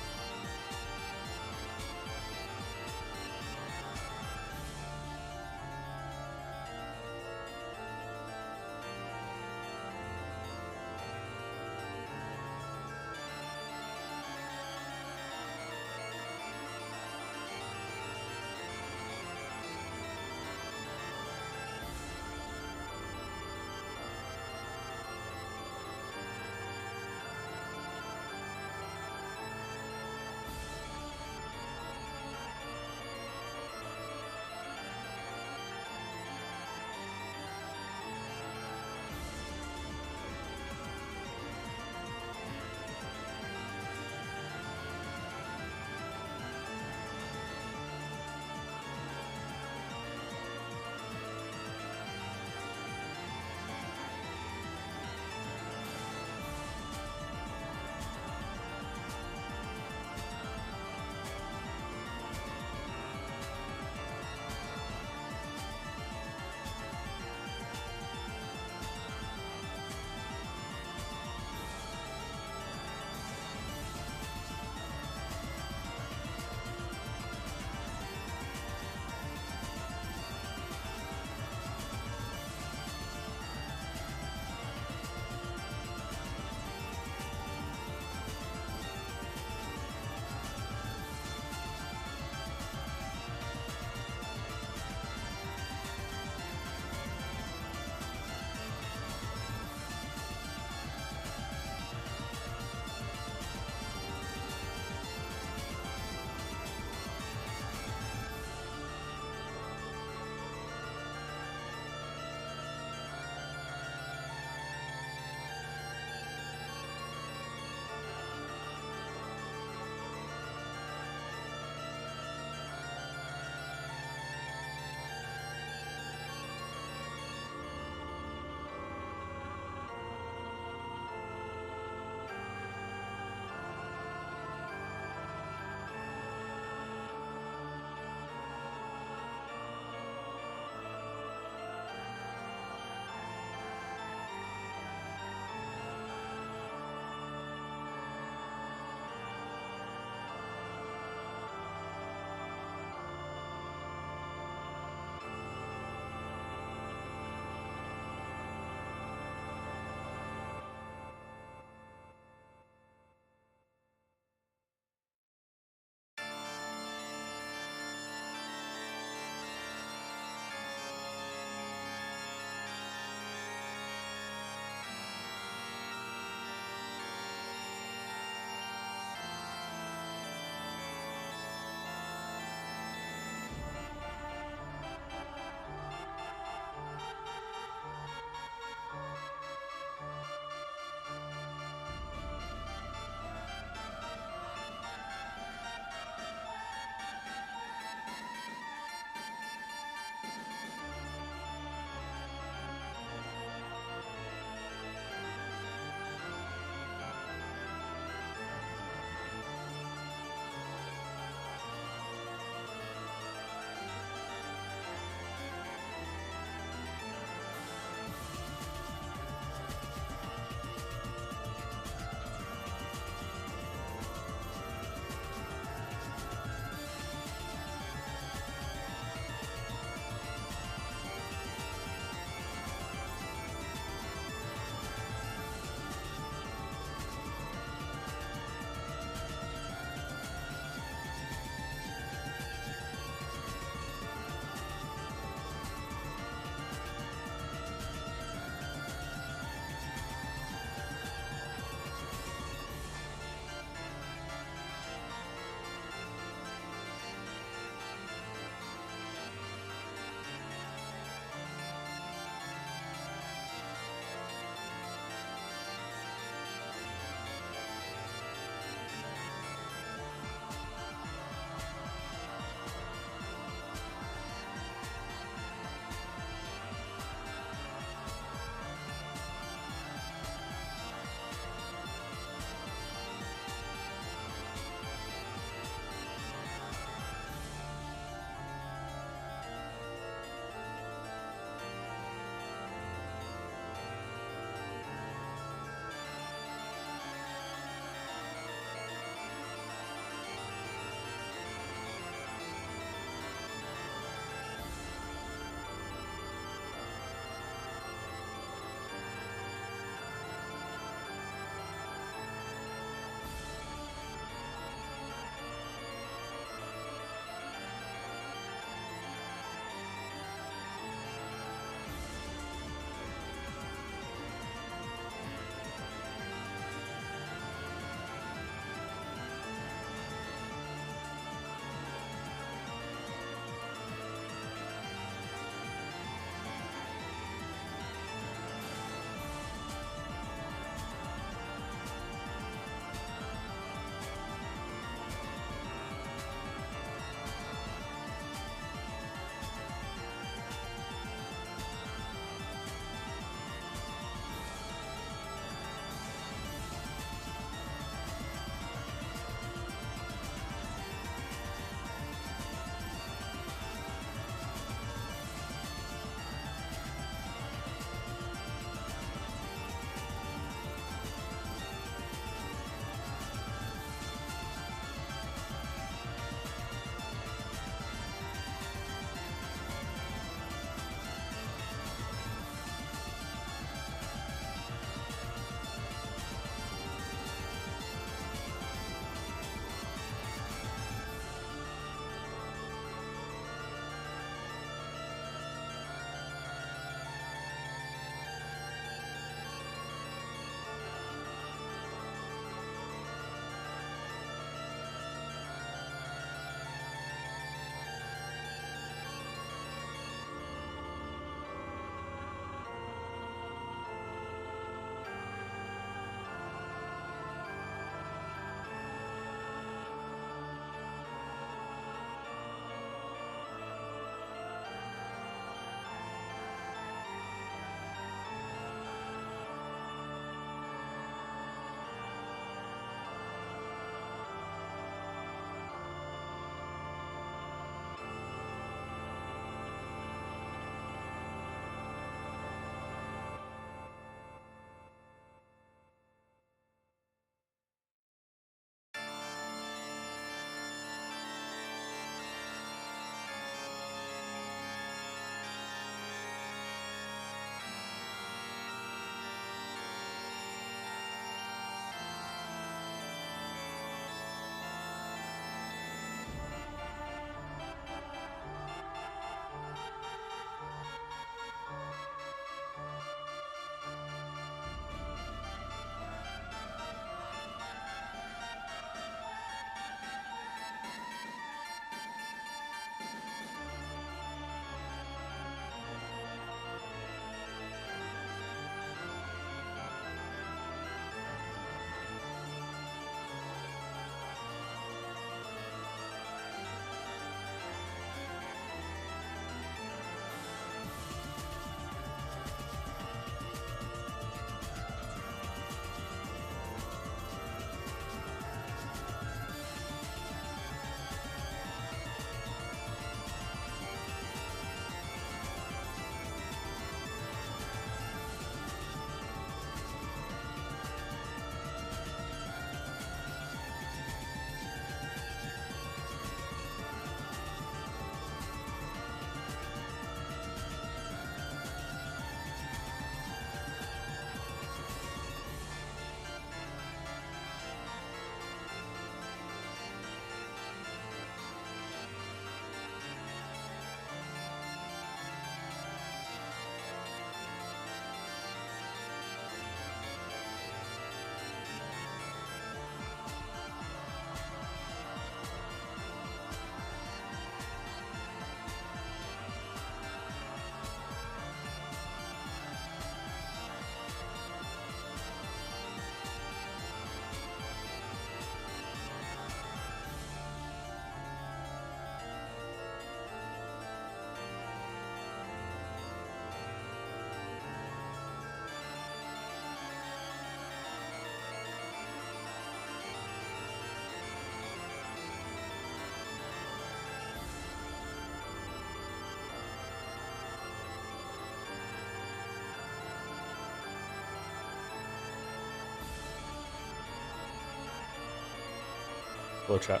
Hello, chat.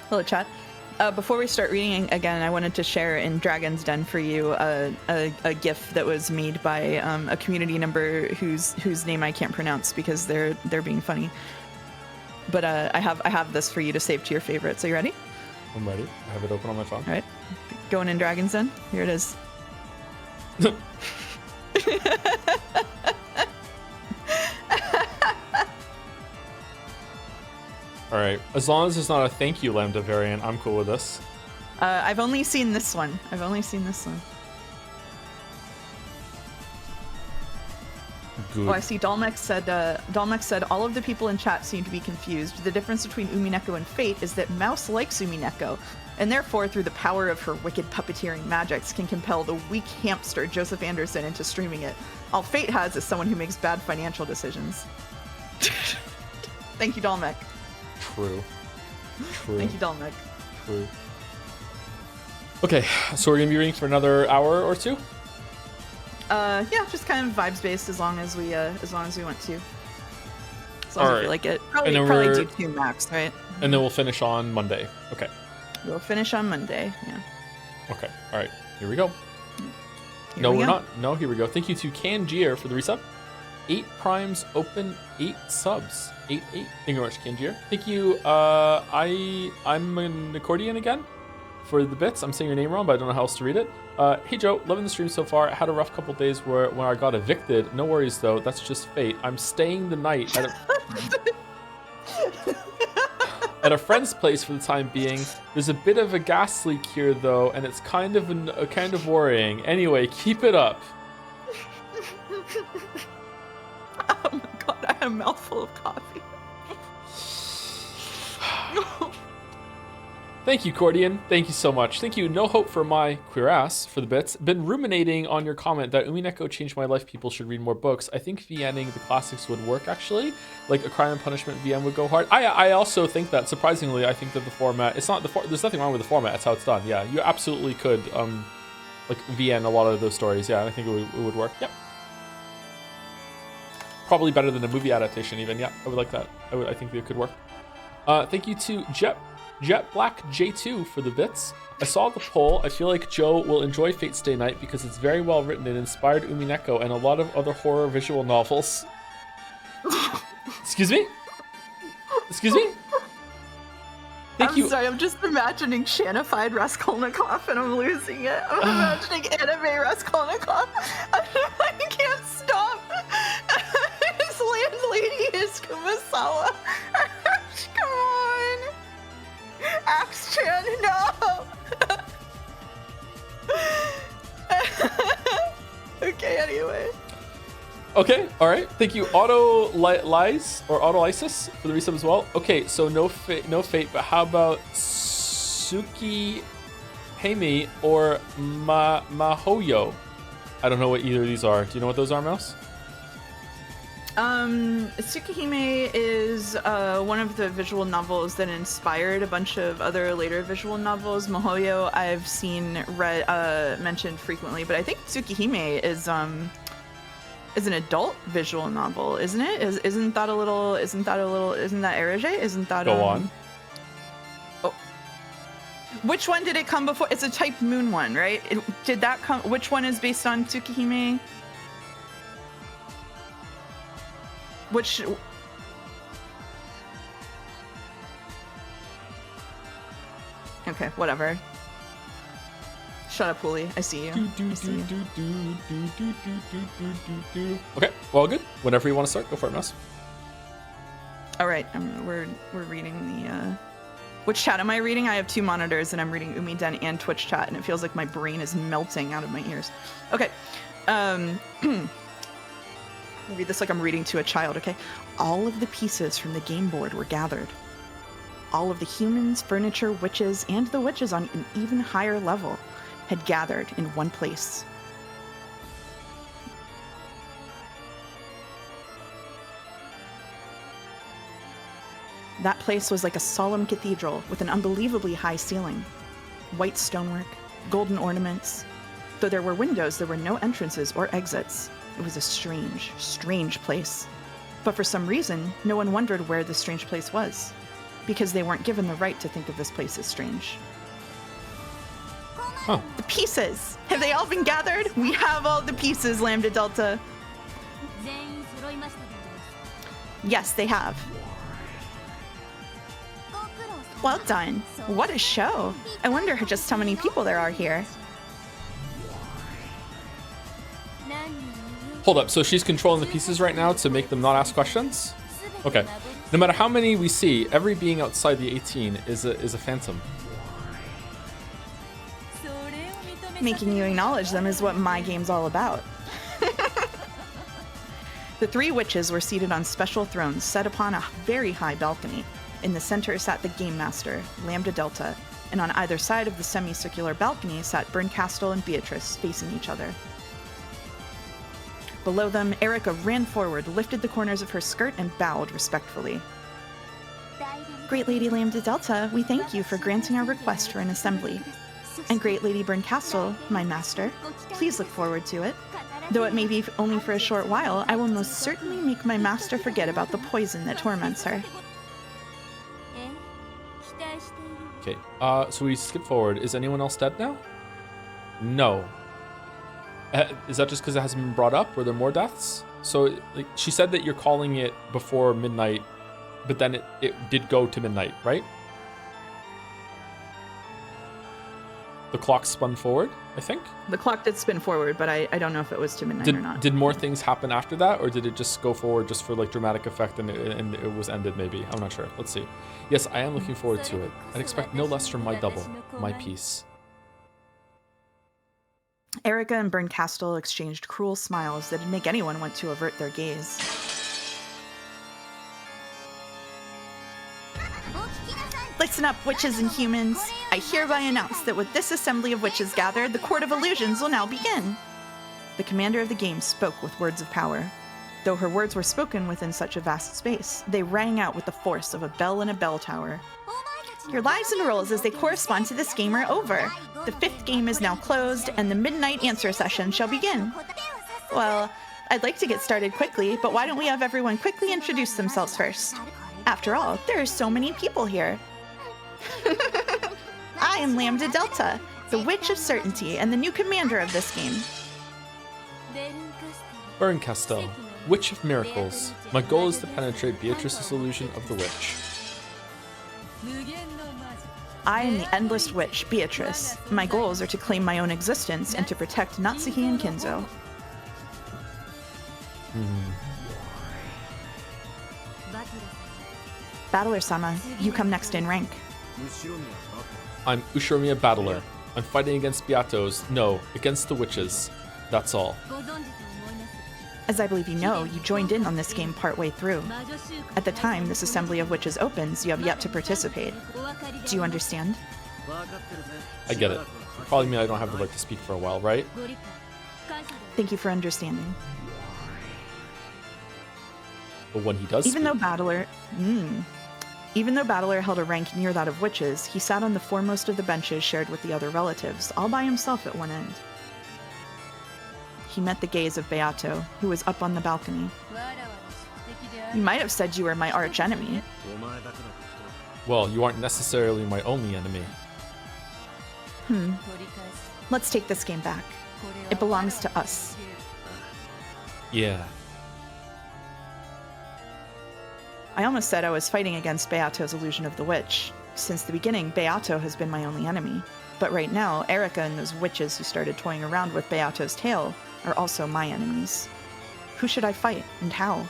Hello, chat. Before we start reading again, I wanted to share in Dragon's Den for you a GIF that was made by a community member whose name I can't pronounce because they're being funny. But I have this for you to save to your favorites. Are you ready? I'm ready. I have it open on my phone. All right, going in Dragon's Den. Here it is. All right. As long as it's not a thank you Lambda variant, I'm cool with this. I've only seen this one. Good. Oh, I see. Dalmek said all of the people in chat seem to be confused. The difference between Umineko and Fate is that Mouse likes Umineko, and therefore, through the power of her wicked puppeteering magics, can compel the weak hamster Joseph Anderson into streaming it. All Fate has is someone who makes bad financial decisions. Thank you, Dalmek. True. Thank you, Dalmek. True. Okay, so we're gonna be reading for another hour or two. Yeah, just kind of vibes based as long as we want to. As long as we like it. Probably do 2 max, right? And then we'll finish on Monday. Okay. We'll finish on Monday. Yeah. Okay. All right. Here we go. Here no, we we're go. not. No, here we go. Thank you to Kanjir for the resub. 8 primes open, 8 subs. 8. Thank you very much, Kanjir. Thank you. I'm an accordion again for the bits. I'm saying your name wrong, but I don't know how else to read it. Hey Joe, loving the stream so far. I had a rough couple days where I got evicted. No worries though. That's just fate. I'm staying the night at a friend's place for the time being. There's a bit of a gas leak here though, and it's kind of worrying. Anyway, keep it up. Oh my god, I had a mouthful of coffee. Thank you, Cordian. Thank you so much. Thank you, No Hope for My Queer Ass, for the bits. Been ruminating on your comment that Umineko changed my life. People should read more books. I think VNing the classics would work, actually. Like a Crime and Punishment VN would go hard. I also think that, surprisingly, I think that the format, there's nothing wrong with the format. It's how it's done. Yeah, you absolutely could, like, VN a lot of those stories. Yeah, I think it would work. Yep. Probably better than a movie adaptation, even. Yeah, I would like that. I think it could work. Thank you to Jet Black J2 for the bits. I saw the poll. I feel like Joe will enjoy Fate Stay Night because it's very well written and inspired Umineko and a lot of other horror visual novels. Excuse me? Excuse me? Thank you. I'm sorry, I'm just imagining Shanified Raskolnikov and I'm losing it. I'm imagining anime Raskolnikov. I can't stop. His landlady is Kumasawa. Come on. Axe-chan, no! Okay, anyway. Okay, all right. Thank you, Lies or Autolysis for the resub as well. Okay, so no fate, but how about Suki Heimi or Mahoyo? I don't know what either of these are. Do you know what those are, Mouse? Tsukihime is one of the visual novels that inspired a bunch of other later visual novels. Mahoyo I've seen mentioned frequently, but I think Tsukihime is an adult visual novel, isn't it? Isn't that Erige? Isn't that Go on. Oh. Which one did it come before? It's a Type Moon one, right? Did that come? Which one is based on Tsukihime? Which... Okay, whatever. Shut up, Hooli. I see you. Okay, well, good. Whenever you want to start, go for it, Mouse. All right, we're reading the... Which chat am I reading? I have 2 monitors, and I'm reading Umiden and Twitch chat, and it feels like my brain is melting out of my ears. Okay. I'll read this like I'm reading to a child, okay? All of the pieces from the game board were gathered. All of the humans, furniture, witches, and the witches on an even higher level had gathered in one place. That place was like a solemn cathedral with an unbelievably high ceiling. White stonework, golden ornaments. Though there were windows, there were no entrances or exits. It was a strange, strange place. But for some reason, no one wondered where this strange place was, because they weren't given the right to think of this place as strange. Huh. The pieces! Have they all been gathered? We have all the pieces, Lambda Delta. Yes, they have. Well done. What a show. I wonder just how many people there are here. Hold up, so she's controlling the pieces right now to make them not ask questions? Okay. No matter how many we see, every being outside the 18 is a phantom. Making you acknowledge them is what my game's all about. The three witches were seated on special thrones set upon a very high balcony. In the center sat the Game Master, Lambda Delta, and on either side of the semicircular balcony sat Berncastel and Beatrice, facing each other. Below them, Erica ran forward, lifted the corners of her skirt, and bowed respectfully. Great Lady Lambda Delta, we thank you for granting our request for an assembly. And Great Lady Berncastel, my master, please look forward to it. Though it may be only for a short while, I will most certainly make my master forget about the poison that torments her. Okay, so we skip forward. Is anyone else dead now? No. Is that just because it hasn't been brought up? Were there more deaths? So, like, she said that you're calling it before midnight, but then it did go to midnight, right? The clock spun forward, I think? The clock did spin forward, but I don't know if it was to midnight or not. Did more things happen after that, or did it just go forward just for, like, dramatic effect and it was ended, maybe? I'm not sure. Let's see. Yes, I am looking forward to it. I'd expect no less from my double, my piece. Erica and Berncastel exchanged cruel smiles that'd make anyone want to avert their gaze. Listen up, witches and humans. I hereby announce that with this assembly of witches gathered, the Court of Illusions will now begin. The commander of the game spoke with words of power. Though her words were spoken within such a vast space, they rang out with the force of a bell in a bell tower. Your lives and roles as they correspond to this game are over. The fifth game is now closed, and the midnight answer session shall begin. Well, I'd like to get started quickly, but why don't we have everyone quickly introduce themselves first? After all, there are so many people here. I am Lambda Delta, the Witch of Certainty and the new commander of this game. Berncastel, Witch of Miracles. My goal is to penetrate Beatrice's illusion of the witch. I am the Endless Witch, Beatrice. My goals are to claim my own existence and to protect Natsuki and Kinzo. Battler-sama, you come next in rank. I'm Ushiromiya Battler. I'm fighting against Beatos. No, against the witches. That's all. As I believe you know, you joined in on this game partway through. At the time this assembly of witches opens, you have yet to participate. Do you understand? I get it. Probably mean I don't have the right to speak for a while, right? Thank you for understanding. But when he does Even though Battler held a rank near that of witches, he sat on the foremost of the benches shared with the other relatives, all by himself at one end. He met the gaze of Beato, who was up on the balcony. You might have said you were my arch enemy. Well, you aren't necessarily my only enemy. Let's take this game back. It belongs to us. Yeah. I almost said I was fighting against Beato's illusion of the witch. Since the beginning, Beato has been my only enemy. But right now, Erica and those witches who started toying around with Beato's tail are also my enemies. Who should I fight, and how?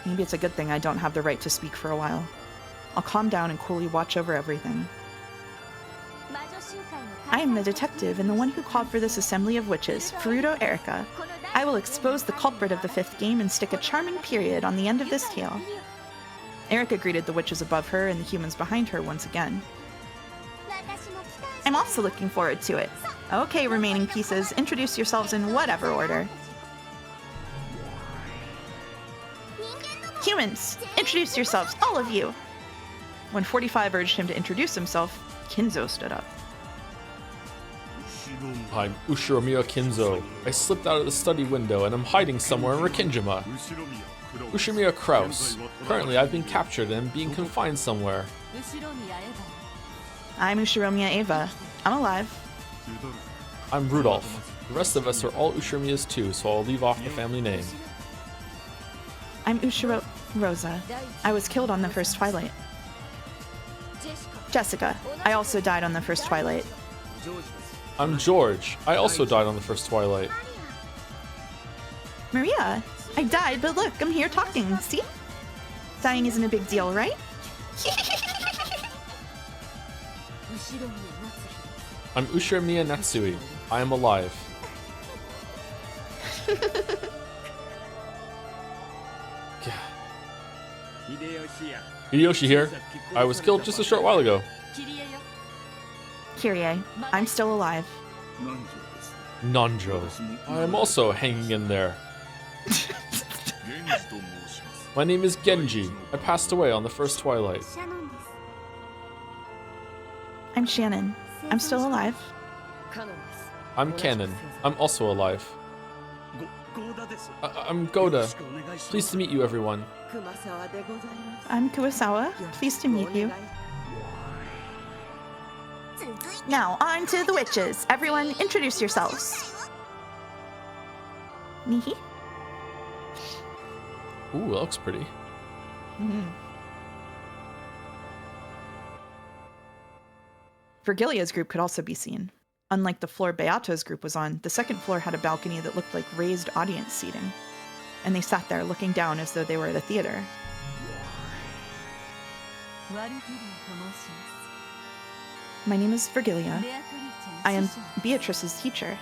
Maybe it's a good thing I don't have the right to speak for a while. I'll calm down and coolly watch over everything. I am the detective and the one who called for this assembly of witches, Furuto Erica. I will expose the culprit of the fifth game and stick a charming period on the end of this tale. Erica greeted the witches above her and the humans behind her once again. I'm also looking forward to it. Okay, remaining pieces, introduce yourselves in whatever order. Humans, introduce yourselves, all of you. When 45 urged him to introduce himself, Kinzo stood up. I'm Ushiromiya Kinzo. I slipped out of the study window and I'm hiding somewhere in Rikinjima. Ushimiya Kraus. Currently, I've been captured and being confined somewhere. I'm Ushiromiya Eva. I'm alive. I'm Rudolph. The rest of us are all Ushimiyas too, so I'll leave off the family name. I'm Ushiro Rosa. I was killed on the first Twilight. Jessica. I also died on the first Twilight. I'm George. I also died on the first Twilight. Maria. I died, but look, I'm here talking. See? Dying isn't a big deal, right? I'm Ushimiya Natsui. I am alive. Hideyoshi here. I was killed just a short while ago. Kyrie. I'm still alive. Nanjo. I am also hanging in there. My name is Genji. I passed away on the first Twilight. I'm Shannon. I'm still alive. I'm Canon. I'm also alive. I'm Goda. Pleased to meet you, everyone. I'm Kuwasawa. Pleased to meet you. Now, on to the witches. Everyone, introduce yourselves. Mihi? Ooh, that looks pretty. Virgilia's group could also be seen. Unlike the floor Beato's group was on, the second floor had a balcony that looked like raised audience seating. And they sat there looking down as though they were at a theater. My name is Virgilia. I am Beatrice's teacher.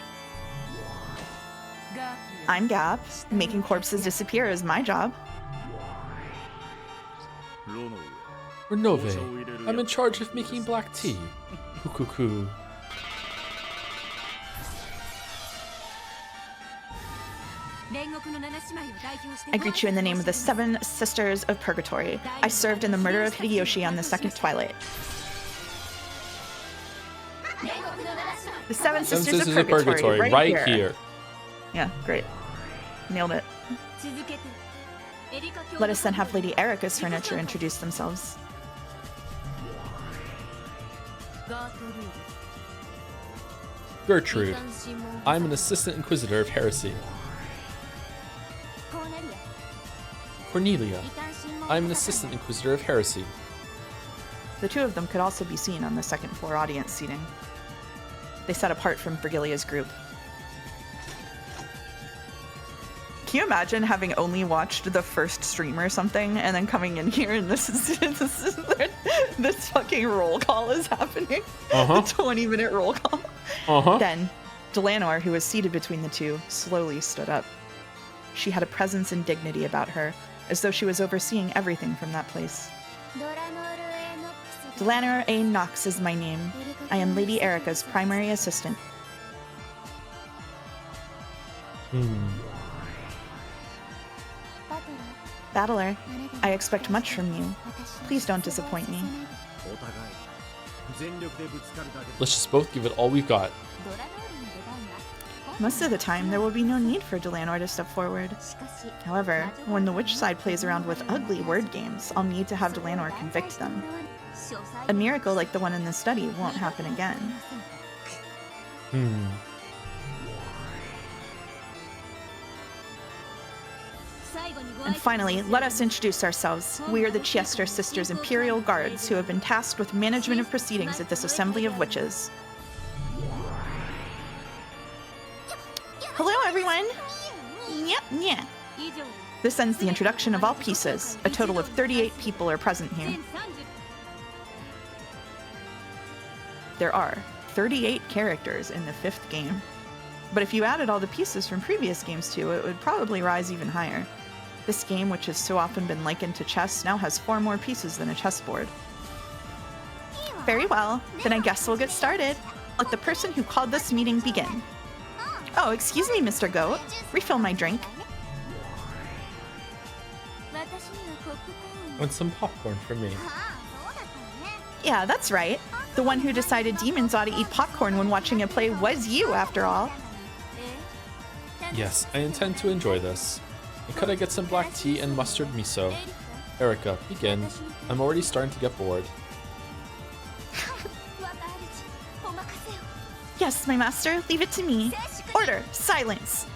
I'm Gap. Making corpses disappear is my job. Renove. I'm in charge of making black tea. Cuckoo. I greet you in the name of the Seven Sisters of Purgatory. I served in the murder of Hideyoshi on the second Twilight. The Seven Sisters of Purgatory, right here. Yeah, great. Nailed it. Let us then have Lady Erica's furniture introduce themselves. Gertrude. I'm an assistant inquisitor of heresy. Cornelia. I'm an assistant inquisitor of heresy. The two of them could also be seen on the second floor audience seating. They sat apart from Virgilia's group. Can you imagine having only watched the first stream or something and then coming in here and this fucking roll call is happening? A 20-minute roll call. Then, Delanor, who was seated between the two, slowly stood up. She had a presence and dignity about her, as though she was overseeing everything from that place. Delanor A. Knox is my name. I am Lady Erica's primary assistant. Battler, I expect much from you. Please don't disappoint me. Let's just both give it all we've got. Most of the time, there will be no need for Delanor to step forward. However, when the witch side plays around with ugly word games, I'll need to have Delanor convict them. A miracle like the one in this study won't happen again. And finally, let us introduce ourselves. We are the Chester Sisters Imperial Guards who have been tasked with management of proceedings at this assembly of witches. Hello, everyone! Yeah. This ends the introduction of all pieces. A total of 38 people are present here. There are 38 characters in the 5th game. But if you added all the pieces from previous games too, it would probably rise even higher. This game, which has so often been likened to chess, now has 4 more pieces than a chessboard. Very well, then I guess we'll get started. Let the person who called this meeting begin. Oh, excuse me, Mr. Goat. Refill my drink. And some popcorn for me. Yeah, that's right. The one who decided demons ought to eat popcorn when watching a play was you, after all. Yes, I intend to enjoy this. And could I get some black tea and mustard miso? Erika, begin. I'm already starting to get bored. Yes, my master, leave it to me. Order, silence!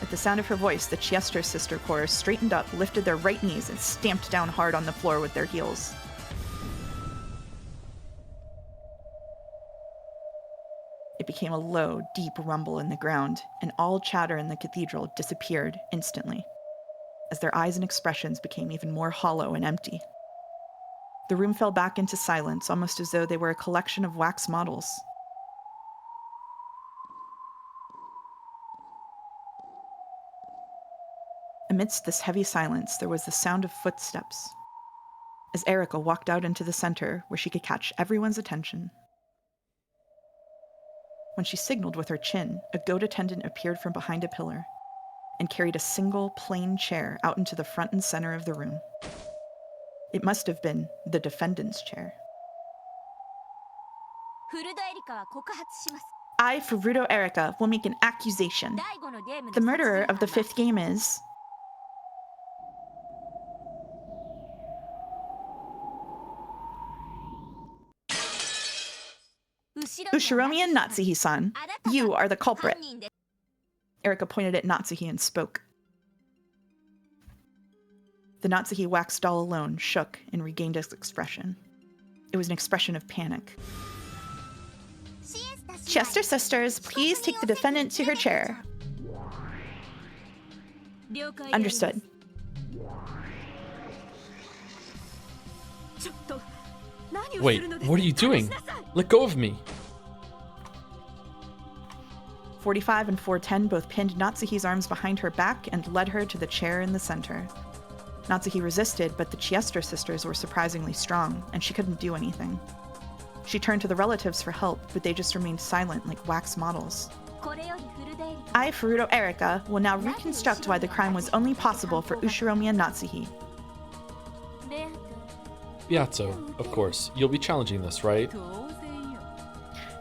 At the sound of her voice, the Chester sister chorus straightened up, lifted their right knees, and stamped down hard on the floor with their heels. It became a low, deep rumble in the ground, and all chatter in the cathedral disappeared instantly, as their eyes and expressions became even more hollow and empty. The room fell back into silence, almost as though they were a collection of wax models. Amidst this heavy silence, there was the sound of footsteps, as Erika walked out into the center where she could catch everyone's attention. When she signaled with her chin, a goat attendant appeared from behind a pillar and carried a single, plain chair out into the front and center of the room. It must have been the defendant's chair. I, Furuto Erika, will make an accusation. The murderer of the 5th game is... Ushiromiya Natsuhi-san, you are the culprit. Erika pointed at Natsuhi and spoke. The Natsuhi wax doll alone shook and regained its expression. It was an expression of panic. Chester sisters, please take the defendant to her chair. Understood. Wait, what are you doing? Let go of me. 45 and 410 both pinned Natsuhi's arms behind her back and led her to the chair in the center. Natsuhi resisted, but the Chester sisters were surprisingly strong, and she couldn't do anything. She turned to the relatives for help, but they just remained silent like wax models. I, Furuto Erika, will now reconstruct why the crime was only possible for Ushiromiya Natsuhi. Beato, of course. You'll be challenging this, right?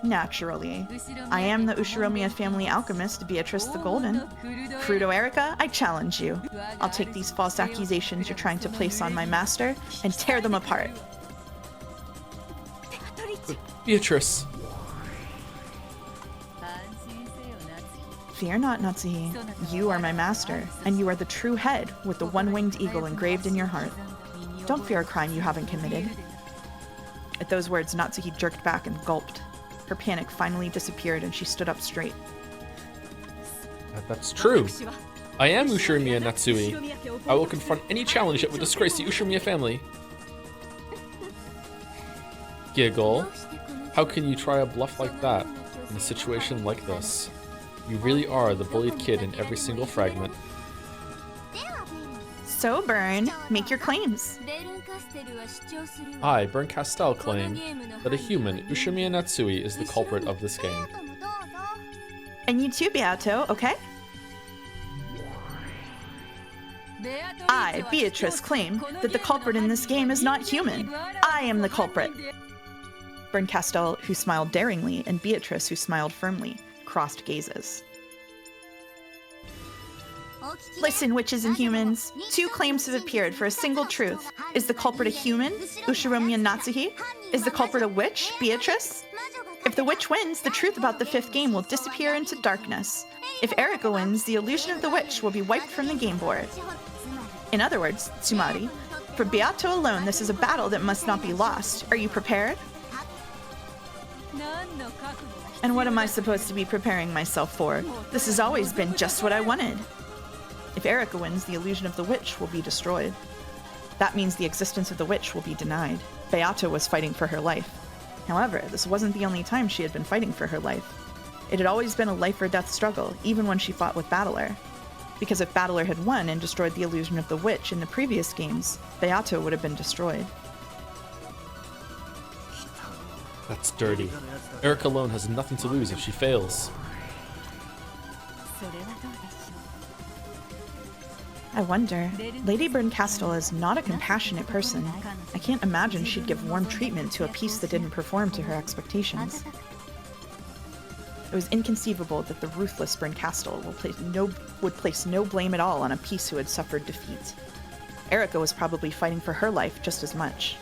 Naturally. I am the Ushiromiya family alchemist, Beatrice the Golden. Furuto Erika, I challenge you. I'll take these false accusations you're trying to place on my master and tear them apart. Beatrice. Fear not, Natsuhi. You are my master, and you are the true head with the one-winged eagle engraved in your heart. Don't fear a crime you haven't committed. At those words, Natsuhi jerked back and gulped. Her panic finally disappeared and she stood up straight. That's true. I am Ushiromiya Natsuhi. I will confront any challenge that would disgrace the Ushiromiya family. Giggle. How can you try a bluff like that in a situation like this? You really are the bullied kid in every single fragment. So, Byrne, make your claims. I, Byrne Castell, claim that a human, Ushiromiya Natsuhi, is the culprit of this game. And you too, Beato, okay? I, Beatrice, claim that the culprit in this game is not human. I am the culprit. Byrne Castell, who smiled daringly, and Beatrice, who smiled firmly, crossed gazes. Listen, witches and humans. 2 claims have appeared for a single truth. Is the culprit a human, Ushiromiya Natsuhi? Is the culprit a witch, Beatrice? If the witch wins, the truth about the 5th game will disappear into darkness. If Erika wins, the illusion of the witch will be wiped from the game board. In other words, Tsumari, for Beato alone, this is a battle that must not be lost. Are you prepared? And what am I supposed to be preparing myself for? This has always been just what I wanted. If Erika wins, the illusion of the witch will be destroyed. That means the existence of the witch will be denied. Beato was fighting for her life. However, this wasn't the only time she had been fighting for her life. It had always been a life-or-death struggle, even when she fought with Battler. Because if Battler had won and destroyed the illusion of the witch in the previous games, Beato would have been destroyed. That's dirty. Erika alone has nothing to lose if she fails. I wonder. Lady Byrne Castell is not a compassionate person. I can't imagine she'd give warm treatment to a piece that didn't perform to her expectations. It was inconceivable that the ruthless Bryn Castle would place no blame at all on a peace who had suffered defeat. Erica was probably fighting for her life just as much.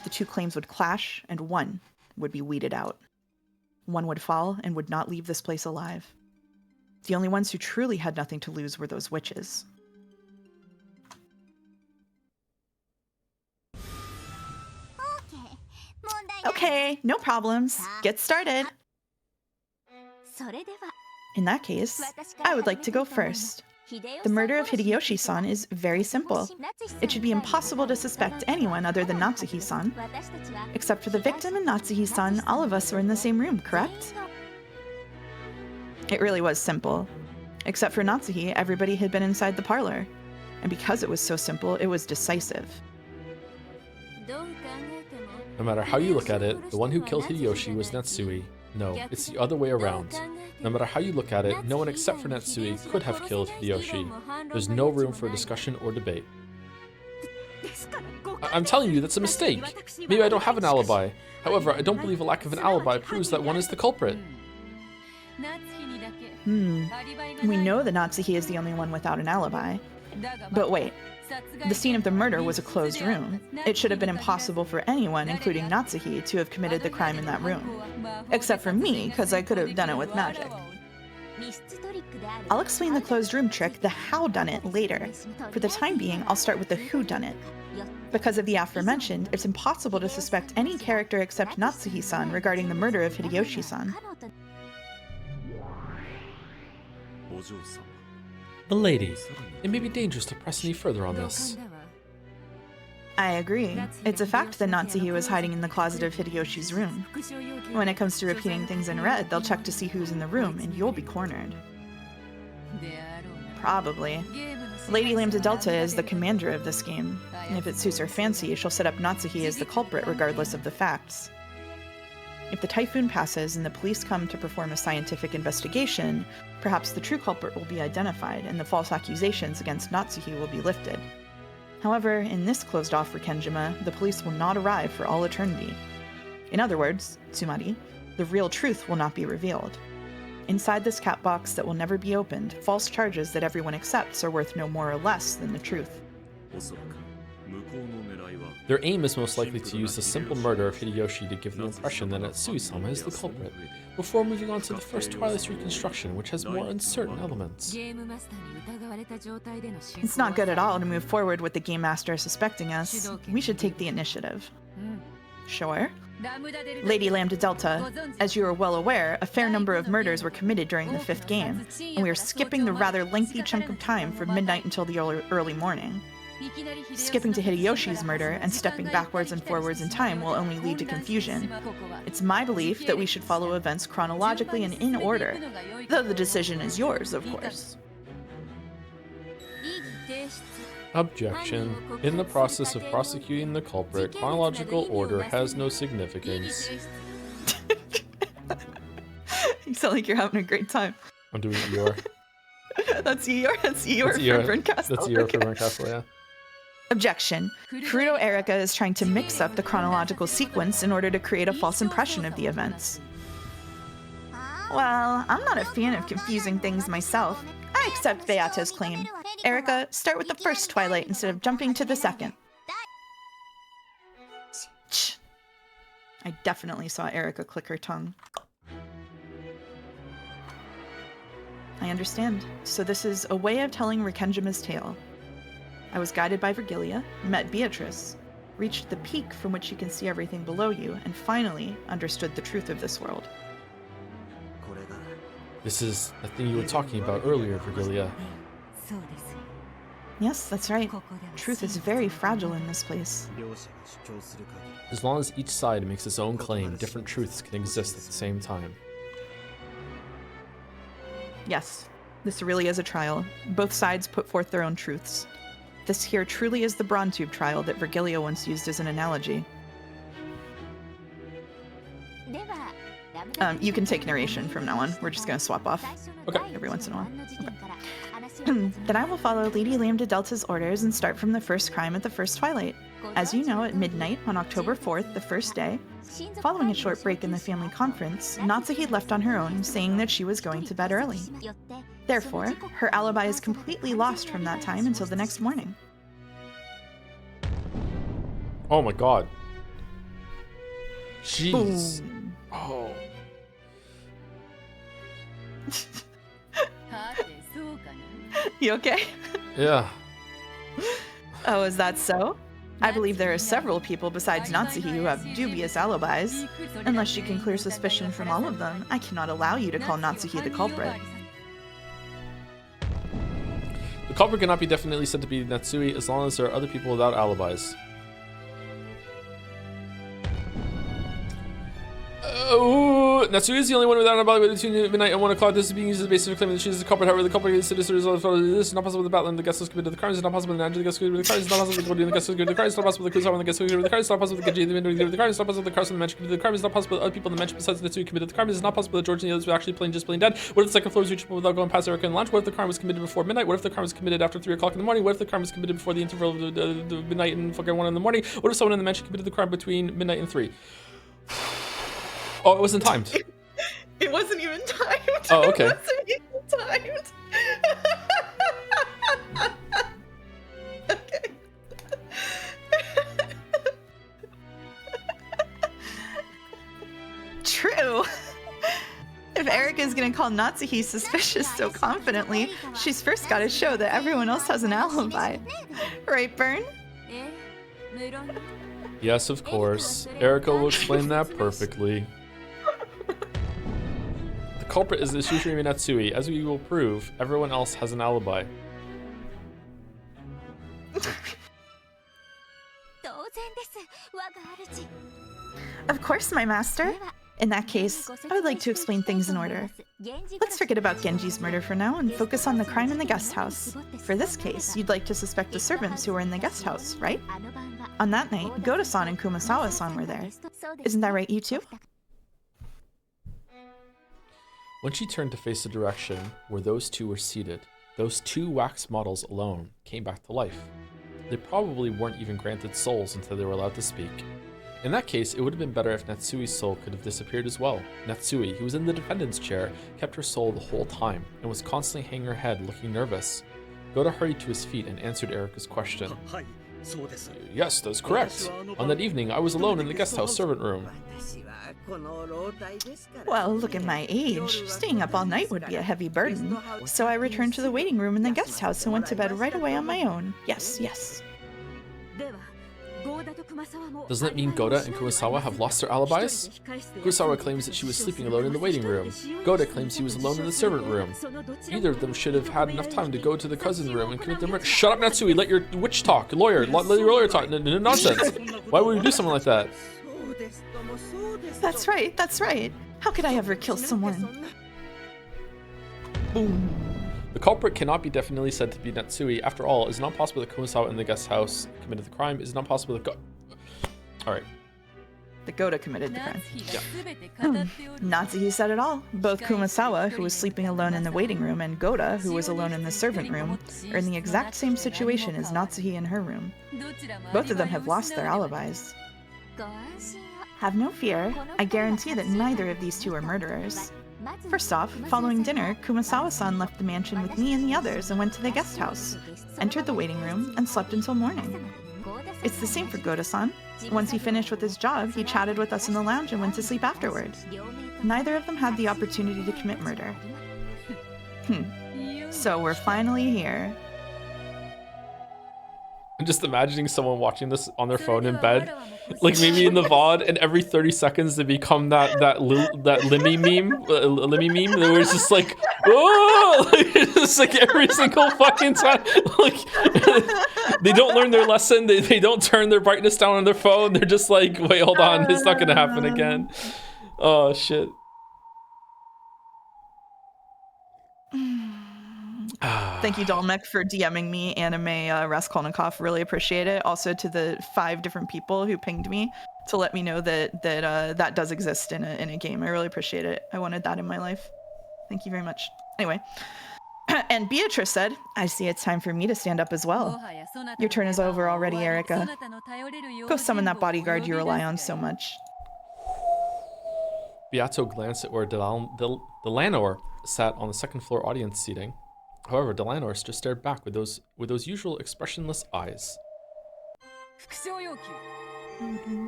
The two claims would clash, and one would be weeded out. One would fall and would not leave this place alive. The only ones who truly had nothing to lose were those witches. Okay, no problems. Get started. In that case, I would like to go first. The murder of Hideyoshi-san is very simple. It should be impossible to suspect anyone other than Natsuhi-san. Except for the victim and Natsuhi-san, all of us were in the same room, correct? It really was simple. Except for Natsuhi, everybody had been inside the parlor. And because it was so simple, it was decisive. No matter how you look at it, the one who killed Hideyoshi was Natsui. No, it's the other way around. No matter how you look at it, no one except for Natsui could have killed Hideyoshi. There's no room for discussion or debate. I'm telling you, that's a mistake. Maybe I don't have an alibi. However, I don't believe a lack of an alibi proves that one is the culprit. We know that Natsuhi is the only one without an alibi. But wait. The scene of the murder was a closed room. It should have been impossible for anyone, including Natsuhi, to have committed the crime in that room. Except for me, because I could have done it with magic. I'll explain the closed room trick, the how done it, later. For the time being, I'll start with the who done it. Because of the aforementioned, it's impossible to suspect any character except Natsuhi-san regarding the murder of Hideyoshi-san. But lady, it may be dangerous to press any further on this. I agree. It's a fact that Natsuhi was hiding in the closet of Hideyoshi's room. When it comes to repeating things in red, they'll check to see who's in the room, and you'll be cornered. Probably. Lady Lambda Delta is the commander of this game, and if it suits her fancy, she'll set up Natsuhi as the culprit regardless of the facts. If the typhoon passes and the police come to perform a scientific investigation, perhaps the true culprit will be identified and the false accusations against Natsuhi will be lifted. However, in this closed-off Rikenjima, the police will not arrive for all eternity. In other words, Tsumari, the real truth will not be revealed. Inside this cat box that will never be opened, false charges that everyone accepts are worth no more or less than the truth. Their aim is most likely to use the simple murder of Hideyoshi to give the impression that Natsui-sama is the culprit, before moving on to the first Twilight's reconstruction, which has more uncertain elements. It's not good at all to move forward with the Game Master suspecting us. We should take the initiative. Sure. Lady Lambda Delta, as you are well aware, a fair number of murders were committed during the 5th game, and we are skipping the rather lengthy chunk of time from midnight until the early morning. Skipping to Hideyoshi's murder and stepping backwards and forwards in time will only lead to confusion. It's my belief that we should follow events chronologically and in order, though the decision is yours, of course. Objection. In the process of prosecuting the culprit, chronological order has no significance. You sound like you're having a great time. I'm doing Eeyore. That's Eeyore for Bryn Castle. That's Eeyore for Bryn Castle, yeah. Objection. Kuruto Erica is trying to mix up the chronological sequence in order to create a false impression of the events. Well, I'm not a fan of confusing things myself. I accept Beata's claim. Erica, start with the first Twilight instead of jumping to the second. Shh. I definitely saw Erica click her tongue. I understand. So this is a way of telling Rikenjima's tale. I was guided by Virgilia, met Beatrice, reached the peak from which you can see everything below you, and finally understood the truth of this world. This is the thing you were talking about earlier, Virgilia. Yes, that's right. Truth is very fragile in this place. As long as each side makes its own claim, different truths can exist at the same time. Yes, this really is a trial. Both sides put forth their own truths. This here truly is the Bronze-Tube trial that Virgilia once used as an analogy. You can take narration from now on. We're just going to swap off every once in a while. Okay. Then I will follow Lady Lambda Delta's orders and start from the first crime at the first twilight. As you know, at midnight on October 4th, the first day, following a short break in the family conference, Natsuhi left on her own, saying that she was going to bed early. Therefore, her alibi is completely lost from that time until the next morning. Oh my god. Jeez. Boom. Oh. You okay? Yeah. Oh, is that so? I believe there are several people besides Natsuhi who have dubious alibis. Unless you can clear suspicion from all of them, I cannot allow you to call Natsuhi the culprit. The culprit cannot be definitely said to be Natsui as long as there are other people without alibis. Oh, Natsui is the only one without an alibi between midnight and 1 o'clock. This is being used as a basis for claiming that she is the culprit. However, the culprit is this is not possible. The battle and the guest house committed the crimes. It's not possible. The the guest house committed the crimes. It's not possible. The guest house committed the crimes. It's not possible. The Kuzawa and the guest house committed the crimes. It's not possible. The Genji and the Midnight committed the crimes. It's not possible. The Carson and the Mensch committed the crimes. It's not possible. Other people in the Mensch besides Natsui committed the crimes. It's not possible that George and the others were actually just plain dead. What if the second floor was reachable without going past Erica and lunch? What if the crime was committed before midnight? What if the crime was committed after 3 o'clock in the morning? What if the crime was committed before the interval of the midnight and fucking 1 in the morning? What if someone in the Mensch committed the crime between midnight and 3? Oh, it wasn't timed. It wasn't even timed. Oh, okay. It wasn't even timed. Okay. True. If Erica's gonna call Natsuhi suspicious so confidently, she's first gotta show that everyone else has an alibi. Right, Bern? Yes, of course. Erica will explain that perfectly. The culprit is the Shushirimi Natsui. As we will prove, everyone else has an alibi. Of course, my master. In that case, I would like to explain things in order. Let's forget about Genji's murder for now and focus on the crime in the guest house. For this case, you'd like to suspect the servants who were in the guest house, right? On that night, Goda-san and Kumasawa-san were there. Isn't that right, you two? When she turned to face the direction where those two were seated, those two wax models alone came back to life. They probably weren't even granted souls until they were allowed to speak. In that case, it would have been better if Natsui's soul could have disappeared as well. Natsui, who was in the defendant's chair, kept her soul the whole time and was constantly hanging her head, looking nervous. Goda hurried to his feet and answered Erica's question. Yes, that's correct. On that evening, I was alone in the guest house servant room. Well, look at my age. Staying up all night would be a heavy burden. So I returned to the waiting room in the guest house and went to bed right away on my own. Yes, yes. Doesn't that mean Goda and Kumasawa have lost their alibis? Kumasawa claims that she was sleeping alone in the waiting room. Goda claims he was alone in the servant room. Either of them should have had enough time to go to the cousin room and commit the murder. Shut up, Natsui! Let your witch talk! Let your lawyer talk! Nonsense! Why would you do something like that? That's right, that's right. How could I ever kill someone? Boom. The culprit cannot be definitely said to be Natsui. After all, it is not possible that Kumasawa in the guest house committed the crime. It is not possible that Alright. The Goda committed the crime. Yeah. Natsuhi said it all. Both Kumasawa, who was sleeping alone in the waiting room, and Goda, who was alone in the servant room, are in the exact same situation as Natsuhi in her room. Both of them have lost their alibis. Have no fear. I guarantee that neither of these two are murderers. First off, following dinner, Kumasawa-san left the mansion with me and the others and went to the guest house, entered the waiting room, and slept until morning. It's the same for Goda-san. Once he finished with his job, he chatted with us in the lounge and went to sleep afterward. Neither of them had the opportunity to commit murder. So we're finally here. I'm just imagining someone watching this on their phone in bed, like maybe in the VOD, and every 30 seconds they become that Limmy meme, where it's just like, oh, like, it's like every single fucking time, like they don't learn their lesson, they don't turn their brightness down on their phone, they're just like, wait, hold on, it's not gonna happen again. Oh shit. Thank you, Dolmek, for DMing me anime Raskolnikov. Really appreciate it. Also to the 5 different people who pinged me to let me know that does exist in a game. I really appreciate it. I wanted that in my life. Thank you very much. Anyway, and Beatrice said, I see it's time for me to stand up as well. Your turn is over already, Erica. Go summon that bodyguard you rely on so much. Beato glanced at where Delanor sat on the second floor audience seating. However, Delanor just stared back with those usual expressionless eyes.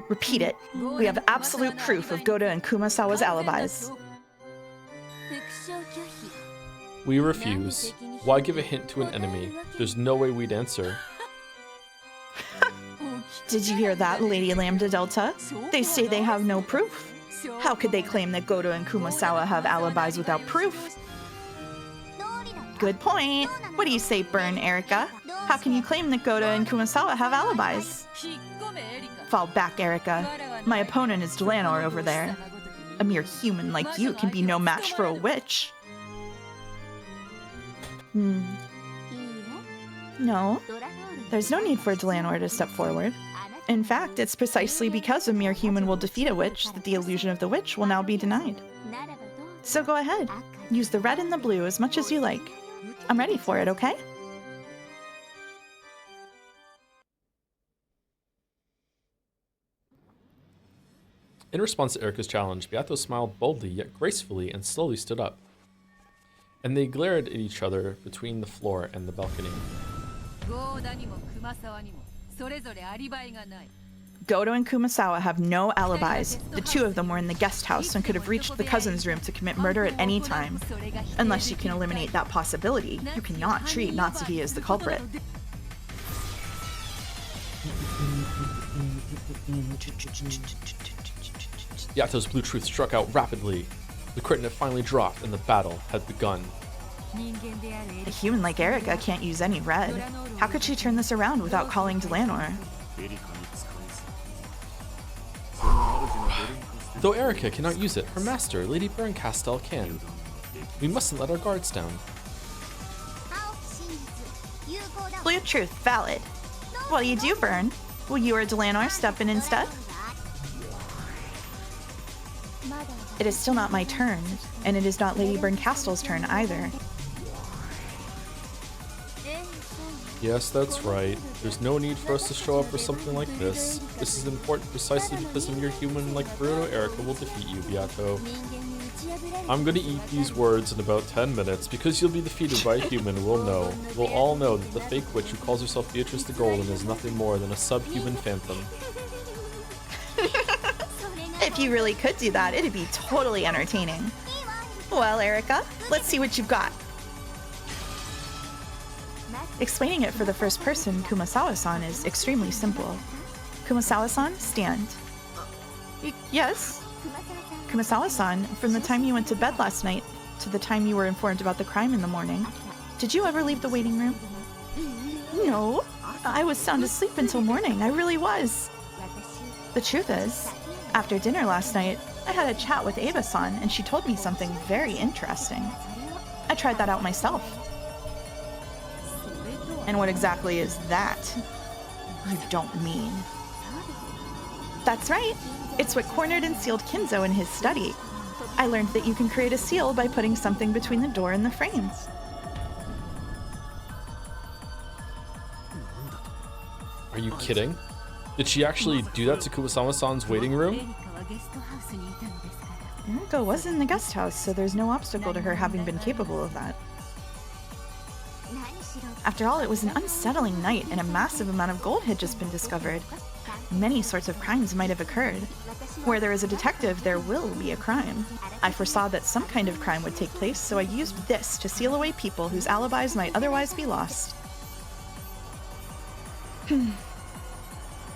Repeat it. We have absolute proof of Goda and Kumasawa's alibis. We refuse. Why give a hint to an enemy? There's no way we'd answer. Did you hear that, Lady Lambda Delta? They say they have no proof. How could they claim that Goda and Kumasawa have alibis without proof? Good point. What do you say, Burn, Erica? How can you claim that Goda and Kumasawa have alibis? Fall back, Erica. My opponent is Delanor over there. A mere human like you can be no match for a witch. No. There's no need for Delanor to step forward. In fact, it's precisely because a mere human will defeat a witch that the illusion of the witch will now be denied. So go ahead. Use the red and the blue as much as you like. I'm ready for it, okay? In response to Erica's challenge, Beato smiled boldly yet gracefully and slowly stood up. And they glared at each other between the floor and the balcony. Goda and Kumasawa have no alibis. The 2 of them were in the guest house and could have reached the cousin's room to commit murder at any time. Unless you can eliminate that possibility, you cannot treat Natsuki as the culprit. Yato's blue truth struck out rapidly. The curtain had finally dropped and the battle had begun. A human like Erica can't use any red. How could she turn this around without calling Delanor? Though Erica cannot use it, her master, Lady Berncastel, can. We mustn't let our guards down. Blue truth, valid. What do you do, Burn? Will you or Delanor step in instead? It is still not my turn, and it is not Lady Berncastel's turn either. Yes, that's right. There's no need for us to show up for something like this. This is important precisely because a mere human like Furuto Erica will defeat you, Beato. I'm gonna eat these words in about 10 minutes. Because you'll be defeated by a human, we'll all know that the fake witch who calls herself Beatrice the Golden is nothing more than a subhuman phantom. If you really could do that, it'd be totally entertaining. Well, Erica, let's see what you've got. Explaining it for the first person, Kumasawa-san, is extremely simple. Kumasawa-san, stand. Yes? Kumasawa-san, from the time you went to bed last night to the time you were informed about the crime in the morning, did you ever leave the waiting room? No. I was sound asleep until morning. I really was. The truth is, after dinner last night, I had a chat with Ava-san and she told me something very interesting. I tried that out myself. And what exactly is that? You don't mean. That's right. It's what cornered and sealed Kinzo in his study. I learned that you can create a seal by putting something between the door and the frames. Are you kidding? Did she actually do that to Kumasawa-san's waiting room? Umineko was in the guest house, so there's no obstacle to her having been capable of that. After all, it was an unsettling night, and a massive amount of gold had just been discovered. Many sorts of crimes might have occurred. Where there is a detective, there will be a crime. I foresaw that some kind of crime would take place, so I used this to seal away people whose alibis might otherwise be lost.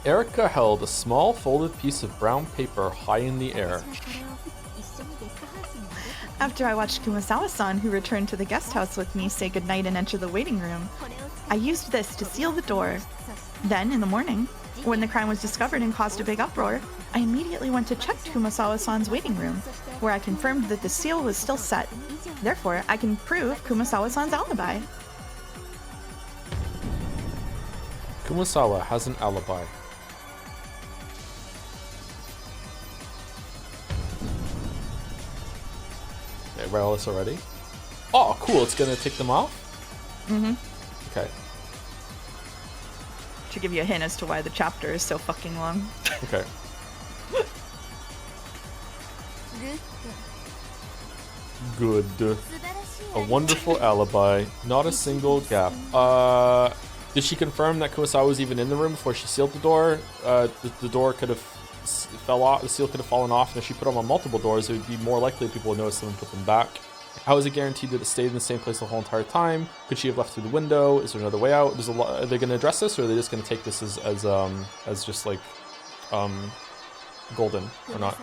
Erica held a small folded piece of brown paper high in the air. After I watched Kumasawa-san, who returned to the guest house with me, say goodnight and enter the waiting room, I used this to seal the door. Then, in the morning, when the crime was discovered and caused a big uproar, I immediately went to check Kumasawa-san's waiting room, where I confirmed that the seal was still set. Therefore, I can prove Kumasawa-san's alibi. Kumasawa has an alibi. Okay, read all this already? Oh, cool. It's going to take them off? Mm-hmm. Okay. To give you a hint as to why the chapter is so fucking long. Okay. Good. A wonderful alibi. Not a single gap. Did she confirm that Kumasawa was even in the room before she sealed the door? The door could have fell off. The seal could have fallen off, and if she put them on multiple doors, it would be more likely people would notice them and put them back. How is it guaranteed that it stayed in the same place the whole entire time? Could she have left through the window? Is there another way out? There's a lot. Are they going to address this, or are they just going to take this as just like golden or not?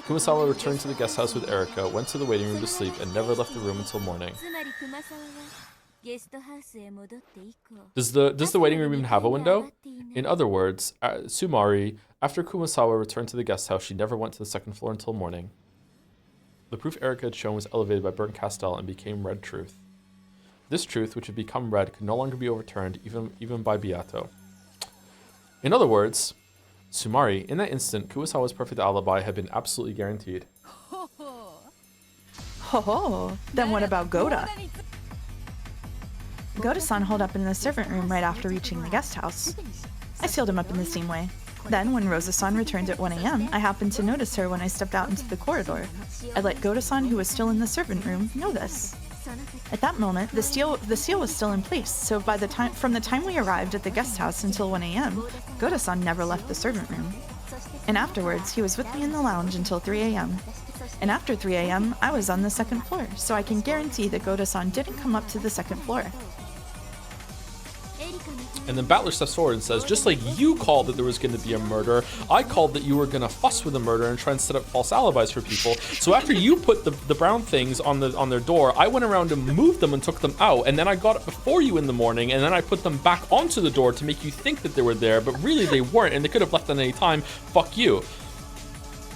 Kumasawa returned to the guest house with Erika, went to the waiting room to sleep, and never left the room until morning. Does the waiting room even have a window? In other words, Sumari, after Kumasawa returned to the guest house, she never went to the second floor until morning. The proof Erika had shown was elevated by burnt Castell and became red truth. This truth, which had become red, could no longer be overturned, even by Beato. In other words, Sumari, in that instant, Kumasawa's perfect alibi had been absolutely guaranteed. Ho, then what about Goda? Goda-san holed up in the servant room right after reaching the guest house. I sealed him up in the same way. Then, when Rosa-san returned at 1 a.m., I happened to notice her when I stepped out into the corridor. I let Goda-san, who was still in the servant room, know this. At that moment, the seal was still in place, so from the time we arrived at the guest house until 1 a.m., Goda-san never left the servant room. And afterwards, he was with me in the lounge until 3 a.m. And after 3 a.m., I was on the second floor, so I can guarantee that Goda-san didn't come up to the second floor. And then Battler steps forward and says, just like you called that there was going to be a murder, I called that you were going to fuss with a murder and try and set up false alibis for people. So after you put the brown things on their door, I went around and moved them and took them out. And then I got it before you in the morning, and then I put them back onto the door to make you think that they were there, but really they weren't, and they could have left at any time. Fuck you.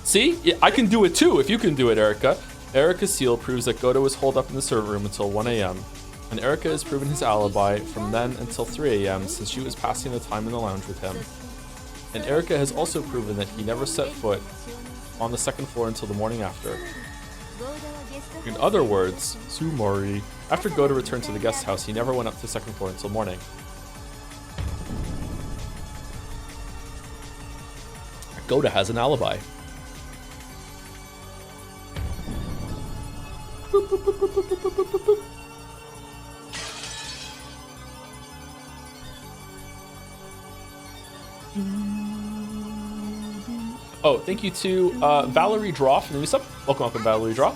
See? I can do it too if you can do it, Erika. Erika's seal proves that Goda was holed up in the servant room until 1 a.m. And Erika has proven his alibi from then until 3 a.m. since she was passing the time in the lounge with him. And Erika has also proven that he never set foot on the second floor until the morning after. In other words, Sumari, after Goda returned to the guest house, he never went up to the second floor until morning. Goda has an alibi. Boop, boop, boop, boop, boop, boop, boop, boop. Oh, thank you to Valerie Draw for the new sub. Welcome, Valerie Draw.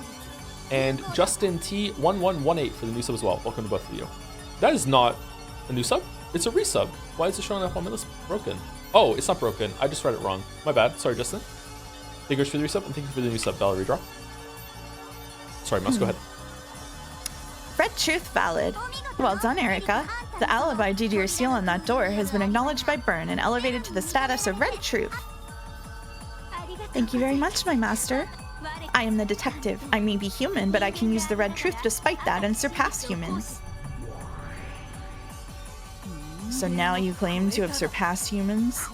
And Justin T1118 for the new sub as well. Welcome to both of you. That is not a new sub. It's a resub. Why is it showing up on my list broken? Oh, it's not broken. I just read it wrong. My bad. Sorry, Justin. Thank you for the resub, and thank you for the new sub, Valerie Draw. Sorry, Mouse, go ahead. Red truth valid. Well done, Erika. The alibi due to your seal on that door has been acknowledged by Byrne and elevated to the status of red truth. Thank you very much, my master. I am the detective. I may be human, but I can use the red truth despite that and surpass humans. So now you claim to have surpassed humans?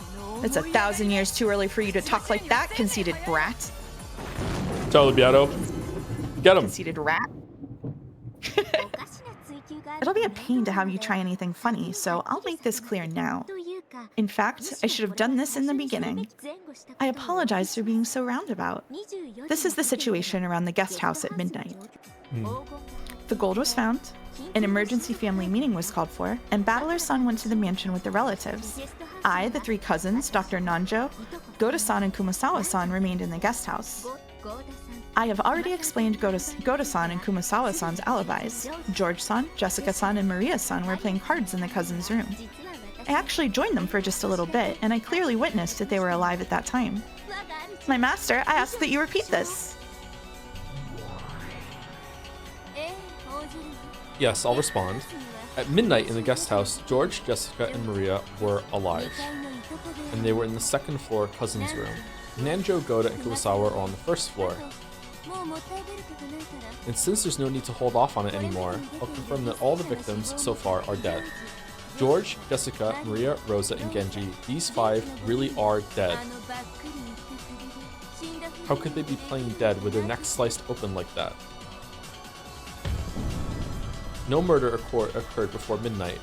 It's 1,000 years too early for you to talk like that, conceited brat. Totally, Beato. Get him. Conceited rat. It'll be a pain to have you try anything funny, so I'll make this clear now. In fact, I should have done this in the beginning. I apologize for being so roundabout. This is the situation around the guest house at midnight. The gold was found, an emergency family meeting was called for, and Battler's son went to the mansion with the relatives. I, the 3 cousins, Dr. Nanjo, Goda-san, and Kumasawa-san remained in the guest house. I have already explained Goda-san and Kumasawa-san's alibis. George-san, Jessica-san, and Maria-san were playing cards in the cousins' room. I actually joined them for just a little bit, and I clearly witnessed that they were alive at that time. My master, I ask that you repeat this. Yes, I'll respond. At midnight in the guest house, George, Jessica, and Maria were alive. And they were in the second floor cousin's room. Nanjo, Goda, and Kumasawa are on the first floor. And since there's no need to hold off on it anymore, I'll confirm that all the victims so far are dead. George, Jessica, Maria, Rosa, and Genji, these 5 really are dead. How could they be playing dead with their necks sliced open like that? No murder occurred before midnight.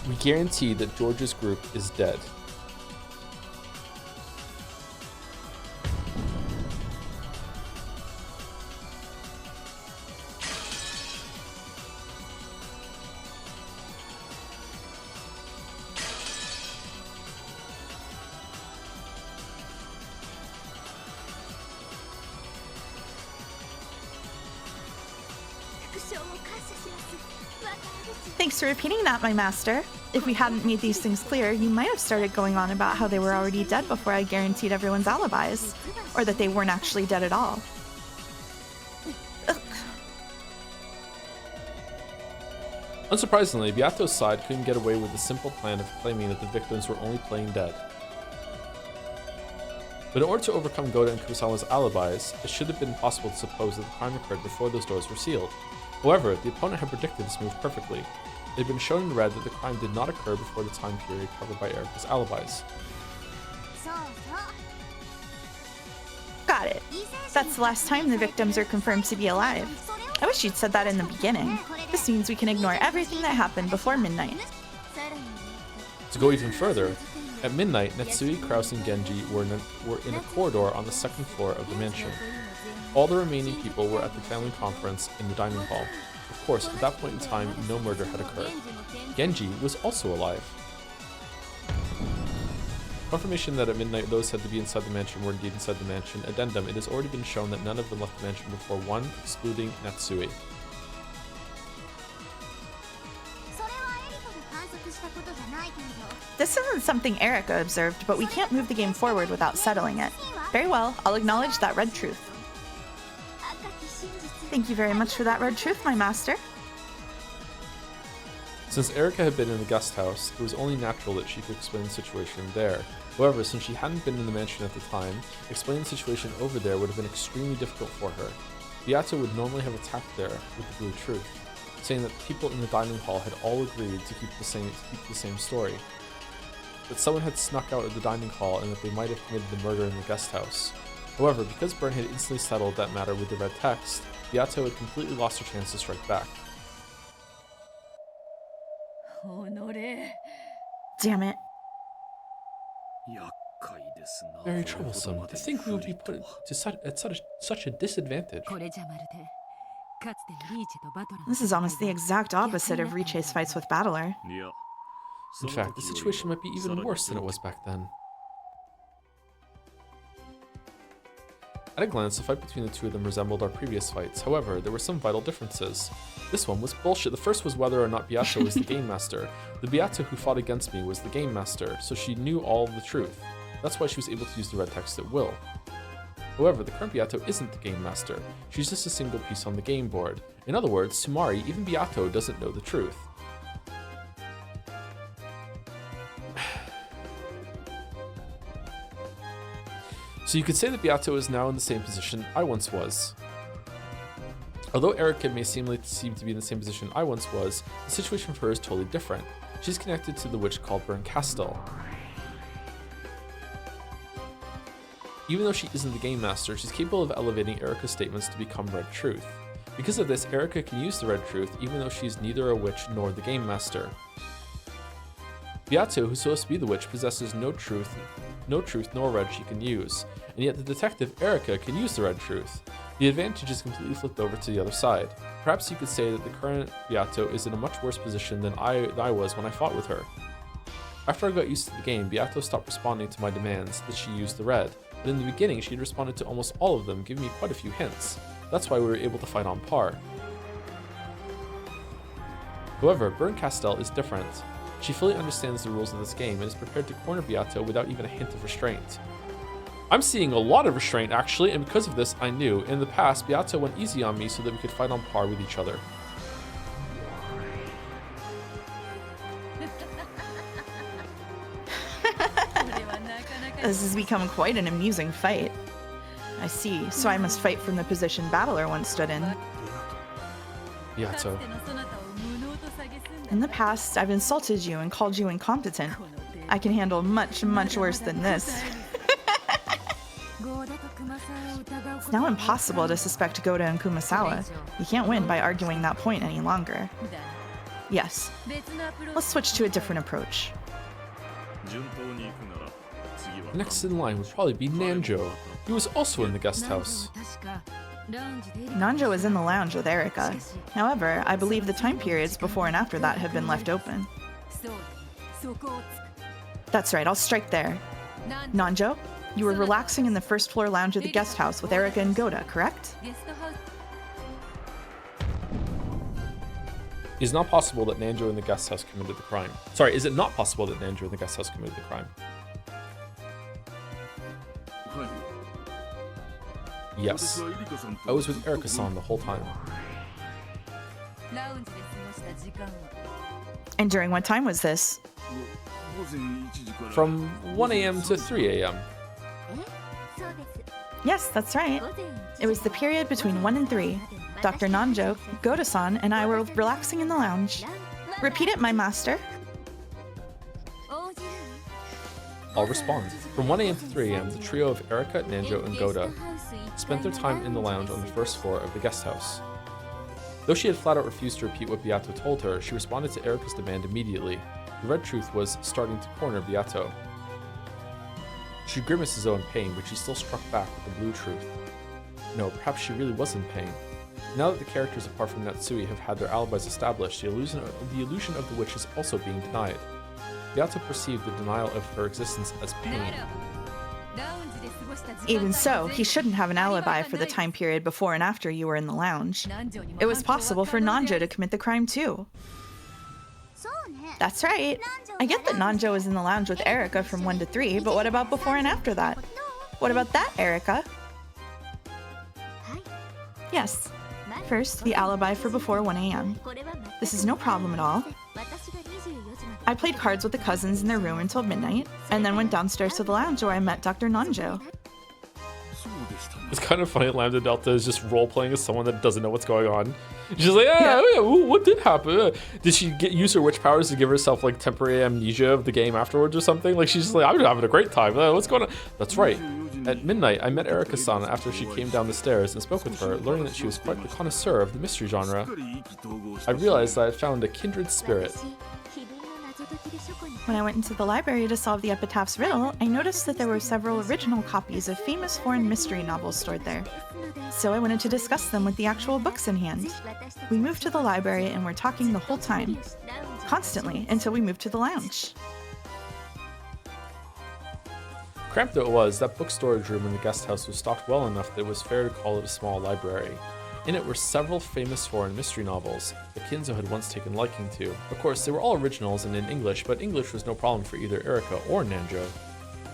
We guarantee that George's group is dead. Thanks for repeating that, my master. If we hadn't made these things clear, you might have started going on about how they were already dead before I guaranteed everyone's alibis, or that they weren't actually dead at all. Ugh. Unsurprisingly, Beato's side couldn't get away with the simple plan of claiming that the victims were only playing dead. But in order to overcome Goda and Kurosawa's alibis, it should have been possible to suppose that the crime occurred before those doors were sealed. However, the opponent had predicted this move perfectly. It had been shown in red that the crime did not occur before the time period covered by Erika's alibis. Got it. That's the last time the victims are confirmed to be alive. I wish you'd said that in the beginning. This means we can ignore everything that happened before midnight. To go even further, at midnight, Netsui, Kraus, and Genji were in a corridor on the 2nd floor of the mansion. All the remaining people were at the family conference in the dining hall. Of course, at that point in time, no murder had occurred. Genji was also alive. Confirmation that at midnight those said to be inside the mansion were indeed inside the mansion. Addendum, it has already been shown that none of them left the mansion before 1, excluding Netsui. This isn't something Erika observed, but we can't move the game forward without settling it. Very well, I'll acknowledge that red truth. Thank you very much for that red truth, my master. Since Erika had been in the guest house, it was only natural that she could explain the situation there. However, since she hadn't been in the mansion at the time, explaining the situation over there would have been extremely difficult for her. Beato would normally have attacked there with the blue truth, saying that people in the dining hall had all agreed to keep the same story. That someone had snuck out of the dining hall and that they might have committed the murder in the guest house. However, because Byrne had instantly settled that matter with the red text, Beato had completely lost her chance to strike back. Damn it. Very troublesome. To think we would be put at such a disadvantage. This is almost the exact opposite of Riche's fights with Battler. In fact, the situation might be even worse than it was back then. At a glance, the fight between the two of them resembled our previous fights. However, there were some vital differences. This one was bullshit. The first was whether or not Beato was the Game Master. The Beato who fought against me was the Game Master, so she knew all of the truth. That's why she was able to use the red text at will. However, the current Beato isn't the Game Master. She's just a single piece on the game board. In other words, Sumari, even Beato, doesn't know the truth. So you could say that Beato is now in the same position I once was. Although Erika may seem to be in the same position I once was, the situation for her is totally different. She's connected to the witch called Byrne Castell. Even though she isn't the Game Master, she's capable of elevating Erika's statements to become Red Truth. Because of this, Erika can use the Red Truth even though she's neither a witch nor the Game Master. Beato, who's supposed to be the witch, possesses no truth nor red she can use, and yet the detective Erika can use the Red Truth. The advantage is completely flipped over to the other side. Perhaps you could say that the current Beato is in a much worse position than I was when I fought with her. After I got used to the game, Beato stopped responding to my demands that she use the red, but in the beginning she'd responded to almost all of them, giving me quite a few hints. That's why we were able to fight on par. However, Byrne Castell is different. She fully understands the rules of this game and is prepared to corner Beato without even a hint of restraint. I'm seeing a lot of restraint actually, and because of this I knew. In the past, Beato went easy on me so that we could fight on par with each other. This has become quite an amusing fight. I see, so I must fight from the position Battler once stood in. Beato. In the past, I've insulted you and called you incompetent. I can handle much, much worse than this. It's now impossible to suspect Goda and Kumasawa. You can't win by arguing that point any longer. Yes. Let's switch to a different approach. Next in line would probably be Nanjo. He was also in the guest house. Nanjo was in the lounge with Erika. However, I believe the time periods before and after that have been left open. That's right, I'll strike there. Nanjo, you were relaxing in the first floor lounge of the guest house with Erika and Goda, correct? It is not possible that Nanjo in the guest house committed the crime. Sorry, is it not possible that Nanjo in the guest house committed the crime? Yes. I was with Erika-san the whole time. And during what time was this? From 1 a.m. to 3 a.m. Yes, that's right. It was the period between 1 and 3. Dr. Nanjo, Goda-san, and I were relaxing in the lounge. Repeat it, my master. I'll respond. From 1 a.m. to 3 a.m., the trio of Erika, Nanjo, and Goda spent their time in the lounge on the first floor of the guest house. Though she had flat out refused to repeat what Beato told her, she responded to Erika's demand immediately. The red truth was starting to corner Beato. She grimaced as though in pain, but she still struck back with the blue truth. No, perhaps she really was in pain. Now that the characters apart from Natsui have had their alibis established, the illusion of the witch is also being denied. Beato perceived the denial of her existence as pain. Even so, he shouldn't have an alibi for the time period before and after you were in the lounge. It was possible for Nanjo to commit the crime too. That's right. I get that Nanjo was in the lounge with Erika from 1 to 3, but what about before and after that? What about that, Erika? Yes. First, the alibi for before 1 a.m. This is no problem at all. I played cards with the cousins in their room until midnight, and then went downstairs to the lounge where I met Dr. Nanjo. It's kind of funny Lambda Delta is just role-playing as someone that doesn't know what's going on. She's like, yeah. What did happen? Did she use her witch powers to give herself like temporary amnesia of the game afterwards or something? Like she's just like, I'm having a great time. What's going on? That's right. At midnight, I met Erika-san after she came down the stairs and spoke with her, learning that she was quite the connoisseur of the mystery genre. I realized that I had found a kindred spirit. When I went into the library to solve the epitaph's riddle, I noticed that there were several original copies of famous foreign mystery novels stored there. So I wanted to discuss them with the actual books in hand. We moved to the library and were talking the whole time. Constantly, until we moved to the lounge. Cramped though it was, that book storage room in the guest house was stocked well enough that it was fair to call it a small library. In it were several famous foreign mystery novels that Kinzo had once taken liking to. Of course, they were all originals and in English, but English was no problem for either Erika or Nanjo.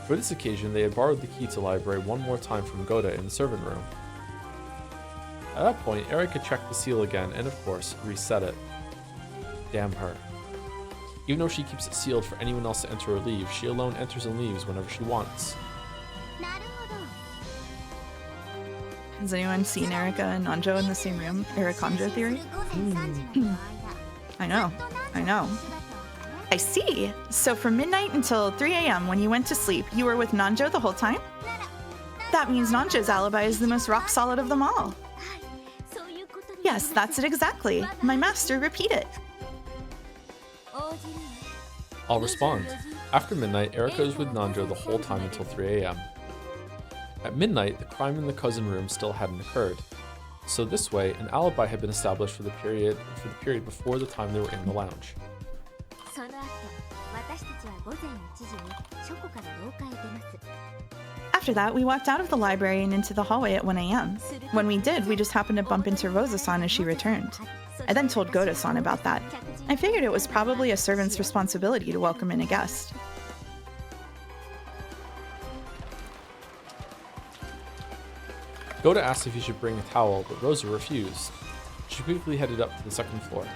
For this occasion, they had borrowed the key to the library one more time from Goda in the servant room. At that point, Erika checked the seal again and, of course, reset it. Damn her. Even though she keeps it sealed for anyone else to enter or leave, she alone enters and leaves whenever she wants. Has anyone seen Erika and Nanjo in the same room? Erika-Nanjo theory? I know. I see. So from midnight until 3 a.m. when you went to sleep, you were with Nanjo the whole time? That means Nanjo's alibi is the most rock solid of them all. Yes, that's it exactly. My master, repeat it. I'll respond. After midnight, Erika was with Nanjo the whole time until 3 a.m. At midnight, the crime in the cousin room still hadn't occurred. So this way, an alibi had been established for the period before the time they were in the lounge. After that, we walked out of the library and into the hallway at 1 a.m. When we did, we just happened to bump into Rosa-san as she returned. I then told Goda-san about that. I figured it was probably a servant's responsibility to welcome in a guest. Goda asked if he should bring a towel, but Rosa refused. She quickly headed up to the second floor.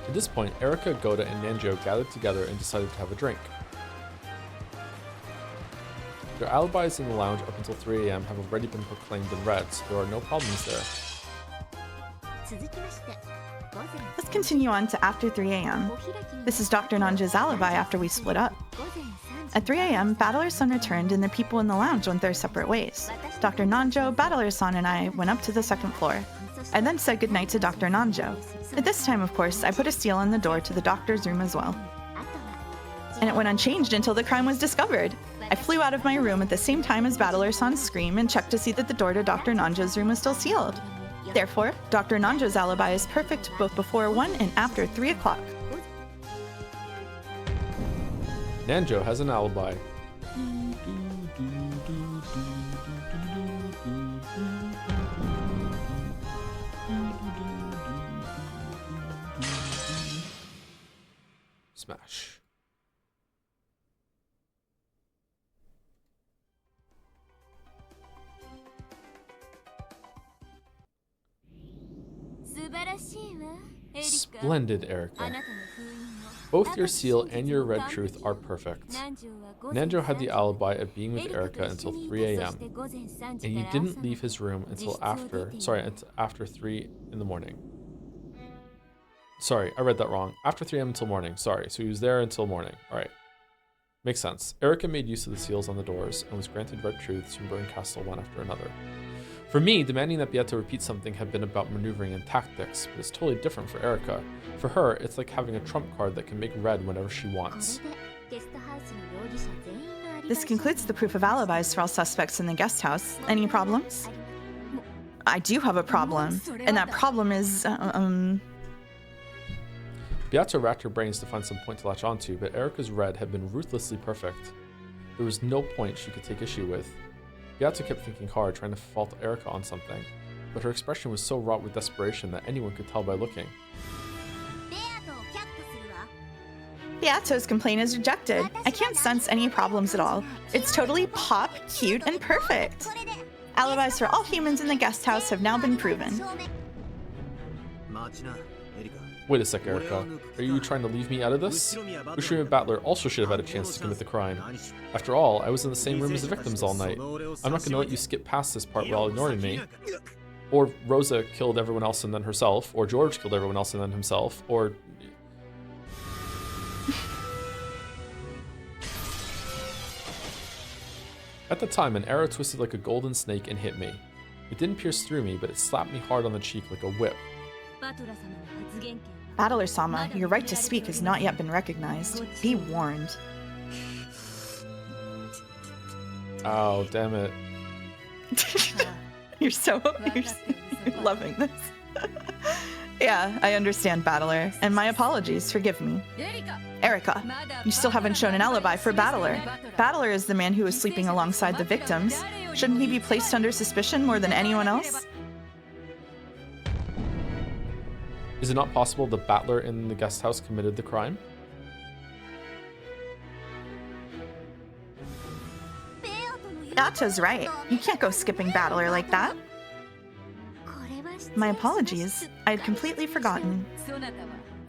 At this point, Erika, Goda, and Nanjo gathered together and decided to have a drink. Their alibis in the lounge up until 3 a.m. have already been proclaimed in red, so there are no problems there. Let's continue on to after 3 a.m. This is Dr. Nanja's alibi after we split up. At 3 a.m., Battler-san returned and the people in the lounge went their separate ways. Dr. Nanjo, Battler-san, and I went up to the second floor. I then said goodnight to Dr. Nanjo. At this time, of course, I put a seal on the door to the doctor's room as well. And it went unchanged until the crime was discovered. I flew out of my room at the same time as Battler-san's scream and checked to see that the door to Dr. Nanjo's room was still sealed. Therefore, Dr. Nanjo's alibi is perfect both before 1 and after 3 o'clock. Nanjo has an alibi. Smash. Splendid, Erica. Both your seal and your red truth are perfect. Nanjo had the alibi of being with Erica until 3 a.m. and he didn't leave his room until after 3 in the morning. Sorry, I read that wrong. After 3 a.m. until morning. Sorry, so he was there until morning. All right. Makes sense. Erica made use of the seals on the doors and was granted red truths from Burn Castle one after another. For me, demanding that Beato repeat something had been about maneuvering and tactics, but it's totally different for Erica. For her, it's like having a trump card that can make red whenever she wants. This concludes the proof of alibis for all suspects in the guest house. Any problems? I do have a problem, and that problem is, Beato racked her brains to find some point to latch onto, but Erica's red had been ruthlessly perfect. There was no point she could take issue with. Beato kept thinking hard, trying to fault Erica on something, but her expression was so wrought with desperation that anyone could tell by looking. Beato's complaint is rejected. I can't sense any problems at all. It's totally pop, cute, and perfect. Alibis for all humans in the guest house have now been proven. Wait a sec, Erica. Are you trying to leave me out of this? Ushima and Battler also should have had a chance to commit the crime. After all, I was in the same room as the victims all night. I'm not gonna let you skip past this part while ignoring me. Or Rosa killed everyone else and then herself, or George killed everyone else and then himself, or... At the time, an arrow twisted like a golden snake and hit me. It didn't pierce through me, but it slapped me hard on the cheek like a whip. Battler-sama, your right to speak has not yet been recognized. Be warned. Oh, damn it. You're loving this. Yeah, I understand, Battler, and my apologies, forgive me. Erica, you still haven't shown an alibi for Battler. Battler is the man who was sleeping alongside the victims. Shouldn't he be placed under suspicion more than anyone else? Is it not possible the Battler in the guest house committed the crime? Beato's right. You can't go skipping Battler like that. My apologies. I had completely forgotten.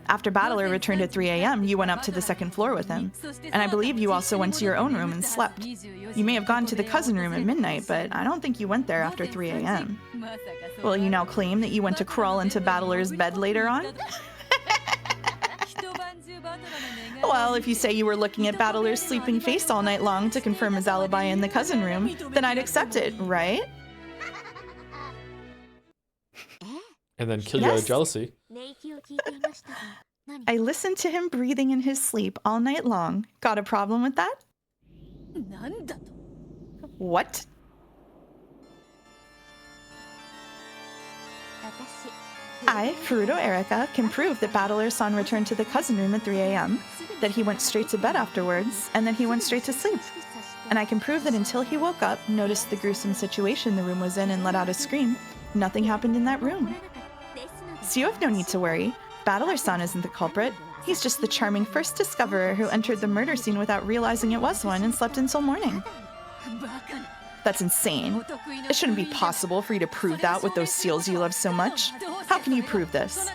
After Battler returned at 3 a.m., you went up to the second floor with him. And I believe you also went to your own room and slept. You may have gone to the cousin room at midnight, but I don't think you went there after 3 a.m. Will you now claim that you went to crawl into Battler's bed later on? Well, if you say you were looking at Battler's sleeping face all night long to confirm his alibi in the cousin room, then I'd accept it, right? And then kill you out of jealousy. I listened to him breathing in his sleep all night long. Got a problem with that? What? I, Furuto Erica, can prove that Battler-san returned to the cousin room at 3 a.m., that he went straight to bed afterwards, and then he went straight to sleep. And I can prove that until he woke up, noticed the gruesome situation the room was in, and let out a scream, nothing happened in that room. So you have no need to worry. Battler-san isn't the culprit. He's just the charming first discoverer who entered the murder scene without realizing it was one and slept until morning. That's insane. It shouldn't be possible for you to prove that with those seals you love so much. How can you prove this?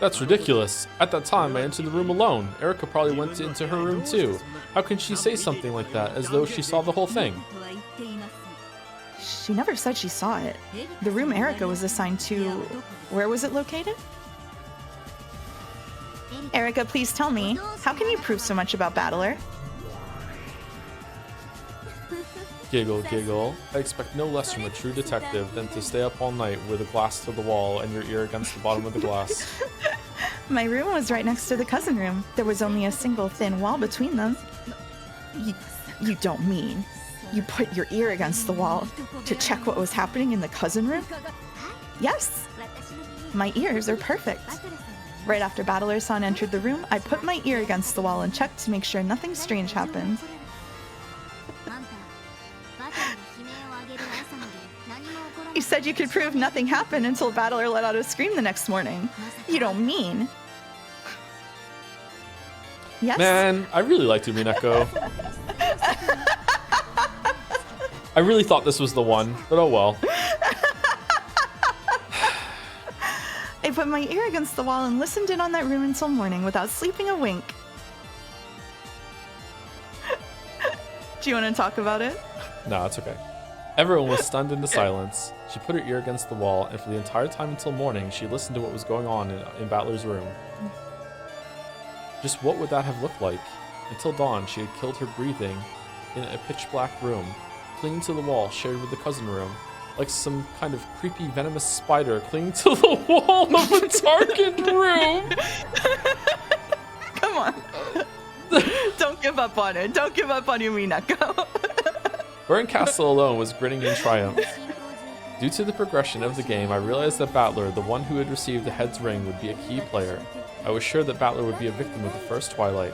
That's ridiculous. At that time, I entered the room alone. Erica probably went into her room too. How can she say something like that, as though she saw the whole thing? She never said she saw it. The room Erica was assigned to, where was it located? Erica, please tell me, how can you prove so much about Battler? Giggle, giggle. I expect no less from a true detective than to stay up all night with a glass to the wall and your ear against the bottom of the glass. My room was right next to the cousin room. There was only a single thin wall between them. You don't mean you put your ear against the wall to check what was happening in the cousin room? Yes. My ears are perfect. Right after Battler-san entered the room, I put my ear against the wall and checked to make sure nothing strange happened. You said you could prove nothing happened until Battler let out a scream the next morning. You don't mean? Yes? Man, I really liked Umineko. I really thought this was the one, but oh well. I put my ear against the wall and listened in on that room until morning without sleeping a wink. Do you want to talk about it? No, it's okay. Everyone was stunned into silence. She put her ear against the wall, and for the entire time until morning, she listened to what was going on in Battler's room. Just what would that have looked like? Until dawn, she had killed her breathing in a pitch-black room, clinging to the wall shared with the cousin room, like some kind of creepy venomous spider clinging to the wall of a darkened room. Come on. Don't give up on it. Don't give up on Umineko. Burncastle alone was grinning in triumph. Due to the progression of the game, I realized that Battler, the one who had received the head's ring, would be a key player. I was sure that Battler would be a victim of the first Twilight.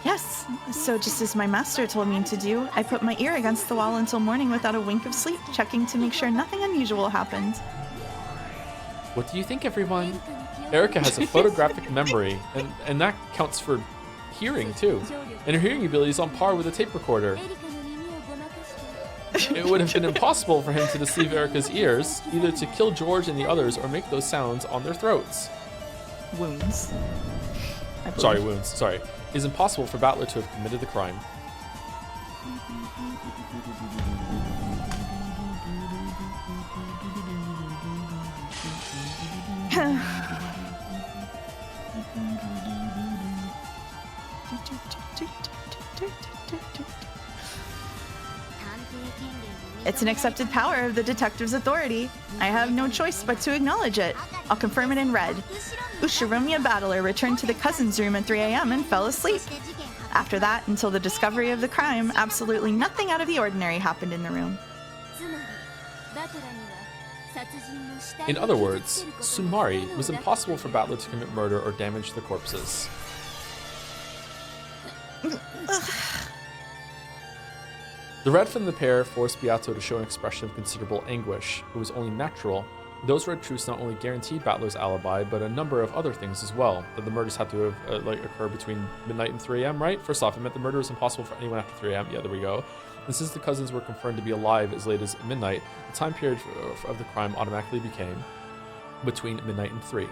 Yes, so just as my master told me to do, I put my ear against the wall until morning without a wink of sleep, checking to make sure nothing unusual happened. What do you think, everyone? Erica has a photographic memory, and that counts for hearing, too. And her hearing ability is on par with a tape recorder. It would have been impossible for him to deceive Erica's ears, either to kill George and the others or make those sounds on their throats. Wounds. Sorry, wounds. Sorry. It is impossible for Battler to have committed the crime. It's an accepted power of the detective's authority. I have no choice but to acknowledge it. I'll confirm it in red. Ushiromiya Battler returned to the cousin's room at 3 a.m. and fell asleep. After that, until the discovery of the crime, absolutely nothing out of the ordinary happened in the room. In other words, Sumari, it was impossible for Battler to commit murder or damage the corpses. The red from the pair forced Beato to show an expression of considerable anguish. It was only natural. Those red truths not only guaranteed Battler's alibi, but a number of other things as well. That the murders had to have occur between midnight and 3 a.m., right? First off, it meant the murder was impossible for anyone after 3 a.m. Yeah, there we go. And since the cousins were confirmed to be alive as late as midnight, the time period of the crime automatically became between midnight and 3.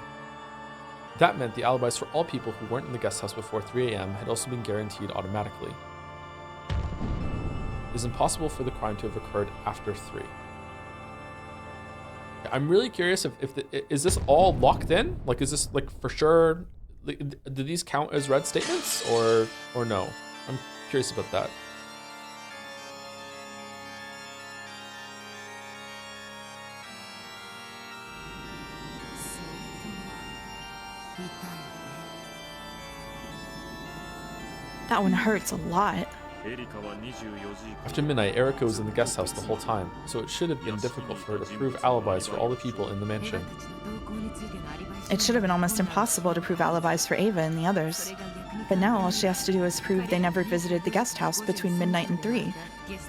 That meant the alibis for all people who weren't in the guest house before 3 a.m. had also been guaranteed automatically. It is impossible for the crime to have occurred after 3. I'm really curious is this all locked in? Like, is this like for sure? Do these count as red statements or no? I'm curious about that. That one hurts a lot. After midnight, Erica was in the guest house the whole time, so it should have been difficult for her to prove alibis for all the people in the mansion. It should have been almost impossible to prove alibis for Ava and the others. But now all she has to do is prove they never visited the guest house between midnight and 3,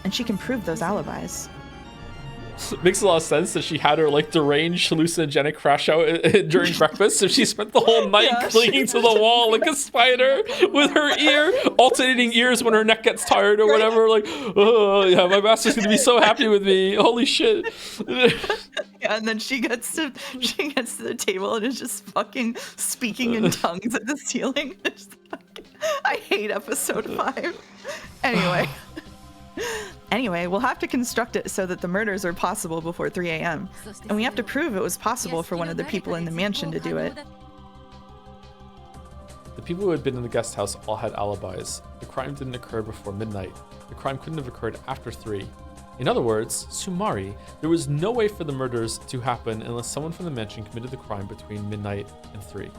and she can prove those alibis. It makes a lot of sense that she had her like deranged hallucinogenic crash out during breakfast, so she spent the whole night clinging to the wall like a spider with her ear, alternating ears when her neck gets tired or whatever. Like, oh yeah, my master's gonna be so happy with me. Holy shit. Yeah, and then she gets to the table and is just fucking speaking in tongues at the ceiling. I hate episode 5. Anyway, we'll have to construct it so that the murders are possible before 3 a.m. And we have to prove it was possible for one of the people in the mansion to do it. The people who had been in the guest house all had alibis. The crime didn't occur before midnight. The crime couldn't have occurred after 3. In other words, sumari, there was no way for the murders to happen unless someone from the mansion committed the crime between midnight and 3.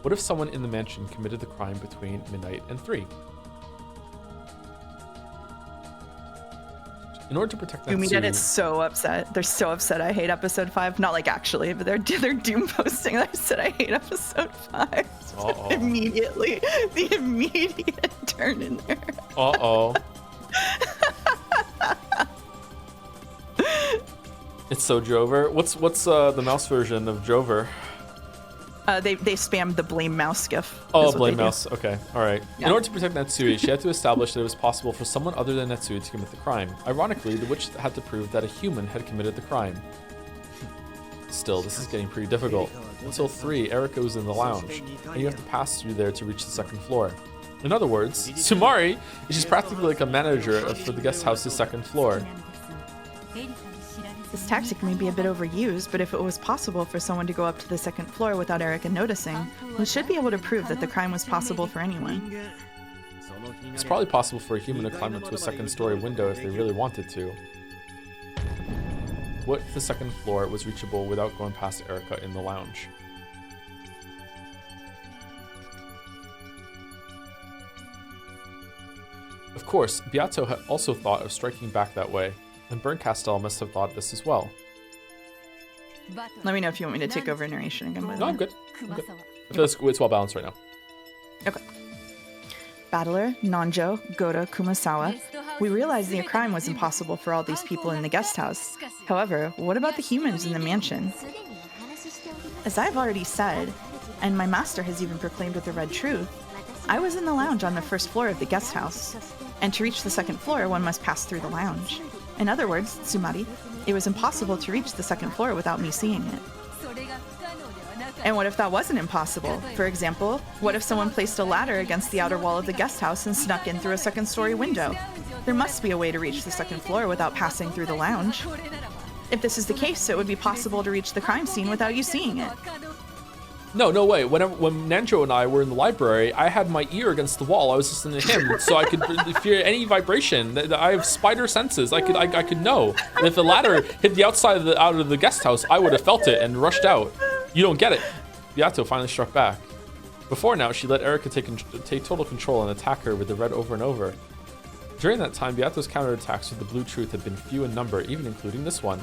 What if someone in the mansion committed the crime between midnight and 3? In order to protect Natsui... Umineko is so upset. They're so upset I hate episode 5. Not like actually, but they're doom posting that I said I hate episode 5. Uh-oh. Immediately. The immediate turn in there. Uh-oh. It's so Jover. What's the mouse version of Jover? They spammed the blame mouse gif. Oh, blame mouse. Okay, all right. Yeah. In order to protect Natsui, she had to establish that it was possible for someone other than Natsui to commit the crime. Ironically, the witch had to prove that a human had committed the crime. Still, this is getting pretty difficult. Until 3, Erika was in the lounge, and you have to pass through there to reach the 2nd floor. In other words, Sumari is just practically like a manager for the guest house's 2nd floor. This tactic may be a bit overused, but if it was possible for someone to go up to the 2nd floor without Erika noticing, we should be able to prove that the crime was possible for anyone. It's probably possible for a human to climb up to a 2nd-story window if they really wanted to. What if the 2nd floor was reachable without going past Erika in the lounge? Of course, Beato had also thought of striking back that way, and Berncastel must have thought this as well. Let me know if you want me to take over narration again. By the No, way. I'm good. I feel it's well balanced right now. Okay. Battler, Nanjo, Goda, Kumasawa. We realized the crime was impossible for all these people in the guest house. However, what about the humans in the mansion? As I've already said, and my master has even proclaimed with the red truth, I was in the lounge on the 1st floor of the guest house, and to reach the 2nd floor, one must pass through the lounge. In other words, Tsumari, it was impossible to reach the 2nd floor without me seeing it. And what if that wasn't impossible? For example, what if someone placed a ladder against the outer wall of the guest house and snuck in through a 2nd-story window? There must be a way to reach the 2nd floor without passing through the lounge. If this is the case, it would be possible to reach the crime scene without you seeing it. No way. When Nanjo and I were in the library, I had my ear against the wall. I was listening to him, so I could fear any vibration. I have spider senses. I could know. And if the ladder hit the outside out of the guest house, I would have felt it and rushed out. You don't get it. Beato finally struck back. Before now, she let Erika take total control and attack her with the red over and over. During that time, Beato's counterattacks with the blue truth had been few in number, even including this one.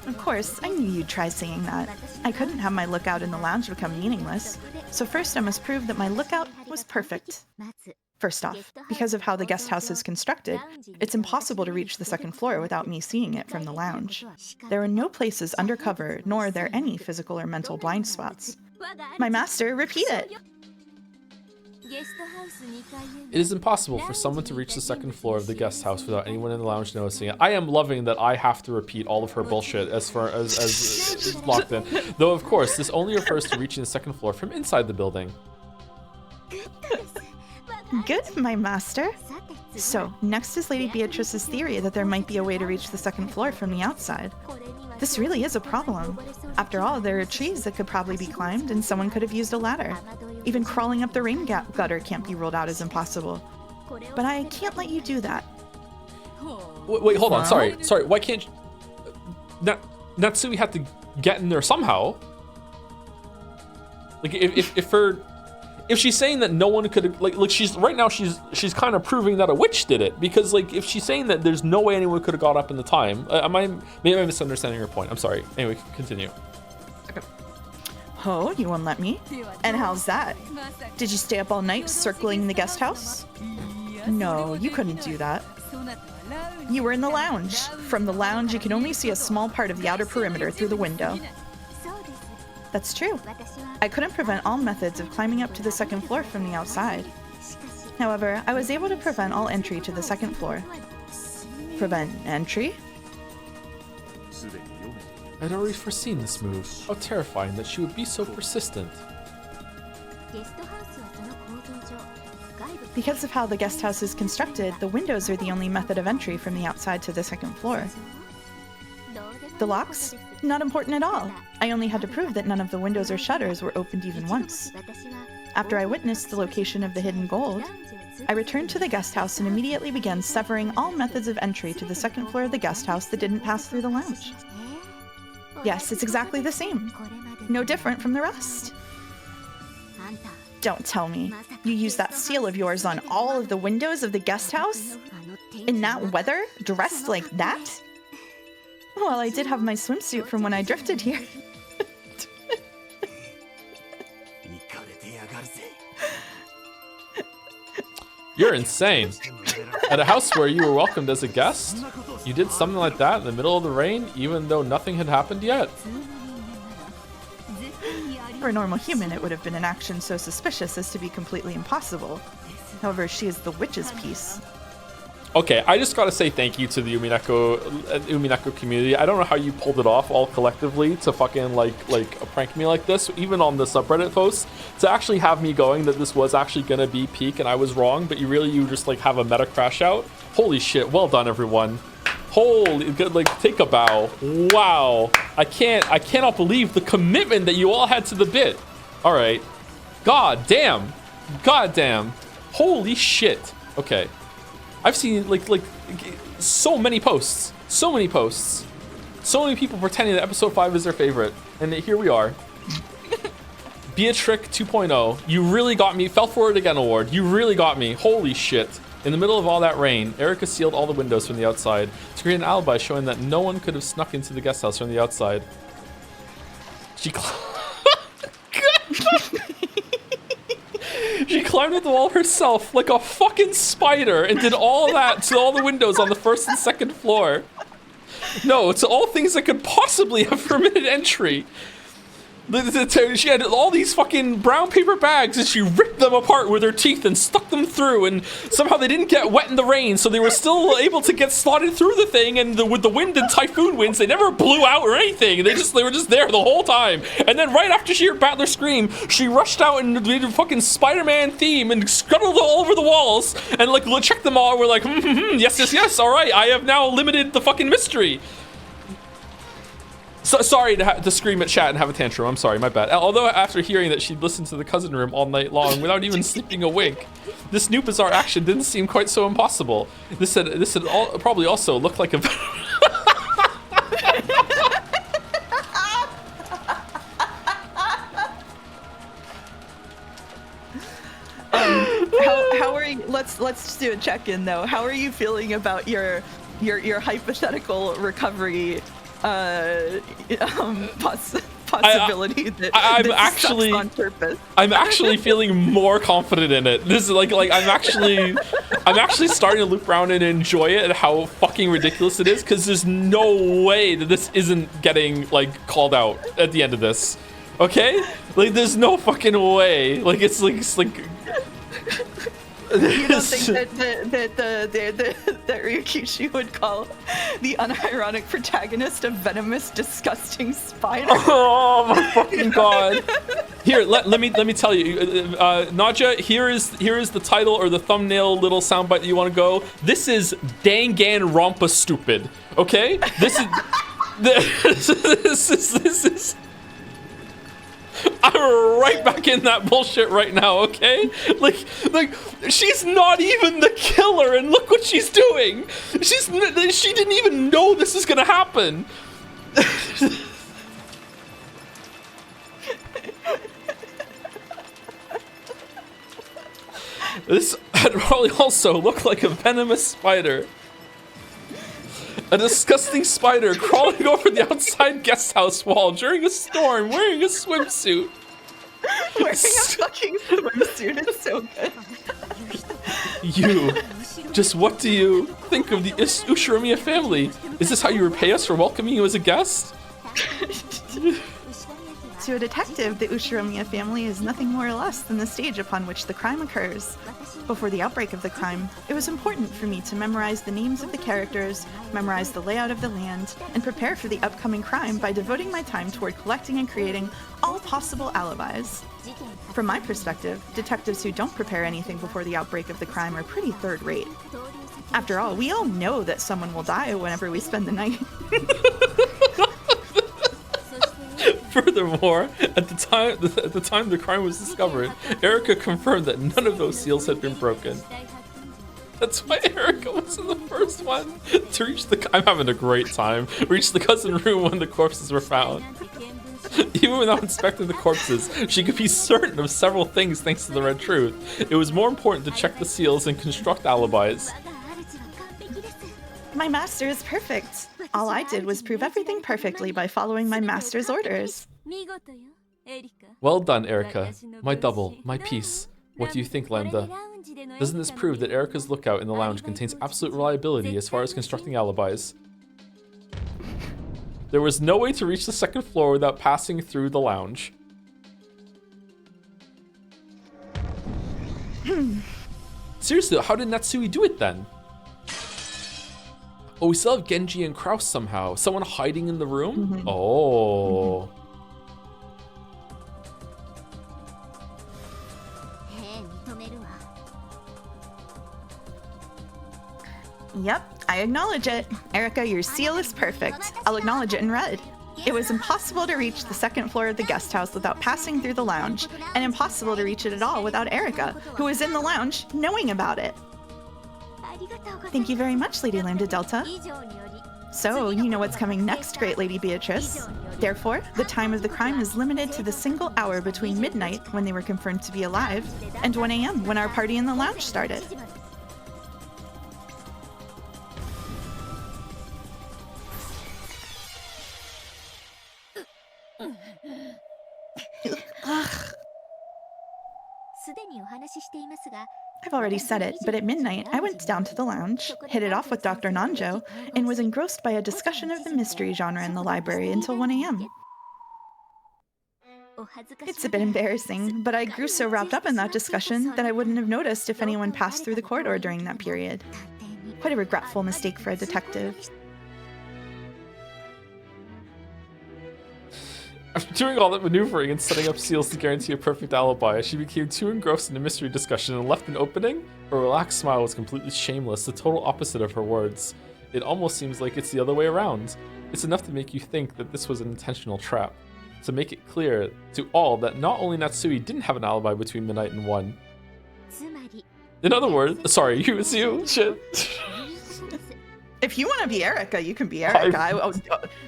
Of course, I knew you'd try saying that. I couldn't have my lookout in the lounge become meaningless, so first I must prove that my lookout was perfect. First off, because of how the guest house is constructed, it's impossible to reach the 2nd floor without me seeing it from the lounge. There are no places undercover, nor are there any physical or mental blind spots. My master, repeat it! It is impossible for someone to reach the 2nd floor of the guest house without anyone in the lounge noticing it. I am loving that I have to repeat all of her bullshit as far as locked in. Though, of course, this only refers to reaching the 2nd floor from inside the building. Good, my master. So, next is Lady Beatrice's theory that there might be a way to reach the 2nd floor from the outside. This really is a problem. After all, there are trees that could probably be climbed, and someone could have used a ladder. Even crawling up the rain gutter can't be ruled out as impossible. But I can't let you do that. Wait, hold on. Sorry. Why can't Natsui had to get in there somehow? Like, if she's saying that no one could like she's right now she's kind of proving that a witch did it, because like if she's saying that there's no way anyone could have got up in the time, maybe I'm misunderstanding her point. I'm sorry. Anyway, continue. Okay. Oh, you won't let me? And how's that? Did you stay up all night circling the guest house? No, you couldn't do that. You were in the lounge. From the lounge, you can only see a small part of the outer perimeter through the window. That's true. I couldn't prevent all methods of climbing up to the 2nd floor from the outside. However, I was able to prevent all entry to the second floor. Prevent entry? I'd already foreseen this move. How terrifying that she would be so persistent. Because of how the guest house is constructed, the windows are the only method of entry from the outside to the second floor. The locks? Not important at all. I only had to prove that none of the windows or shutters were opened even once. After I witnessed the location of the hidden gold, I returned to the guest house and immediately began severing all methods of entry to the second floor of the guest house that didn't pass through the lounge. Yes, it's exactly the same. No different from the rest. Don't tell me. You used that seal of yours on all of the windows of the guest house? In that weather? Dressed like that? Well, I did have my swimsuit from when I drifted here. You're insane. At a house where you were welcomed as a guest, you did something like that in the middle of the rain, even though nothing had happened yet? For a normal human, it would have been an action so suspicious as to be completely impossible. However, she is the witch's piece. Okay, I just gotta say thank you to the Umineko community. I don't know how you pulled it off all collectively to fucking like prank me like this, even on the subreddit posts, to actually have me going that this was actually gonna be peak and I was wrong, but you just like have a meta crash out. Holy shit, well done everyone. Holy good, like take a bow. Wow. I cannot believe the commitment that you all had to the bit. Alright. God damn. God damn. Holy shit. Okay. I've seen like so many posts, so many people pretending that episode 5 is their favorite, and here we are. Be a Trick 2.0. You really got me. Fell for it again award. You really got me. Holy shit. In the middle of all that rain, Erica sealed all the windows from the outside to create an alibi showing that no one could have snuck into the guest house from the outside. She climbed up the wall herself like a fucking spider and did all that to all the windows on the first and second floor. No, to all things that could possibly have permitted entry. She had all these fucking brown paper bags and she ripped them apart with her teeth and stuck them through, and somehow they didn't get wet in the rain, so they were still able to get slotted through the thing, and with the wind and typhoon winds, they never blew out or anything. They were just there the whole time. And then right after she heard Battler scream, she rushed out and did a fucking Spider-Man theme and scuttled all over the walls and like checked them all. And we're like, yes, all right, I have now limited the fucking mystery. So, sorry to scream at chat and have a tantrum. I'm sorry, my bad. Although after hearing that she'd listened to the cousin room all night long without even sleeping a wink, this new bizarre action didn't seem quite so impossible. This had probably also looked like a. How are you? Let's just do a check-in though. How are you feeling about your hypothetical recovery? Possibility that I'm actually on purpose. I'm actually feeling more confident in it. This is like I'm actually starting to loop around and enjoy it and how fucking ridiculous it is, because there's no way that this isn't getting like called out at the end of this. Okay? Like there's no fucking way. Like it's like you don't think that Ryukishi would call the unironic protagonist a venomous, disgusting spider? Oh my fucking god! Here, let me tell you, Nadja. Here is the title or the thumbnail little soundbite that you want to go. This is Dangan Rompa Stupid. Okay, this is. I'm right back in that bullshit right now, okay? Like she's not even the killer, and look what she's doing. She didn't even know this is gonna happen. This had probably also looked like a venomous spider. A disgusting spider crawling over the outside guest house wall during a storm, wearing a swimsuit. Wearing a fucking swimsuit is so good. You, just what do you think of the Ushiromiya family? Is this how you repay us for welcoming you as a guest? To a detective, the Ushiromiya family is nothing more or less than the stage upon which the crime occurs. Before the outbreak of the crime, it was important for me to memorize the names of the characters, memorize the layout of the land, and prepare for the upcoming crime by devoting my time toward collecting and creating all possible alibis. From my perspective, detectives who don't prepare anything before the outbreak of the crime are pretty third-rate. After all, we all know that someone will die whenever we spend the night. Furthermore, at the time the crime was discovered, Erica confirmed that none of those seals had been broken. That's why Erica was in the first one to reach the. I'm having a great time. Reach the cousin room when the corpses were found. Even without inspecting the corpses, she could be certain of several things thanks to the Red Truth. It was more important to check the seals and construct alibis. My master is perfect. All I did was prove everything perfectly by following my master's orders. Well done, Erica. My double, my piece. What do you think, Lambda? Doesn't this prove that Erica's lookout in the lounge contains absolute reliability as far as constructing alibis? There was no way to reach the second floor without passing through the lounge. Seriously, how did Natsui do it then? Oh, we still have Genji and Kraus somehow. Someone hiding in the room? Oh. Yep, I acknowledge it. Erica, your seal is perfect. I'll acknowledge it in red. It was impossible to reach the second floor of the guest house without passing through the lounge, and impossible to reach it at all without Erica, who was in the lounge knowing about it. Thank you very much, Lady Lambda Delta. So, you know what's coming next, Great Lady Beatrice. Therefore, the time of the crime is limited to the single hour between midnight, when they were confirmed to be alive, and 1 a.m., when our party in the lounge started. Ugh. I've already said it, but at midnight, I went down to the lounge, hit it off with Dr. Nanjo, and was engrossed by a discussion of the mystery genre in the library until 1 a.m. It's a bit embarrassing, but I grew so wrapped up in that discussion that I wouldn't have noticed if anyone passed through the corridor during that period. Quite a regretful mistake for a detective. After doing all that maneuvering and setting up seals to guarantee a perfect alibi, she became too engrossed in the mystery discussion and left an opening. Her relaxed smile was completely shameless, the total opposite of her words. It almost seems like it's the other way around. It's enough to make you think that this was an intentional trap. To make it clear to all that not only Natsui didn't have an alibi between midnight and 1. In other words, sorry, you, shit. If you want to be Erica, you can be Erica.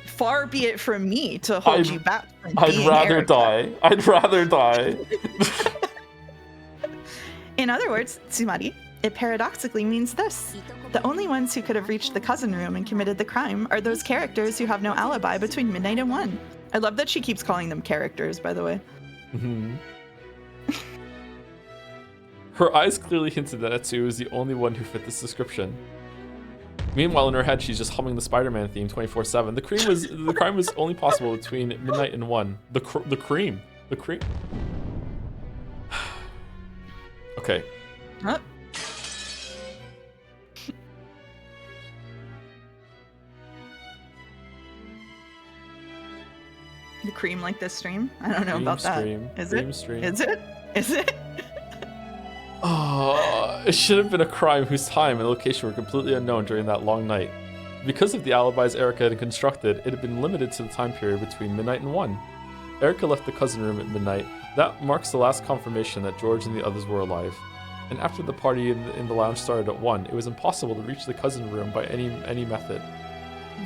Far be it from me to hold you back from being Erica. I'd rather die. In other words, Tsumari, it paradoxically means this. The only ones who could have reached the cousin room and committed the crime are those characters who have no alibi between midnight and 1. I love that she keeps calling them characters, by the way. Mm-hmm. Her eyes clearly hinted that Natsui was the only one who fit this description. Meanwhile, in her head, she's just humming the Spider-Man theme 24/7. The crime was only possible between midnight and 1. The cream. Okay. Huh? The cream like this stream? I don't know about that. Is it? Oh, it should have been a crime whose time and location were completely unknown during that long night. Because of the alibis Erica had constructed, it had been limited to the time period between midnight and 1. Erica left the cousin room at midnight. That marks the last confirmation that George and the others were alive. And after the party in the lounge started at 1, it was impossible to reach the cousin room by any method.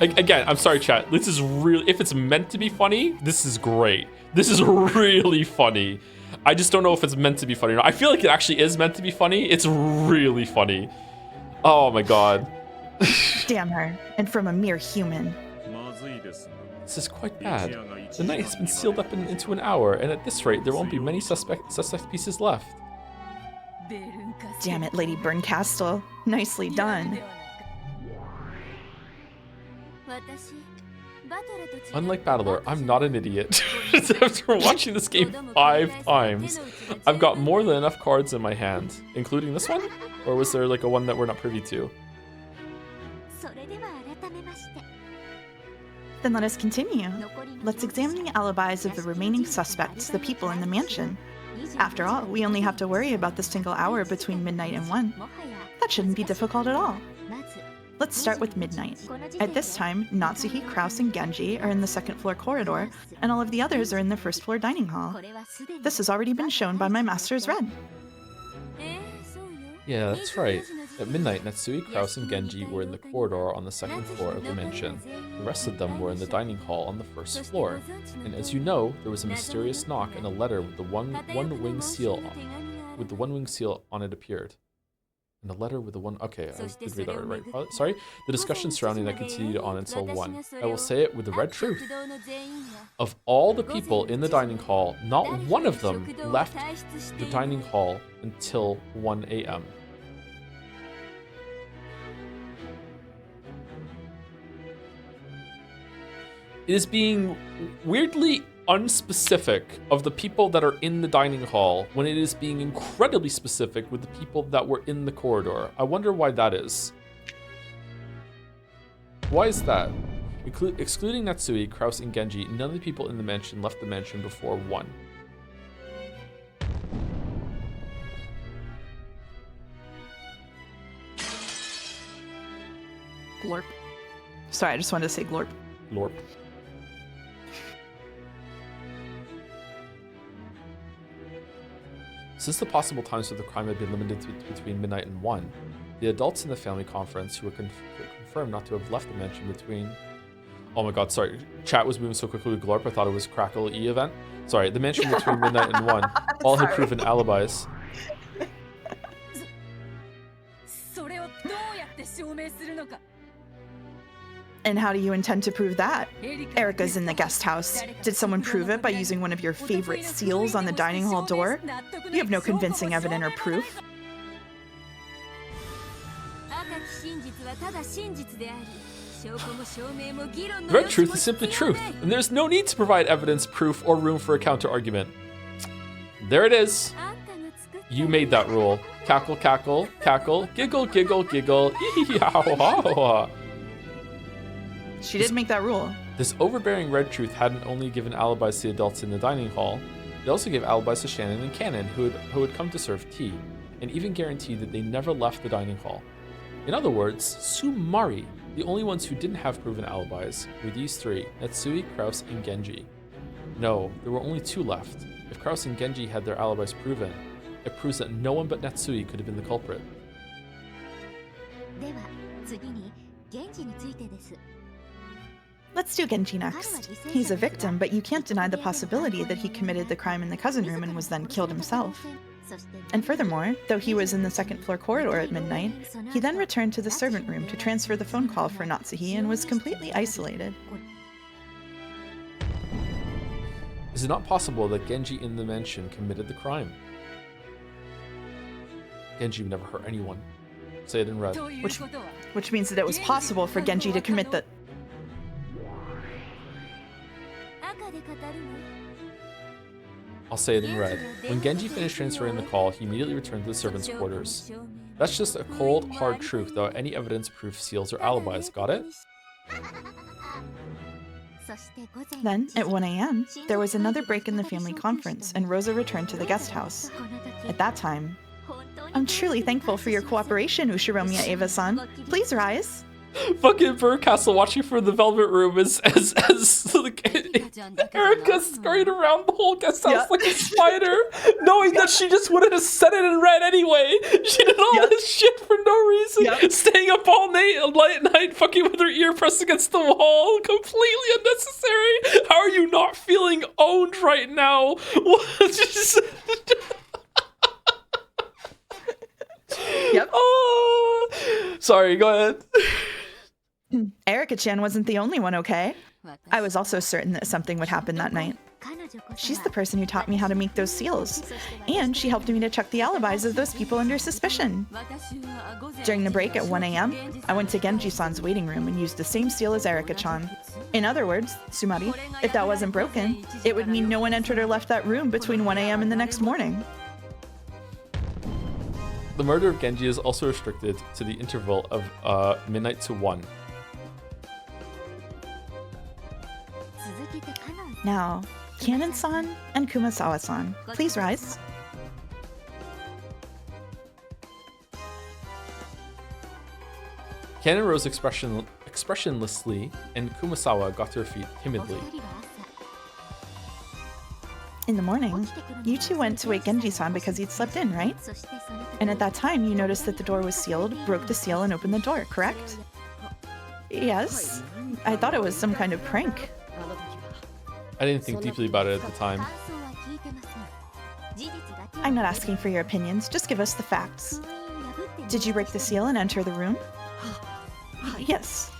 Again, I'm sorry, chat. This is really, if it's meant to be funny, this is great. This is really funny. I just don't know if it's meant to be funny or not. I feel like it actually is meant to be funny. It's really funny. Oh my god. Damn her. And from a mere human. This is quite bad. The night has been sealed up into an hour, and at this rate, there won't be many suspect pieces left. Damn it, Lady Burncastle. Nicely done. Unlike Battler, I'm not an idiot. After watching this game 5 times, I've got more than enough cards in my hand, including this one? Or was there like a one that we're not privy to? Then let us continue. Let's examine the alibis of the remaining suspects, the people in the mansion. After all, we only have to worry about the single hour between midnight and 1. That shouldn't be difficult at all. Let's start with midnight. At this time, Natsuhi, Kraus, and Genji are in the second floor corridor, and all of the others are in the first floor dining hall. This has already been shown by my master's red. Yeah, that's right. At midnight, Natsui, Kraus, and Genji were in the corridor on the second floor of the mansion. The rest of them were in the dining hall on the first floor. And as you know, there was a mysterious knock and a letter with the one-wing seal on it appeared. And a letter with the one... Okay, I did read that right. Sorry. The discussion surrounding that continued on until 1. I will say it with the red truth. Of all the people in the dining hall, not one of them left the dining hall until 1 a.m. It is being weirdly unspecific of the people that are in the dining hall when it is being incredibly specific with the people that were in the corridor. I wonder why that is. Why is that? Excluding Natsui, Kraus, and Genji, none of the people in the mansion left the mansion before 1. Glorp. Sorry, I just wanted to say glorp. Glorp. Since the possible times of the crime had been limited to between midnight and 1, the adults in the family conference who were confirmed not to have left the mansion between... Oh my god, sorry. Chat was moving so quickly with Glorp, I thought it was Crackle E event. Sorry, the mansion between midnight and 1 all had proven alibis. And how do you intend to prove that? Erica's in the guest house. Did someone prove it by using one of your favorite seals on the dining hall door? You have no convincing evidence or proof. Red truth is simply truth, and there's no need to provide evidence, proof, or room for a counter-argument. There it is. You made that rule. Cackle, cackle, cackle, giggle, giggle, giggle, She did make that rule. This overbearing red truth hadn't only given alibis to the adults in the dining hall, it also gave alibis to Shannon and Cannon, who had come to serve tea, and even guaranteed that they never left the dining hall. In other words, Sumari, the only ones who didn't have proven alibis, were these 3, Natsui, Kraus, and Genji. No, there were only 2 left. If Kraus and Genji had their alibis proven, it proves that no one but Natsui could have been the culprit. Let's do Genji next. He's a victim, but you can't deny the possibility that he committed the crime in the cousin room and was then killed himself. And furthermore, though he was in the second floor corridor at midnight, he then returned to the servant room to transfer the phone call for Natsuhi and was completely isolated. Is it not possible that Genji in the mansion committed the crime? Genji would never hurt anyone. Say it in red. Which means that it was possible for Genji to commit the... I'll say it in red. When Genji finished transferring the call, he immediately returned to the servants' quarters. That's just a cold, hard truth without any evidence, proof, seals, or alibis. Got it? Then, at 1 a.m., there was another break in the family conference, and Rosa returned to the guest house. At that time, I'm truly thankful for your cooperation, Ushiromiya Eva-san. Please rise. Fucking Burcastle watching from the Velvet Room as like, Erica scurried around the whole guest house like a spider, knowing that she just would have said it in red anyway. She did all this shit for no reason, staying up all night, late at night, fucking with her ear pressed against the wall, completely unnecessary. How are you not feeling owned right now? Oh, sorry, go ahead. Erica-chan wasn't the only one, okay? I was also certain that something would happen that night. She's the person who taught me how to make those seals. And she helped me to check the alibis of those people under suspicion. During the break at 1 a.m., I went to Genji-san's waiting room and used the same seal as Erika-chan. In other words, Sumari, if that wasn't broken, it would mean no one entered or left that room between 1 a.m. and the next morning. The murder of Genji is also restricted to the interval of midnight to 1. Now, Kanon-san and Kumasawa-san, please rise. Kanon rose expressionlessly, and Kumasawa got to her feet timidly. In the morning, you two went to wake Genji-san because he'd slept in, right? And at that time, you noticed that the door was sealed, broke the seal, and opened the door, correct? Yes. I thought it was some kind of prank. I didn't think deeply about it at the time. I'm not asking for your opinions, just give us the facts. Did you break the seal and enter the room? Yes.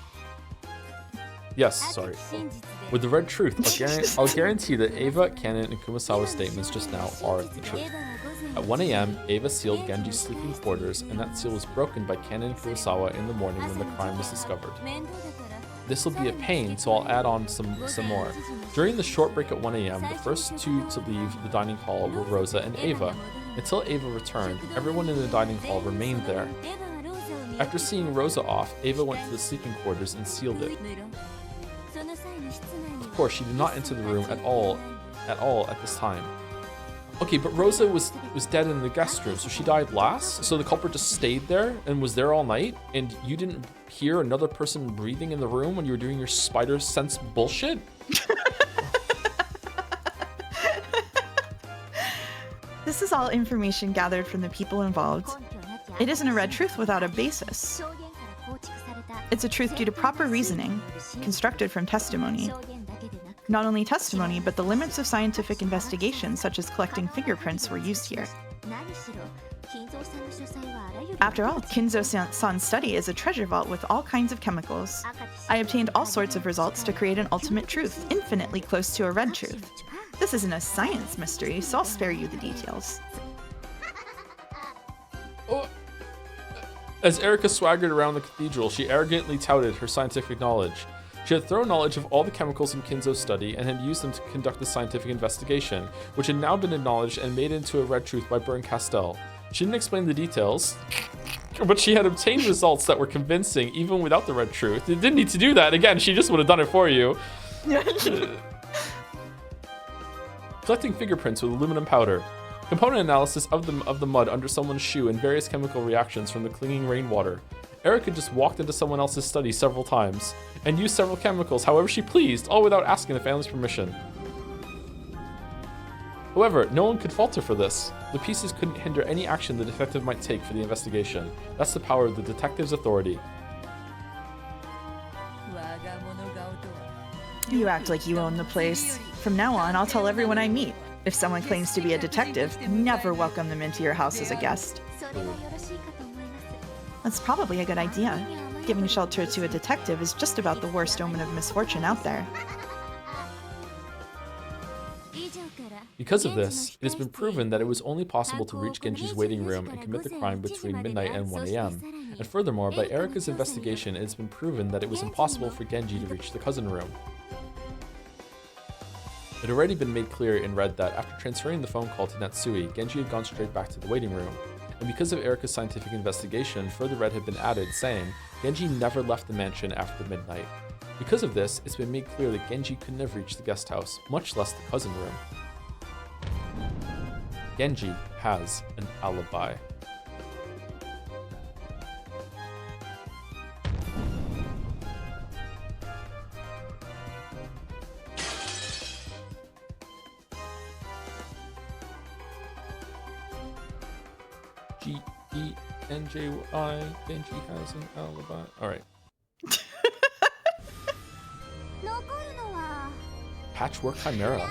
Yes, sorry. With the red truth, I'll guarantee that Eva, Kanon, and Kumasawa's statements just now are the truth. At 1 a.m., Eva sealed Genji's sleeping quarters, and that seal was broken by Kanon and Kumasawa in the morning when the crime was discovered. This will be a pain, so I'll add on some more. During the short break at 1 a.m., the first two to leave the dining hall were Rosa and Ava. Until Ava returned, everyone in the dining hall remained there. After seeing Rosa off, Ava went to the sleeping quarters and sealed it. Of course, she did not enter the room at all at this time. Okay, but Rosa was dead in the guest room, so she died last? So the culprit just stayed there and was there all night? And you didn't hear another person breathing in the room when you were doing your spider sense bullshit? This is all information gathered from the people involved. It isn't a red truth without a basis. It's a truth due to proper reasoning, constructed from testimony. Not only testimony, but the limits of scientific investigation, such as collecting fingerprints, were used here. After all, Kinzo-san's study is a treasure vault with all kinds of chemicals. I obtained all sorts of results to create an ultimate truth, infinitely close to a red truth. This isn't a science mystery, so I'll spare you the details. Oh. As Erika swaggered around the cathedral, she arrogantly touted her scientific knowledge. She had thorough knowledge of all the chemicals in Kinzo's study and had used them to conduct the scientific investigation, which had now been acknowledged and made into a red truth by Bern Castell. She didn't explain the details, but she had obtained results that were convincing even without the red truth. It didn't need to do that. Again, she just would have done it for you. Collecting fingerprints with aluminum powder. Component analysis of the mud under someone's shoe and various chemical reactions from the clinging rainwater. Erika just walked into someone else's study several times and used several chemicals however she pleased, all without asking the family's permission. However, no one could fault her for this. The pieces couldn't hinder any action the detective might take for the investigation. That's the power of the detective's authority. You act like you own the place. From now on, I'll tell everyone I meet. If someone claims to be a detective, never welcome them into your house as a guest. That's probably a good idea. Giving shelter to a detective is just about the worst omen of misfortune out there. Because of this, it has been proven that it was only possible to reach Genji's waiting room and commit the crime between midnight and 1 a.m. And furthermore, by Erika's investigation, it has been proven that it was impossible for Genji to reach the cousin room. It had already been made clear in red that after transferring the phone call to Natsui, Genji had gone straight back to the waiting room. And because of Erika's scientific investigation, further red had been added, saying Genji never left the mansion after midnight. Because of this, it's been made clear that Genji couldn't have reached the guest house, much less the cousin room. Genji has an alibi. G-E-N-J-Y, Genji has an alibi. Alright. Patchwork Chimera.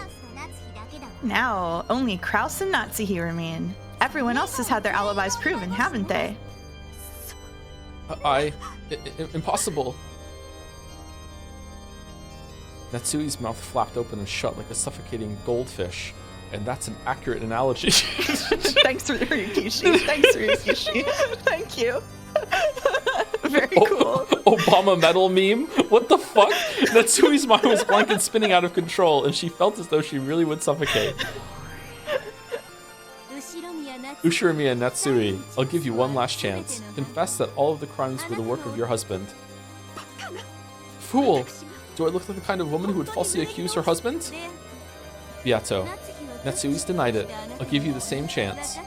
Now, only Kraus and Natsuhi remain. Everyone else has had their alibis proven, haven't they? Impossible. Natsui's mouth flapped open and shut like a suffocating goldfish. And that's an accurate analogy. Thanks, Ryukishi. Thanks, Ryukishi. Thank you. Very cool. Obama medal meme? What the fuck? Natsui's mind was blank and spinning out of control, and she felt as though she really would suffocate. Ushiromiya Natsui, I'll give you one last chance. Confess that all of the crimes were the work of your husband. Fool! Do I look like the kind of woman who would falsely accuse her husband? Beato, Natsui's denied it. I'll give you the same chance.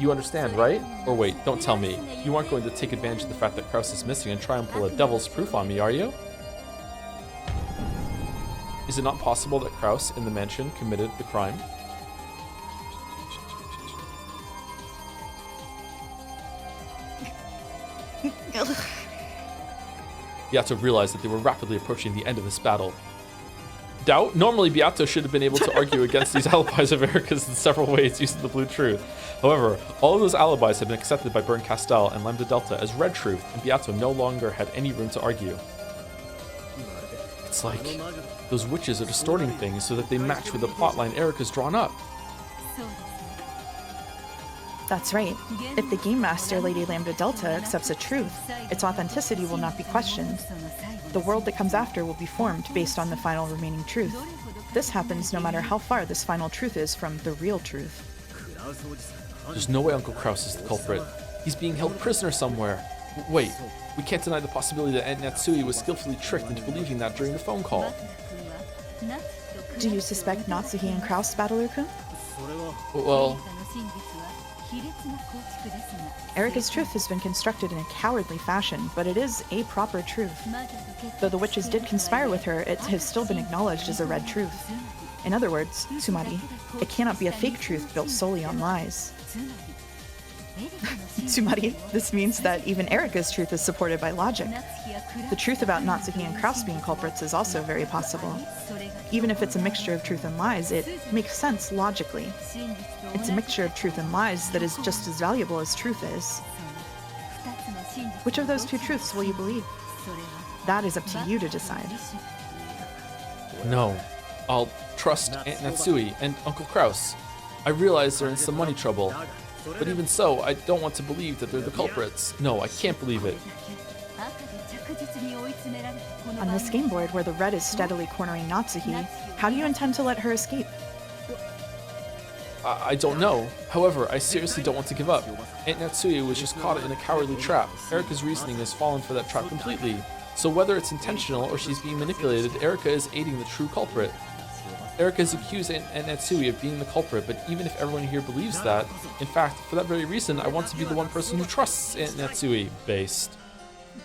You understand, right? Or wait, don't tell me. You aren't going to take advantage of the fact that Kraus is missing and try and pull a devil's proof on me, are you? Is it not possible that Kraus in the mansion committed the crime? Beato realized that they were rapidly approaching the end of this battle. Doubt? Normally, Beato should have been able to argue against these alibis of Erika's in several ways using the blue truth. However, all of those alibis have been accepted by Burn Castell and Lambda Delta as red truth, and Beato no longer had any room to argue. It's like those witches are distorting things so that they match with the plotline Erika's drawn up. That's right. If the Game Master, Lady Lambda Delta, accepts a truth, its authenticity will not be questioned. The world that comes after will be formed based on the final remaining truth. This happens no matter how far this final truth is from the real truth. There's no way Uncle Kraus is the culprit. He's being held prisoner somewhere. Wait, we can't deny the possibility that Aunt Natsui was skillfully tricked into believing that during the phone call. Do you suspect Natsuhi and Kraus, Battler-kun? Well, Erika's truth has been constructed in a cowardly fashion, but it is a proper truth. Though the witches did conspire with her, it has still been acknowledged as a red truth. In other words, Tsumari, it cannot be a fake truth built solely on lies. Tsumari, this means that even Erika's truth is supported by logic. The truth about Natsuhi and Kraus being culprits is also very possible. Even if it's a mixture of truth and lies, it makes sense logically. It's a mixture of truth and lies that is just as valuable as truth is. Which of those two truths will you believe? That is up to you to decide. no. I'll trust Aunt Natsui and Uncle Kraus. I realize they're in some money trouble. But even so, I don't want to believe that they're the culprits. No, I can't believe it. On this game board where the red is steadily cornering Natsuhi, how do you intend to let her escape? I don't know. However, I seriously don't want to give up. Aunt Natsui was just caught in a cowardly trap. Erika's reasoning has fallen for that trap completely. So whether it's intentional or she's being manipulated, Erika is aiding the true culprit. Erika has accused Aunt Natsui of being the culprit, but even if everyone here believes that, in fact, for that very reason, I want to be the one person who trusts Aunt Natsui. Based.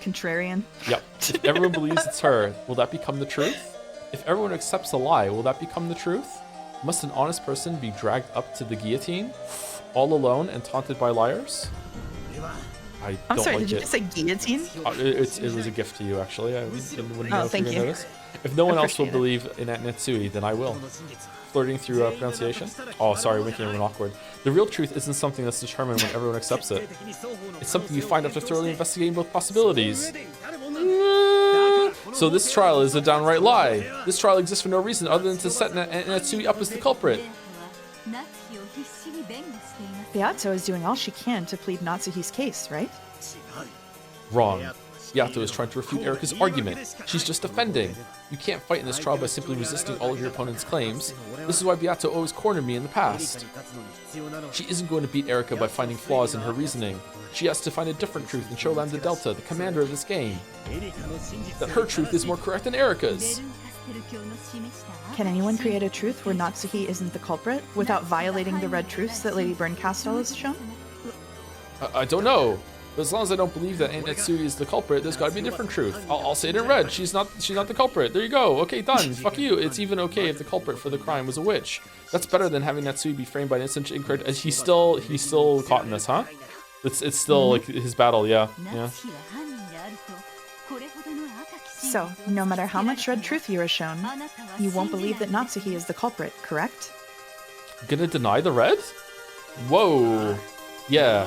Contrarian. Yep. If everyone believes it's her, will that become the truth? If everyone accepts a lie, will that become the truth? Must an honest person be dragged up to the guillotine, all alone and taunted by liars? I'm sorry, did you just say guillotine? It was a gift to you, actually. I wouldn't know if you were notice. If no one else will believe in Aunt Natsui, then I will. Flirting through pronunciation? Oh, sorry, making everyone awkward. The real truth isn't something that's determined when everyone accepts it. It's something you find after thoroughly investigating both possibilities. So this trial is a downright lie. This trial exists for no reason other than to set Aunt Natsui up as the culprit. Beato is doing all she can to plead Natsuhi's case, right? Wrong. Beato is trying to refute Erika's argument. She's just defending. You can't fight in this trial by simply resisting all of your opponent's claims. This is why Beato always cornered me in the past. She isn't going to beat Erika by finding flaws in her reasoning. She has to find a different truth and show Lambda Delta, the commander of this game, that her truth is more correct than Erika's. Can anyone create a truth where Natsuhi isn't the culprit without violating the red truths that Lady Burncastle has shown? I don't know. But as long as I don't believe that Aunt Natsui is the culprit, there's got to be a different truth. I'll say it in red. She's not the culprit. There you go. Okay, done. Fuck you. It's even okay if the culprit for the crime was a witch. That's better than having Natsui be framed by an instant incorrect. He's still caught in this, huh? It's still like his battle. Yeah. So, no matter how much red truth you are shown, you won't believe that Natsuhi is the culprit, correct? Gonna deny the red? Whoa. Yeah.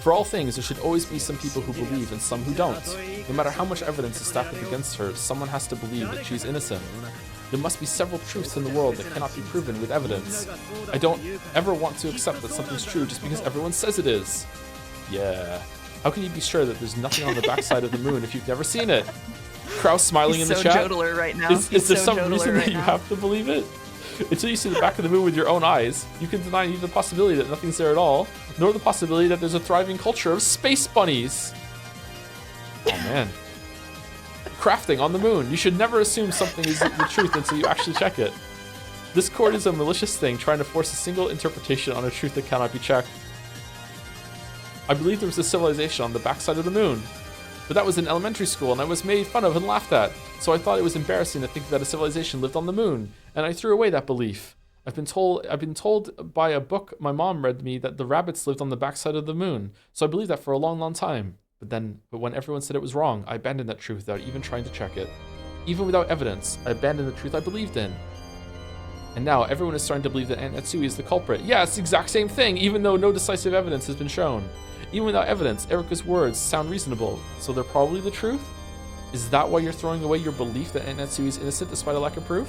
For all things, there should always be some people who believe and some who don't. No matter how much evidence is stacked up against her, someone has to believe that she's innocent. There must be several truths in the world that cannot be proven with evidence. I don't ever want to accept that something's true just because everyone says it is. Yeah. How can you be sure that there's nothing on the backside of the moon if you've never seen it? Kraus smiling in the chat. Jodeler right now. Is there some reason that you have to believe it? Until you see the back of the moon with your own eyes, you can deny neither the possibility that nothing's there at all, nor the possibility that there's a thriving culture of space bunnies. Oh man. Crafting on the moon. You should never assume something is the truth until you actually check it. This court is a malicious thing trying to force a single interpretation on a truth that cannot be checked. I believe there was a civilization on the backside of the moon. But that was in elementary school and I was made fun of and laughed at. So I thought it was embarrassing to think that a civilization lived on the moon, and I threw away that belief. I've been told by a book my mom read me that the rabbits lived on the backside of the moon. So I believed that for a long, long time. But when everyone said it was wrong, I abandoned that truth without even trying to check it. Even without evidence, I abandoned the truth I believed in. And now everyone is starting to believe that Aunt Natsui is the culprit. Yeah, it's the exact same thing, even though no decisive evidence has been shown. Even without evidence, Erika's words sound reasonable, so they're probably the truth? Is that why you're throwing away your belief that Aunt Natsui is innocent despite a lack of proof?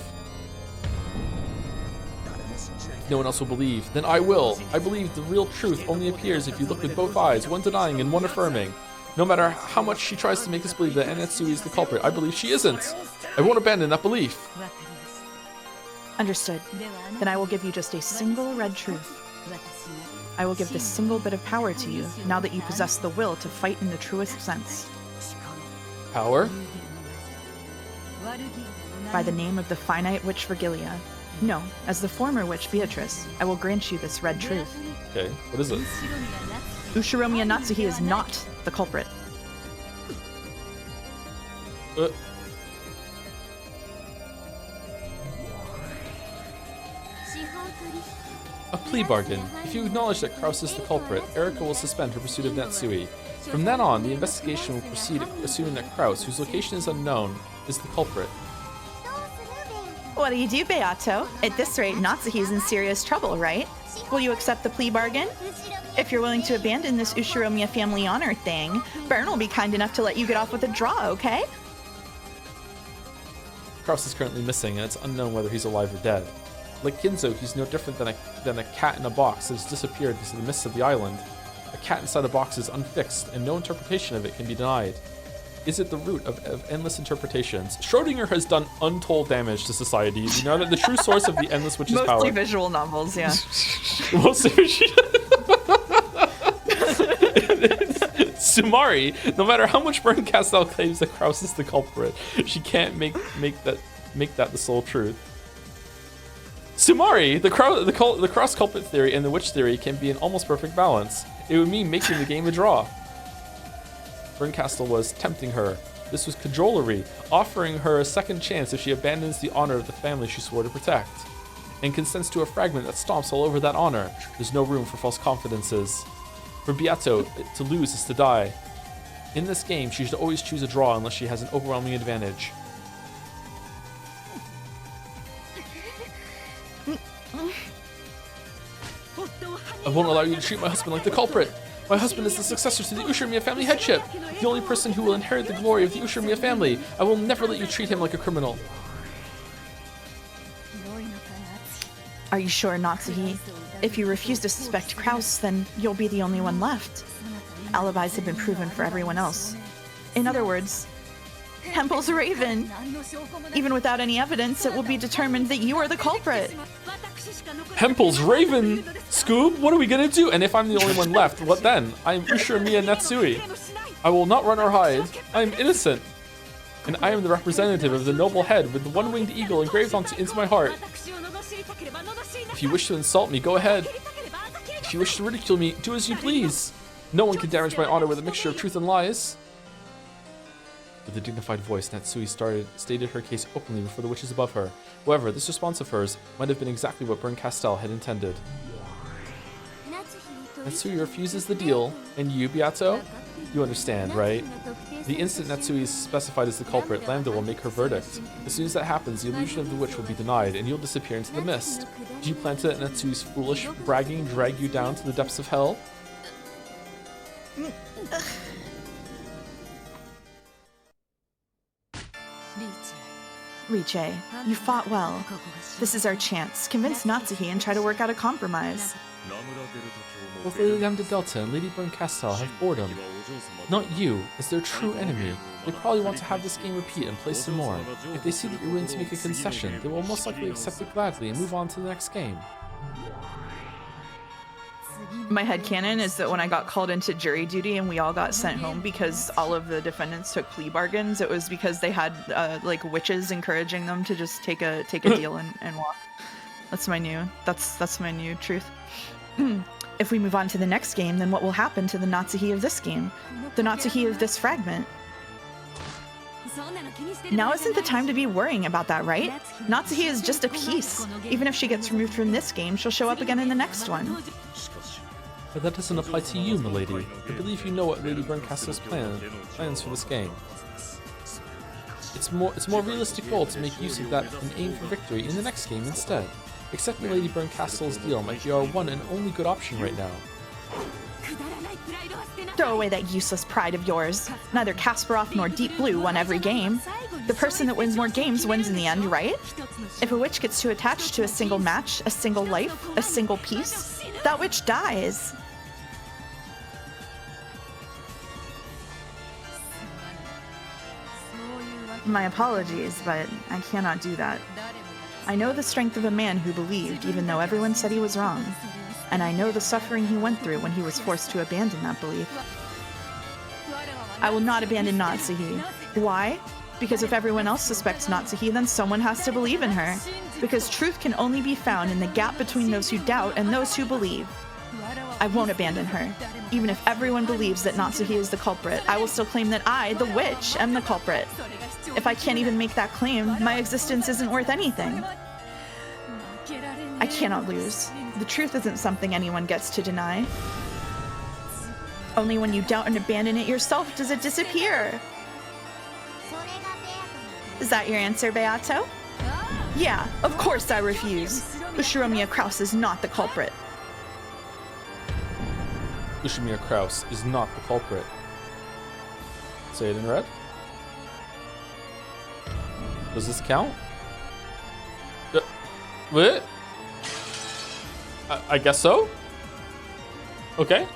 If no one else will believe, then I will. I believe the real truth only appears if you look with both eyes, one denying and one affirming. No matter how much she tries to make us believe that Aunt Natsui is the culprit, I believe she isn't. I won't abandon that belief. Understood. Then I will give you just a single red truth. I will give this single bit of power to you, now that you possess the will to fight in the truest sense. Power? By the name of the finite witch Virgilia. No, as the former witch Beatrice, I will grant you this red truth. Okay, what is it? Ushiromiya Natsuhi is not the culprit. A plea bargain. If you acknowledge that Kraus is the culprit, Erika will suspend her pursuit of Natsui. From then on, the investigation will proceed assuming that Kraus, whose location is unknown, is the culprit. What do you do, Beato? At this rate, Natsuhi's in serious trouble, right? Will you accept the plea bargain? If you're willing to abandon this Ushiromiya family honor thing, Bern will be kind enough to let you get off with a draw, okay? Kraus is currently missing, and it's unknown whether he's alive or dead. Like Ginzo, he's no different than a cat in a box that has disappeared into the mists of the island. A cat inside a box is unfixed, and no interpretation of it can be denied. Is it the root of endless interpretations? Schrodinger has done untold damage to society. You know that the true source of the endless witch's power. Mostly visual novels, yeah. Mostly Sumari, no matter how much Bern Castell claims that Kraus is the culprit, she can't make that the sole truth. Sumari, the cross-culprit theory and the witch theory can be in almost perfect balance. It would mean making the game a draw. Bernkastel was tempting her. This was cajolery, offering her a second chance if she abandons the honor of the family she swore to protect, and consents to a fragment that stomps all over that honor. There's no room for false confidences. For Beato, to lose is to die. In this game, she should always choose a draw unless she has an overwhelming advantage. I won't allow you to treat my husband like the culprit. My husband is the successor to the Ushiromiya family headship, the only person who will inherit the glory of the Ushiromiya family. I will never let you treat him like a criminal. Are you sure, Natsuhi? If you refuse to suspect Kraus, then you'll be the only one left. Alibis have been proven for everyone else. In other words, Hempel's Raven. Even without any evidence, it will be determined that you are the culprit. Hempel's Raven? Scoob, what are we gonna do? And if I'm the only one left, what then? I am Ushiromiya Natsui. I will not run or hide. I am innocent. And I am the representative of the noble head with the one-winged eagle engraved into my heart. If you wish to insult me, go ahead. If you wish to ridicule me, do as you please. No one can damage my honor with a mixture of truth and lies. With a dignified voice, Natsui stated her case openly before the witches above her. However, this response of hers might have been exactly what Bern Castell had intended. Natsui refuses the deal, and you, Beato? You understand, right? The instant Natsui is specified as the culprit, Lambda will make her verdict. As soon as that happens, the illusion of the witch will be denied, and you'll disappear into the mist. Do you plan to let Natsui's foolish bragging drag you down to the depths of hell? Riche, you fought well. This is our chance. Convince Natsuhi and try to work out a compromise. Both Lady Lambda Delta and Lady Burncastle have boredom. Not you, as their true enemy. They probably want to have this game repeat and play some more. If they see that you're willing to make a concession, they will most likely accept it gladly and move on to the next game. My headcanon is that when I got called into jury duty and we all got sent home because all of the defendants took plea bargains, it was because they had like witches encouraging them to just take a deal and walk. That's my new truth. If we move on to the next game, then what will happen to the Natsuhi of this game? The Natsuhi of this fragment? Now isn't the time to be worrying about that, right? Natsuhi is just a piece. Even if she gets removed from this game, she'll show up again in the next one. But that doesn't apply to you, milady. I believe you know what Lady Burncastle's plans for this game. It's a more realistic goal to make use of that and aim for victory in the next game instead. Accepting Lady Burncastle's deal might be our one and only good option right now. Throw away that useless pride of yours. Neither Kasparov nor Deep Blue won every game. The person that wins more games wins in the end, right? If a witch gets too attached to a single match, a single life, a single piece, that witch dies. My apologies, but I cannot do that. I know the strength of a man who believed, even though everyone said he was wrong. And I know the suffering he went through when he was forced to abandon that belief. I will not abandon Natsuhi. Why? Because if everyone else suspects Natsuhi, then someone has to believe in her. Because truth can only be found in the gap between those who doubt and those who believe. I won't abandon her. Even if everyone believes that Natsuhi is the culprit, I will still claim that I, the witch, am the culprit. If I can't even make that claim, my existence isn't worth anything. I cannot lose. The truth isn't something anyone gets to deny. Only when you doubt and abandon it yourself does it disappear. Is that your answer, Beato? Yeah, of course I refuse. Ushiromiya Kraus is not the culprit. Ushiromiya Kraus is not the culprit. Say it in red. Does this count? What? I guess so? Okay.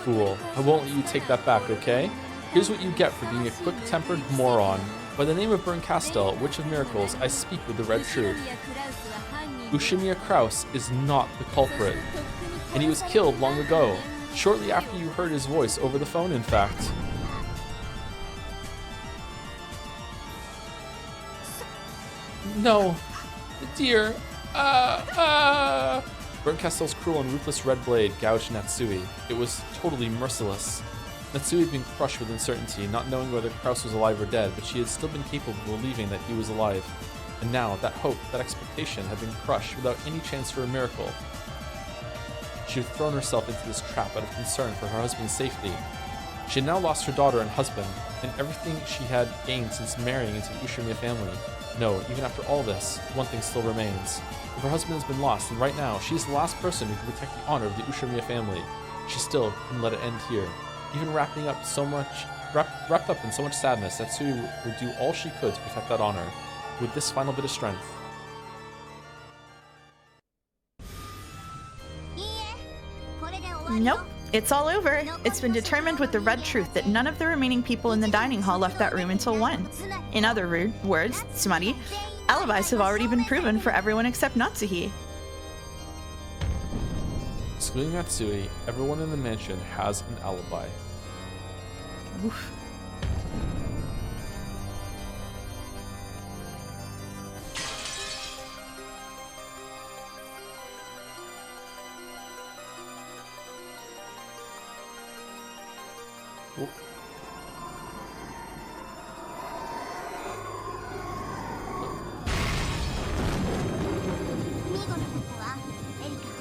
Fool. I won't let you take that back, okay? Here's what you get for being a quick-tempered moron. By the name of Burncastle, Witch of Miracles, I speak with the red truth. Ushiromiya Kraus is not the culprit. And he was killed long ago. Shortly after you heard his voice over the phone, in fact. No. Dear. Burncastle's cruel and ruthless red blade gouged Natsui. It was totally merciless. Natsui had been crushed with uncertainty, not knowing whether Kraus was alive or dead, but she had still been capable of believing that he was alive. And now, that hope, that expectation had been crushed without any chance for a miracle. She had thrown herself into this trap out of concern for her husband's safety. She had now lost her daughter and husband, and everything she had gained since marrying into the Ushiromiya family. No, even after all this, one thing still remains. If her husband has been lost, then right now, she is the last person who can protect the honor of the Ushiromiya family. She still couldn't let it end here. Even wrapped up in so much sadness, Natsui would do all she could to protect that honor, with this final bit of strength. Nope, it's all over. It's been determined with the red truth that none of the remaining people in the dining hall left that room until 1. In other words, Tsumari, alibis have already been proven for everyone except Natsuhi. Excluding Natsui, everyone in the mansion has an alibi. Oof.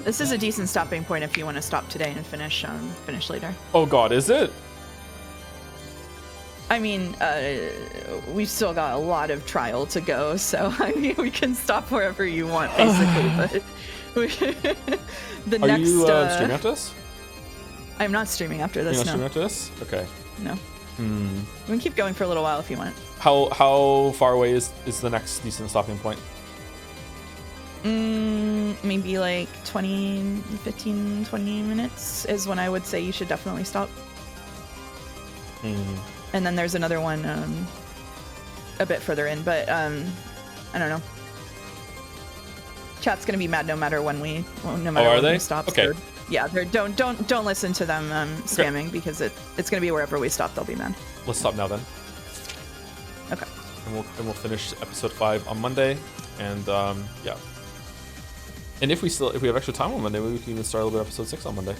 This is a decent stopping point if you want to stop today and finish later. Oh god, is it? I mean, we've still got a lot of trial to go, so I mean, we can stop wherever you want, basically. But Are you streaming after this? I'm not streaming after this. You're not no. streaming after this? Okay. No. We can keep going for a little while if you want. How far away is the next decent stopping point? Maybe like 15, 20 minutes is when I would say you should definitely stop. And then there's another one a bit further in, but I don't know. Chat's gonna be mad no matter when we stop. Okay. Yeah, don't listen to them spamming because it's gonna be wherever we stop they'll be mad. Let's stop now then. Okay. And we'll finish episode 5 on Monday, and yeah. And if we have extra time on Monday, maybe we can even start a little bit of episode 6 on Monday.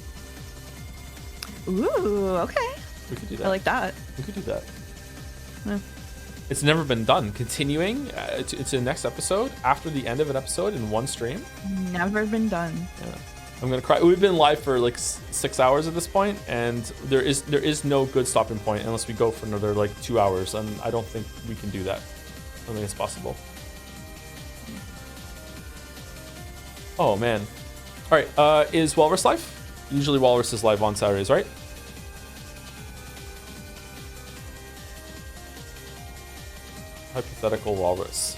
Ooh, okay. We could do that. I like that. We could do that. Yeah. It's never been done. Continuing to the next episode after the end of an episode in one stream. Never been done. Yeah. I'm gonna cry. We've been live for like 6 hours at this point, and there is no good stopping point unless we go for another like 2 hours, and I don't think we can do that. I don't think it's possible. Oh man. All right. Is Walrus live? Usually Walrus is live on Saturdays, right? Hypothetical Walrus.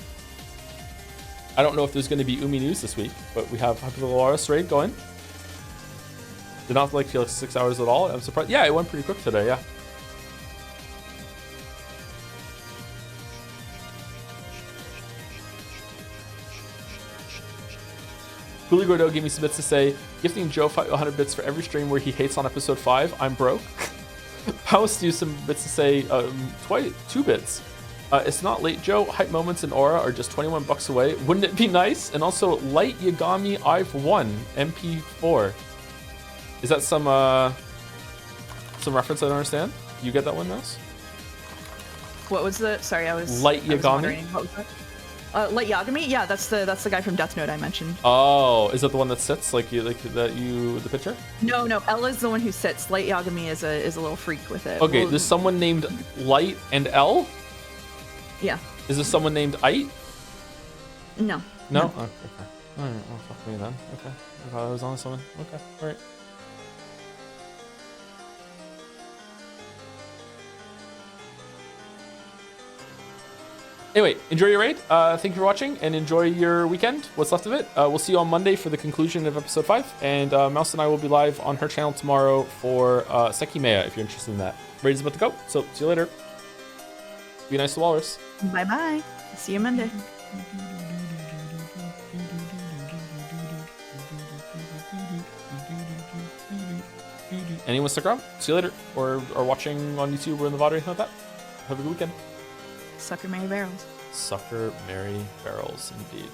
I don't know if there's going to be Umi news this week, but we have Hypothetical Walrus raid going. Did not like feel like 6 hours at all. I'm surprised. Yeah, it went pretty quick today. Yeah. Gully Gordo gave me some bits to say. Gifting Joe 100 bits for every stream where he hates on episode 5. I'm broke. Poust used some bits to say. 2 bits. It's not late, Joe. Hype moments and Aura are just $21 away. Wouldn't it be nice? And also, Light Yagami I've won MP4. Is that some reference I don't understand? You get that one, Mouse? What was the? Sorry, I was. Light Yagami. What was that? Light Yagami? Yeah, that's the guy from Death Note I mentioned. Oh, is that the one that sits the picture? No, Ella's the one who sits. Light Yagami is a little freak with it. Okay, there's someone named Light and L? Yeah. Is there someone named Ite? No. No? Oh, okay. Alright, well, fuck me then. Okay. I thought I was on someone. Okay, alright. Anyway, enjoy your raid. Thank you for watching, and enjoy your weekend, what's left of it. We'll see you on Monday for the conclusion of episode 5, and Mouse and I will be live on her channel tomorrow for Sekimea, if you're interested in that. Raid is about to go, so see you later. Be nice to Walrus. Bye-bye. See you Monday. Anyone stick around? See you later. Or watching on YouTube or in the VOD or anything like that. Have a good weekend. Sucker Mary Barrels. Sucker Mary Barrels, indeed.